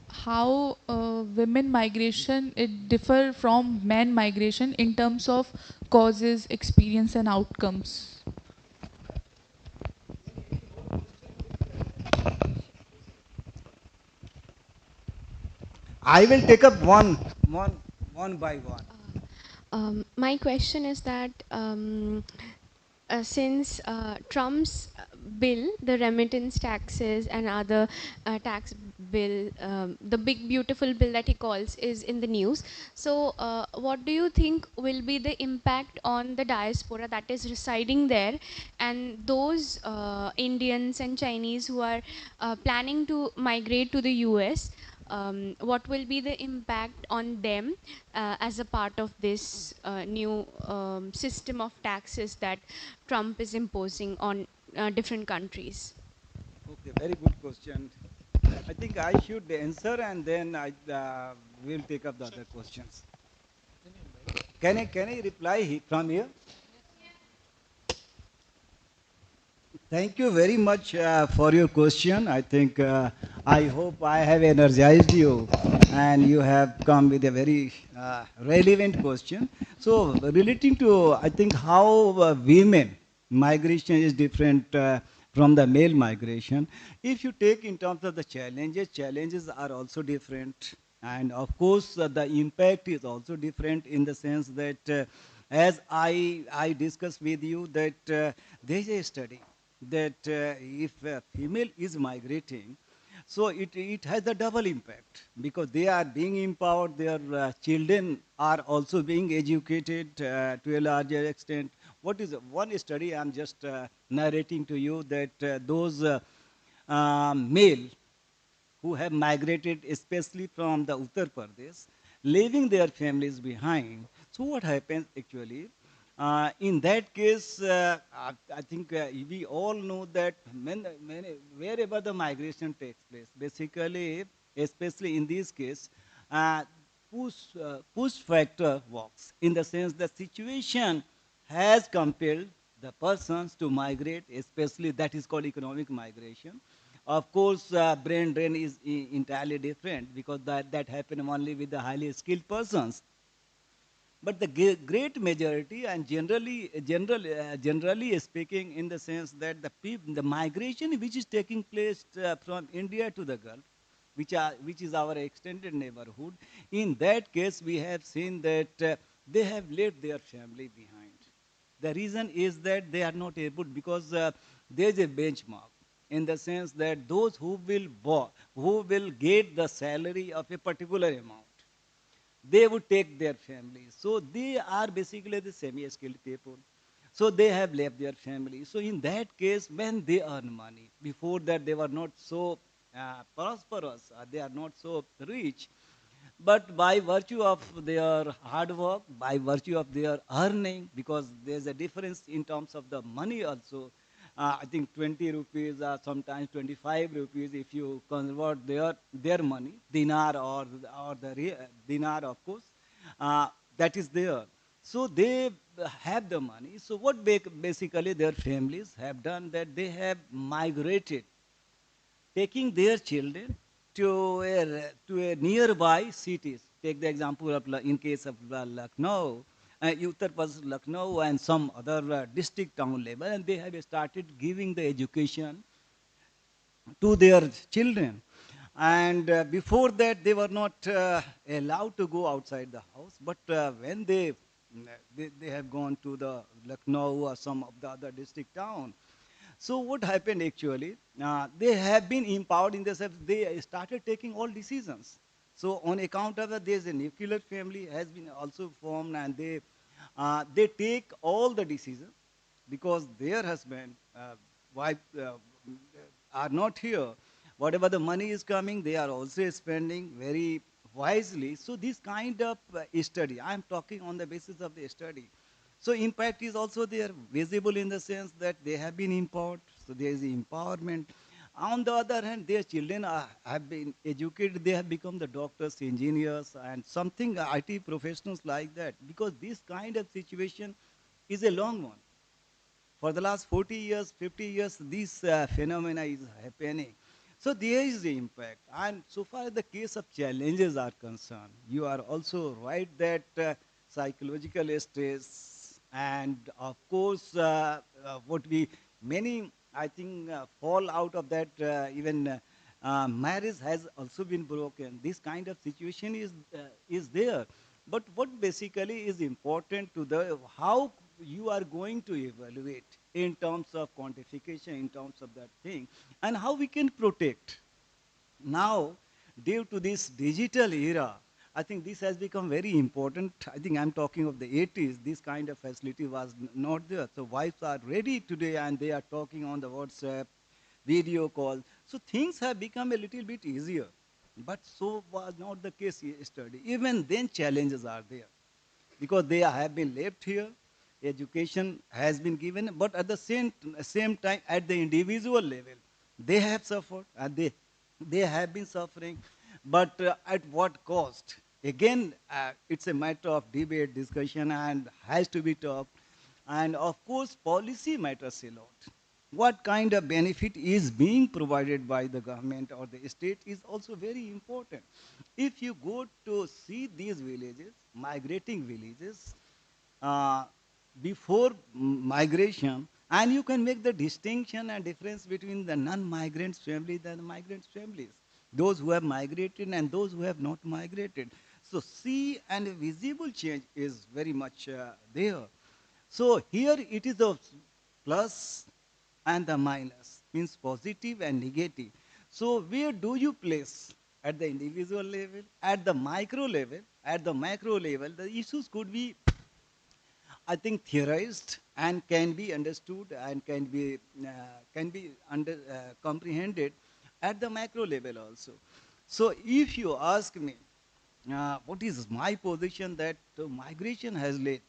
how women migration it differ from men migration in terms of causes, experience and outcomes. I will take up one by one. My question is that since Trump's bill, the remittance taxes and other tax bill, the big beautiful bill that he calls is in the news. So what do you think will be the impact on the diaspora that is residing there and those Indians and Chinese who are planning to migrate to the US? What will be the impact on them as a part of this new system of taxes that Trump is imposing on different countries? Okay, very good question. I think I should answer and then I will take up the other questions. Can I reply from here? Thank you very much for your question. I think I hope I have energized you and you have come with a very relevant question. So relating to, I think how women migration is different from the male migration. If you take in terms of the challenges, challenges are also different. And of course, the impact is also different in the sense that, as I discussed with you, that there is a study that if a female is migrating, so it has a double impact because they are being empowered, their children are also being educated to a larger extent. What is one study I'm just narrating to you that those male who have migrated, especially from the Uttar Pradesh, leaving their families behind. So what happens actually? In that case, I think we all know that wherever the migration takes place, basically, especially in this case, uh, push factor works in the sense the situation has compelled the persons to migrate, especially that is called economic migration. Of course, brain drain is entirely different because that happened only with the highly skilled persons. But the great majority, and generally speaking, in the sense that the migration which is taking place from India to the Gulf, which is our extended neighborhood, in that case we have seen that they have left their family behind. The reason is that they are not able because there is a benchmark in the sense that those who will get the salary of a particular amount, they would take their families. So they are basically the semi-skilled people. So they have left their family. So in that case, when they earn money, before that they were not so prosperous, they are not so rich. But by virtue of their hard work, by virtue of their earning, because there's a difference in terms of the money also, I think 20 rupees or sometimes 25 rupees if you convert their money, dinar or the dinar of course, that is there. So they have the money. So what basically their families have done that they have migrated taking their children to a nearby cities. Take the example of, in case of Lucknow, Uttar Pradesh, Lucknow and some other district town level, and they have started giving the education to their children. And before that, they were not allowed to go outside the house. But when they have gone to the Lucknow or some of the other district town, so what happened actually? They have been empowered in the sense they started taking all decisions. So on account of that, there's a nuclear family has been also formed, and they take all the decisions because their husband, wife are not here. Whatever the money is coming, they are also spending very wisely. So this kind of study, I am talking on the basis of the study. So impact is also there, visible in the sense that they have been empowered, so there is empowerment. On the other hand, their children have been educated, they have become the doctors, engineers, and something IT professionals like that, because this kind of situation is a long one. For the last 40 years, 50 years, this phenomena is happening. So there is the impact. And so far as the case of challenges are concerned, you are also right that psychological stress and of course what we, many I think fall out of that even marriage has also been broken. This kind of situation is there. But what basically is important to the, how you are going to evaluate in terms of quantification, in terms of that thing, and how we can protect. Now, due to this digital era, I think this has become very important. I think I'm talking of the 80s. This kind of facility was not there. So wives are ready today and they are talking on the WhatsApp, video call. So things have become a little bit easier. But so was not the case yesterday. Even then challenges are there because they have been left here, education has been given, but at the same time, at the individual level, they have suffered and they have been suffering, but at what cost? Again, it's a matter of debate, discussion, and has to be talked. And of course, policy matters a lot. What kind of benefit is being provided by the government or the state is also very important. If you go to see these villages, migrating villages, uh, before migration, And you can make the distinction and difference between the non-migrant families and the migrant families, those who have migrated and those who have not migrated. So see and visible change is very much there. So here it is the plus and the minus, means positive and negative. So where do you place at the individual level, at the micro level, at the macro level? The issues could be, I think, theorized and can be understood and can be comprehended at the macro level also. So if you ask me, what is my position, that migration has led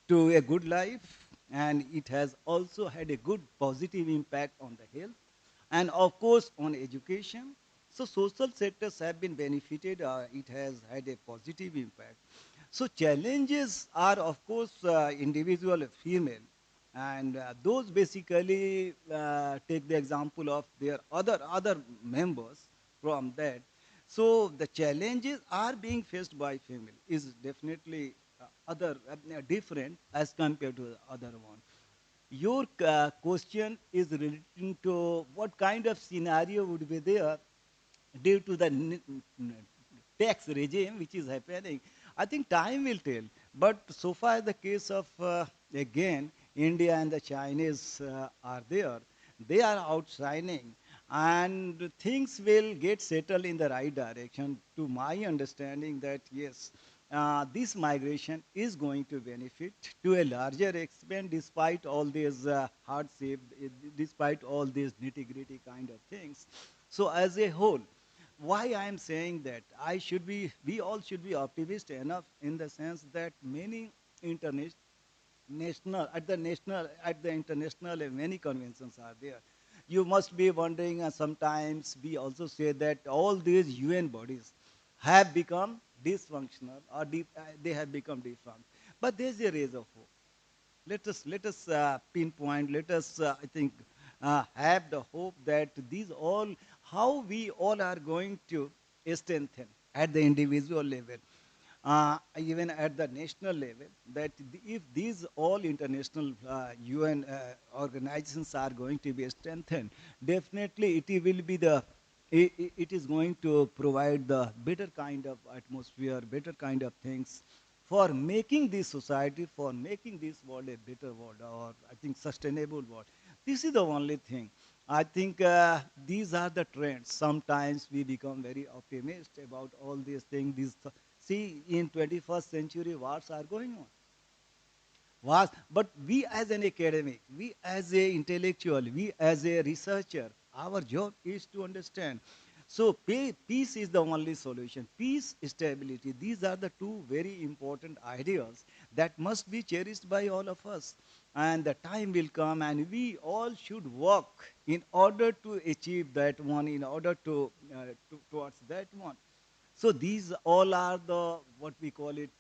to a good life, and it has also had a good positive impact on the health, and of course on education. So social sectors have been benefited, it has had a positive impact. So challenges are of course individual female, and those basically take the example of their other members from that. So the challenges are being faced by female is definitely other different as compared to the other one. Your question is relating to what kind of scenario would be there due to the tax regime which is happening. I think time will tell. But so far the case of, again, India and the Chinese are there. They are outshining, and things will get settled in the right direction, to my understanding that yes, this migration is going to benefit to a larger extent despite all these hardship, despite all these nitty-gritty kind of things. So as a whole, why I am saying that we all should be optimistic enough in the sense that many international, at the international, many conventions are there. You must be wondering, sometimes we also say that all these UN bodies have become dysfunctional, or they have become defunct. But there's a rays of hope. Let us pinpoint, let us, I think, have the hope that these all, how we all are going to strengthen at the individual level, even at the national level, that if these all international UN organizations are going to be strengthened, definitely it will be it is going to provide the better kind of atmosphere, better kind of things for making this society, for making this world a better world, or I think sustainable world. This is the only thing. I think these are the trends. Sometimes we become very optimistic about all these things. See, in 21st century, wars are going on. Wars, but we as an academic, we as a intellectual, we as a researcher, our job is to understand. So peace is the only solution. Peace, stability, these are the two very important ideas that must be cherished by all of us. And the time will come and we all should work in order to achieve that one, in order towards that one. So these all are the, what we call it,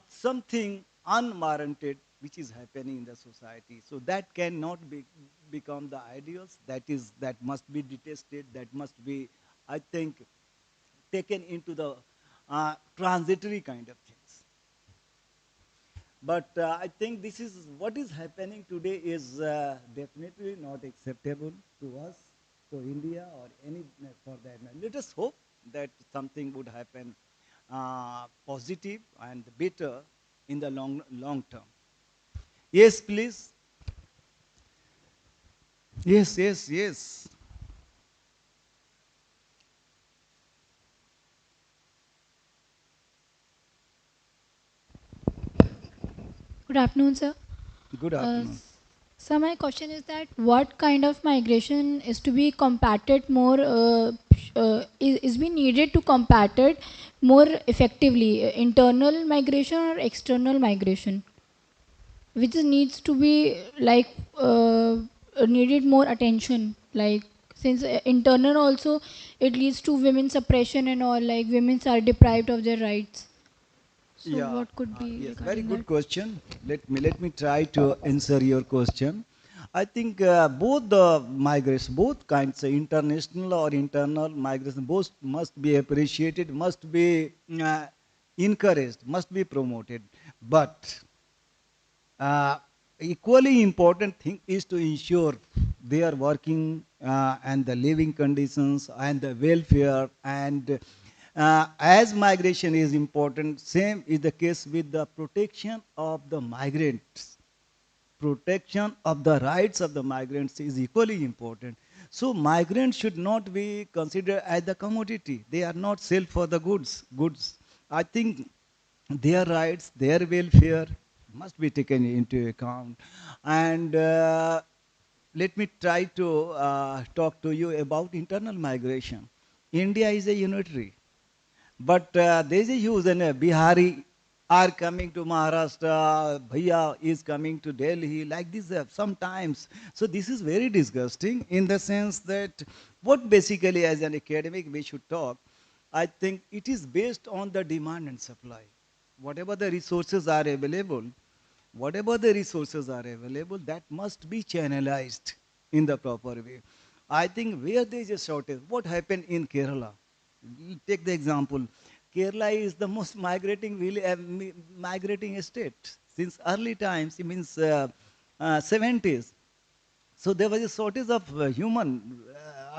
something unwarranted which is happening in the society. So that cannot become the ideals. That must be detested. That must be, I think, taken into the transitory kind of things. But I think this is what is happening today is definitely not acceptable to us, to India, or any for that matter. Let us hope that something would happen positive and better in the long term. Yes, please. Yes, yes, yes. Good afternoon, sir. Good Uh, afternoon. so my question is that what kind of migration is to be combated more, is being needed to combat it more effectively, internal migration or external migration, which needs to be like needed more attention, like since internal also it leads to women suppression and all, like women are deprived of their rights. So Yeah, what could be yes, very regarding that? good question. Let me try to answer your question. I think both the migration, both kinds, international or internal migration, both must be appreciated, must be encouraged, must be promoted. But equally important thing is to ensure they are working and the living conditions and the welfare and as migration is important, same is the case with the protection of the migrants. Protection of the rights of the migrants is equally important. So migrants should not be considered as the commodity. They are not sold for the goods. I think their rights, their welfare must be taken into account. And let me try to talk to you about internal migration. India is a unitary. But there is a use, and Bihari are coming to Maharashtra, Bhaiya is coming to Delhi, like this sometimes. So this is very disgusting in the sense that what basically as an academic we should talk, I think it is based on the demand and supply. Whatever the resources are available, that must be channelized in the proper way. I think where there is a shortage, what happened in Kerala? Take the example. Kerala is the most migrating state since early times. It means 70s. So there was a shortage of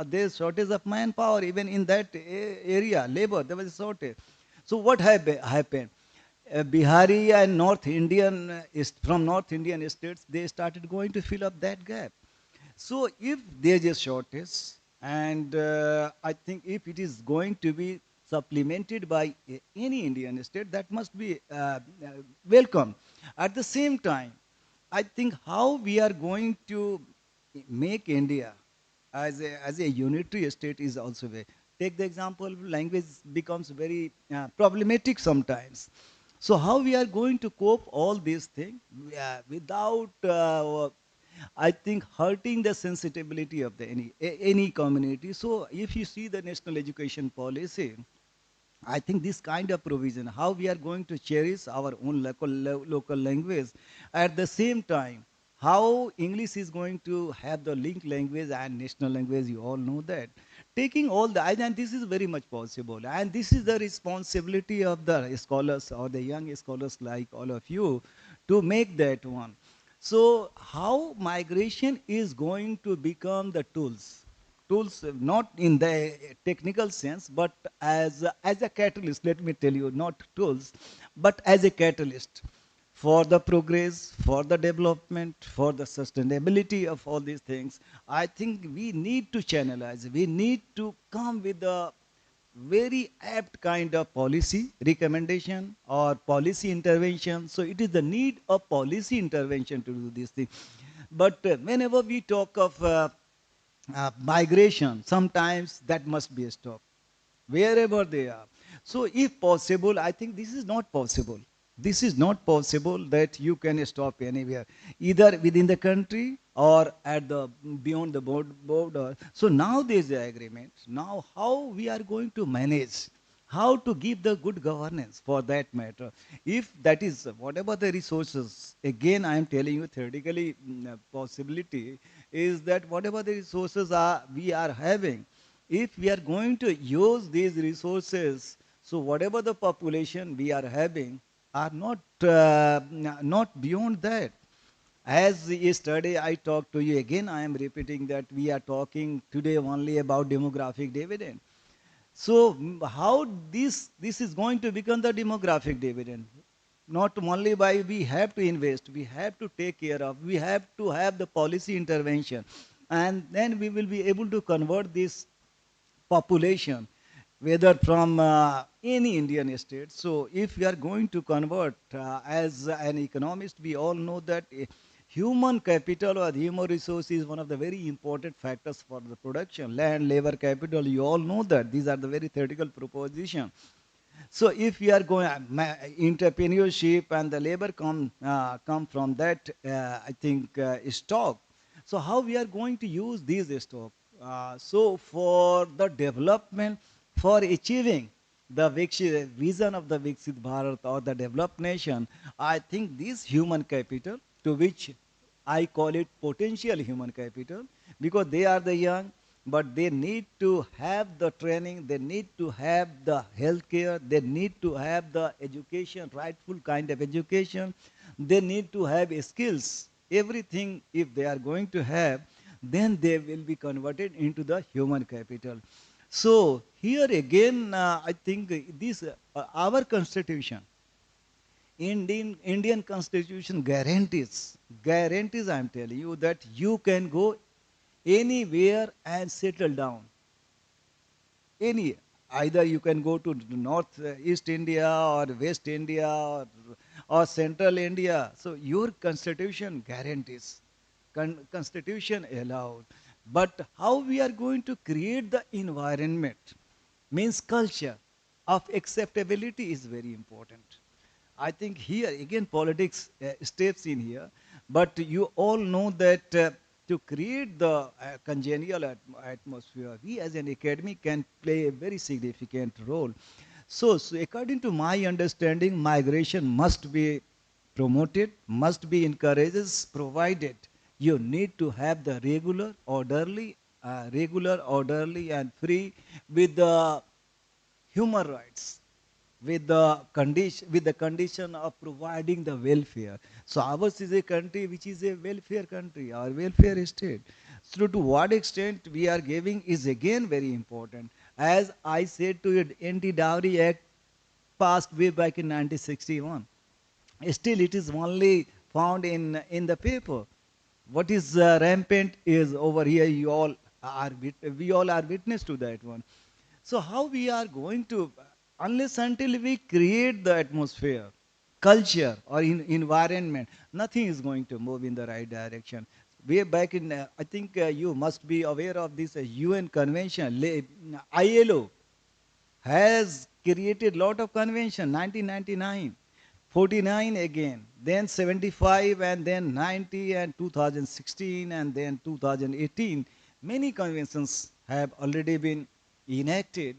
there's shortage of manpower even in that area, labor. There was a shortage. So what happened? Bihari and North Indian from North Indian states, they started going to fill up that gap. So if there's a shortage, and I think if it is going to be supplemented by any Indian state, that must be welcome. At the same time, I think how we are going to make India as a unitary state is also very. Take the example, language becomes very problematic sometimes. So how we are going to cope all these things without I think hurting the sensitivity of the any community. So if you see the national education policy, I think this kind of provision, how we are going to cherish our own local language, at the same time, how English is going to have the linked language and national language, you all know that. Taking all the, and this is very much possible, and this is the responsibility of the scholars or the young scholars like all of you to make that one. So how migration is going to become the tools not in the technical sense, but as a catalyst, let me tell you, not tools, but as a catalyst for the progress, for the development, for the sustainability of all these things. I think we need to channelize, we need to come with a very apt kind of policy recommendation or policy intervention. So it is the need of policy intervention to do this thing. But whenever we talk of migration, sometimes that must be stopped wherever they are. So if possible, I think this is not possible. This is not possible that you can stop anywhere, either within the country or at the beyond the border. So now there is an agreement. Now how we are going to manage, how to give the good governance for that matter. If that is whatever the resources, again I am telling you theoretically possibility is that whatever the resources are we are having, if we are going to use these resources, so whatever the population we are having are not beyond that. As yesterday I talked to you, again I am repeating that we are talking today only about demographic dividend. So how this is going to become the demographic dividend? Not only by we have to invest, we have to take care of, we have to have the policy intervention, and then we will be able to convert this population, whether from any Indian state. So if we are going to convert, as an economist, we all know that human capital or human resource is one of the very important factors for the production. Land, labor, capital, you all know that. These are the very theoretical proposition. So if we are going, entrepreneurship and the labor come from that, I think, stock. So how we are going to use these stock? So for the development, for achieving the vision of the Viksit Bharat or the developed nation, I think this human capital, to which I call it potential human capital, because they are the young, but they need to have the training, they need to have the health care, they need to have the education, rightful kind of education. They need to have skills. Everything, if they are going to have, then they will be converted into the human capital. So here again, I think this our constitution, Indian constitution guarantees, I am telling you, that you can go anywhere and settle down. Any, either you can go to north east India or west India or central India. So your constitution guarantees, constitution allowed. But how we are going to create the environment, means culture of acceptability, is very important. I think here again politics steps in here, but you all know that to create the congenial atmosphere, we as an academy can play a very significant role. So according to my understanding, migration must be promoted, must be encouraged, provided you need to have the regular, orderly and free with the human rights, with the condition of providing the welfare. So ours is a country which is a welfare country, our welfare state. So to what extent we are giving is again very important. As I said to you, Anti-Dowry Act passed way back in 1961. Still it is only found in the paper. What is rampant is over here, we all are witness to that one. So how we are going to, unless until we create the atmosphere, culture or environment, nothing is going to move in the right direction. Way back in, I think you must be aware of this UN convention, ILO has created lot of convention, 1999, 49 again, then 75 and then 90 and 2016 and then 2018. Many conventions have already been enacted,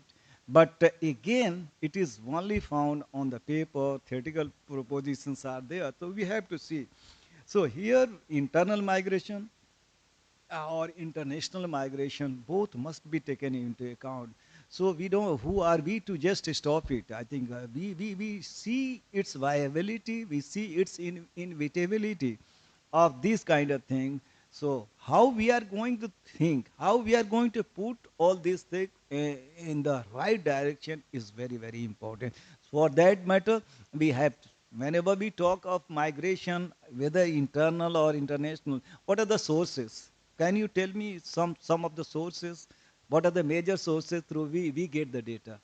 but again, it is only found on the paper, theoretical propositions are there, so we have to see. So here, internal migration or international migration, both must be taken into account. So we don't, who are we to just stop it? I think we see its viability, we see its inevitability of this kind of thing. So how we are going to think, how we are going to put all these things in the right direction is very, very important. For that matter, we have to, whenever we talk of migration, whether internal or international, what are the sources? Can you tell me some of the sources? What are the major sources through we get the data?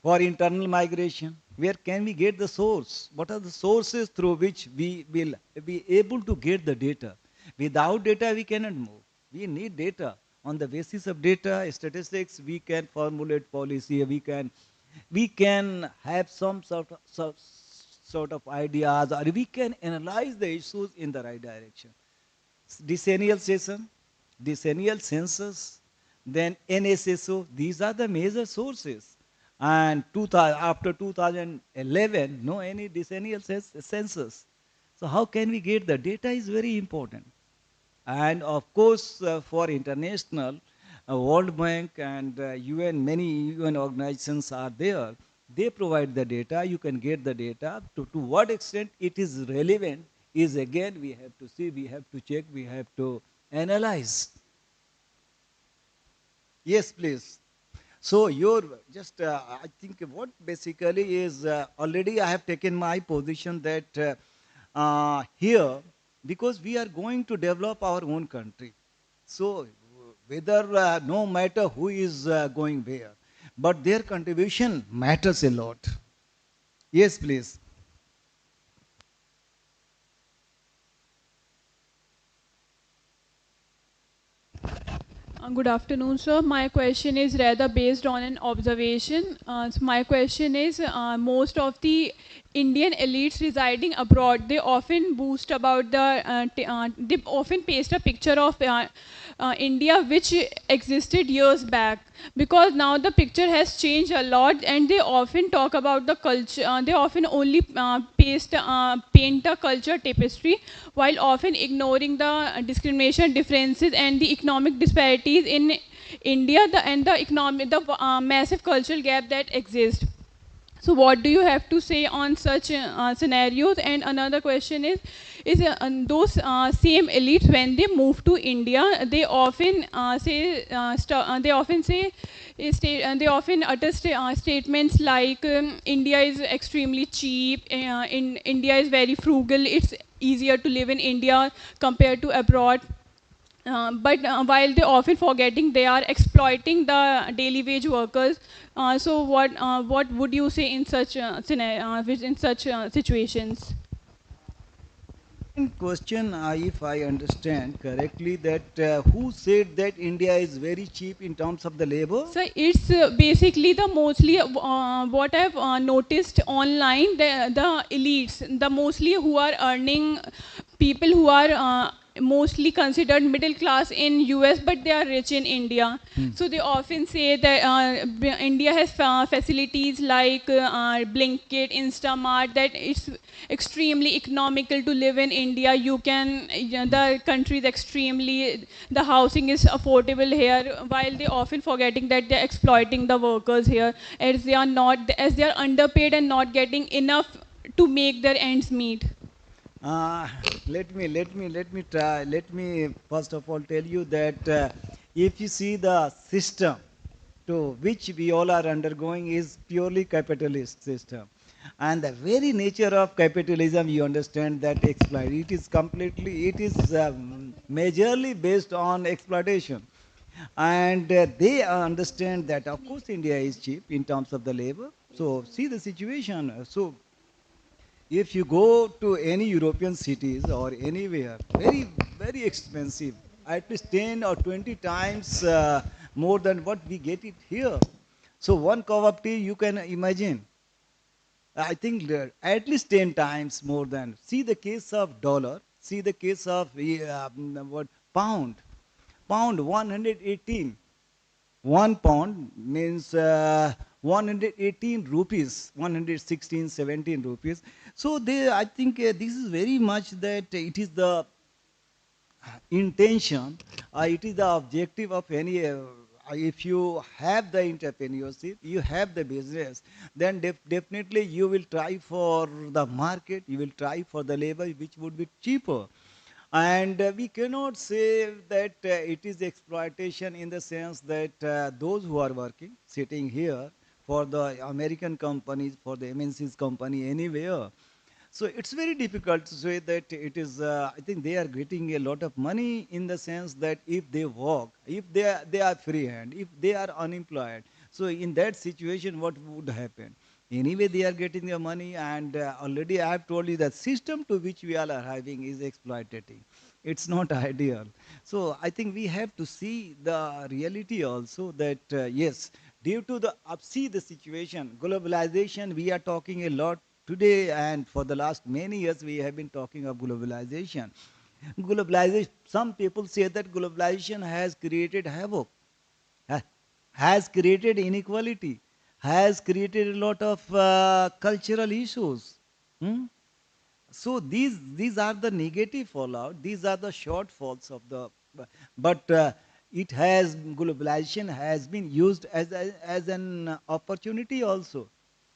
For internal migration, where can we get the source? What are the sources through which we will be able to get the data? Without data, we cannot move. We need data. On the basis of data, statistics, we can formulate policy, we can have some sort of ideas, or we can analyze the issues in the right direction. Decennial session, decennial census, then NSSO, these are the major sources. And after 2011, no any decennial census. So how can we get the data is very important. And of course, for international, World Bank and UN, many UN organizations are there. They provide the data, you can get the data. To what extent it is relevant is again we have to see, we have to check, we have to analyze. Yes, please. So just, I think what basically is, already I have taken my position that here, because we are going to develop our own country. So whether, no matter who is going where, but their contribution matters a lot. Yes, please. Good afternoon, sir. My question is rather based on an observation. So my question is, most of the Indian elites residing abroad, they often boast about they often paste a picture of India which existed years back, because now the picture has changed a lot, and they often talk about the culture, they often only paint a culture tapestry, while often ignoring the discrimination differences and the economic disparities in India, and the massive cultural gap that exists. So what do you have to say on such scenarios? And another question is those same elites, when they move to India, they often they often say they often utter statements like India is extremely cheap, in India is very frugal, it's easier to live in India compared to abroad. But while they often forgetting they are exploiting the daily wage workers. So what would you say in such in such situations? Question, if I understand correctly, that who said that India is very cheap in terms of the labor? So it's basically the mostly what I've noticed online, the elites, the mostly who are earning, people who are mostly considered middle class in US, but they are rich in India. So they often say that India has facilities like Blinkit, Instamart, that it's extremely economical to live in India. You can, the country is extremely, the housing is affordable here, while they often forgetting that they're exploiting the workers here, as they are not, as they are underpaid and not getting enough to make their ends meet. Uh, let me try. Let me first of all tell you that if you see the system to which we all are undergoing is purely capitalist system, and the very nature of capitalism, you understand that exploit. It is completely, it is majorly based on exploitation, and they understand that of course India is cheap in terms of the labor. So see the situation. So if you go to any European cities or anywhere, very, very expensive, at least 10 or 20 times more than what we get it here. So one cup of tea, you can imagine, I think at least 10 times more than. See the case of dollar, see the case of what pound. Pound 118. 1 pound means 118 rupees, 116, 17 rupees. So they, I think this is very much that it is the intention, it is the objective of any, if you have the entrepreneurship, you have the business, then definitely you will try for the market, you will try for the labor which would be cheaper. And we cannot say that it is exploitation in the sense that those who are working, sitting here for the American companies, for the MNC's company anywhere. So it's very difficult to say that it is, I think they are getting a lot of money in the sense that if they work, if they are free hand, if they are unemployed. So in that situation, what would happen? Anyway, they are getting their money, and already I have told you that system to which we all are having is exploitative. It's not ideal. So I think we have to see the reality also that yes, due to the see the situation, globalization, we are talking a lot today, and for the last many years we have been talking of globalization. Globalization, some people say that globalization has created havoc, has created inequality, has created a lot of cultural issues. Hmm? So these are the negative fallout. These are the shortfalls of the. But it has, globalization has been used as an opportunity also.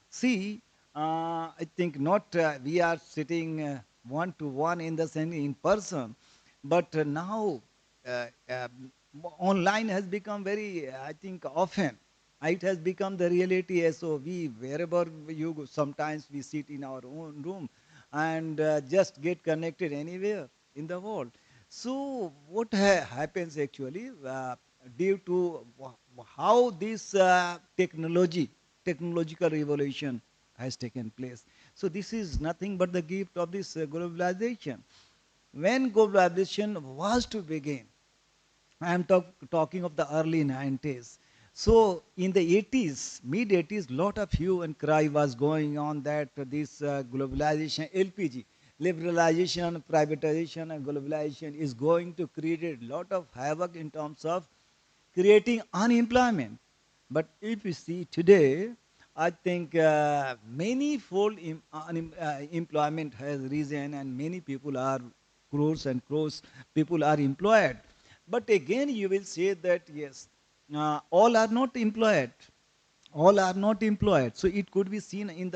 See, I think not we are sitting one to one in the same in person, but now online has become very, I think, often. It has become the reality. So we, wherever you go, sometimes we sit in our own room and just get connected anywhere in the world. So what happens actually due to how this technological revolution has taken place. So this is nothing but the gift of this globalization. When globalization was to begin, I am talking of the early 90s. So in the 80s, mid 80s, lot of hue and cry was going on that this globalization, LPG, liberalization, privatization, and globalization is going to create a lot of havoc in terms of creating unemployment. But if you see today, I think many fold employment has risen, and many people are, crores and crores people are employed. But again, you will say that yes, all are not employed. all are not employed. So it could be seen in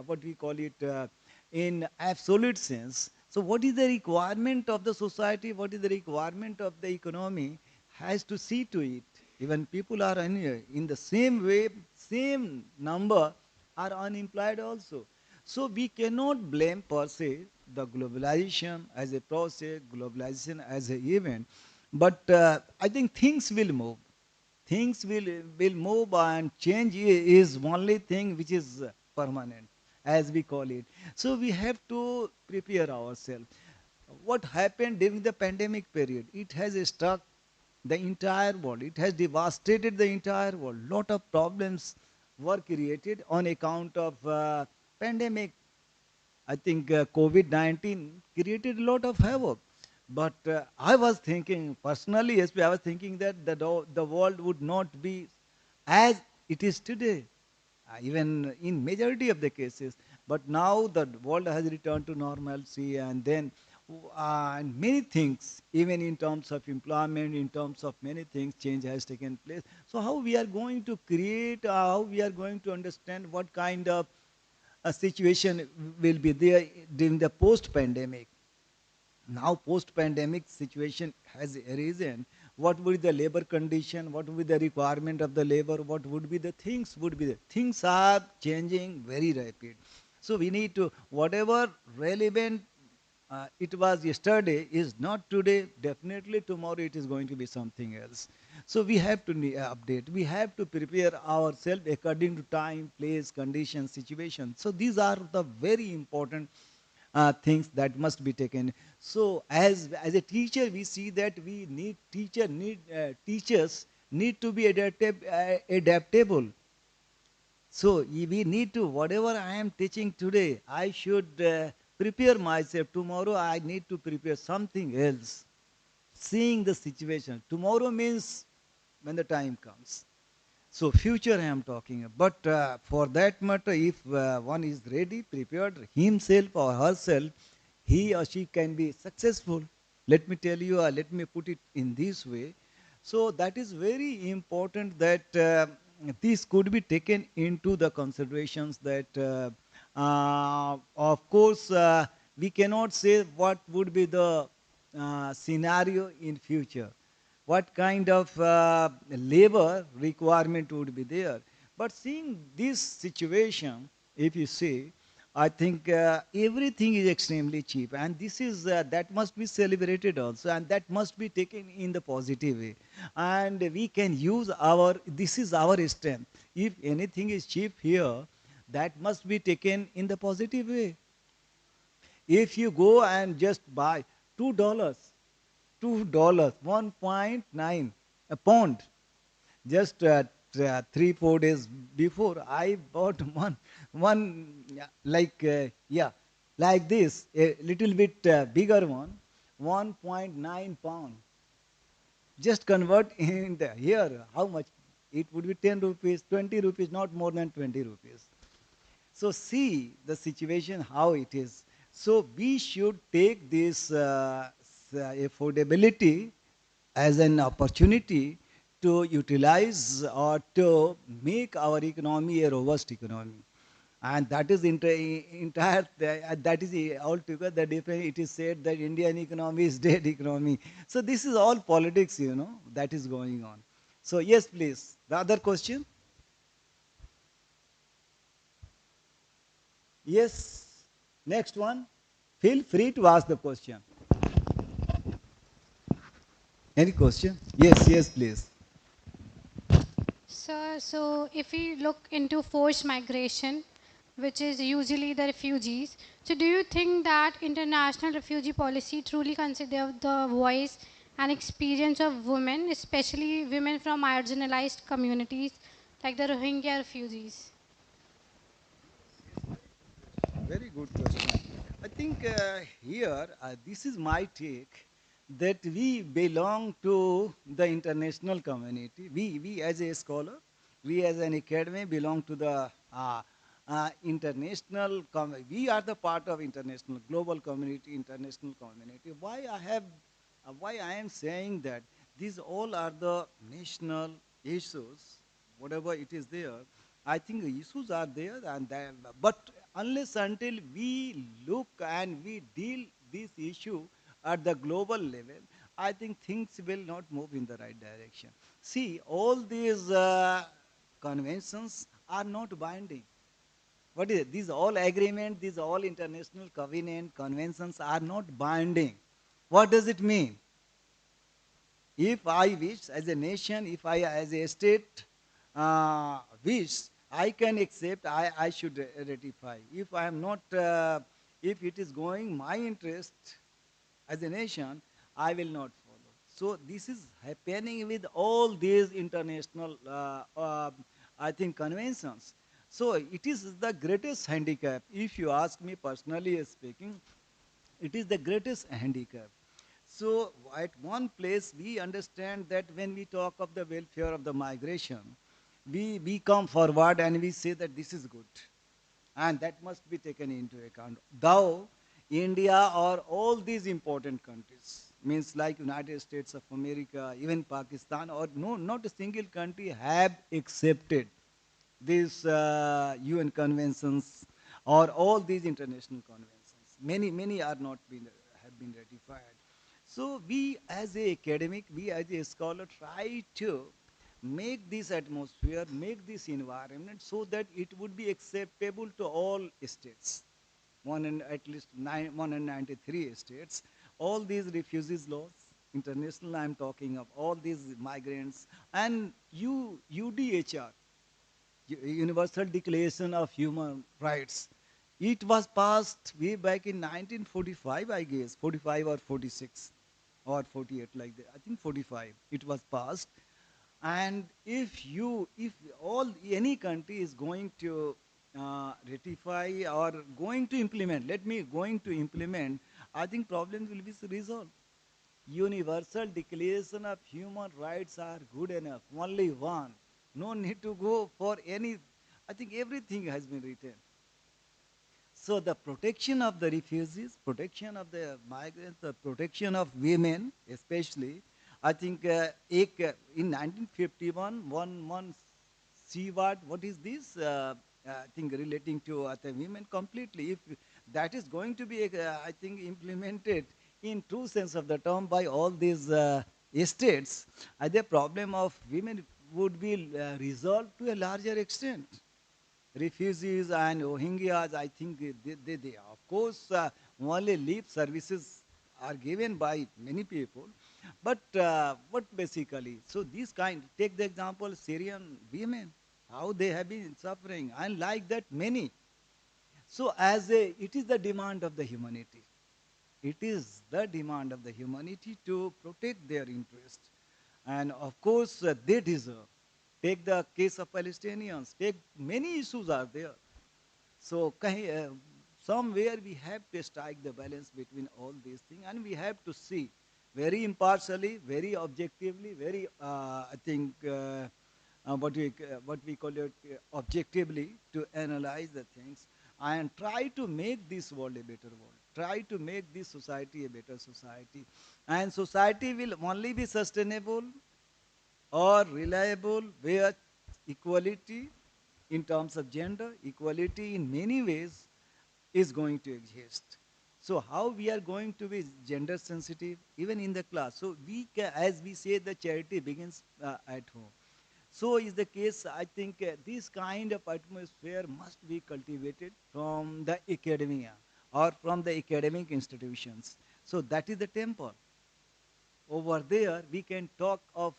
what we call it in absolute sense. So what is the requirement of the society, what is the requirement of the economy has to see to it. Even people are in the same way, same number are unemployed also. So we cannot blame per se the globalization as a process, globalization as an event, but I think things will move. Things will move, and change is only thing which is permanent, as we call it. So we have to prepare ourselves. What happened during the pandemic period? It has struck the entire world. It has devastated the entire world. Lot of problems were created on account of pandemic. I think COVID-19 created a lot of havoc. But I was thinking, personally, yes, I was thinking that the world would not be as it is today, even in majority of the cases. But now the world has returned to normalcy, and then and many things, even in terms of employment, in terms of many things, change has taken place. So how we are going to create, how we are going to understand what kind of a situation will be there during the post-pandemic. Now post-pandemic situation has arisen. What would be the labor condition? What would be the requirement of the labor? What would be the things would be there? Things are changing very rapid. So we need to, whatever relevant it was yesterday is not today, definitely tomorrow it is going to be something else. So we have to update, we have to prepare ourselves according to time, place, condition, situation. So these are the very important things that must be taken. So as a teacher, we see that we need teachers need to be adaptable. So we need to, whatever I am teaching today, I should prepare myself. Tomorrow I need to prepare something else. Seeing the situation. Tomorrow means when the time comes. So future I am talking about. But for that matter, if one is ready, prepared, himself or herself, he or she can be successful. Let me tell you, let me put it in this way. So that is very important that this could be taken into the considerations that, of course, we cannot say what would be the scenario in future, what kind of labor requirement would be there. But seeing this situation, if you see, I think everything is extremely cheap, and this is that must be celebrated also, and that must be taken in the positive way. And we can use our, this is our strength. If anything is cheap here, that must be taken in the positive way. If you go and just buy $2, $2, 1.9 a pound, just 3 4 days before I bought one like yeah, like this, a little bit bigger one, 1.9 pound. Just convert in the here how much it would be, 10 rupees, 20 rupees, not more than 20 rupees. So see the situation how it is. So we should take this affordability as an opportunity to utilize or to make our economy a robust economy. And that is entire, that is altogether the difference. It is said that Indian economy is dead economy. So this is all politics, that is going on. So yes, please. The other question? Yes. Next one. Feel free to ask the question. Any question? Yes, yes, please. So if we look into forced migration, which is usually the refugees, so do you think that international refugee policy truly consider the voice and experience of women, especially women from marginalized communities like the Rohingya refugees? Very good question. I think here, this is my take, that we belong to the international community. We as a scholar, we as an academy belong to the international community. We are the part of international, global community, international community. Why I am saying that these all are the national issues, whatever it is there. I think the issues are there, but unless until we look and we deal this issue at the global level, I think things will not move in the right direction. See, all these conventions are not binding. What is it? These all agreements, these all international covenant conventions are not binding. What does it mean? If I wish as a nation, if I as a state wish, I can accept, I should ratify. If I am not, if it is going my interest as a nation, I will not follow. So this is happening with all these international, I think, conventions. So it is the greatest handicap. If you ask me personally speaking, it is the greatest handicap. So at one place we understand that when we talk of the welfare of the migration, we come forward and we say that this is good. And that must be taken into account. Though India or all these important countries, means like United States of America, even Pakistan, or no, not a single country have accepted these UN conventions or all these international conventions. Many are not been, have been ratified. So we as a academic, we as a scholar try to make this atmosphere, make this environment so that it would be acceptable to all states. At least 193 states, all these refugees laws, international I'm talking of, all these migrants, and UDHR, Universal Declaration of Human Rights. It was passed way back in 1945, I guess, 45 or 46 or 48 like that. I think 45. It was passed. And if all any country is going to ratify or going to implement, going to implement, I think problems will be resolved. Universal Declaration of Human Rights are good enough. Only one. No need to go for any. I think everything has been written. So the protection of the refugees, protection of the migrants, the protection of women, especially, I think in 1951, one see what is this? I think relating to the women completely. If that is going to be, I think, implemented in true sense of the term by all these states, the problem of women would be resolved to a larger extent. Refugees and Rohingyas, I think they of course, only leave services are given by many people. But what basically, so these kind, take the example Syrian women, how they have been suffering, and like that many. So it is the demand of the humanity. It is the demand of the humanity to protect their interest. And of course, they deserve. Take the case of Palestinians. Take many issues are there. So somewhere we have to strike the balance between all these things, and we have to see very impartially, very objectively, very I think what we call it objectively to analyze the things and try to make this world a better world. Try to make this society a better society, and society will only be sustainable or reliable where equality in terms of gender, equality in many ways is going to exist. So how we are going to be gender sensitive even in the class? So as we say, the charity begins at home. So is the case, I think this kind of atmosphere must be cultivated from the academia or from the academic institutions. So that is the temple. Over there, we can talk of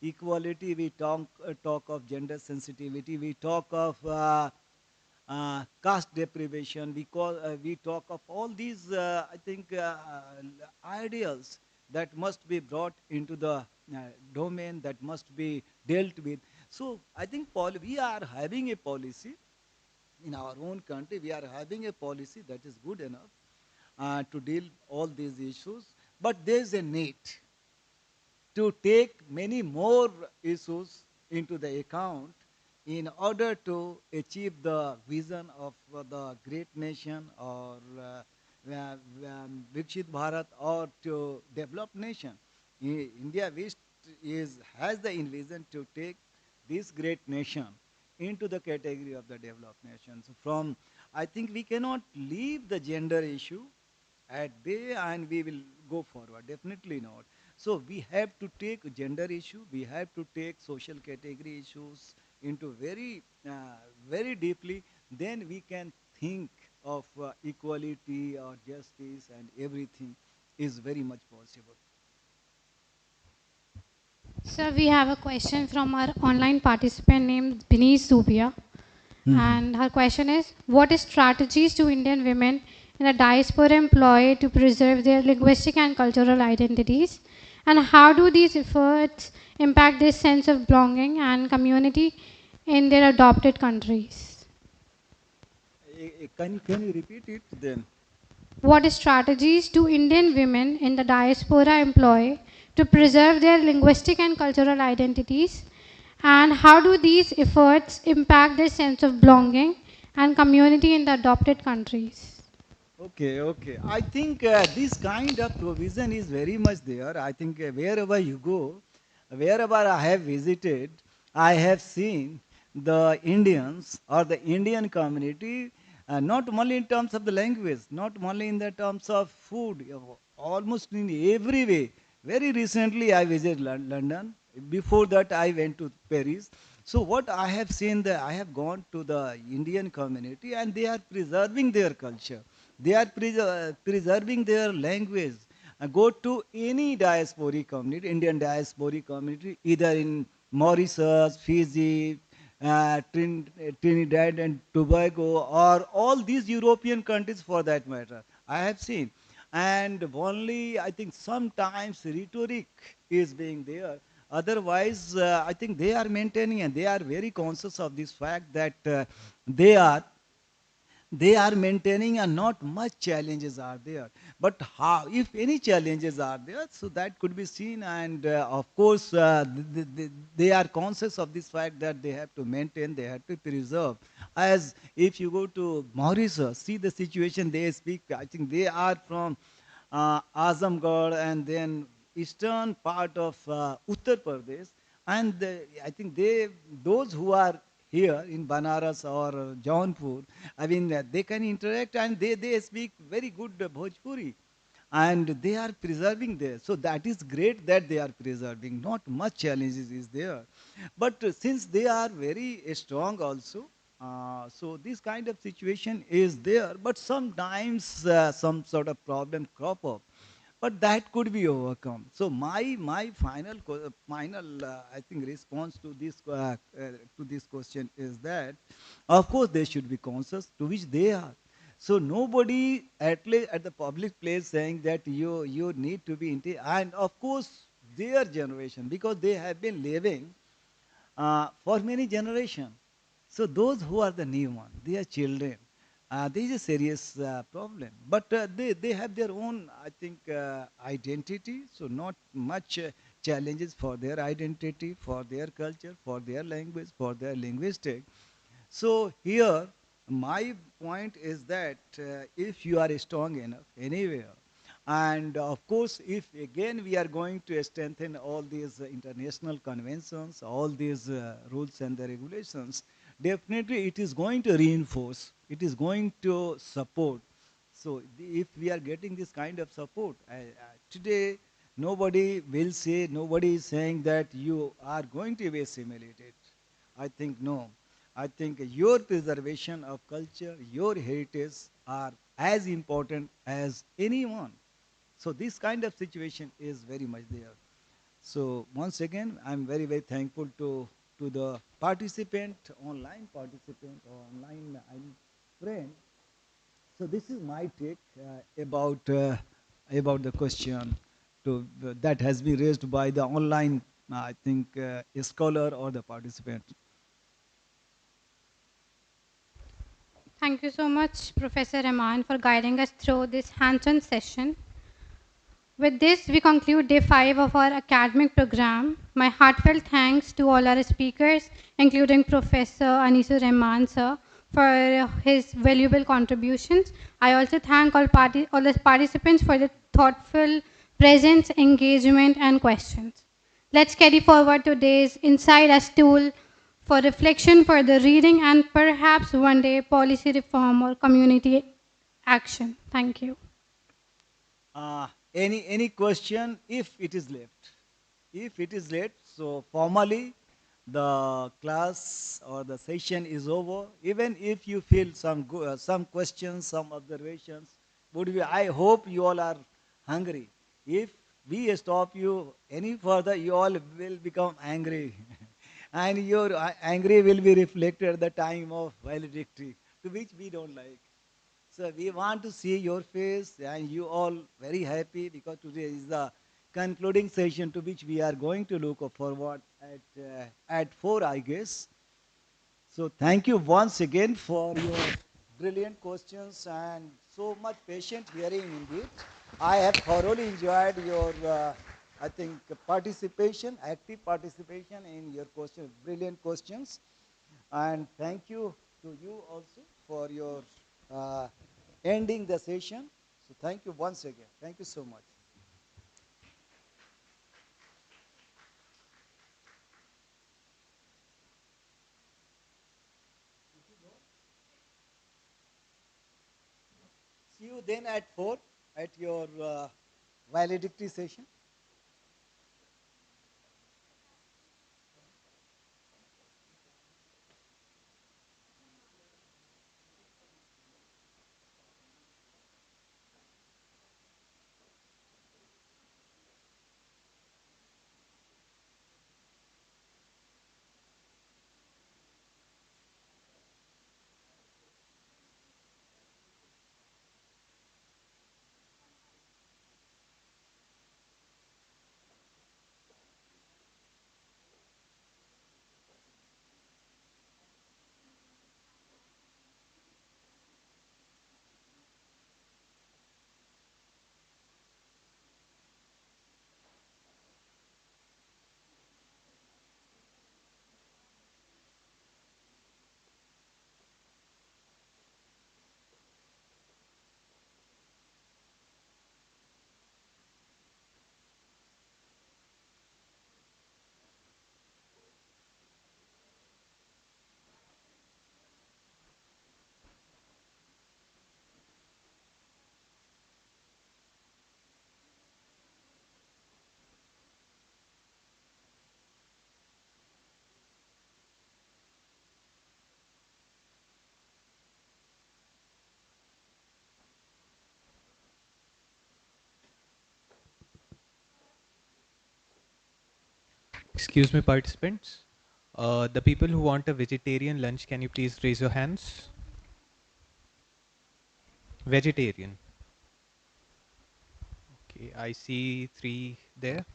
equality, we talk of gender sensitivity, we talk of caste deprivation, we talk of all these, I think, ideals that must be brought into the domain, that must be dealt with. So I think we are having a policy in our own country, we are having a policy that is good enough to deal all these issues, but there is a need to take many more issues into the account in order to achieve the vision of the great nation or Vikshit Bharat or to developed nation. India has the envision to take this great nation into the category of the developed nations. From, I think we cannot leave the gender issue at bay and we will go forward. Definitely not. So we have to take gender issue, we have to take social category issues into very deeply. Then we can think of equality or justice and everything is very much possible. Sir, we have a question from our online participant named Binish Zubia. And her question is, what strategies do Indian women in the diaspora employ to preserve their linguistic and cultural identities? And how do these efforts impact their sense of belonging and community in their adopted countries? Can you repeat it then? What strategies do Indian women in the diaspora employ to preserve their linguistic and cultural identities? And how do these efforts impact their sense of belonging and community in the adopted countries? Okay. I think this kind of provision is very much there. I think wherever you go, wherever I have visited, I have seen the Indians or the Indian community, not only in terms of the language, not only in the terms of food, almost in every way. Very recently I visited London. Before that I went to Paris. So what I have seen, that I have gone to the Indian community and they are preserving their culture. They are preserving their language. Go to any diasporic community, Indian diasporic community, either in Mauritius, Fiji, Trinidad and Tobago, or all these European countries for that matter. I have seen. And only, I think, sometimes rhetoric is being there. Otherwise, I think they are maintaining and they are very conscious of this fact that they are maintaining and not much challenges are there. But how, if any challenges are there, so that could be seen, and of course they are conscious of this fact that they have to maintain, they have to preserve. As if you go to Mauritius, see the situation they speak, I think they are from Azamgarh and then eastern part of Uttar Pradesh, and I think those who are here in Banaras or Jaunpur, I mean, they can interact and they speak very good Bhojpuri. And they are preserving there. So that is great that they are preserving. Not much challenges is there. But since they are very strong also, so this kind of situation is there. But sometimes some sort of problem crop up. But that could be overcome. So my final I think response to this question is that, of course they should be conscious, to which they are. So nobody at least at the public place saying that you need to be and of course their generation, because they have been living for many generations. So those who are the new one, their children, this is a serious problem. But they have their own, I think, identity. So not much challenges for their identity, for their culture, for their language, for their linguistic. So here, my point is that if you are strong enough anywhere, and of course, if again we are going to strengthen all these international conventions, all these rules and the regulations, definitely it is going to reinforce, it is going to support. So if we are getting this kind of support, today nobody will say, nobody is saying that you are going to be assimilated. I think no. I think your preservation of culture, your heritage are as important as anyone. So this kind of situation is very much there. So once again, I'm very thankful to the participant, online participant, or online friend. So this is my take about the question that has been raised by the online, I think, scholar or the participant. Thank you so much, Professor Rahman, for guiding us through this hands-on session. With this, we conclude day 5 of our academic program. My heartfelt thanks to all our speakers, including Professor Anisur Rahman, sir, for his valuable contributions. I also thank all the participants for the thoughtful presence, engagement, and questions. Let's carry forward today's Inside Us tool for reflection, further reading, and perhaps one day policy reform or community action. Thank you. Any question if it is left? If it is late, so formally the class or the session is over. Even if you feel some questions, some observations, I hope you all are hungry. If we stop you any further, you all will become angry. And your angry will be reflected at the time of valedictory, to which we don't like. So we want to see your face and you all very happy because today is the concluding session to which we are going to look forward at 4, I guess. So thank you once again for your brilliant questions and so much patient hearing indeed. I have thoroughly enjoyed your, I think, participation, active participation in your questions, brilliant questions. And thank you to you also for your uh, ending the session. So thank you once again. Thank you so much. See you then at 4 at your valedictory session. Excuse me, participants. The people who want a vegetarian lunch, can you please raise your hands? Vegetarian. Okay, I see 3 there.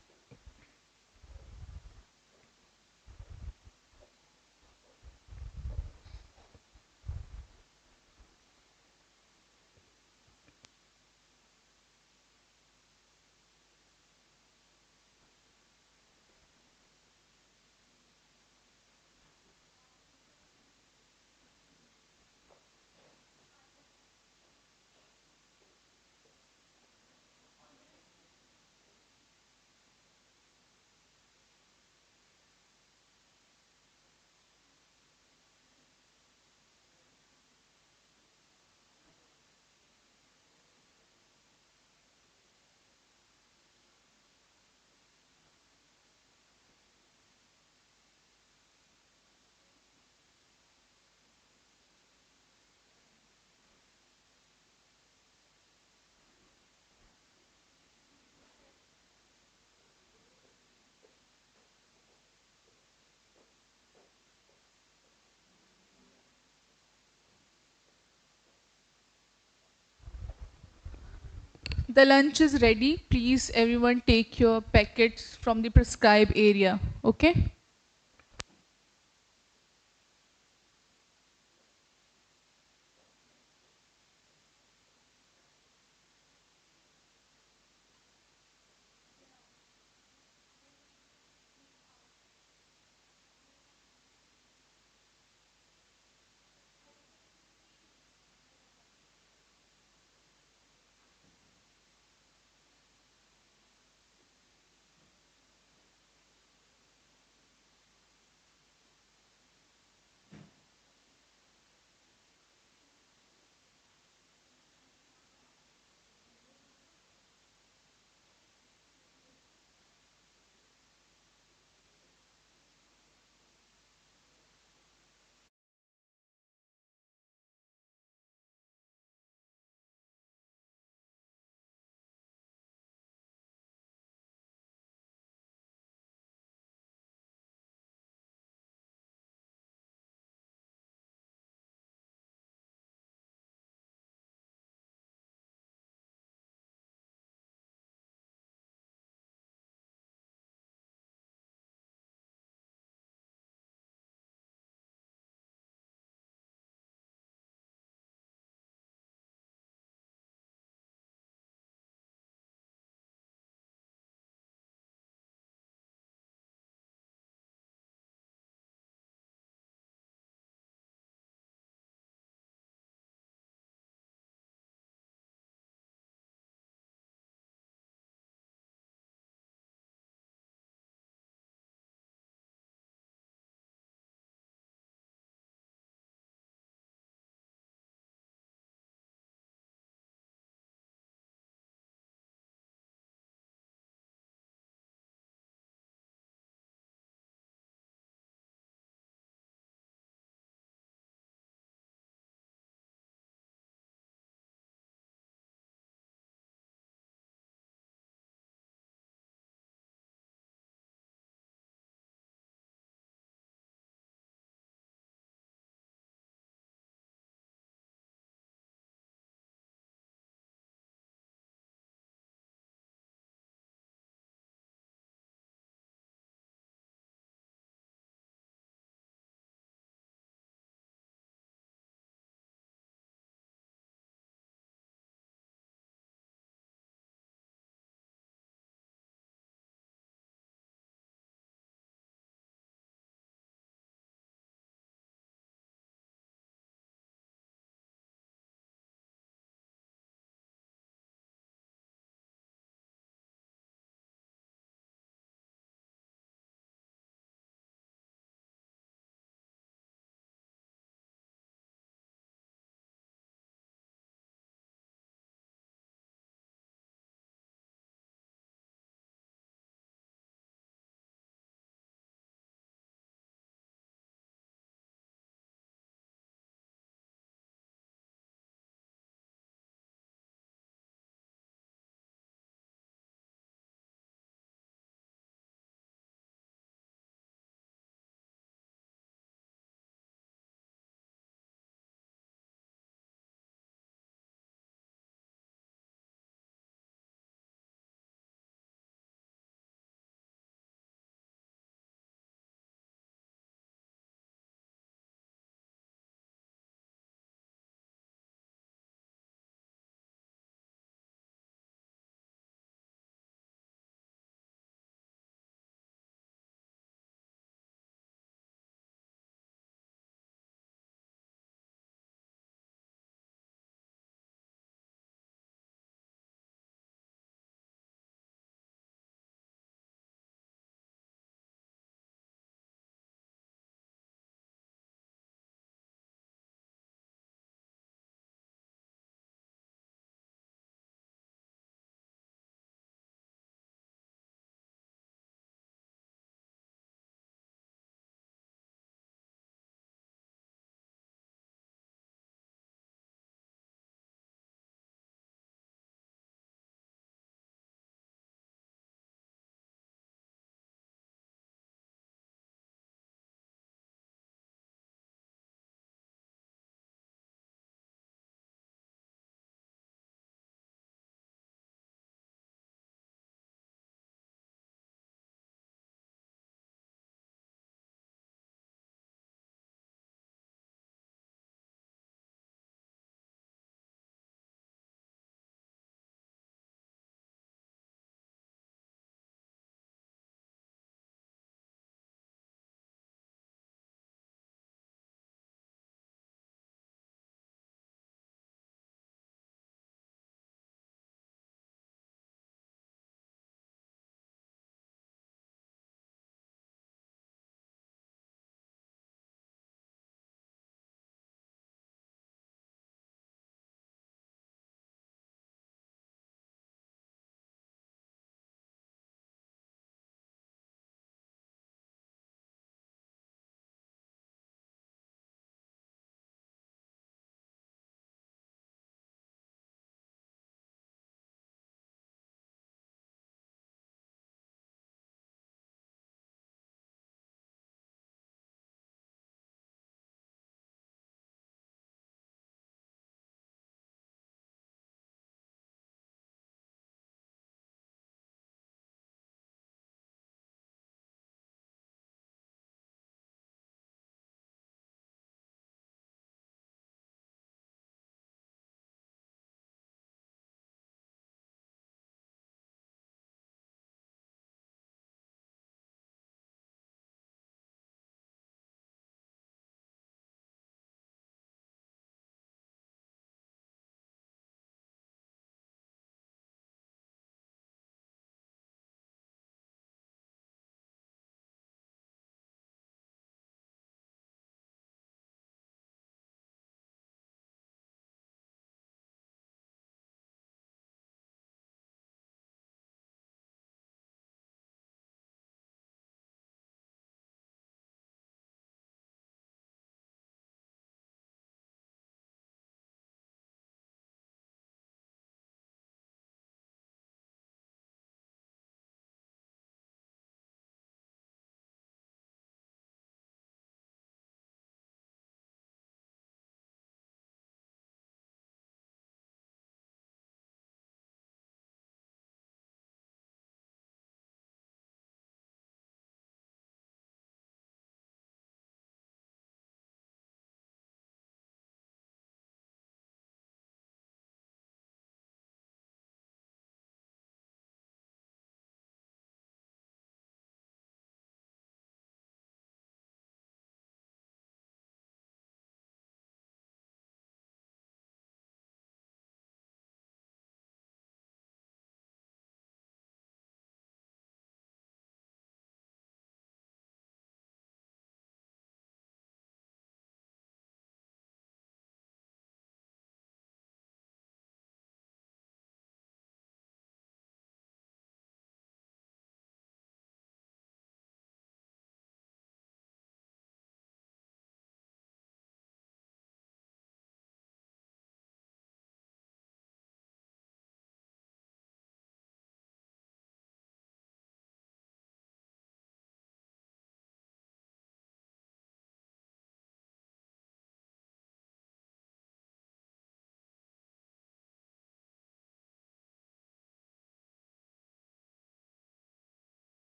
The lunch is ready. Please, everyone, take your packets from the prescribed area. Okay?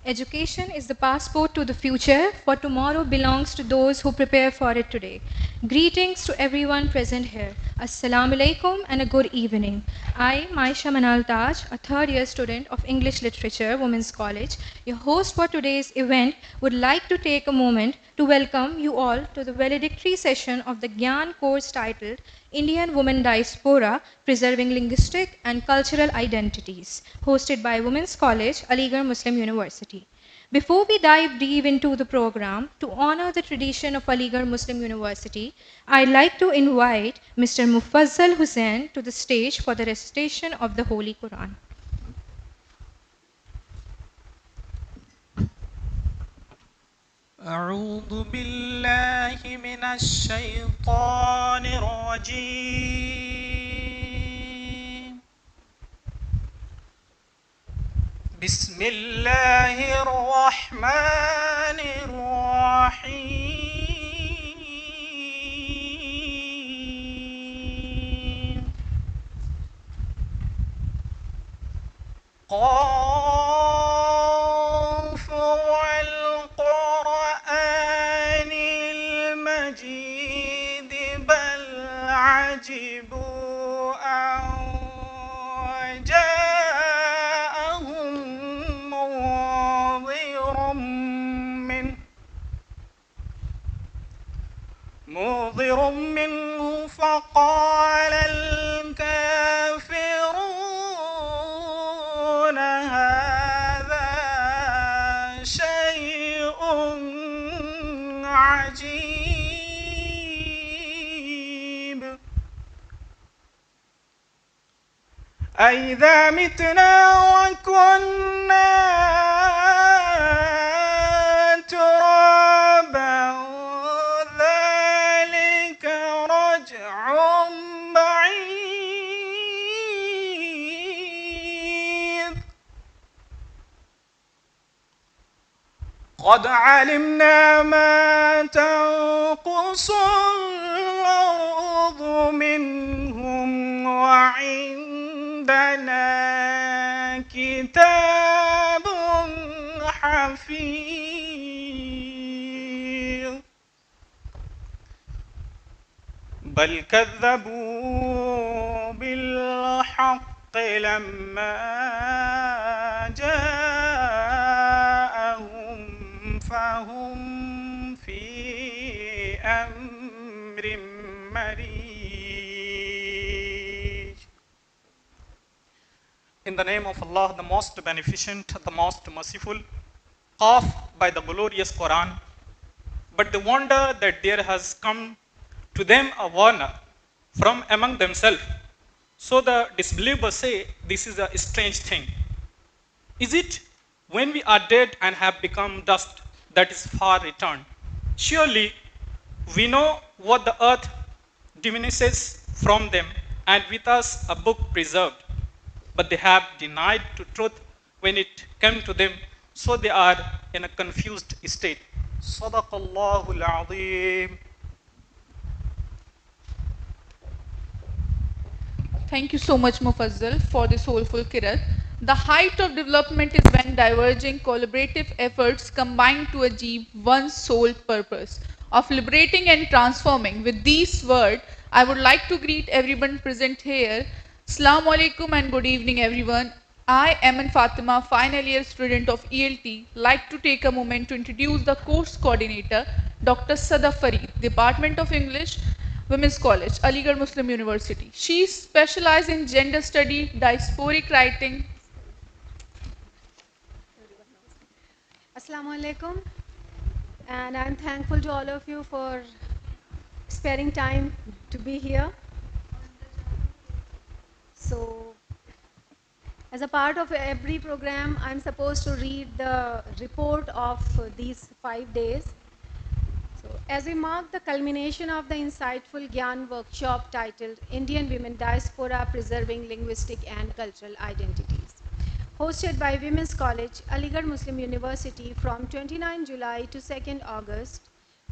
Education is the passport to the future, for tomorrow belongs to those who prepare for it today. Greetings to everyone present here. Assalamu alaikum and a good evening. I, Maisha Manal Taj, a third year student of English Literature, Women's College, your host for today's event, would like to take a moment to welcome you all to the valedictory session of the Gyan course titled Indian Women Diaspora, Preserving Linguistic and Cultural Identities, hosted by Women's College, Aligarh Muslim University. Before we dive deep into the program, to honor the tradition of Aligarh Muslim University, I'd like to invite Mr. Mufazzal Hussain to the stage for the recitation of the Holy Quran. أعوذ بالله من الشيطان الرجيم بسم الله الرحمن الرحيم قاف والقرآن المجيد بل عجبوا أن جاءهم منذر منه فقال الكافرون هذا شيء عجيب أإذا متنا وكنا ترابا ذلك رجع بعيد قد علمنا ما تنقص الأرض منهم وعندنا كتاب حفيظ بل كذبوا بالحق لما جاءهم فهم في أمر مريج. In the name of Allah, the most beneficent, the most merciful, Qaf by the glorious Quran. But the wonder that there has come to them a warner from among themselves. So the disbelievers say, this is a strange thing. Is it when we are dead and have become dust that is far returned? Surely we know what the earth diminishes from them, and with us a book preserved. But they have denied to truth when it came to them, so they are in a confused state. Sadaqallahu al-Azim. Thank you so much, Mufazzal, for the soulful kirat. The height of development is when diverging collaborative efforts combine to achieve one's sole purpose of liberating and transforming. With these words, I would like to greet everyone present here. Assalamu alaikum and good evening, everyone. I, Aman Fatima, final year student of ELT, like to take a moment to introduce the course coordinator, Dr. Sada Farid, Department of English, Women's College, Aligarh Muslim University. She specializes in gender study, diasporic writing. Assalamu alaikum, and I'm thankful to all of you for sparing time to be here. So, as a part of every program, I'm supposed to read the report of these 5 days. So, as we mark the culmination of the insightful Gyan workshop titled Indian Women Diaspora Preserving Linguistic and Cultural Identities, hosted by Women's College, Aligarh Muslim University from 29 July to 2nd August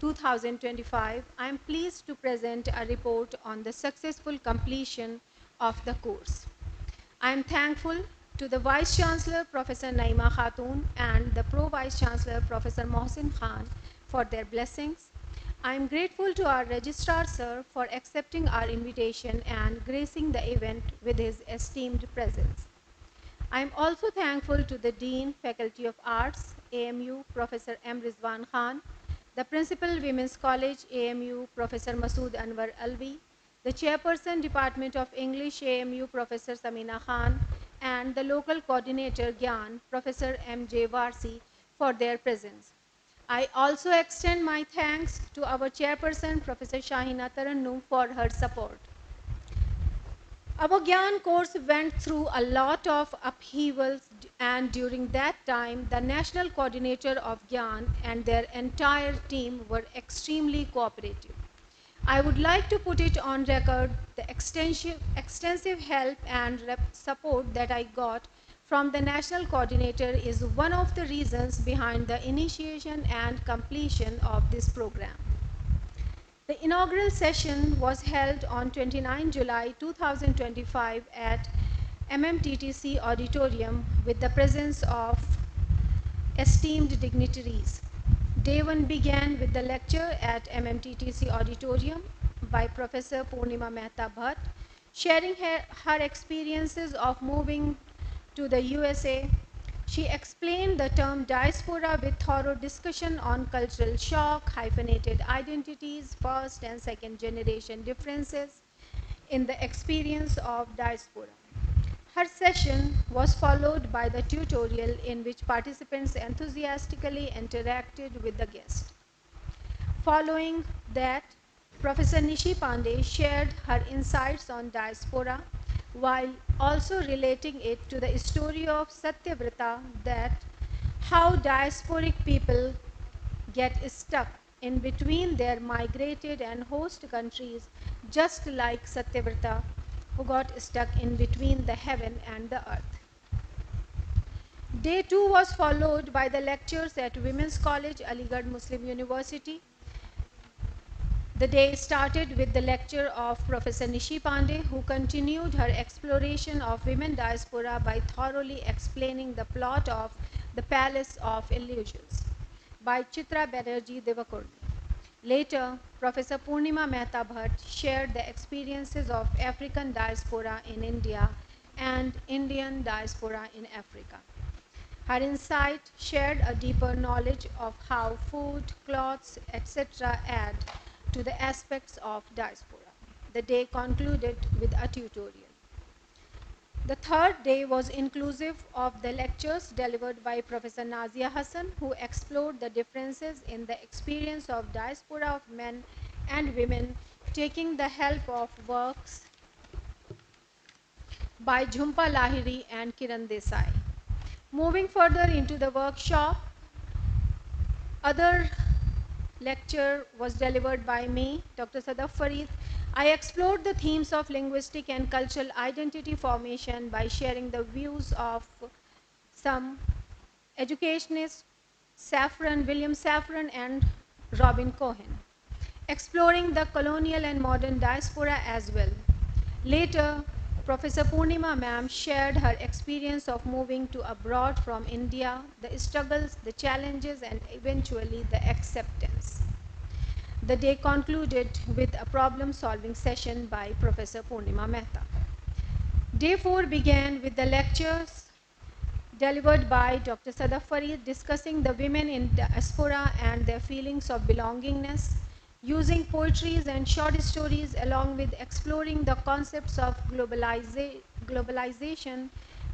2025, I am pleased to present a report on the successful completion of the course. I am thankful to the Vice Chancellor, Professor Naima Khatoon, and the Pro Vice Chancellor, Professor Mohsin Khan, for their blessings. I am grateful to our Registrar Sir for accepting our invitation and gracing the event with his esteemed presence. I am also thankful to the Dean, Faculty of Arts, AMU, Professor M. Rizwan Khan, the Principal, Women's College, AMU, Professor Masood Anwar Alvi, the Chairperson, Department of English, AMU, Professor Samina Khan, and the local coordinator, Gyan, Professor M.J. Varsi, for their presence. I also extend my thanks to our Chairperson, Professor Shahina Tarannum, for her support. Our Gyan course went through a lot of upheavals, and during that time, the national coordinator of Gyan and their entire team were extremely cooperative. I would like to put it on record the extensive help and support that I got from the national coordinator is one of the reasons behind the initiation and completion of this program. The inaugural session was held on 29 July 2025 at MMTTC Auditorium with the presence of esteemed dignitaries. Day 1 began with the lecture at MMTTC Auditorium by Professor Purnima Mehta Bhatt, sharing her experiences of moving to the USA. She explained the term diaspora with thorough discussion on cultural shock, hyphenated identities, first and second generation differences in the experience of diaspora. Her session was followed by the tutorial in which participants enthusiastically interacted with the guest. Following that, Professor Nishi Pandey shared her insights on diaspora while also relating it to the story of Satyavrata, that how diasporic people get stuck in between their migrated and host countries, just like Satyavrata, who got stuck in between the heaven and the earth. Day 2 was followed by the lectures at Women's College, Aligarh Muslim University. The day started with the lecture of Professor Nishi Pandey, who continued her exploration of women diaspora by thoroughly explaining the plot of The Palace of Illusions by Chitra Banerjee Devakurni. Later, Professor Purnima Mehta Bhatt shared the experiences of African diaspora in India and Indian diaspora in Africa. Her insight shared a deeper knowledge of how food, clothes, etc. add to the aspects of diaspora. The day concluded with a tutorial. The third day was inclusive of the lectures delivered by Professor Nazia Hassan, who explored the differences in the experience of diaspora of men and women, taking the help of works by Jhumpa Lahiri and Kiran Desai. Moving further into the workshop, other lecture was delivered by me, Dr. Sadaf Farid. I explored the themes of linguistic and cultural identity formation by sharing the views of some educationists, William Safran and Robin Cohen, exploring the colonial and modern diaspora as well. Later, Professor Purnima ma'am shared her experience of moving to abroad from India, the struggles, the challenges, and eventually the acceptance. The day concluded with a problem-solving session by Professor Purnima Mehta. Day 4 began with the lectures delivered by Dr. Sadaf Farid discussing the women in diaspora and their feelings of belongingness, using poetries and short stories along with exploring the concepts of globalization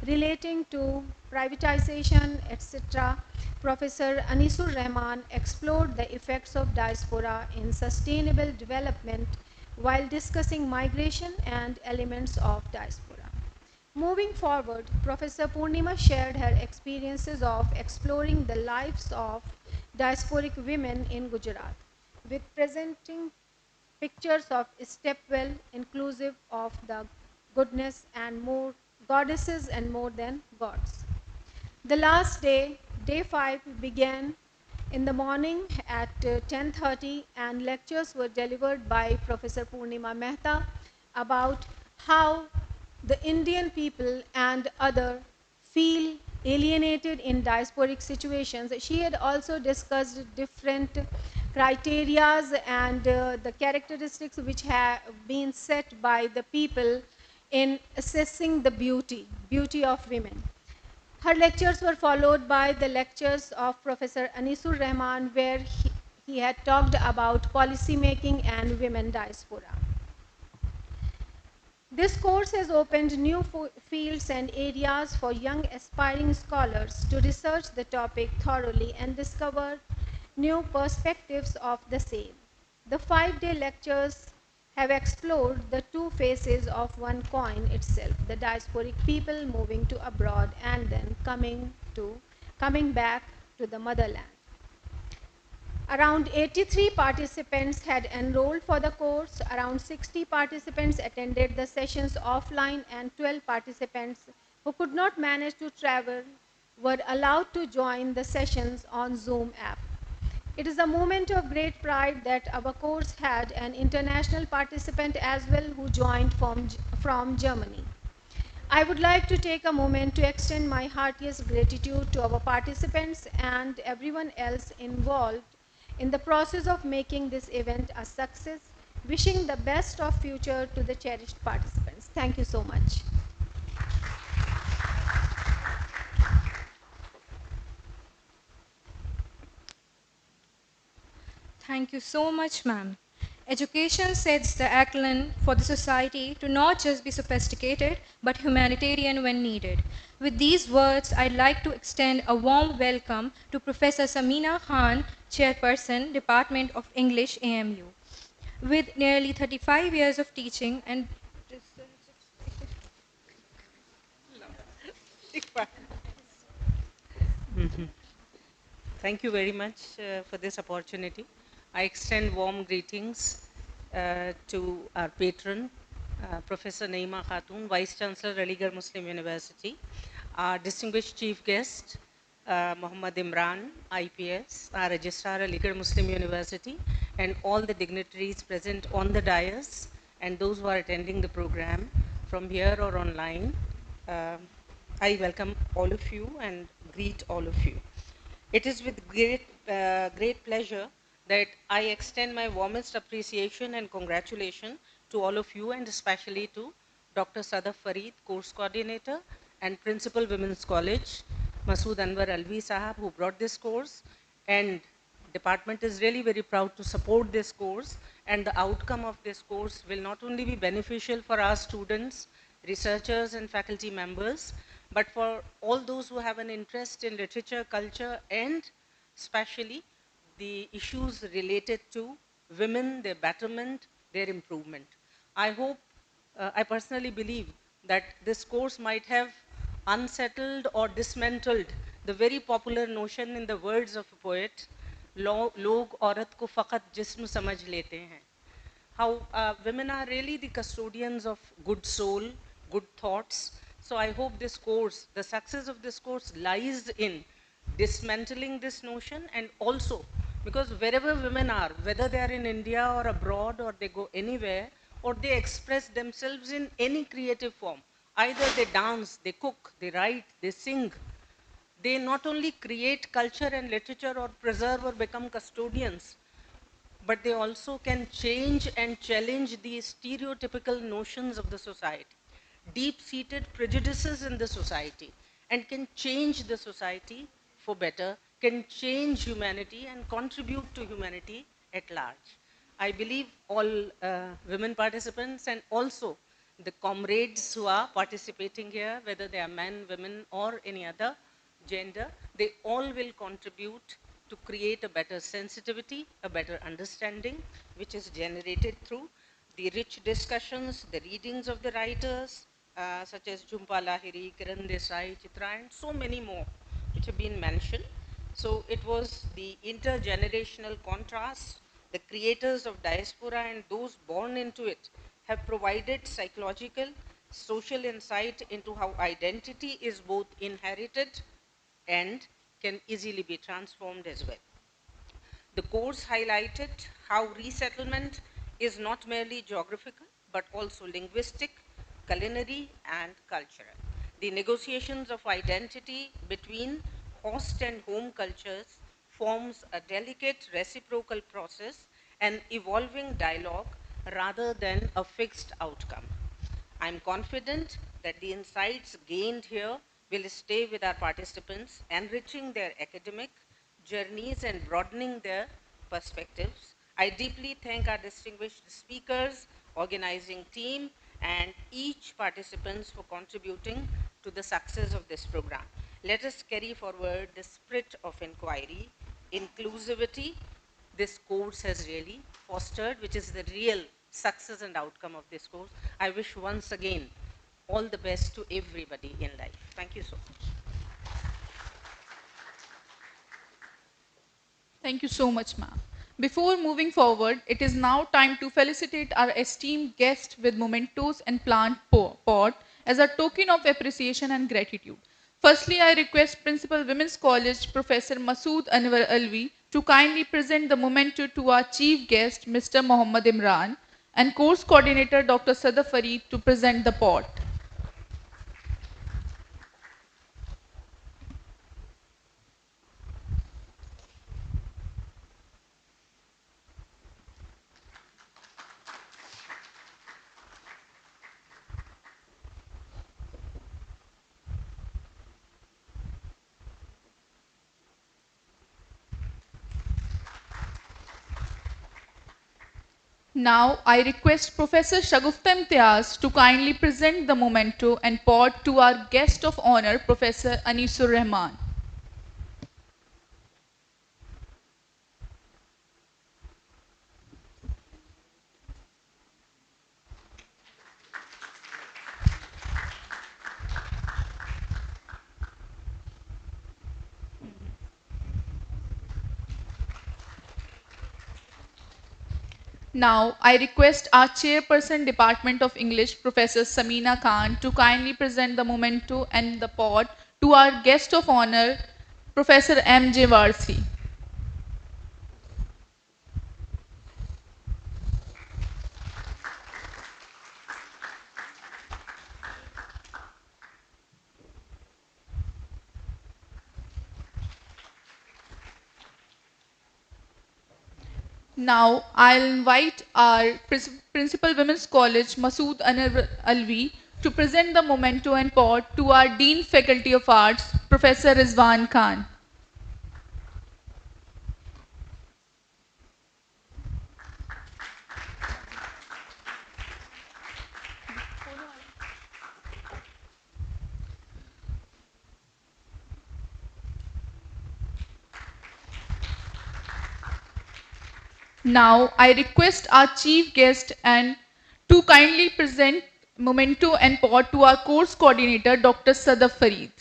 relating to privatization, etc. Professor Anisur Rahman explored the effects of diaspora in sustainable development while discussing migration and elements of diaspora. Moving forward, Professor Purnima shared her experiences of exploring the lives of diasporic women in Gujarat, with presenting pictures of stepwell inclusive of the goodness and more goddesses and more than gods. The last day, day 5, began in the morning at 10:30 and lectures were delivered by Professor Purnima Mehta about how the Indian people and other feel alienated in diasporic situations. She had also discussed different criterias and the characteristics which have been set by the people in assessing the beauty of women. Her lectures were followed by the lectures of Professor Anisur Rahman, where he had talked about policy making and women diaspora. This course has opened new fields and areas for young aspiring scholars to research the topic thoroughly and discover new perspectives of the same. The 5-day lectures have explored the two faces of one coin itself, the diasporic people moving to abroad and then coming back to the motherland. Around 83 participants had enrolled for the course. Around 60 participants attended the sessions offline, and 12 participants who could not manage to travel were allowed to join the sessions on Zoom app. It is a moment of great pride that our course had an international participant as well who joined from Germany. I would like to take a moment to extend my heartiest gratitude to our participants and everyone else involved in the process of making this event a success, wishing the best of future to the cherished participants. Thank you so much. Thank you so much, ma'am. Education sets the echelon for the society to not just be sophisticated, but humanitarian when needed. With these words, I'd like to extend a warm welcome to Professor Samina Khan, Chairperson, Department of English, AMU. With nearly 35 years of teaching and Thank you very much for this opportunity. I extend warm greetings to our patron, Professor Naima Khatun, Vice Chancellor, Aligarh Muslim University, our distinguished chief guest, Muhammad Imran, IPS, our Registrar, Aligarh Muslim University, and all the dignitaries present on the dais and those who are attending the program from here or online. I welcome all of you and greet all of you. It is with great pleasure that I extend my warmest appreciation and congratulations to all of you, and especially to Dr. Sadaf Fareed, Course Coordinator and Principal Women's College, Masood Anwar Alvi Sahab, who brought this course, and department is really very proud to support this course, and the outcome of this course will not only be beneficial for our students, researchers and faculty members, but for all those who have an interest in literature, culture, and especially the issues related to women, their betterment, their improvement. I hope, I personally believe that this course might have unsettled or dismantled the very popular notion, in the words of a poet, log aurat ko faqat jism samajh lete hain. How women are really the custodians of good soul, good thoughts. So I hope this course, the success of this course lies in dismantling this notion, and also because wherever women are, whether they are in India or abroad or they go anywhere, or they express themselves in any creative form, either they dance, they cook, they write, they sing, they not only create culture and literature or preserve or become custodians, but they also can change and challenge these stereotypical notions of the society, deep-seated prejudices in the society, and can change the society for better, can change humanity and contribute to humanity at large. I believe all women participants and also the comrades who are participating here, whether they are men, women, or any other gender, they all will contribute to create a better sensitivity, a better understanding, which is generated through the rich discussions, the readings of the writers, such as Jhumpa Lahiri, Kiran Desai, Chitra, and so many more, which have been mentioned. So it was the intergenerational contrast, the creators of diaspora and those born into it have provided psychological, social insight into how identity is both inherited and can easily be transformed as well. The course highlighted how resettlement is not merely geographical, but also linguistic, culinary, and cultural. The negotiations of identity between host and home cultures forms a delicate reciprocal process and evolving dialogue rather than a fixed outcome. I'm confident that the insights gained here will stay with our participants, enriching their academic journeys and broadening their perspectives. I deeply thank our distinguished speakers, organizing team, and each participants for contributing to the success of this program. Let us carry forward the spirit of inquiry, inclusivity, this course has really fostered, which is the real success and outcome of this course. I wish once again all the best to everybody in life. Thank you so much. Thank you so much, ma'am. Before moving forward, it is now time to felicitate our esteemed guest with mementos and plant pot as a token of appreciation and gratitude. Firstly, I request Principal Women's College Professor Masood Anwar Alvi to kindly present the memento to our chief guest, Mr. Mohammad Imran, and course coordinator, Dr. Sada Farid, to present the pot. Now, I request Professor Shagufta Imtiaz to kindly present the memento and pot to our guest of honor, Professor Anisur Rahman. Now, I request our Chairperson Department of English, Professor Samina Khan, to kindly present the memento and the pot to our guest of honor, Professor M.J. Varsi. Now, I'll invite our Principal Women's College, Masood Anwar Alvi, to present the memento and pot to our Dean Faculty of Arts, Professor Rizwan Khan. Now, I request our chief guest and to kindly present memento and pot to our course coordinator, Dr. Sadaf Farid.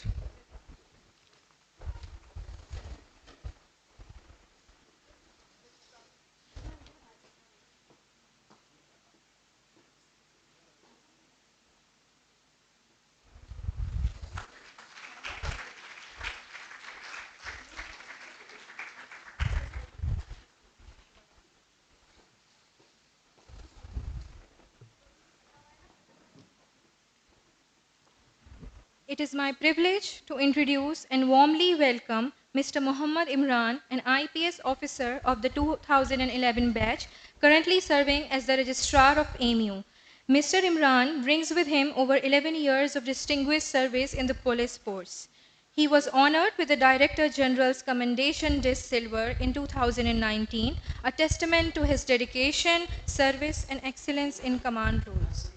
It is my privilege to introduce and warmly welcome Mr. Muhammad Imran, an IPS officer of the 2011 batch, currently serving as the Registrar of AMU. Mr. Imran brings with him over 11 years of distinguished service in the police force. He was honored with the Director General's Commendation Disc Silver in 2019, a testament to his dedication, service, and excellence in command roles.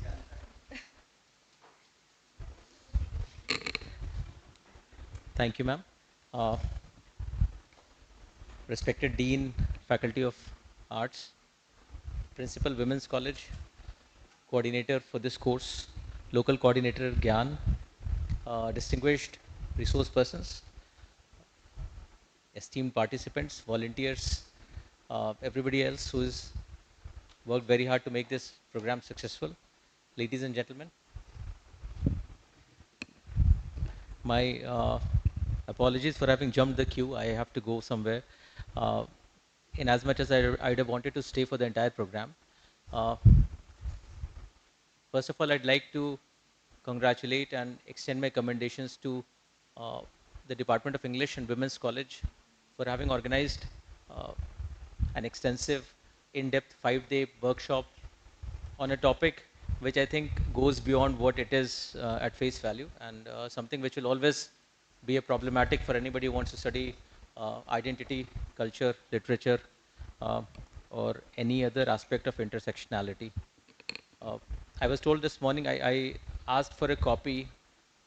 Thank you, ma'am. Respected Dean, Faculty of Arts, Principal Women's College, Coordinator for this course, Local Coordinator Gyan, distinguished resource persons, esteemed participants, volunteers, everybody else who has worked very hard to make this program successful. Ladies and gentlemen, my apologies for having jumped the queue. I have to go somewhere. In as much as I'd have wanted to stay for the entire program. First of all, I'd like to congratulate and extend my commendations to the Department of English and Women's College for having organized uh, an extensive, in-depth 5-day workshop on a topic which I think goes beyond what it is at face value, and something which will always be a problematic for anybody who wants to study identity, culture, literature, uh, or any other aspect of intersectionality. Uh, I was told this morning, I asked for a copy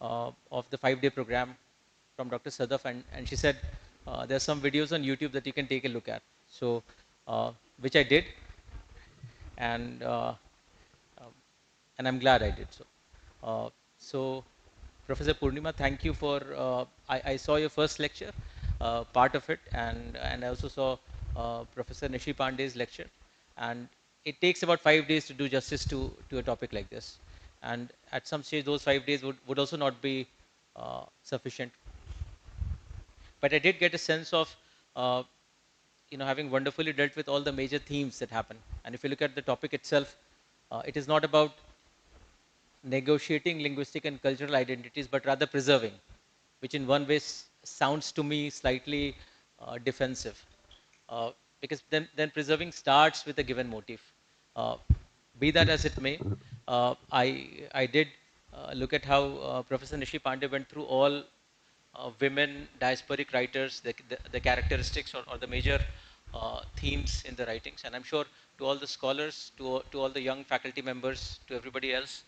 of the 5-day program from Dr. Sadaf, and she said there are some videos on YouTube that you can take a look at. So, which I did, and um, and I'm glad I did so. So, Professor Purnima, thank you for. I saw your first lecture, part of it, and I also saw Professor Nishi Pandey's lecture, and it takes about 5 days to do justice to a topic like this, and at some stage those 5 days would also not be sufficient. But I did get a sense of having wonderfully dealt with all the major themes that happen. And if you look at the topic itself, it is not about negotiating linguistic and cultural identities, but rather preserving, which in one way sounds to me slightly defensive. Because then preserving starts with a given motive. Uh, be that as it may, I did look at how Professor Nishi Pandey went through all women diasporic writers, the characteristics or the major themes in the writings. And I'm sure to all the scholars, to all the young faculty members, to everybody else,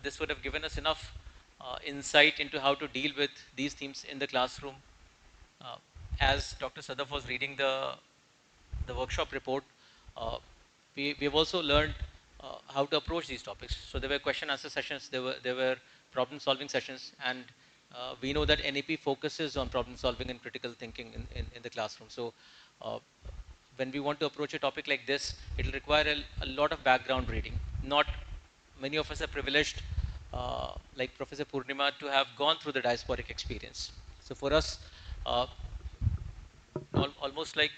this would have given us enough insight into how to deal with these themes in the classroom. As Dr. Sadaf was reading the workshop report, we've also learned how to approach these topics. So there were question answer sessions, there were problem solving sessions, and we know that NEP focuses on problem solving and critical thinking in the classroom. So when we want to approach a topic like this, it will require a lot of background reading. Not many of us are privileged, like Professor Purnima, to have gone through the diasporic experience. So for us, almost like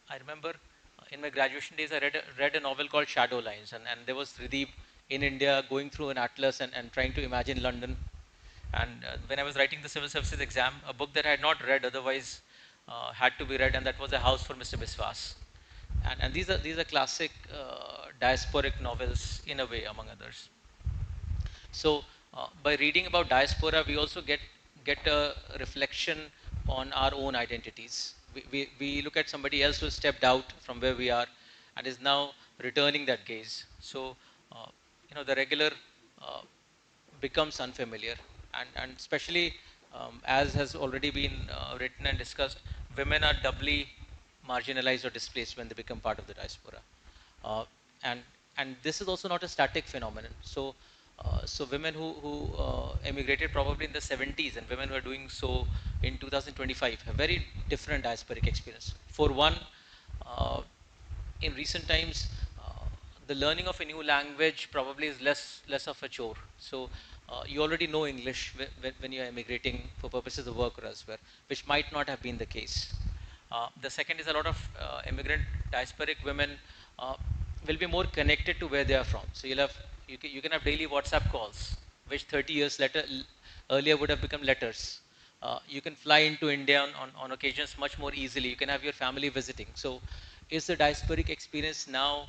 I remember in my graduation days, I read a novel called Shadow Lines, and there was Trideep in India going through an atlas and trying to imagine London. And when I was writing the civil services exam, a book that I had not read otherwise had to be read, and that was A House for Mr. Biswas. And these are classic diasporic novels in a way, among others. So by reading about diaspora, we also get a reflection on our own identities. We look at somebody else who stepped out from where we are and is now returning that gaze. So the regular becomes unfamiliar, and especially as has already been written and discussed, women are doubly marginalized or displaced when they become part of the diaspora. Uh, and this is also not a static phenomenon. So women who emigrated probably in the 70s and women who are doing so in 2025 have very different diasporic experience. For one, in recent times, the learning of a new language probably is less of a chore. So you already know English when you are emigrating for purposes of work or elsewhere, which might not have been the case. The second is a lot of immigrant diasporic women will be more connected to where they are from. So you can have daily WhatsApp calls, which 30 years later earlier would have become letters. You can fly into India on occasions much more easily. You can have your family visiting. So is the diasporic experience now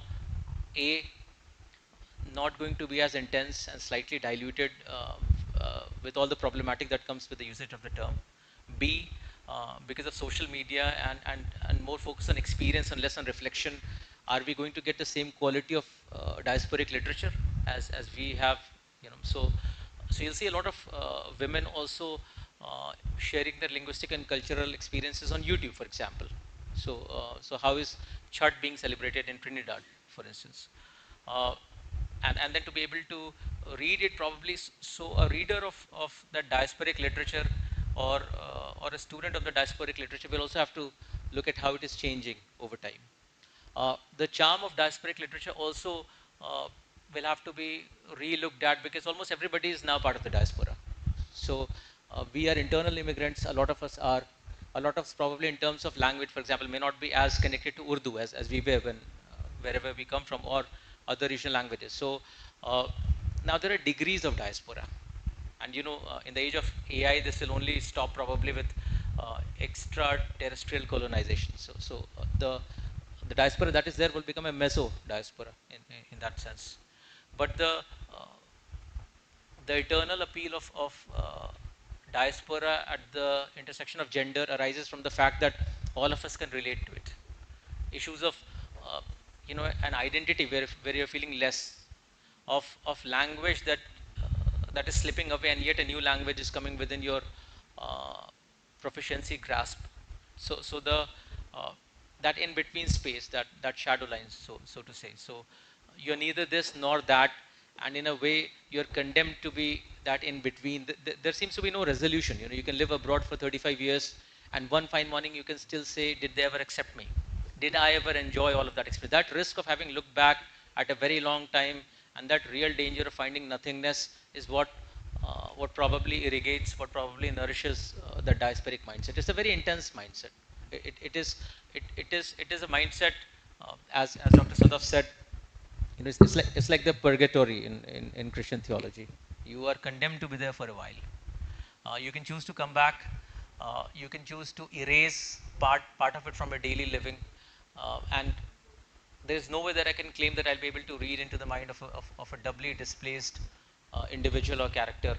not going to be as intense and slightly diluted with all the problematic that comes with the usage of the term? B, because of social media and more focus on experience and less on reflection, are we going to get the same quality of diasporic literature as we have? So you'll see a lot of women also sharing their linguistic and cultural experiences on YouTube, for example. So how is Chhat being celebrated in Trinidad, for instance? And then to be able to read it probably, so a reader of that diasporic literature or a student of the diasporic literature will also have to look at how it is changing over time. The charm of diasporic literature also will have to be re-looked at, because almost everybody is now part of the diaspora. So we are internal immigrants, a lot of us are. A lot of us probably in terms of language, for example, may not be as connected to Urdu as we were when wherever we come from, or other regional languages. So now there are degrees of diaspora. And in the age of AI, this will only stop probably with extraterrestrial colonization. So the diaspora that is there will become a meso diaspora in that sense. But the eternal appeal of diaspora at the intersection of gender arises from the fact that all of us can relate to it. Issues of an identity where you're feeling less, of language that is slipping away, and yet a new language is coming within your uh, proficiency grasp. So the that in between space, that shadow lines, so to say. So you're neither this nor that, and in a way you're condemned to be that in between. There seems to be no resolution. You can live abroad for 35 years, and one fine morning you can still say, did they ever accept me? Did I ever enjoy all of that experience? That risk of having looked back at a very long time, and that real danger of finding nothingness is what probably irrigates, what probably nourishes the diasporic mindset. It's a very intense mindset. It is a mindset, as Dr. Sadaf said, it's like the purgatory in Christian theology. You are condemned to be there for a while. You can choose to come back. You can choose to erase part of it from your daily living, and there is no way that I can claim that I'll be able to read into the mind of a doubly displaced individual or character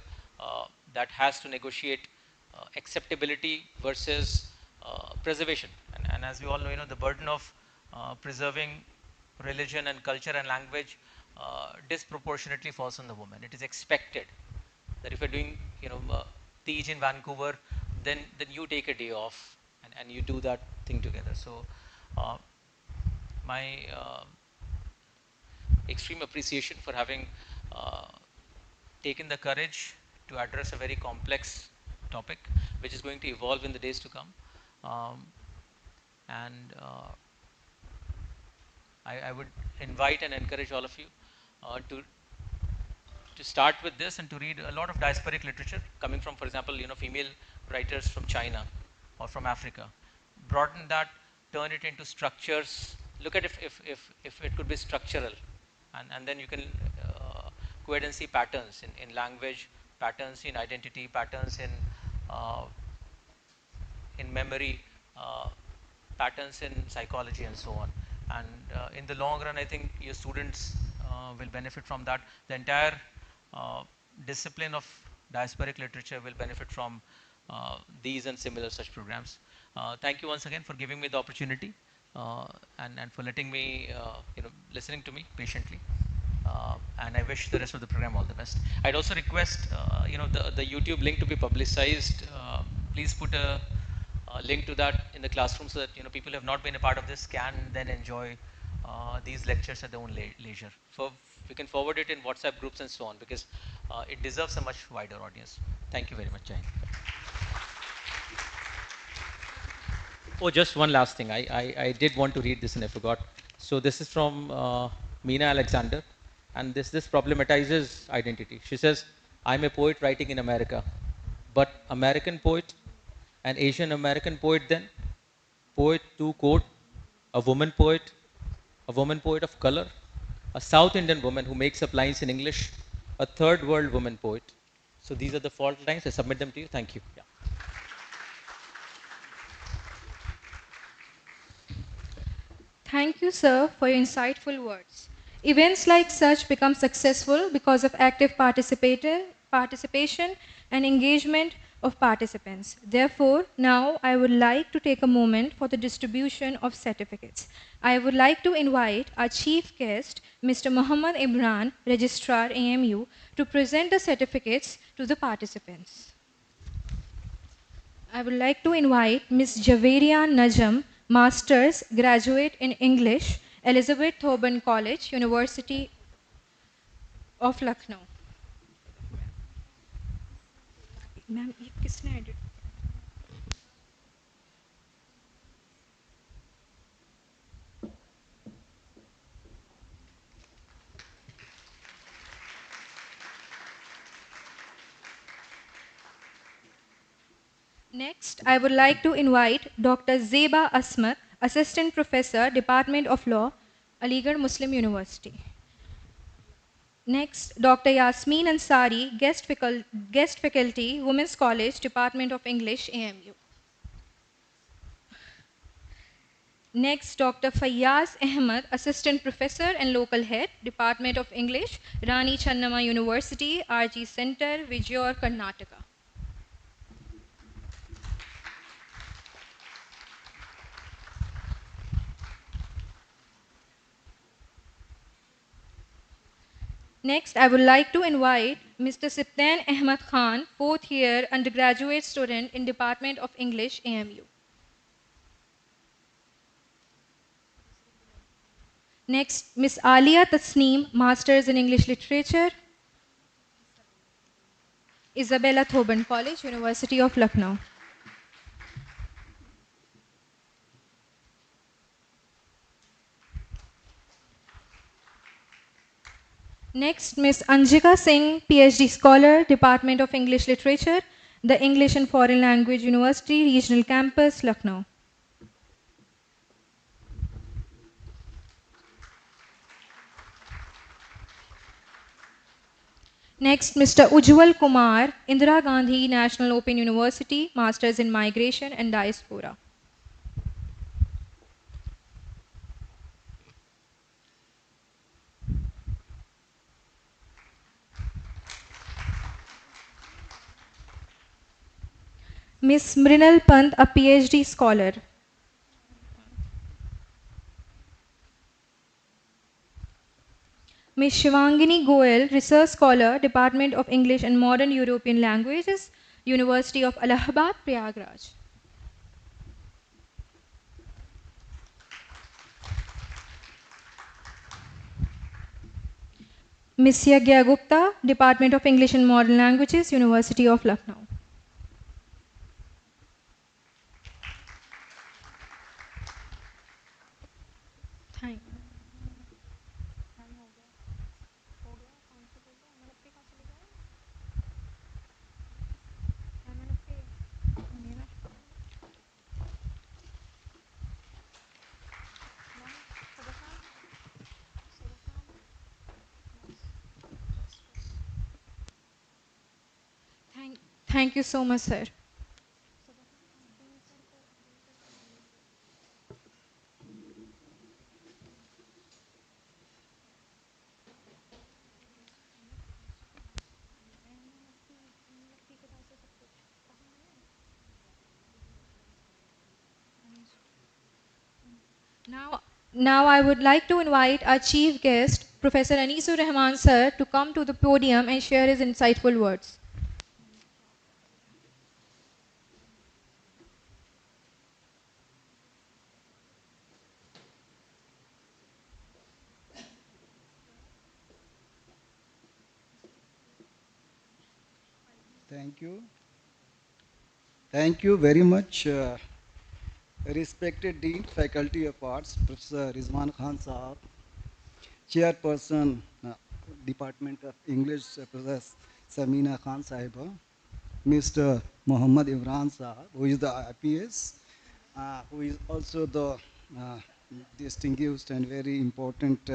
that has to negotiate acceptability versus preservation. And as we all know, the burden of preserving religion and culture and language disproportionately falls on the woman. It is expected that if you're doing, Tej in Vancouver, then you take a day off and you do that thing together. So my extreme appreciation for having taken the courage to address a very complex topic, which is going to evolve in the days to come. And I would invite and encourage all of you to start with this and to read a lot of diasporic literature coming from, for example, female writers from China or from Africa. Broaden that, turn it into structures. Look at if it could be structural, and then you can go ahead and see patterns in language, patterns in identity, patterns uh, in memory, patterns in psychology, and so on. And in the long run, I think your students will benefit from that. The entire discipline of diasporic literature will benefit from these and similar such programs. Thank you once again for giving me the opportunity and for letting me, listening to me patiently. And I wish the rest of the program all the best. I'd also request, the YouTube link to be publicized. Please put a link to that in the classroom so that people who have not been a part of this can then enjoy these lectures at their own leisure. We can forward it in WhatsApp groups and so on, because it deserves a much wider audience. Thank you very much, Jai. Oh, just one last thing. I did want to read this and I forgot. So this is from Meena Alexander, and this problematizes identity. She says, I'm a poet writing in America, but American poet, an Asian American poet then, poet to quote, a woman poet of color, a South Indian woman who makes up lines in English, a third world woman poet. So these are the fault lines. I submit them to you. Thank you. Yeah. Thank you, sir, for your insightful words. Events like such become successful because of active participation and engagement of participants. Therefore, now I would like to take a moment for the distribution of certificates. I would like to invite our chief guest, Mr. Muhammad Imran, Registrar AMU, to present the certificates to the participants. I would like to invite Ms. Javeria Najam, Masters, Graduate in English, Elizabeth Thoburn College, University of Lucknow. Ma'am, ये किसने edit? Next, I would like to invite Dr. Zeba Asmat, Assistant Professor, Department of Law, Aligarh Muslim University. Next, Dr. Yasmeen Ansari, guest faculty, Women's College, Department of English, AMU. Next, Dr. Fayyaz Ahmed, Assistant Professor and Local Head, Department of English, Rani Channamma University, RG Center, Vijayawada, Karnataka. Next, I would like to invite Mr. Siptan Ahmed Khan, fourth year undergraduate student in Department of English, AMU. Next, Ms. Alia Tasneem, Masters in English Literature, Isabella Thoburn College, University of Lucknow. Next, Ms. Anjika Singh, PhD Scholar, Department of English Literature, the English and Foreign Language University, Regional Campus, Lucknow. Next, Mr. Ujjwal Kumar, Indira Gandhi National Open University, Masters in Migration and Diaspora. Ms. Mrinal Pant, a PhD Scholar. Ms. Shivangini Goel, Research Scholar, Department of English and Modern European Languages, University of Allahabad, Prayagraj. Ms. Yagya Gupta, Department of English and Modern Languages, University of Lucknow. Thank you. Thank you so much, sir. Now I would like to invite our chief guest, Professor Anisur Rahman sir, to come to the podium and share his insightful words. Thank you. Thank you very much, respected Dean, Faculty of Arts, Professor Rizwan Khan Saab, Chairperson, Department of English, Professor Samina Khan Sahiba, Mr. Muhammad Imran Saab, who is the IPS, who is also the distinguished and very important,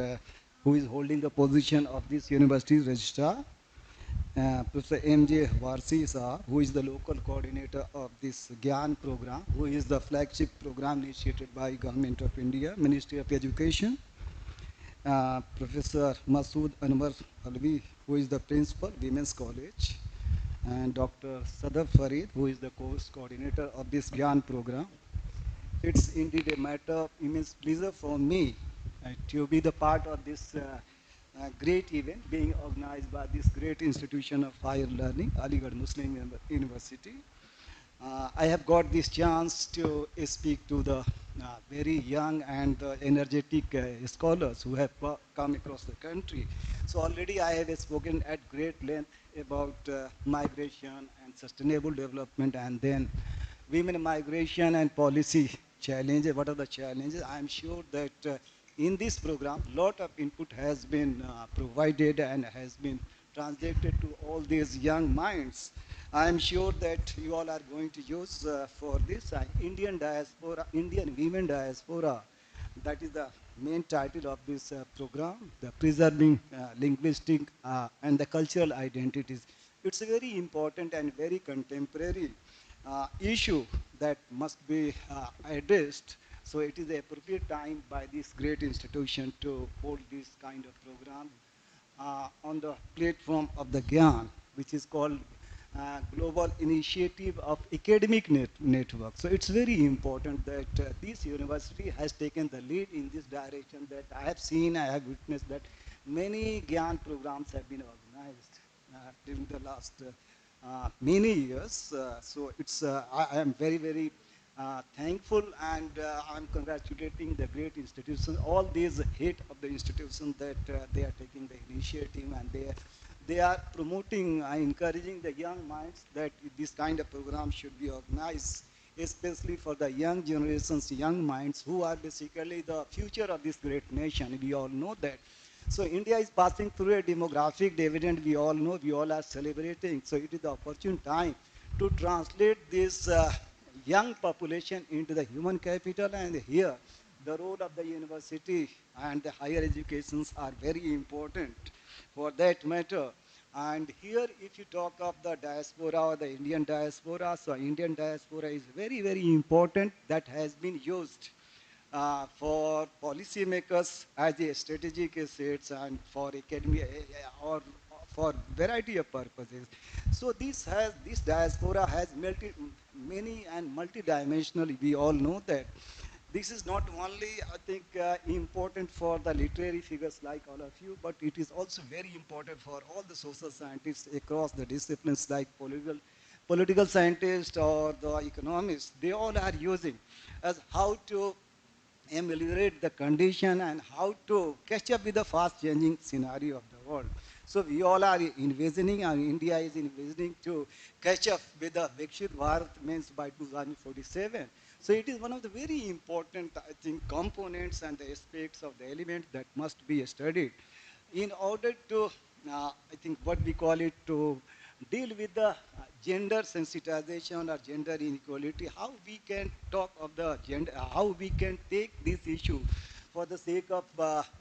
who is holding the position of this university's registrar, Professor M.J. Varsi Saab, who is the local coordinator of this GYAN program, who is the flagship program initiated by Government of India, Ministry of Education. Professor Masood Anwar Alvi, who is the principal, Women's College, and Dr. Sadaf Farid, who is the course coordinator of this GYAN program. It's indeed a matter of immense pleasure for me to be the part of this great event being organized by this great institution of higher learning, Aligarh Muslim University. I have got this chance to speak to the very young and energetic scholars who have come across the country. So already I have spoken at great length about migration and sustainable development, and then women migration and policy challenges. What are the challenges? I am sure that in this program, lot of input has been provided and has been translated to all these young minds. I am sure that you all are going to use for this Indian diaspora, Indian women diaspora that is the main title of this program, the Preserving Linguistic and the Cultural Identities. It's a very important and very contemporary issue that must be addressed. So it is the appropriate time by this great institution to hold this kind of program on the platform of the GYAN, which is called Global Initiative of Academic Network. So it's very important that this university has taken the lead in this direction, that I have seen, I have witnessed that many GYAN programs have been organized during the last many years. So it's, I am very, very thankful, and I'm congratulating the great institutions, all these head of the institution, that they are taking the initiative, and they are promoting and encouraging the young minds that this kind of program should be organized, especially for the young generations, young minds who are basically the future of this great nation. We all know that. So India is passing through a demographic dividend. We all know, we all are celebrating. So it is the opportune time to translate this young population into the human capital, and here the role of the university and the higher educations are very important for that matter. And here, if you talk of the diaspora or the Indian diaspora, so Indian diaspora is very, very important, that has been used for policymakers as a strategic assets, and for academia or for variety of purposes. So this diaspora has many and multidimensional. We all know that. This is not only, I think, important for the literary figures like all of you, but it is also very important for all the social scientists across the disciplines, like political scientists or the economists. They all are using as how to ameliorate the condition and how to catch up with the fast changing scenario of the world. So we all are envisioning, and India is envisioning to catch up with the Vikshit Bharat means by 2047. So it is one of the very important, I think, components and the aspects of the element that must be studied in order to, I think, what we call it, to deal with the gender sensitization or gender inequality, how we can talk of the gender, how we can take this issue for the sake of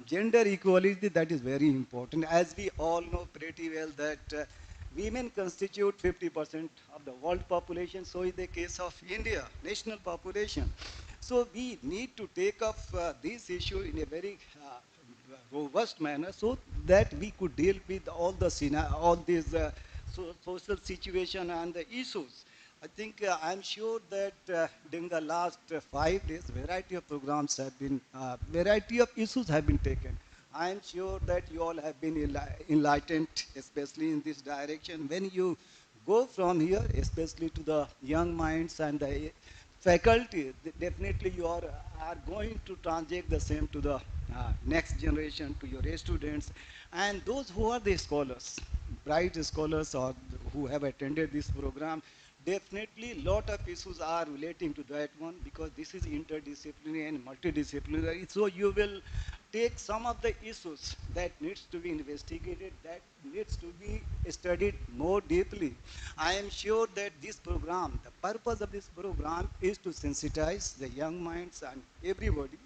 gender equality. That is very important. As we all know pretty well that women constitute 50% of the world population, so in the case of India, national population. So we need to take up this issue in a very robust manner, so that we could deal with all these social situation and the issues. I think I'm sure that during the last 5 days, variety of programs have been, variety of issues have been taken. I am sure that you all have been enlightened, especially in this direction. When you go from here, especially to the young minds and the faculty, definitely you are going to translate the same to the next generation, to your students, and those who are the scholars, bright scholars, or who have attended this program. Definitely lot of issues are relating to that one, because this is interdisciplinary and multidisciplinary. So you will take some of the issues that needs to be investigated, that needs to be studied more deeply. I am sure that this program, the purpose of this program is to sensitize the young minds and everybody.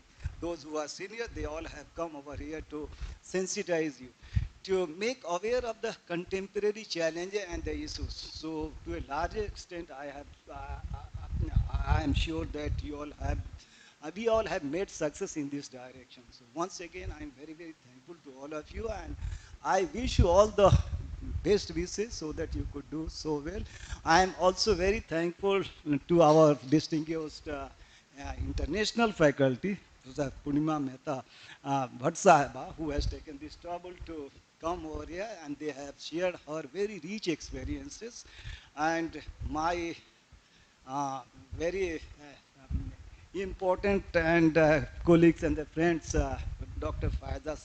Those who are senior, they all have come over here to sensitize you, to make aware of the contemporary challenges and the issues. So to a large extent, I am sure that you all have, we all have made success in this direction. So once again, I am very, very thankful to all of you, and I wish you all the best wishes so that you could do so well. I am also very thankful to our distinguished international faculty, Professor Purnima Mehta Bhatt Sahiba, who has taken this trouble to come over here, and they have shared her very rich experiences. And my very important and colleagues and the friends, Dr. Faiza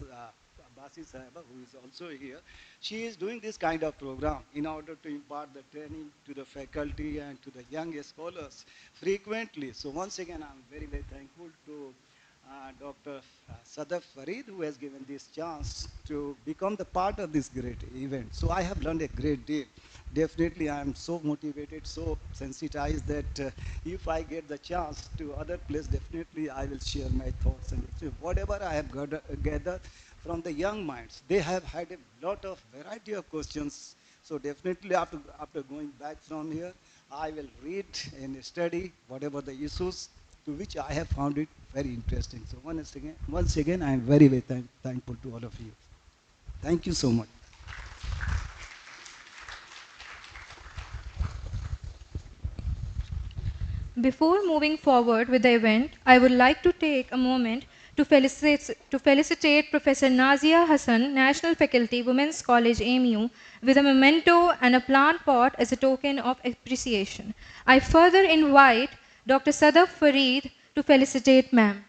Basi Sahiba, who is also here. She is doing this kind of program in order to impart the training to the faculty and to the young scholars frequently. So once again, I'm very, very thankful to Dr. Sadaf Farid, who has given this chance to become the part of this great event. So I have learned a great deal. Definitely, I am so motivated, so sensitized that if I get the chance to other place, definitely I will share my thoughts and whatever I have gathered from the young minds. They have had a lot of variety of questions. So definitely after going back from here, I will read and study whatever the issues to which I have found it very interesting. So once again I am very, very thankful to all of you. Thank you so much. Before moving forward with the event, I would like to take a moment to felicitate Professor Nazia Hassan, National Faculty, Women's College, AMU, with a memento and a plant pot as a token of appreciation. I further invite Dr. Sadaf Farid to felicitate ma'am.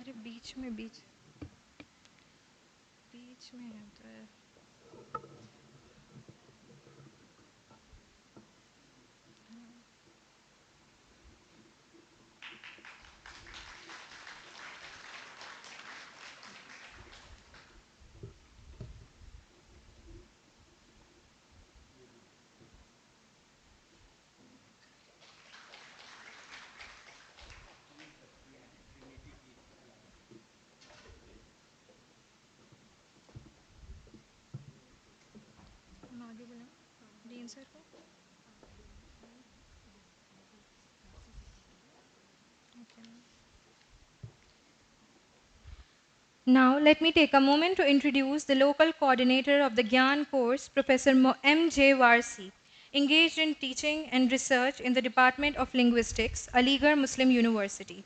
अरे बीच में है तो आगे बोला dean sir को Now, let me take a moment to introduce the local coordinator of the Gyan course, Professor M.J. Varsi, engaged in teaching and research in the Department of Linguistics, Aligarh Muslim University.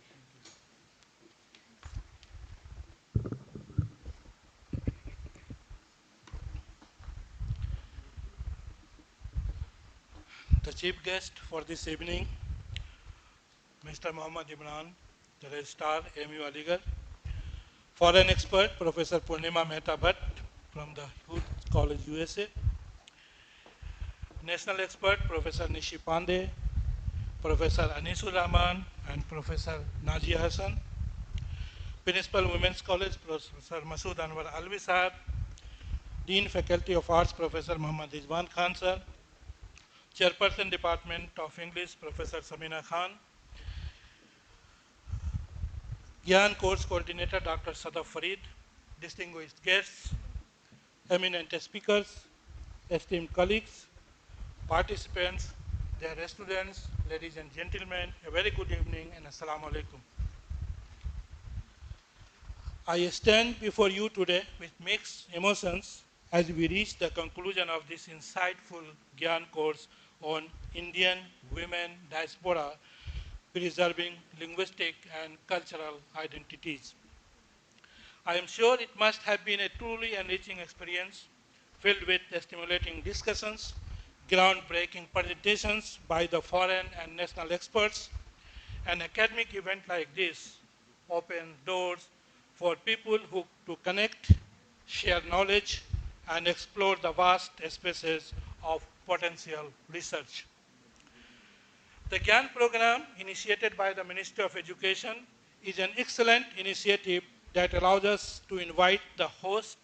The chief guest for this evening, Mr. Muhammad Imran, the registrar, AMU Aligarh. Foreign expert, Professor Purnima Mehta Bhatt from the Youth College, USA. National expert, Professor Nishi Pandey, Professor Anisul Rahman, and Professor Najia Hassan. Principal Women's College, Professor Masood Anwar Alvi Sahab. Dean Faculty of Arts, Professor Muhammad Rizwan Khan sir. Chairperson Department of English, Professor Samina Khan. Gyan Course Coordinator, Dr. Sadaf Farid. Distinguished guests, eminent speakers, esteemed colleagues, participants, dear students, ladies and gentlemen, a very good evening and Assalamu alaikum. I stand before you today with mixed emotions as we reach the conclusion of this insightful Gyan course on Indian women diaspora, preserving linguistic and cultural identities. I am sure it must have been a truly enriching experience filled with stimulating discussions, groundbreaking presentations by the foreign and national experts. An academic event like this opens doors for people to connect, share knowledge, and explore the vast spaces of potential research. The GAN program, initiated by the Ministry of Education, is an excellent initiative that allows us to invite the host,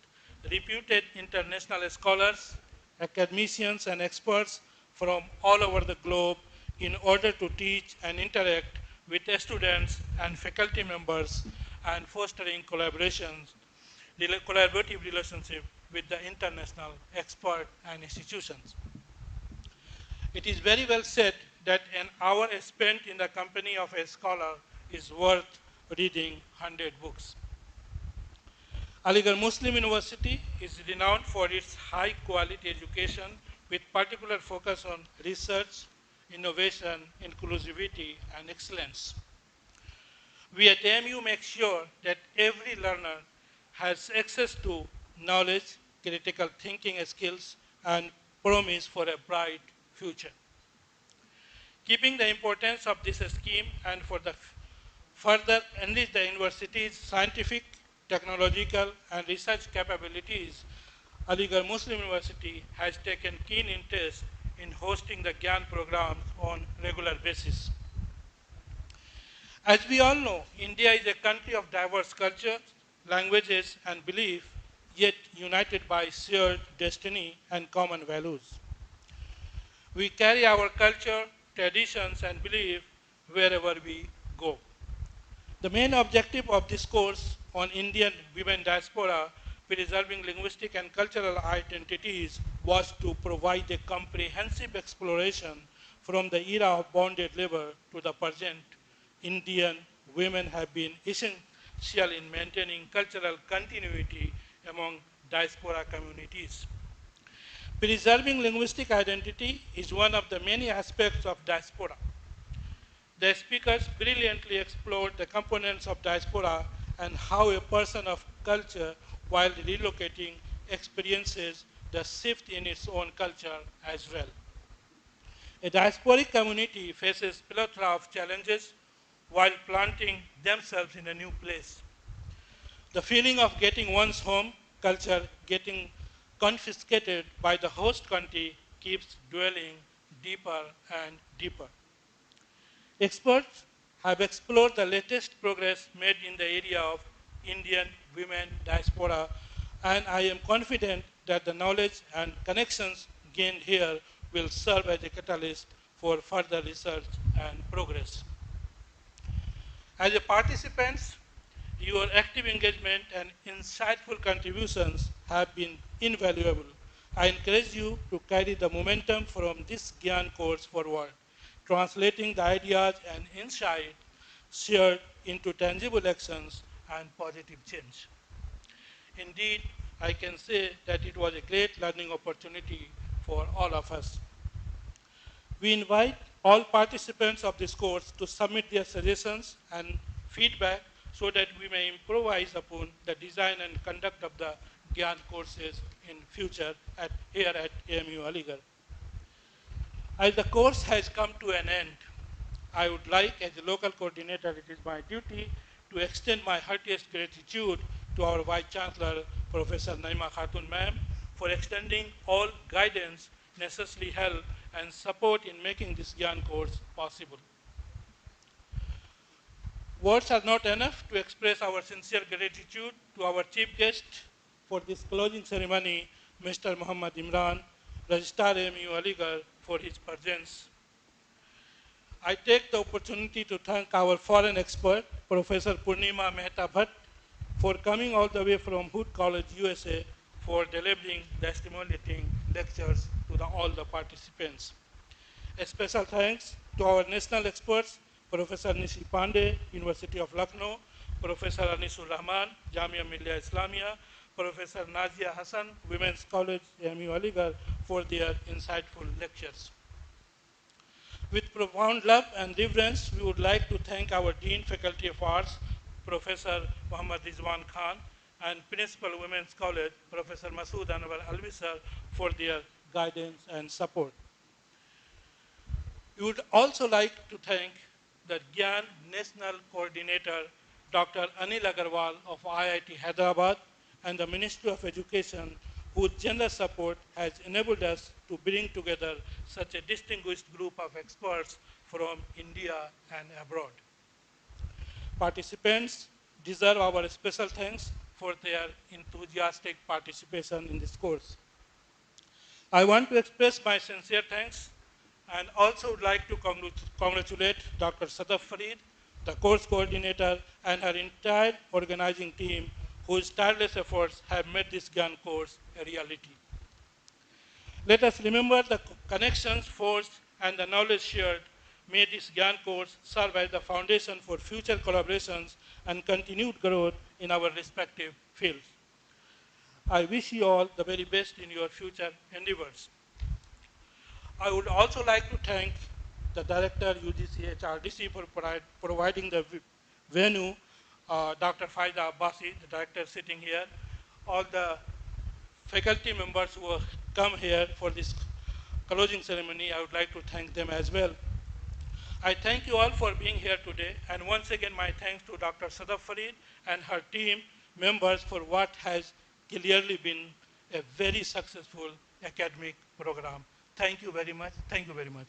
reputed international scholars, academicians, and experts from all over the globe in order to teach and interact with students and faculty members and fostering collaborative relationship with the international expert and institutions. It is very well said that an hour spent in the company of a scholar is worth reading 100 books. Aligarh Muslim University is renowned for its high quality education with particular focus on research, innovation, inclusivity, and excellence. We at AMU make sure that every learner has access to knowledge, critical thinking skills, and promise for a bright future. Keeping the importance of this scheme and for the further enrich the university's scientific, technological, and research capabilities, Aligarh Muslim University has taken keen interest in hosting the GYAN programs on regular basis. As we all know, India is a country of diverse cultures, languages, and beliefs, yet united by shared destiny and common values. We carry our culture, traditions, and beliefs wherever we go. The main objective of this course on Indian women diaspora, preserving linguistic and cultural identities, was to provide a comprehensive exploration from the era of bonded labor to the present. Indian women have been essential in maintaining cultural continuity among diaspora communities. Preserving linguistic identity is one of the many aspects of diaspora. The speakers brilliantly explored the components of diaspora and how a person of culture, while relocating, experiences the shift in its own culture as well. A diasporic community faces plethora of challenges while planting themselves in a new place. The feeling of getting one's home culture getting confiscated by the host country keeps dwelling deeper and deeper. Experts have explored the latest progress made in the area of Indian women diaspora, and I am confident that the knowledge and connections gained here will serve as a catalyst for further research and progress. As a participants, your active engagement and insightful contributions have been invaluable. I encourage you to carry the momentum from this GYAN course forward, translating the ideas and insight shared into tangible actions and positive change. Indeed, I can say that it was a great learning opportunity for all of us. We invite all participants of this course to submit their suggestions and feedback so that we may improvise upon the design and conduct of the GYAN courses in future here at AMU Aligarh. As the course has come to an end, I would like, as a local coordinator, it is my duty to extend my heartiest gratitude to our Vice Chancellor, Professor Naima Khatun Ma'am, for extending all guidance, necessary help, and support in making this GYAN course possible. Words are not enough to express our sincere gratitude to our chief guest for this closing ceremony, Mr. Muhammad Imran, Registrar AMU Aligarh, for his presence. I take the opportunity to thank our foreign expert, Professor Purnima Mehta Bhatt, for coming all the way from Hood College, USA, for delivering the stimulating lectures to all the participants. A special thanks to our national experts, Professor Nishi Pandey, University of Lucknow, Professor Anisur Rahman, Jamia Millia Islamia, Professor Nazia Hassan, Women's College, AMU Aligarh, for their insightful lectures. With profound love and reverence, we would like to thank our Dean, Faculty of Arts, Professor Muhammad Rizwan Khan, and Principal Women's College, Professor Masood Anwar Alvisar, for their guidance and support. We would also like to thank the GYAN National Coordinator, Dr. Anil Agarwal of IIT Hyderabad, and the Ministry of Education, whose generous support has enabled us to bring together such a distinguished group of experts from India and abroad. Participants deserve our special thanks for their enthusiastic participation in this course. I want to express my sincere thanks and also would like to congratulate Dr. Sadaf Farid, the course coordinator, and her entire organizing team, whose tireless efforts have made this GYAN course a reality. Let us remember the connections forged and the knowledge shared made this GYAN course serve as the foundation for future collaborations and continued growth in our respective fields. I wish you all the very best in your future endeavors. I would also like to thank the Director, UGC HRDC, for providing the venue Dr. Faida Abbasi, the director sitting here, all the faculty members who have come here for this closing ceremony, I would like to thank them as well. I thank you all for being here today, and once again my thanks to Dr. Sadaf Farid and her team members for what has clearly been a very successful academic program. Thank you very much. Thank you very much.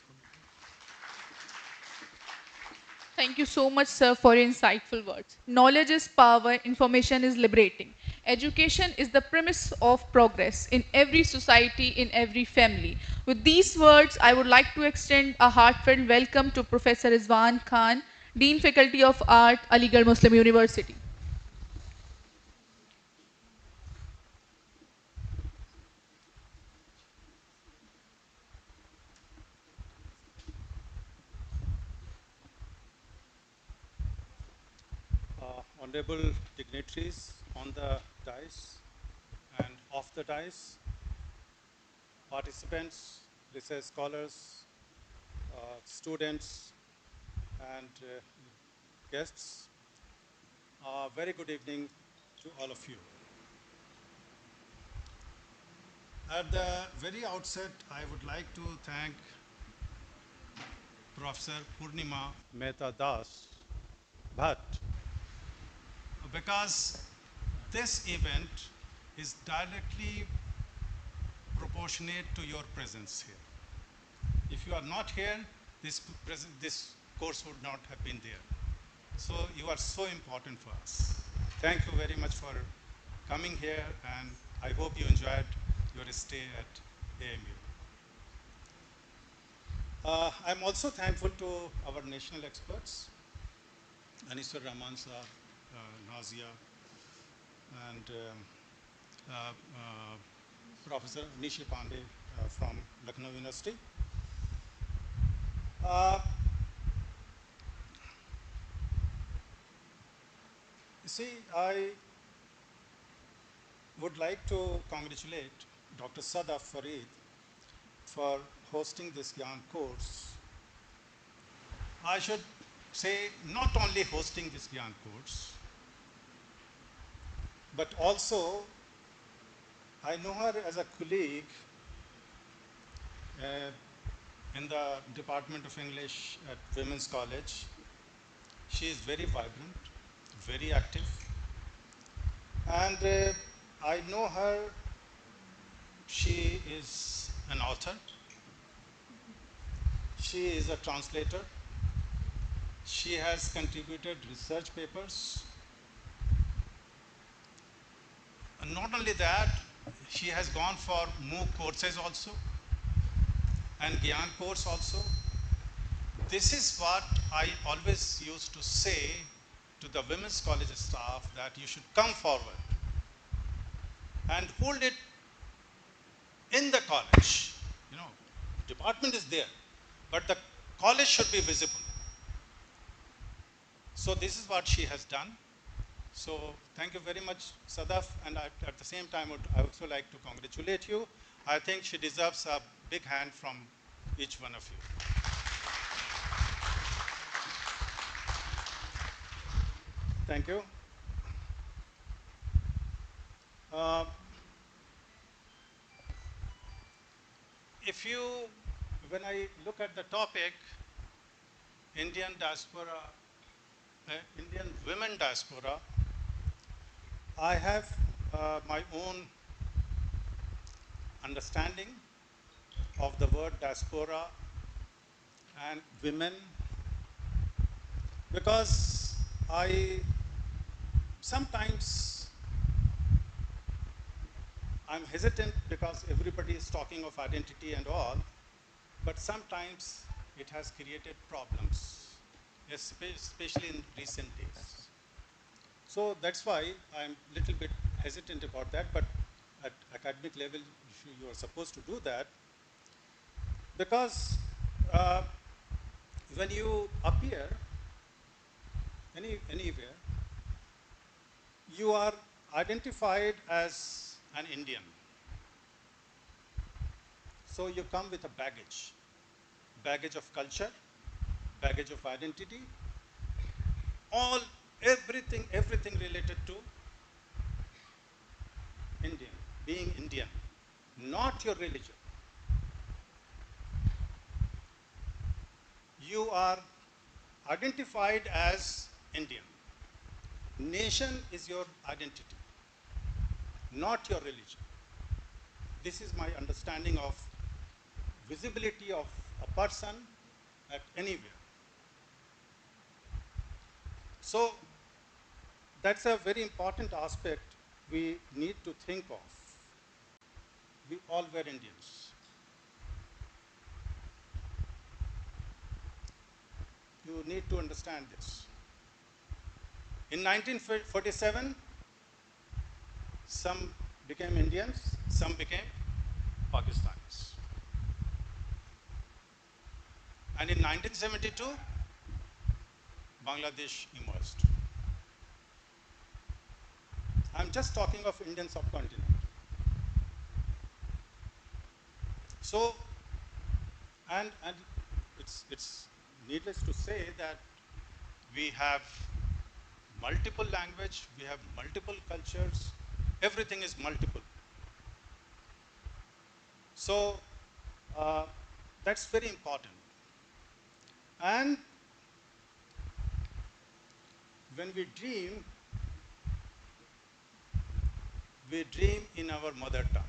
Thank you so much, sir, for your insightful words. Knowledge is power, information is liberating. Education is the premise of progress in every society, in every family. With these words, I would like to extend a heartfelt welcome to Professor Rizwan Khan, Dean Faculty of Art, Aligarh Muslim University. Honorable dignitaries on the dais and off the dais, participants, research scholars, students, and guests, very good evening to all of you. At the very outset, I would like to thank Professor Purnima Mehta Das Bhatt, because this event is directly proportionate to your presence here. If you are not here, this course would not have been there. So you are so important for us. Thank you very much for coming here, and I hope you enjoyed your stay at AMU. I'm also thankful to our national experts, Anisur Rahman sir, Nazia, and Professor Nishi Pandey from Lucknow University. You see, I would like to congratulate Dr. Sadaf Farid for hosting this Gyan course. I should say not only hosting this Gyan course, but also I know her as a colleague in the Department of English at Women's College. She is very vibrant, very active, and I know her, she is an author, she is a translator, she has contributed research papers, and not only that, she has gone for MOOC courses also, and Gyan course also. This is what I always used to say to the women's college staff, that you should come forward and hold it in the college. You know, department is there, but the college should be visible. So this is what she has done. So thank you very much, Sadaf, and at the same time, I would also like to congratulate you. I think she deserves a big hand from each one of you. Thank you. When I look at the topic, Indian diaspora, Indian women diaspora, I have my own understanding of the word diaspora and women, because sometimes I'm hesitant because everybody is talking of identity and all, but sometimes it has created problems, especially in recent days. So that's why I'm a little bit hesitant about that, but at academic level, you are supposed to do that, because when you appear anywhere, you are identified as an Indian. So you come with a baggage of culture, baggage of identity, all everything related to Indian, being Indian, not your religion. You are identified as Indian. Nation is your identity, not your religion. This is my understanding of visibility of a person at anywhere. So that's a very important aspect we need to think of. We all were Indians. You need to understand this. In 1947, some became Indians, some became Pakistanis. And in 1972, Bangladesh emerged. I'm just talking of Indian subcontinent. So, and it's needless to say that we have multiple language, we have multiple cultures, everything is multiple. So, that's very important. And when we dream in our mother tongue.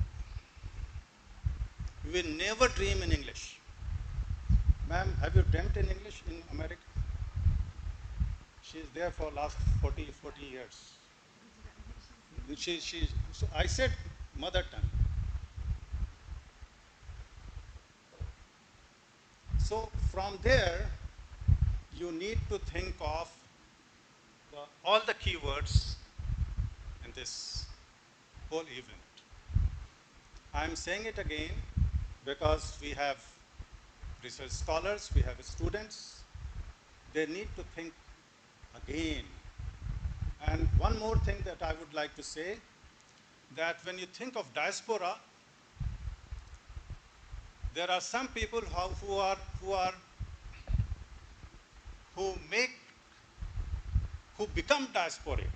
We never dream in English. Ma'am, have you dreamt in English in America? She's there for last 40 years. So I said mother tongue. So from there, you need to think of all the keywords in this whole event. I'm saying it again because we have research scholars, we have students. They need to think again. And one more thing that I would like to say, that when you think of diaspora, there are some people who become diasporic.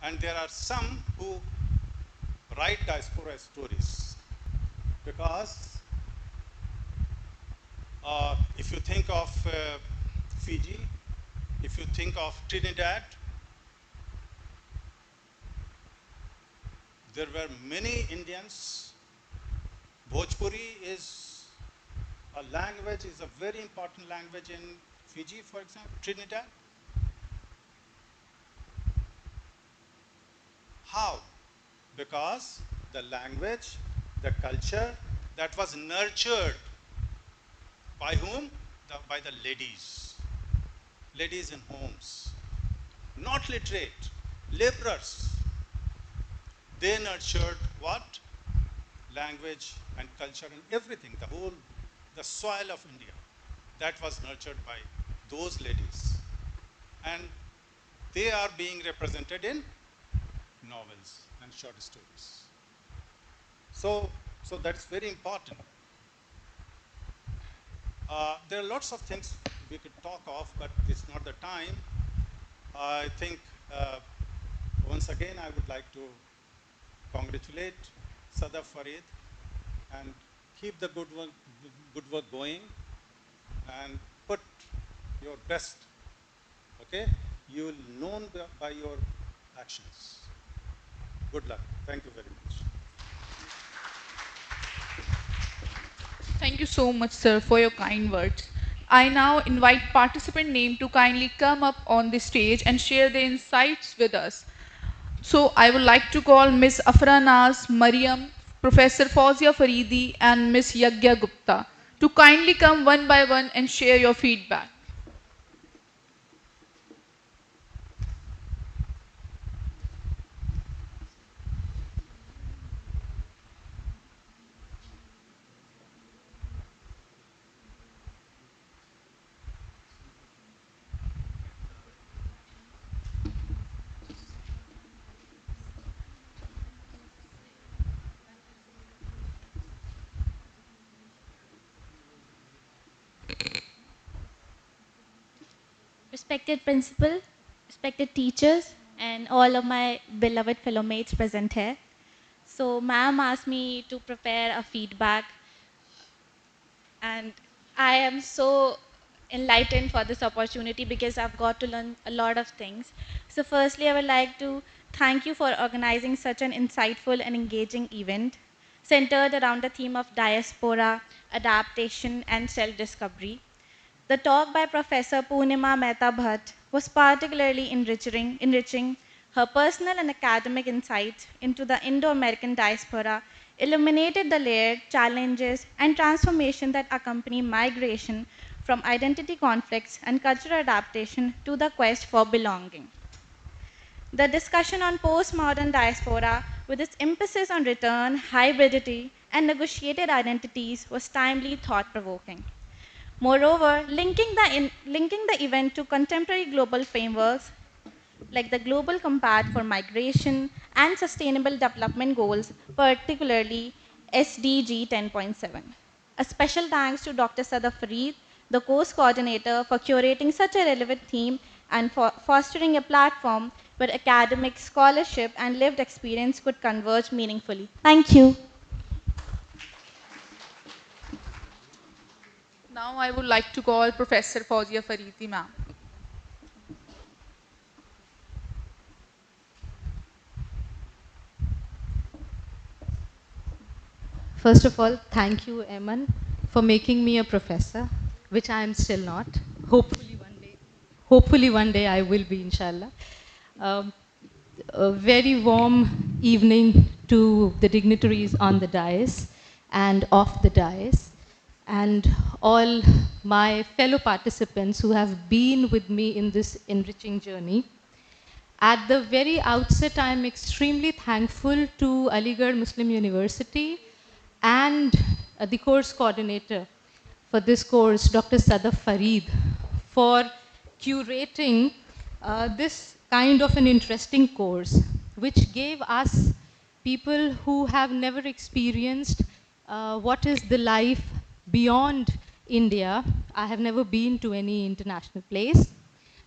And there are some who write diaspora stories. Because if you think of Fiji, if you think of Trinidad, there were many Indians. Bhojpuri is a language, is a very important language in Fiji, for example, Trinidad. How? Because the language, the culture that was nurtured by whom? By the ladies. Ladies in homes. Not literate, laborers. They nurtured what? Language and culture and everything, the soil of India. That was nurtured by those ladies. And they are being represented in novels and short stories. So that's very important. There are lots of things we could talk of, but it's not the time. I think once again I would like to congratulate Sada Farid and keep the good work going and put your best. Okay? You will known by your actions. Good luck. Thank you very much. Thank you so much, sir, for your kind words. I now invite participant name to kindly come up on the stage and share their insights with us. So I would like to call Ms. Afranaz Mariam, Professor Fauzia Faridi, and Ms. Yagya Gupta to kindly come one by one and share your feedback. Respected principal, respected teachers, and all of my beloved fellow mates present here. So ma'am asked me to prepare a feedback, and I am so enlightened for this opportunity because I've got to learn a lot of things. So firstly, I would like to thank you for organizing such an insightful and engaging event centered around the theme of diaspora, adaptation, and self-discovery. The talk by Professor Poonima Mehta Bhatt was particularly enriching. Her personal and academic insights into the Indo-American diaspora illuminated the layered challenges and transformation that accompany migration from identity conflicts and cultural adaptation to the quest for belonging. The discussion on postmodern diaspora, with its emphasis on return, hybridity, and negotiated identities, was timely thought-provoking. Moreover, linking the event to contemporary global frameworks like the Global Compact for Migration and Sustainable Development Goals, particularly SDG 10.7. A special thanks to Dr. Sada Fareed, the course coordinator, for curating such a relevant theme and for fostering a platform where academic, scholarship, and lived experience could converge meaningfully. Thank you. Now I would like to call Professor Fauzia Faridi, ma'am. First of all, thank you, Eman, for making me a professor, which I am still not. Hopefully one day I will be, inshallah. A very warm evening to the dignitaries on the dais and off the dais, and all my fellow participants who have been with me in this enriching journey. At the very outset, I am extremely thankful to Aligarh Muslim University and the course coordinator for this course, Dr. Sada Fareed, for curating this kind of an interesting course, which gave us people who have never experienced what is the life beyond India. I have never been to any international place.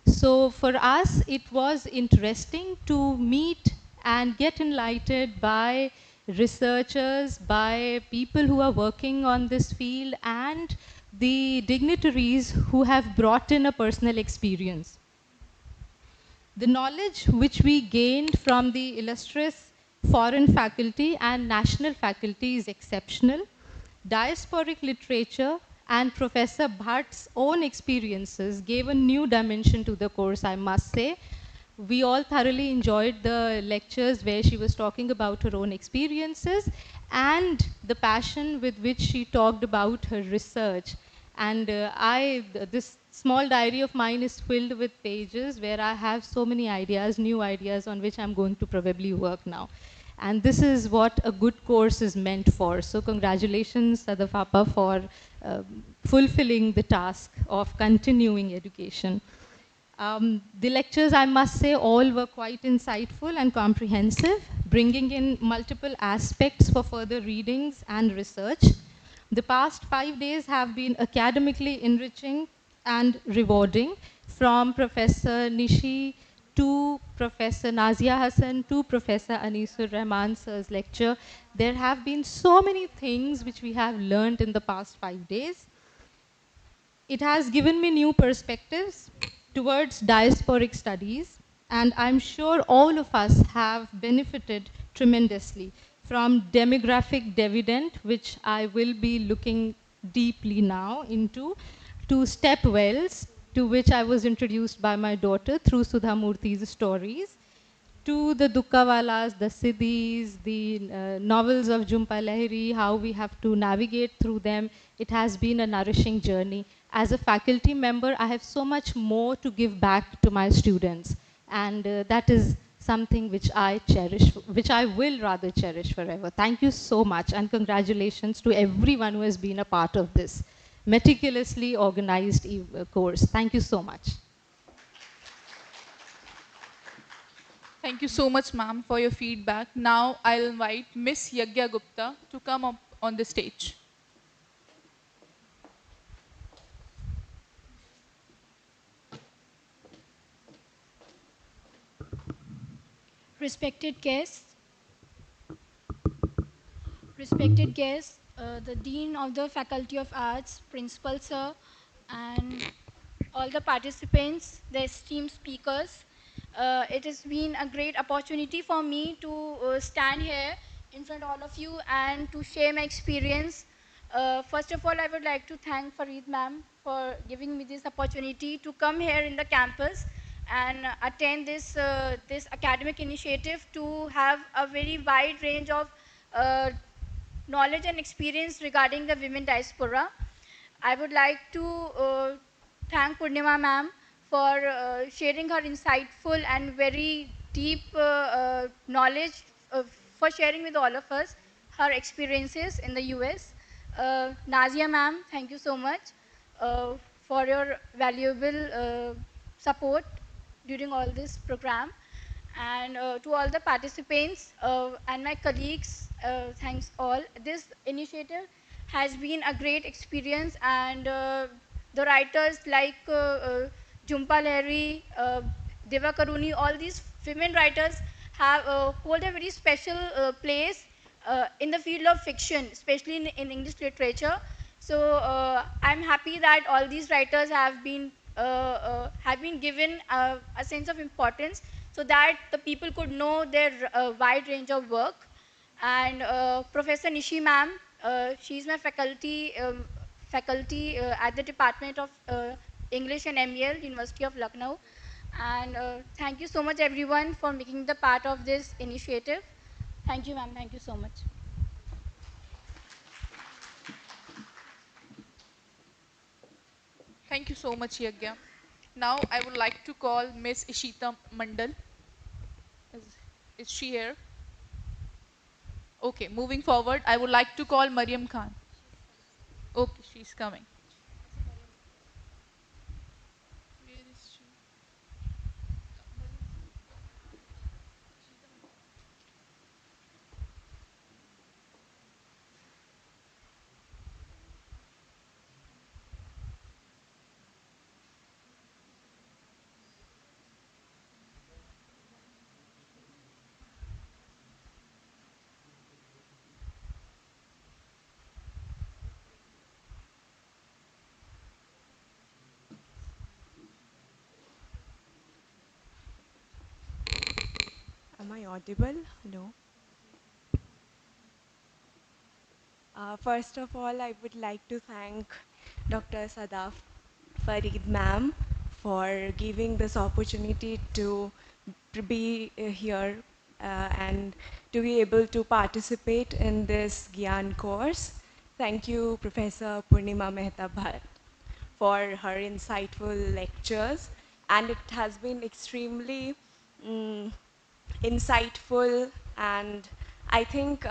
So for us, it was interesting to meet and get enlightened by researchers, by people who are working on this field, and the dignitaries who have brought in a personal experience. The knowledge which we gained from the illustrious foreign faculty and national faculty is exceptional. Diasporic literature and Professor Bhatt's own experiences gave a new dimension to the course, I must say. We all thoroughly enjoyed the lectures where she was talking about her own experiences and the passion with which she talked about her research. And this small diary of mine is filled with pages where I have so many ideas, new ideas on which I'm going to probably work now. And this is what a good course is meant for. So congratulations, Sadafapa, for fulfilling the task of continuing education. The lectures, I must say, all were quite insightful and comprehensive, bringing in multiple aspects for further readings and research. The past 5 days have been academically enriching and rewarding, from Professor Nishi to Professor Nazia Hassan to Professor Anisur Rahman sir's lecture. There have been so many things which we have learned in the past 5 days. It has given me new perspectives towards diasporic studies, and I'm sure all of us have benefited tremendously from demographic dividend, which I will be looking deeply now into, to step wells, to which I was introduced by my daughter through Sudha Murthy's stories, to the Dukkawalas, the Siddhis, the novels of Jhumpa Lahiri, how we have to navigate through them. It has been a nourishing journey. As a faculty member, I have so much more to give back to my students. And that is something which I cherish, which I will rather cherish forever. Thank you so much, and congratulations to everyone who has been a part of this meticulously organized course. Thank you so much. Thank you so much, ma'am, for your feedback. Now I'll invite Miss Yagya Gupta to come up on the stage. respected guests, respected guests, the Dean of the Faculty of Arts, Principal Sir, and all the participants, the esteemed speakers. It has been a great opportunity for me to stand here in front of all of you and to share my experience. First of all, I would like to thank Fareed ma'am for giving me this opportunity to come here in the campus and attend this academic initiative to have a very wide range of knowledge and experience regarding the women diaspora. I would like to thank Purnima ma'am for sharing her insightful and very deep knowledge, for sharing with all of us her experiences in the US. Nazia ma'am, thank you so much for your valuable support during all this program. And to all the participants and my colleagues, thanks all. This initiative has been a great experience, and the writers like Jhumpa Lahiri, Deva Karuni, all these women writers have hold a very special place in the field of fiction, especially in English literature. So I'm happy that all these writers have been given a sense of importance so that the people could know their wide range of work. And Professor Nishi ma'am, she's my faculty at the Department of English and MEL, University of Lucknow. And thank you so much everyone for making the part of this initiative. Thank you ma'am, thank you so much. Thank you so much, Yagya. Now I would like to call Miss Ishita Mandal. Is she here? Okay, moving forward, I would like to call Mariam Khan. Okay, she's coming. Where is she? Am I audible? No. First of all, I would like to thank Dr. Sadaf Farid ma'am for giving this opportunity to be here and to be able to participate in this Gyan course. Thank you, Professor Purnima Mehta Bhatt, for her insightful lectures. And it has been extremely insightful, and I think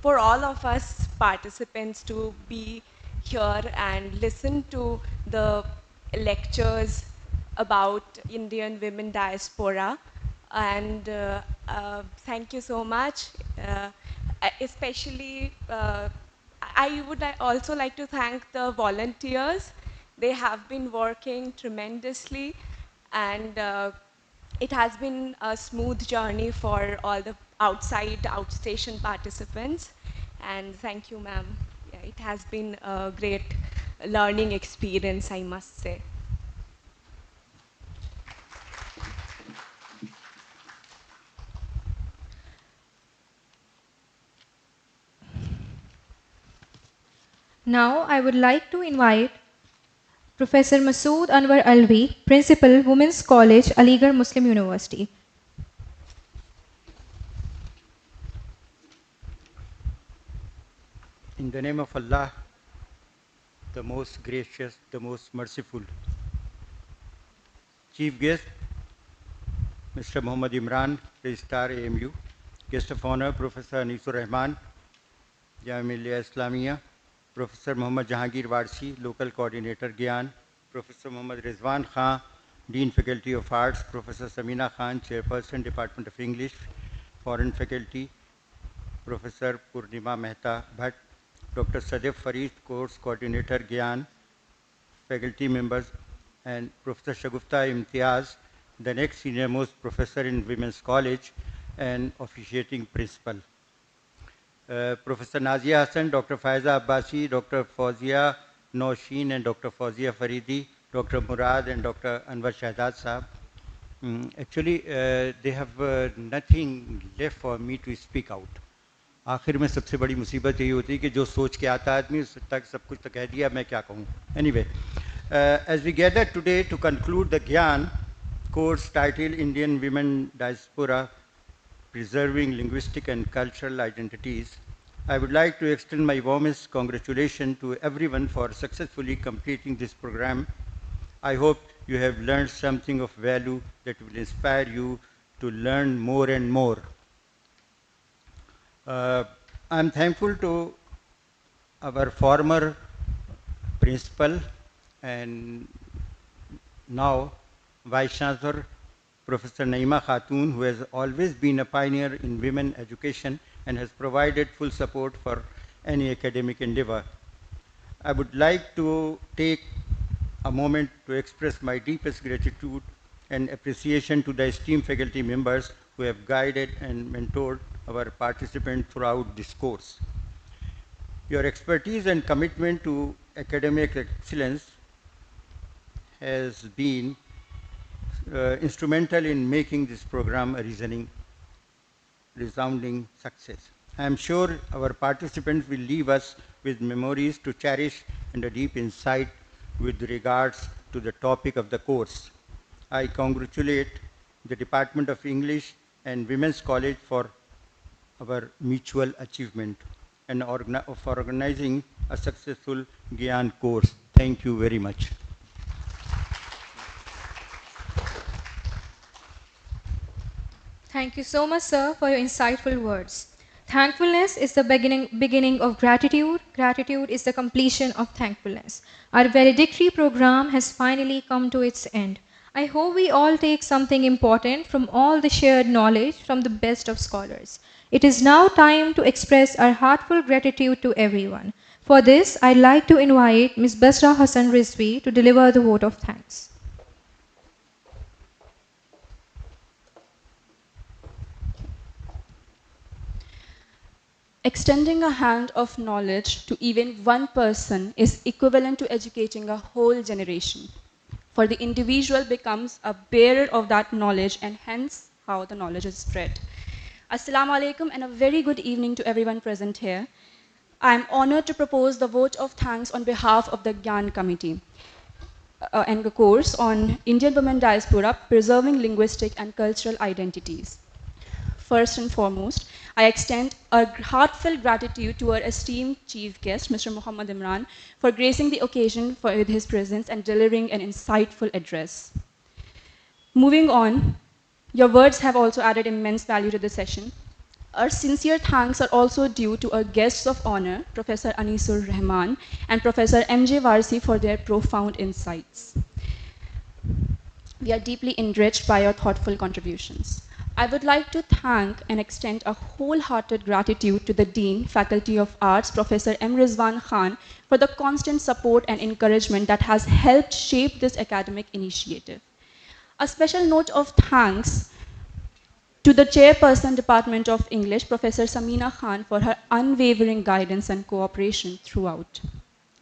for all of us participants to be here and listen to the lectures about Indian women diaspora. And thank you so much. Especially, I would also like to thank the volunteers. They have been working tremendously, and it has been a smooth journey for all the outstation participants. And thank you, ma'am. Yeah, it has been a great learning experience, I must say. Now I would like to invite Professor Masood Anwar Alvi, Principal, Women's College, Aligarh Muslim University. In the name of Allah, the most gracious, the most merciful. Chief guest, Mr. Muhammad Imran, Registrar AMU. Guest of honor, Professor Anisur Rahman, Jamia Millia Islamia. Professor Muhammad Jahangir Warsi, Local Coordinator Gyan. Professor Muhammad Rizwan Khan, Dean Faculty of Arts. Professor Samina Khan, Chairperson, Department of English, Foreign Faculty. Professor Purnima Mehta Bhatt, Dr. Sadef Farid, Course Coordinator Gyan, faculty members, and Professor Shagufta Imtiaz, the next senior most professor in Women's College, and officiating principal. Professor Nazia Hassan, Dr. Faiza Abbasi, Dr. Fauzia Nosheen and Dr. Fauzia Faridi, Dr. Murad and Dr. Anwar Shahzad Saab. Actually, they have nothing left for me to speak out. आखिर में सबसे बड़ी मुसीबत यही होती है कि जो सोच के आता आदमी उस तक सब कुछ तो कह दिया, मैं क्या कहूँ. Anyway, as we gather today to conclude the Gyan course titled Indian Women Diaspora, Preserving Linguistic and Cultural Identities, I would like to extend my warmest congratulations to everyone for successfully completing this program. I hope you have learned something of value that will inspire you to learn more and more. I'm thankful to our former principal and now Vice Chancellor, Professor Naima Khatun, who has always been a pioneer in women education and has provided full support for any academic endeavor. I would like to take a moment to express my deepest gratitude and appreciation to the esteemed faculty members who have guided and mentored our participants throughout this course. Your expertise and commitment to academic excellence has been instrumental in making this program a resounding success. I am sure our participants will leave us with memories to cherish and a deep insight with regards to the topic of the course. I congratulate the Department of English and Women's College for our mutual achievement and for organizing a successful Gyan course. Thank you very much. Thank you so much, sir, for your insightful words. Thankfulness is the beginning of gratitude. Gratitude is the completion of thankfulness. Our valedictory program has finally come to its end. I hope we all take something important from all the shared knowledge from the best of scholars. It is now time to express our heartfelt gratitude to everyone. For this, I'd like to invite Ms. Basra Hassan Rizvi to deliver the vote of thanks. Extending a hand of knowledge to even one person is equivalent to educating a whole generation. For the individual becomes a bearer of that knowledge and hence how the knowledge is spread. Assalamu alaikum and a very good evening to everyone present here. I am honored to propose the vote of thanks on behalf of the Gyan Committee and the course on Indian Women Diaspora, Preserving Linguistic and Cultural Identities. First and foremost, I extend a heartfelt gratitude to our esteemed chief guest, Mr. Muhammad Imran, for gracing the occasion with his presence and delivering an insightful address. Moving on, your words have also added immense value to the session. Our sincere thanks are also due to our guests of honor, Professor Anisur Rahman and Professor M.J. Varsi, for their profound insights. We are deeply enriched by your thoughtful contributions. I would like to thank and extend a wholehearted gratitude to the Dean, Faculty of Arts, Professor M. Rizwan Khan, for the constant support and encouragement that has helped shape this academic initiative. A special note of thanks to the Chairperson, Department of English, Professor Samina Khan, for her unwavering guidance and cooperation throughout.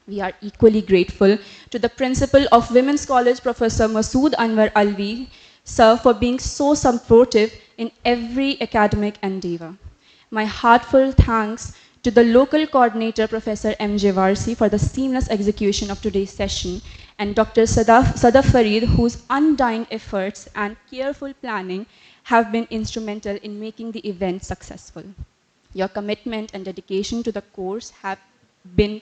We are equally grateful to the Principal of Women's College, Professor Masood Anwar Alvi, sir, for being so supportive in every academic endeavor. My heartfelt thanks to the local coordinator, Professor M.J. Varsi, for the seamless execution of today's session, and Dr. Sadaf Farid, whose undying efforts and careful planning have been instrumental in making the event successful. Your commitment and dedication to the course have been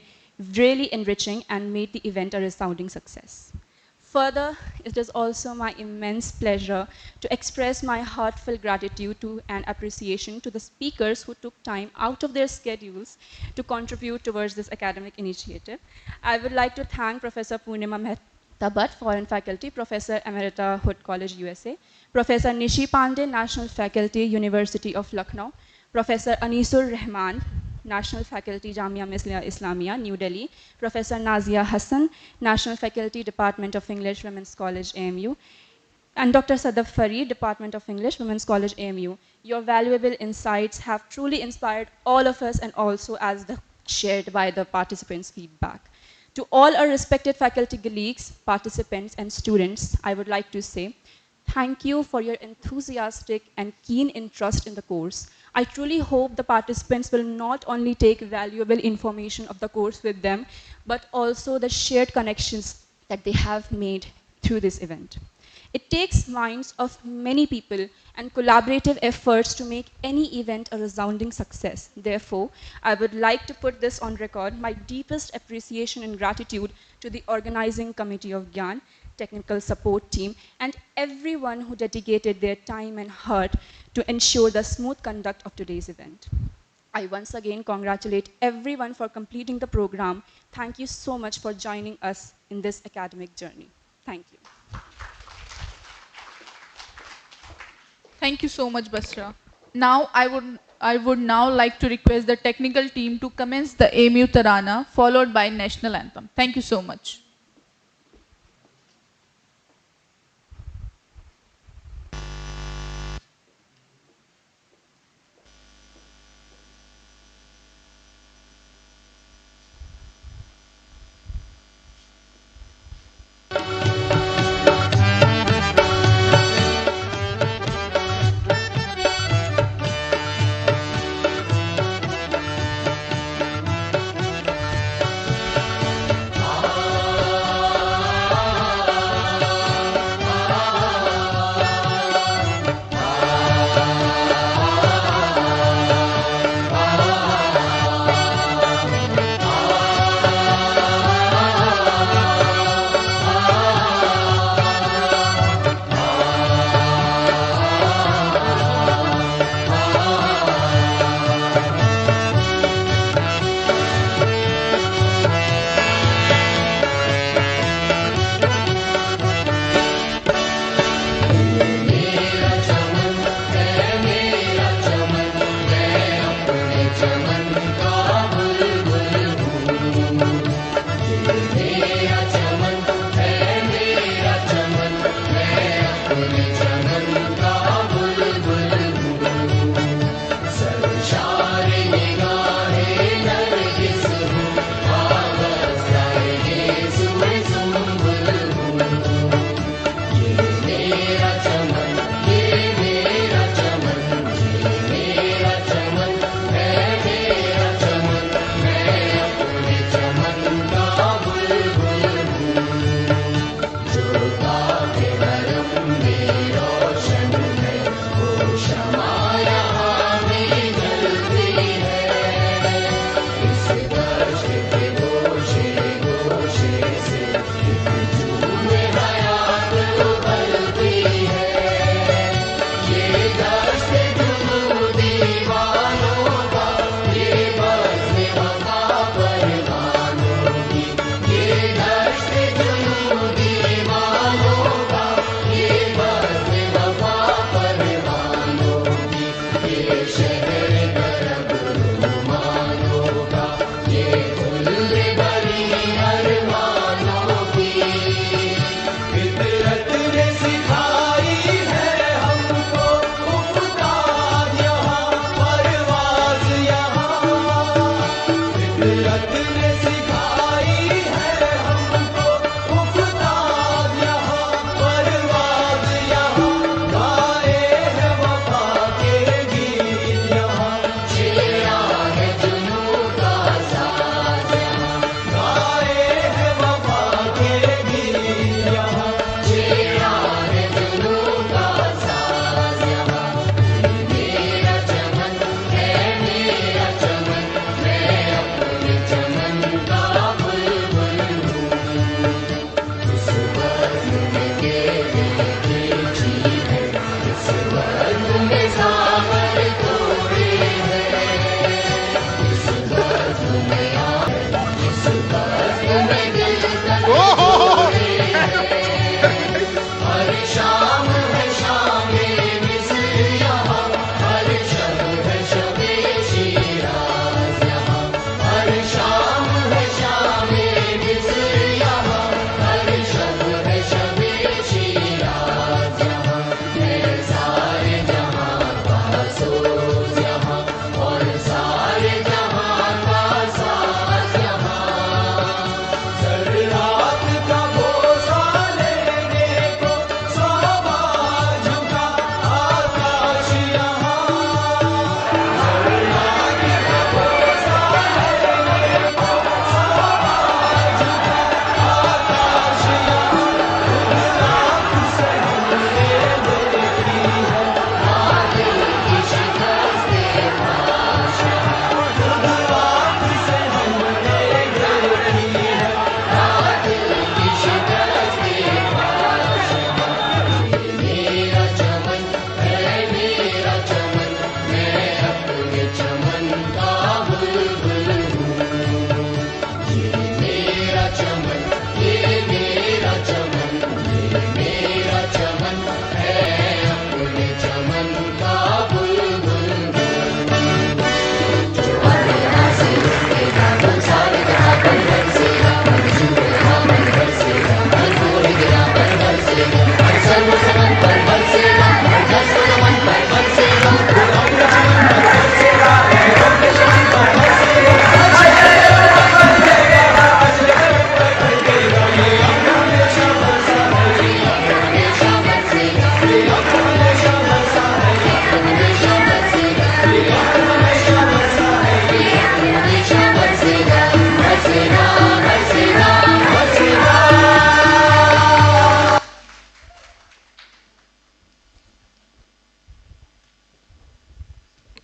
really enriching and made the event a resounding success. Further, it is also my immense pleasure to express my heartfelt gratitude to and appreciation to the speakers who took time out of their schedules to contribute towards this academic initiative. I would like to thank Professor Purnima Mehta Bhatt, Foreign Faculty, Professor Emerita Hood College, USA, Professor Nishi Pandey, National Faculty, University of Lucknow, Professor Anisur Rahman, National Faculty, Jamia Millia Islamia, New Delhi, Professor Nazia Hassan, National Faculty, Department of English, Women's College, AMU, and Dr. Sadaf Farid, Department of English, Women's College, AMU. Your valuable insights have truly inspired all of us and also as shared by the participants' feedback. To all our respected faculty colleagues, participants, and students, I would like to say, thank you for your enthusiastic and keen interest in the course. I truly hope the participants will not only take valuable information of the course with them, but also the shared connections that they have made through this event. It takes minds of many people and collaborative efforts to make any event a resounding success. Therefore, I would like to put this on record, my deepest appreciation and gratitude to the organizing committee of GYAN, technical support team, and everyone who dedicated their time and heart to ensure the smooth conduct of today's event. I once again congratulate everyone for completing the program. Thank you so much for joining us in this academic journey. Thank you. Thank you so much, Basra. Now, I would now like to request the technical team to commence the AMU Tarana, followed by national anthem. Thank you so much.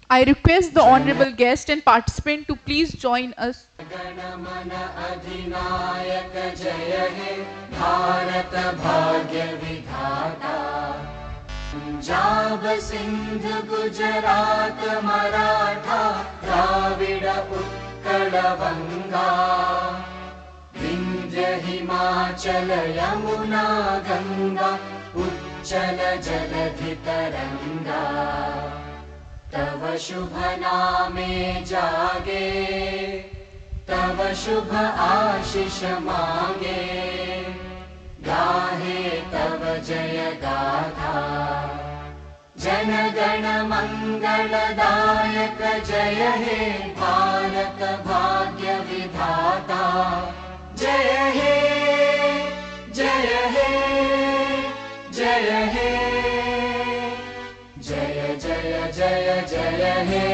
I request the honorable guest and participant to please join us. अधिनायक जय हे भारत भाग्य विधाता पंजाब सिंध गुजरात मराठा द्राविड उत्कल बंगा विंध्य हिमाचल यमुना गंगा उच्चल जलधि तरंगा तव शुभ नामे जागे तव शुभ आशीष मांगे गाहे तव जय गाथा जन गण मंगलदायक जय हे भारत भाग्य विधाता जय हे जय हे जय हे जय जय जय जय हे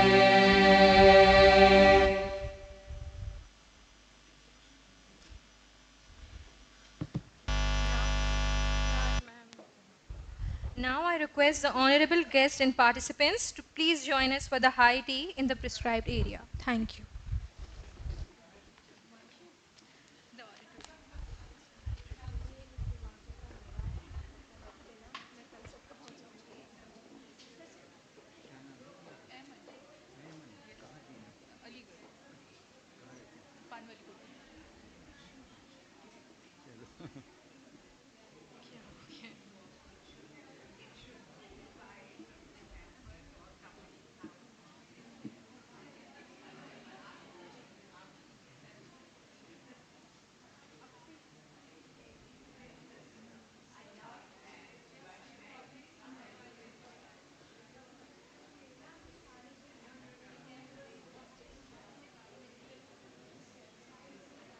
Now I request the honorable guests and participants to please join us for the high tea in the prescribed area. Thank you.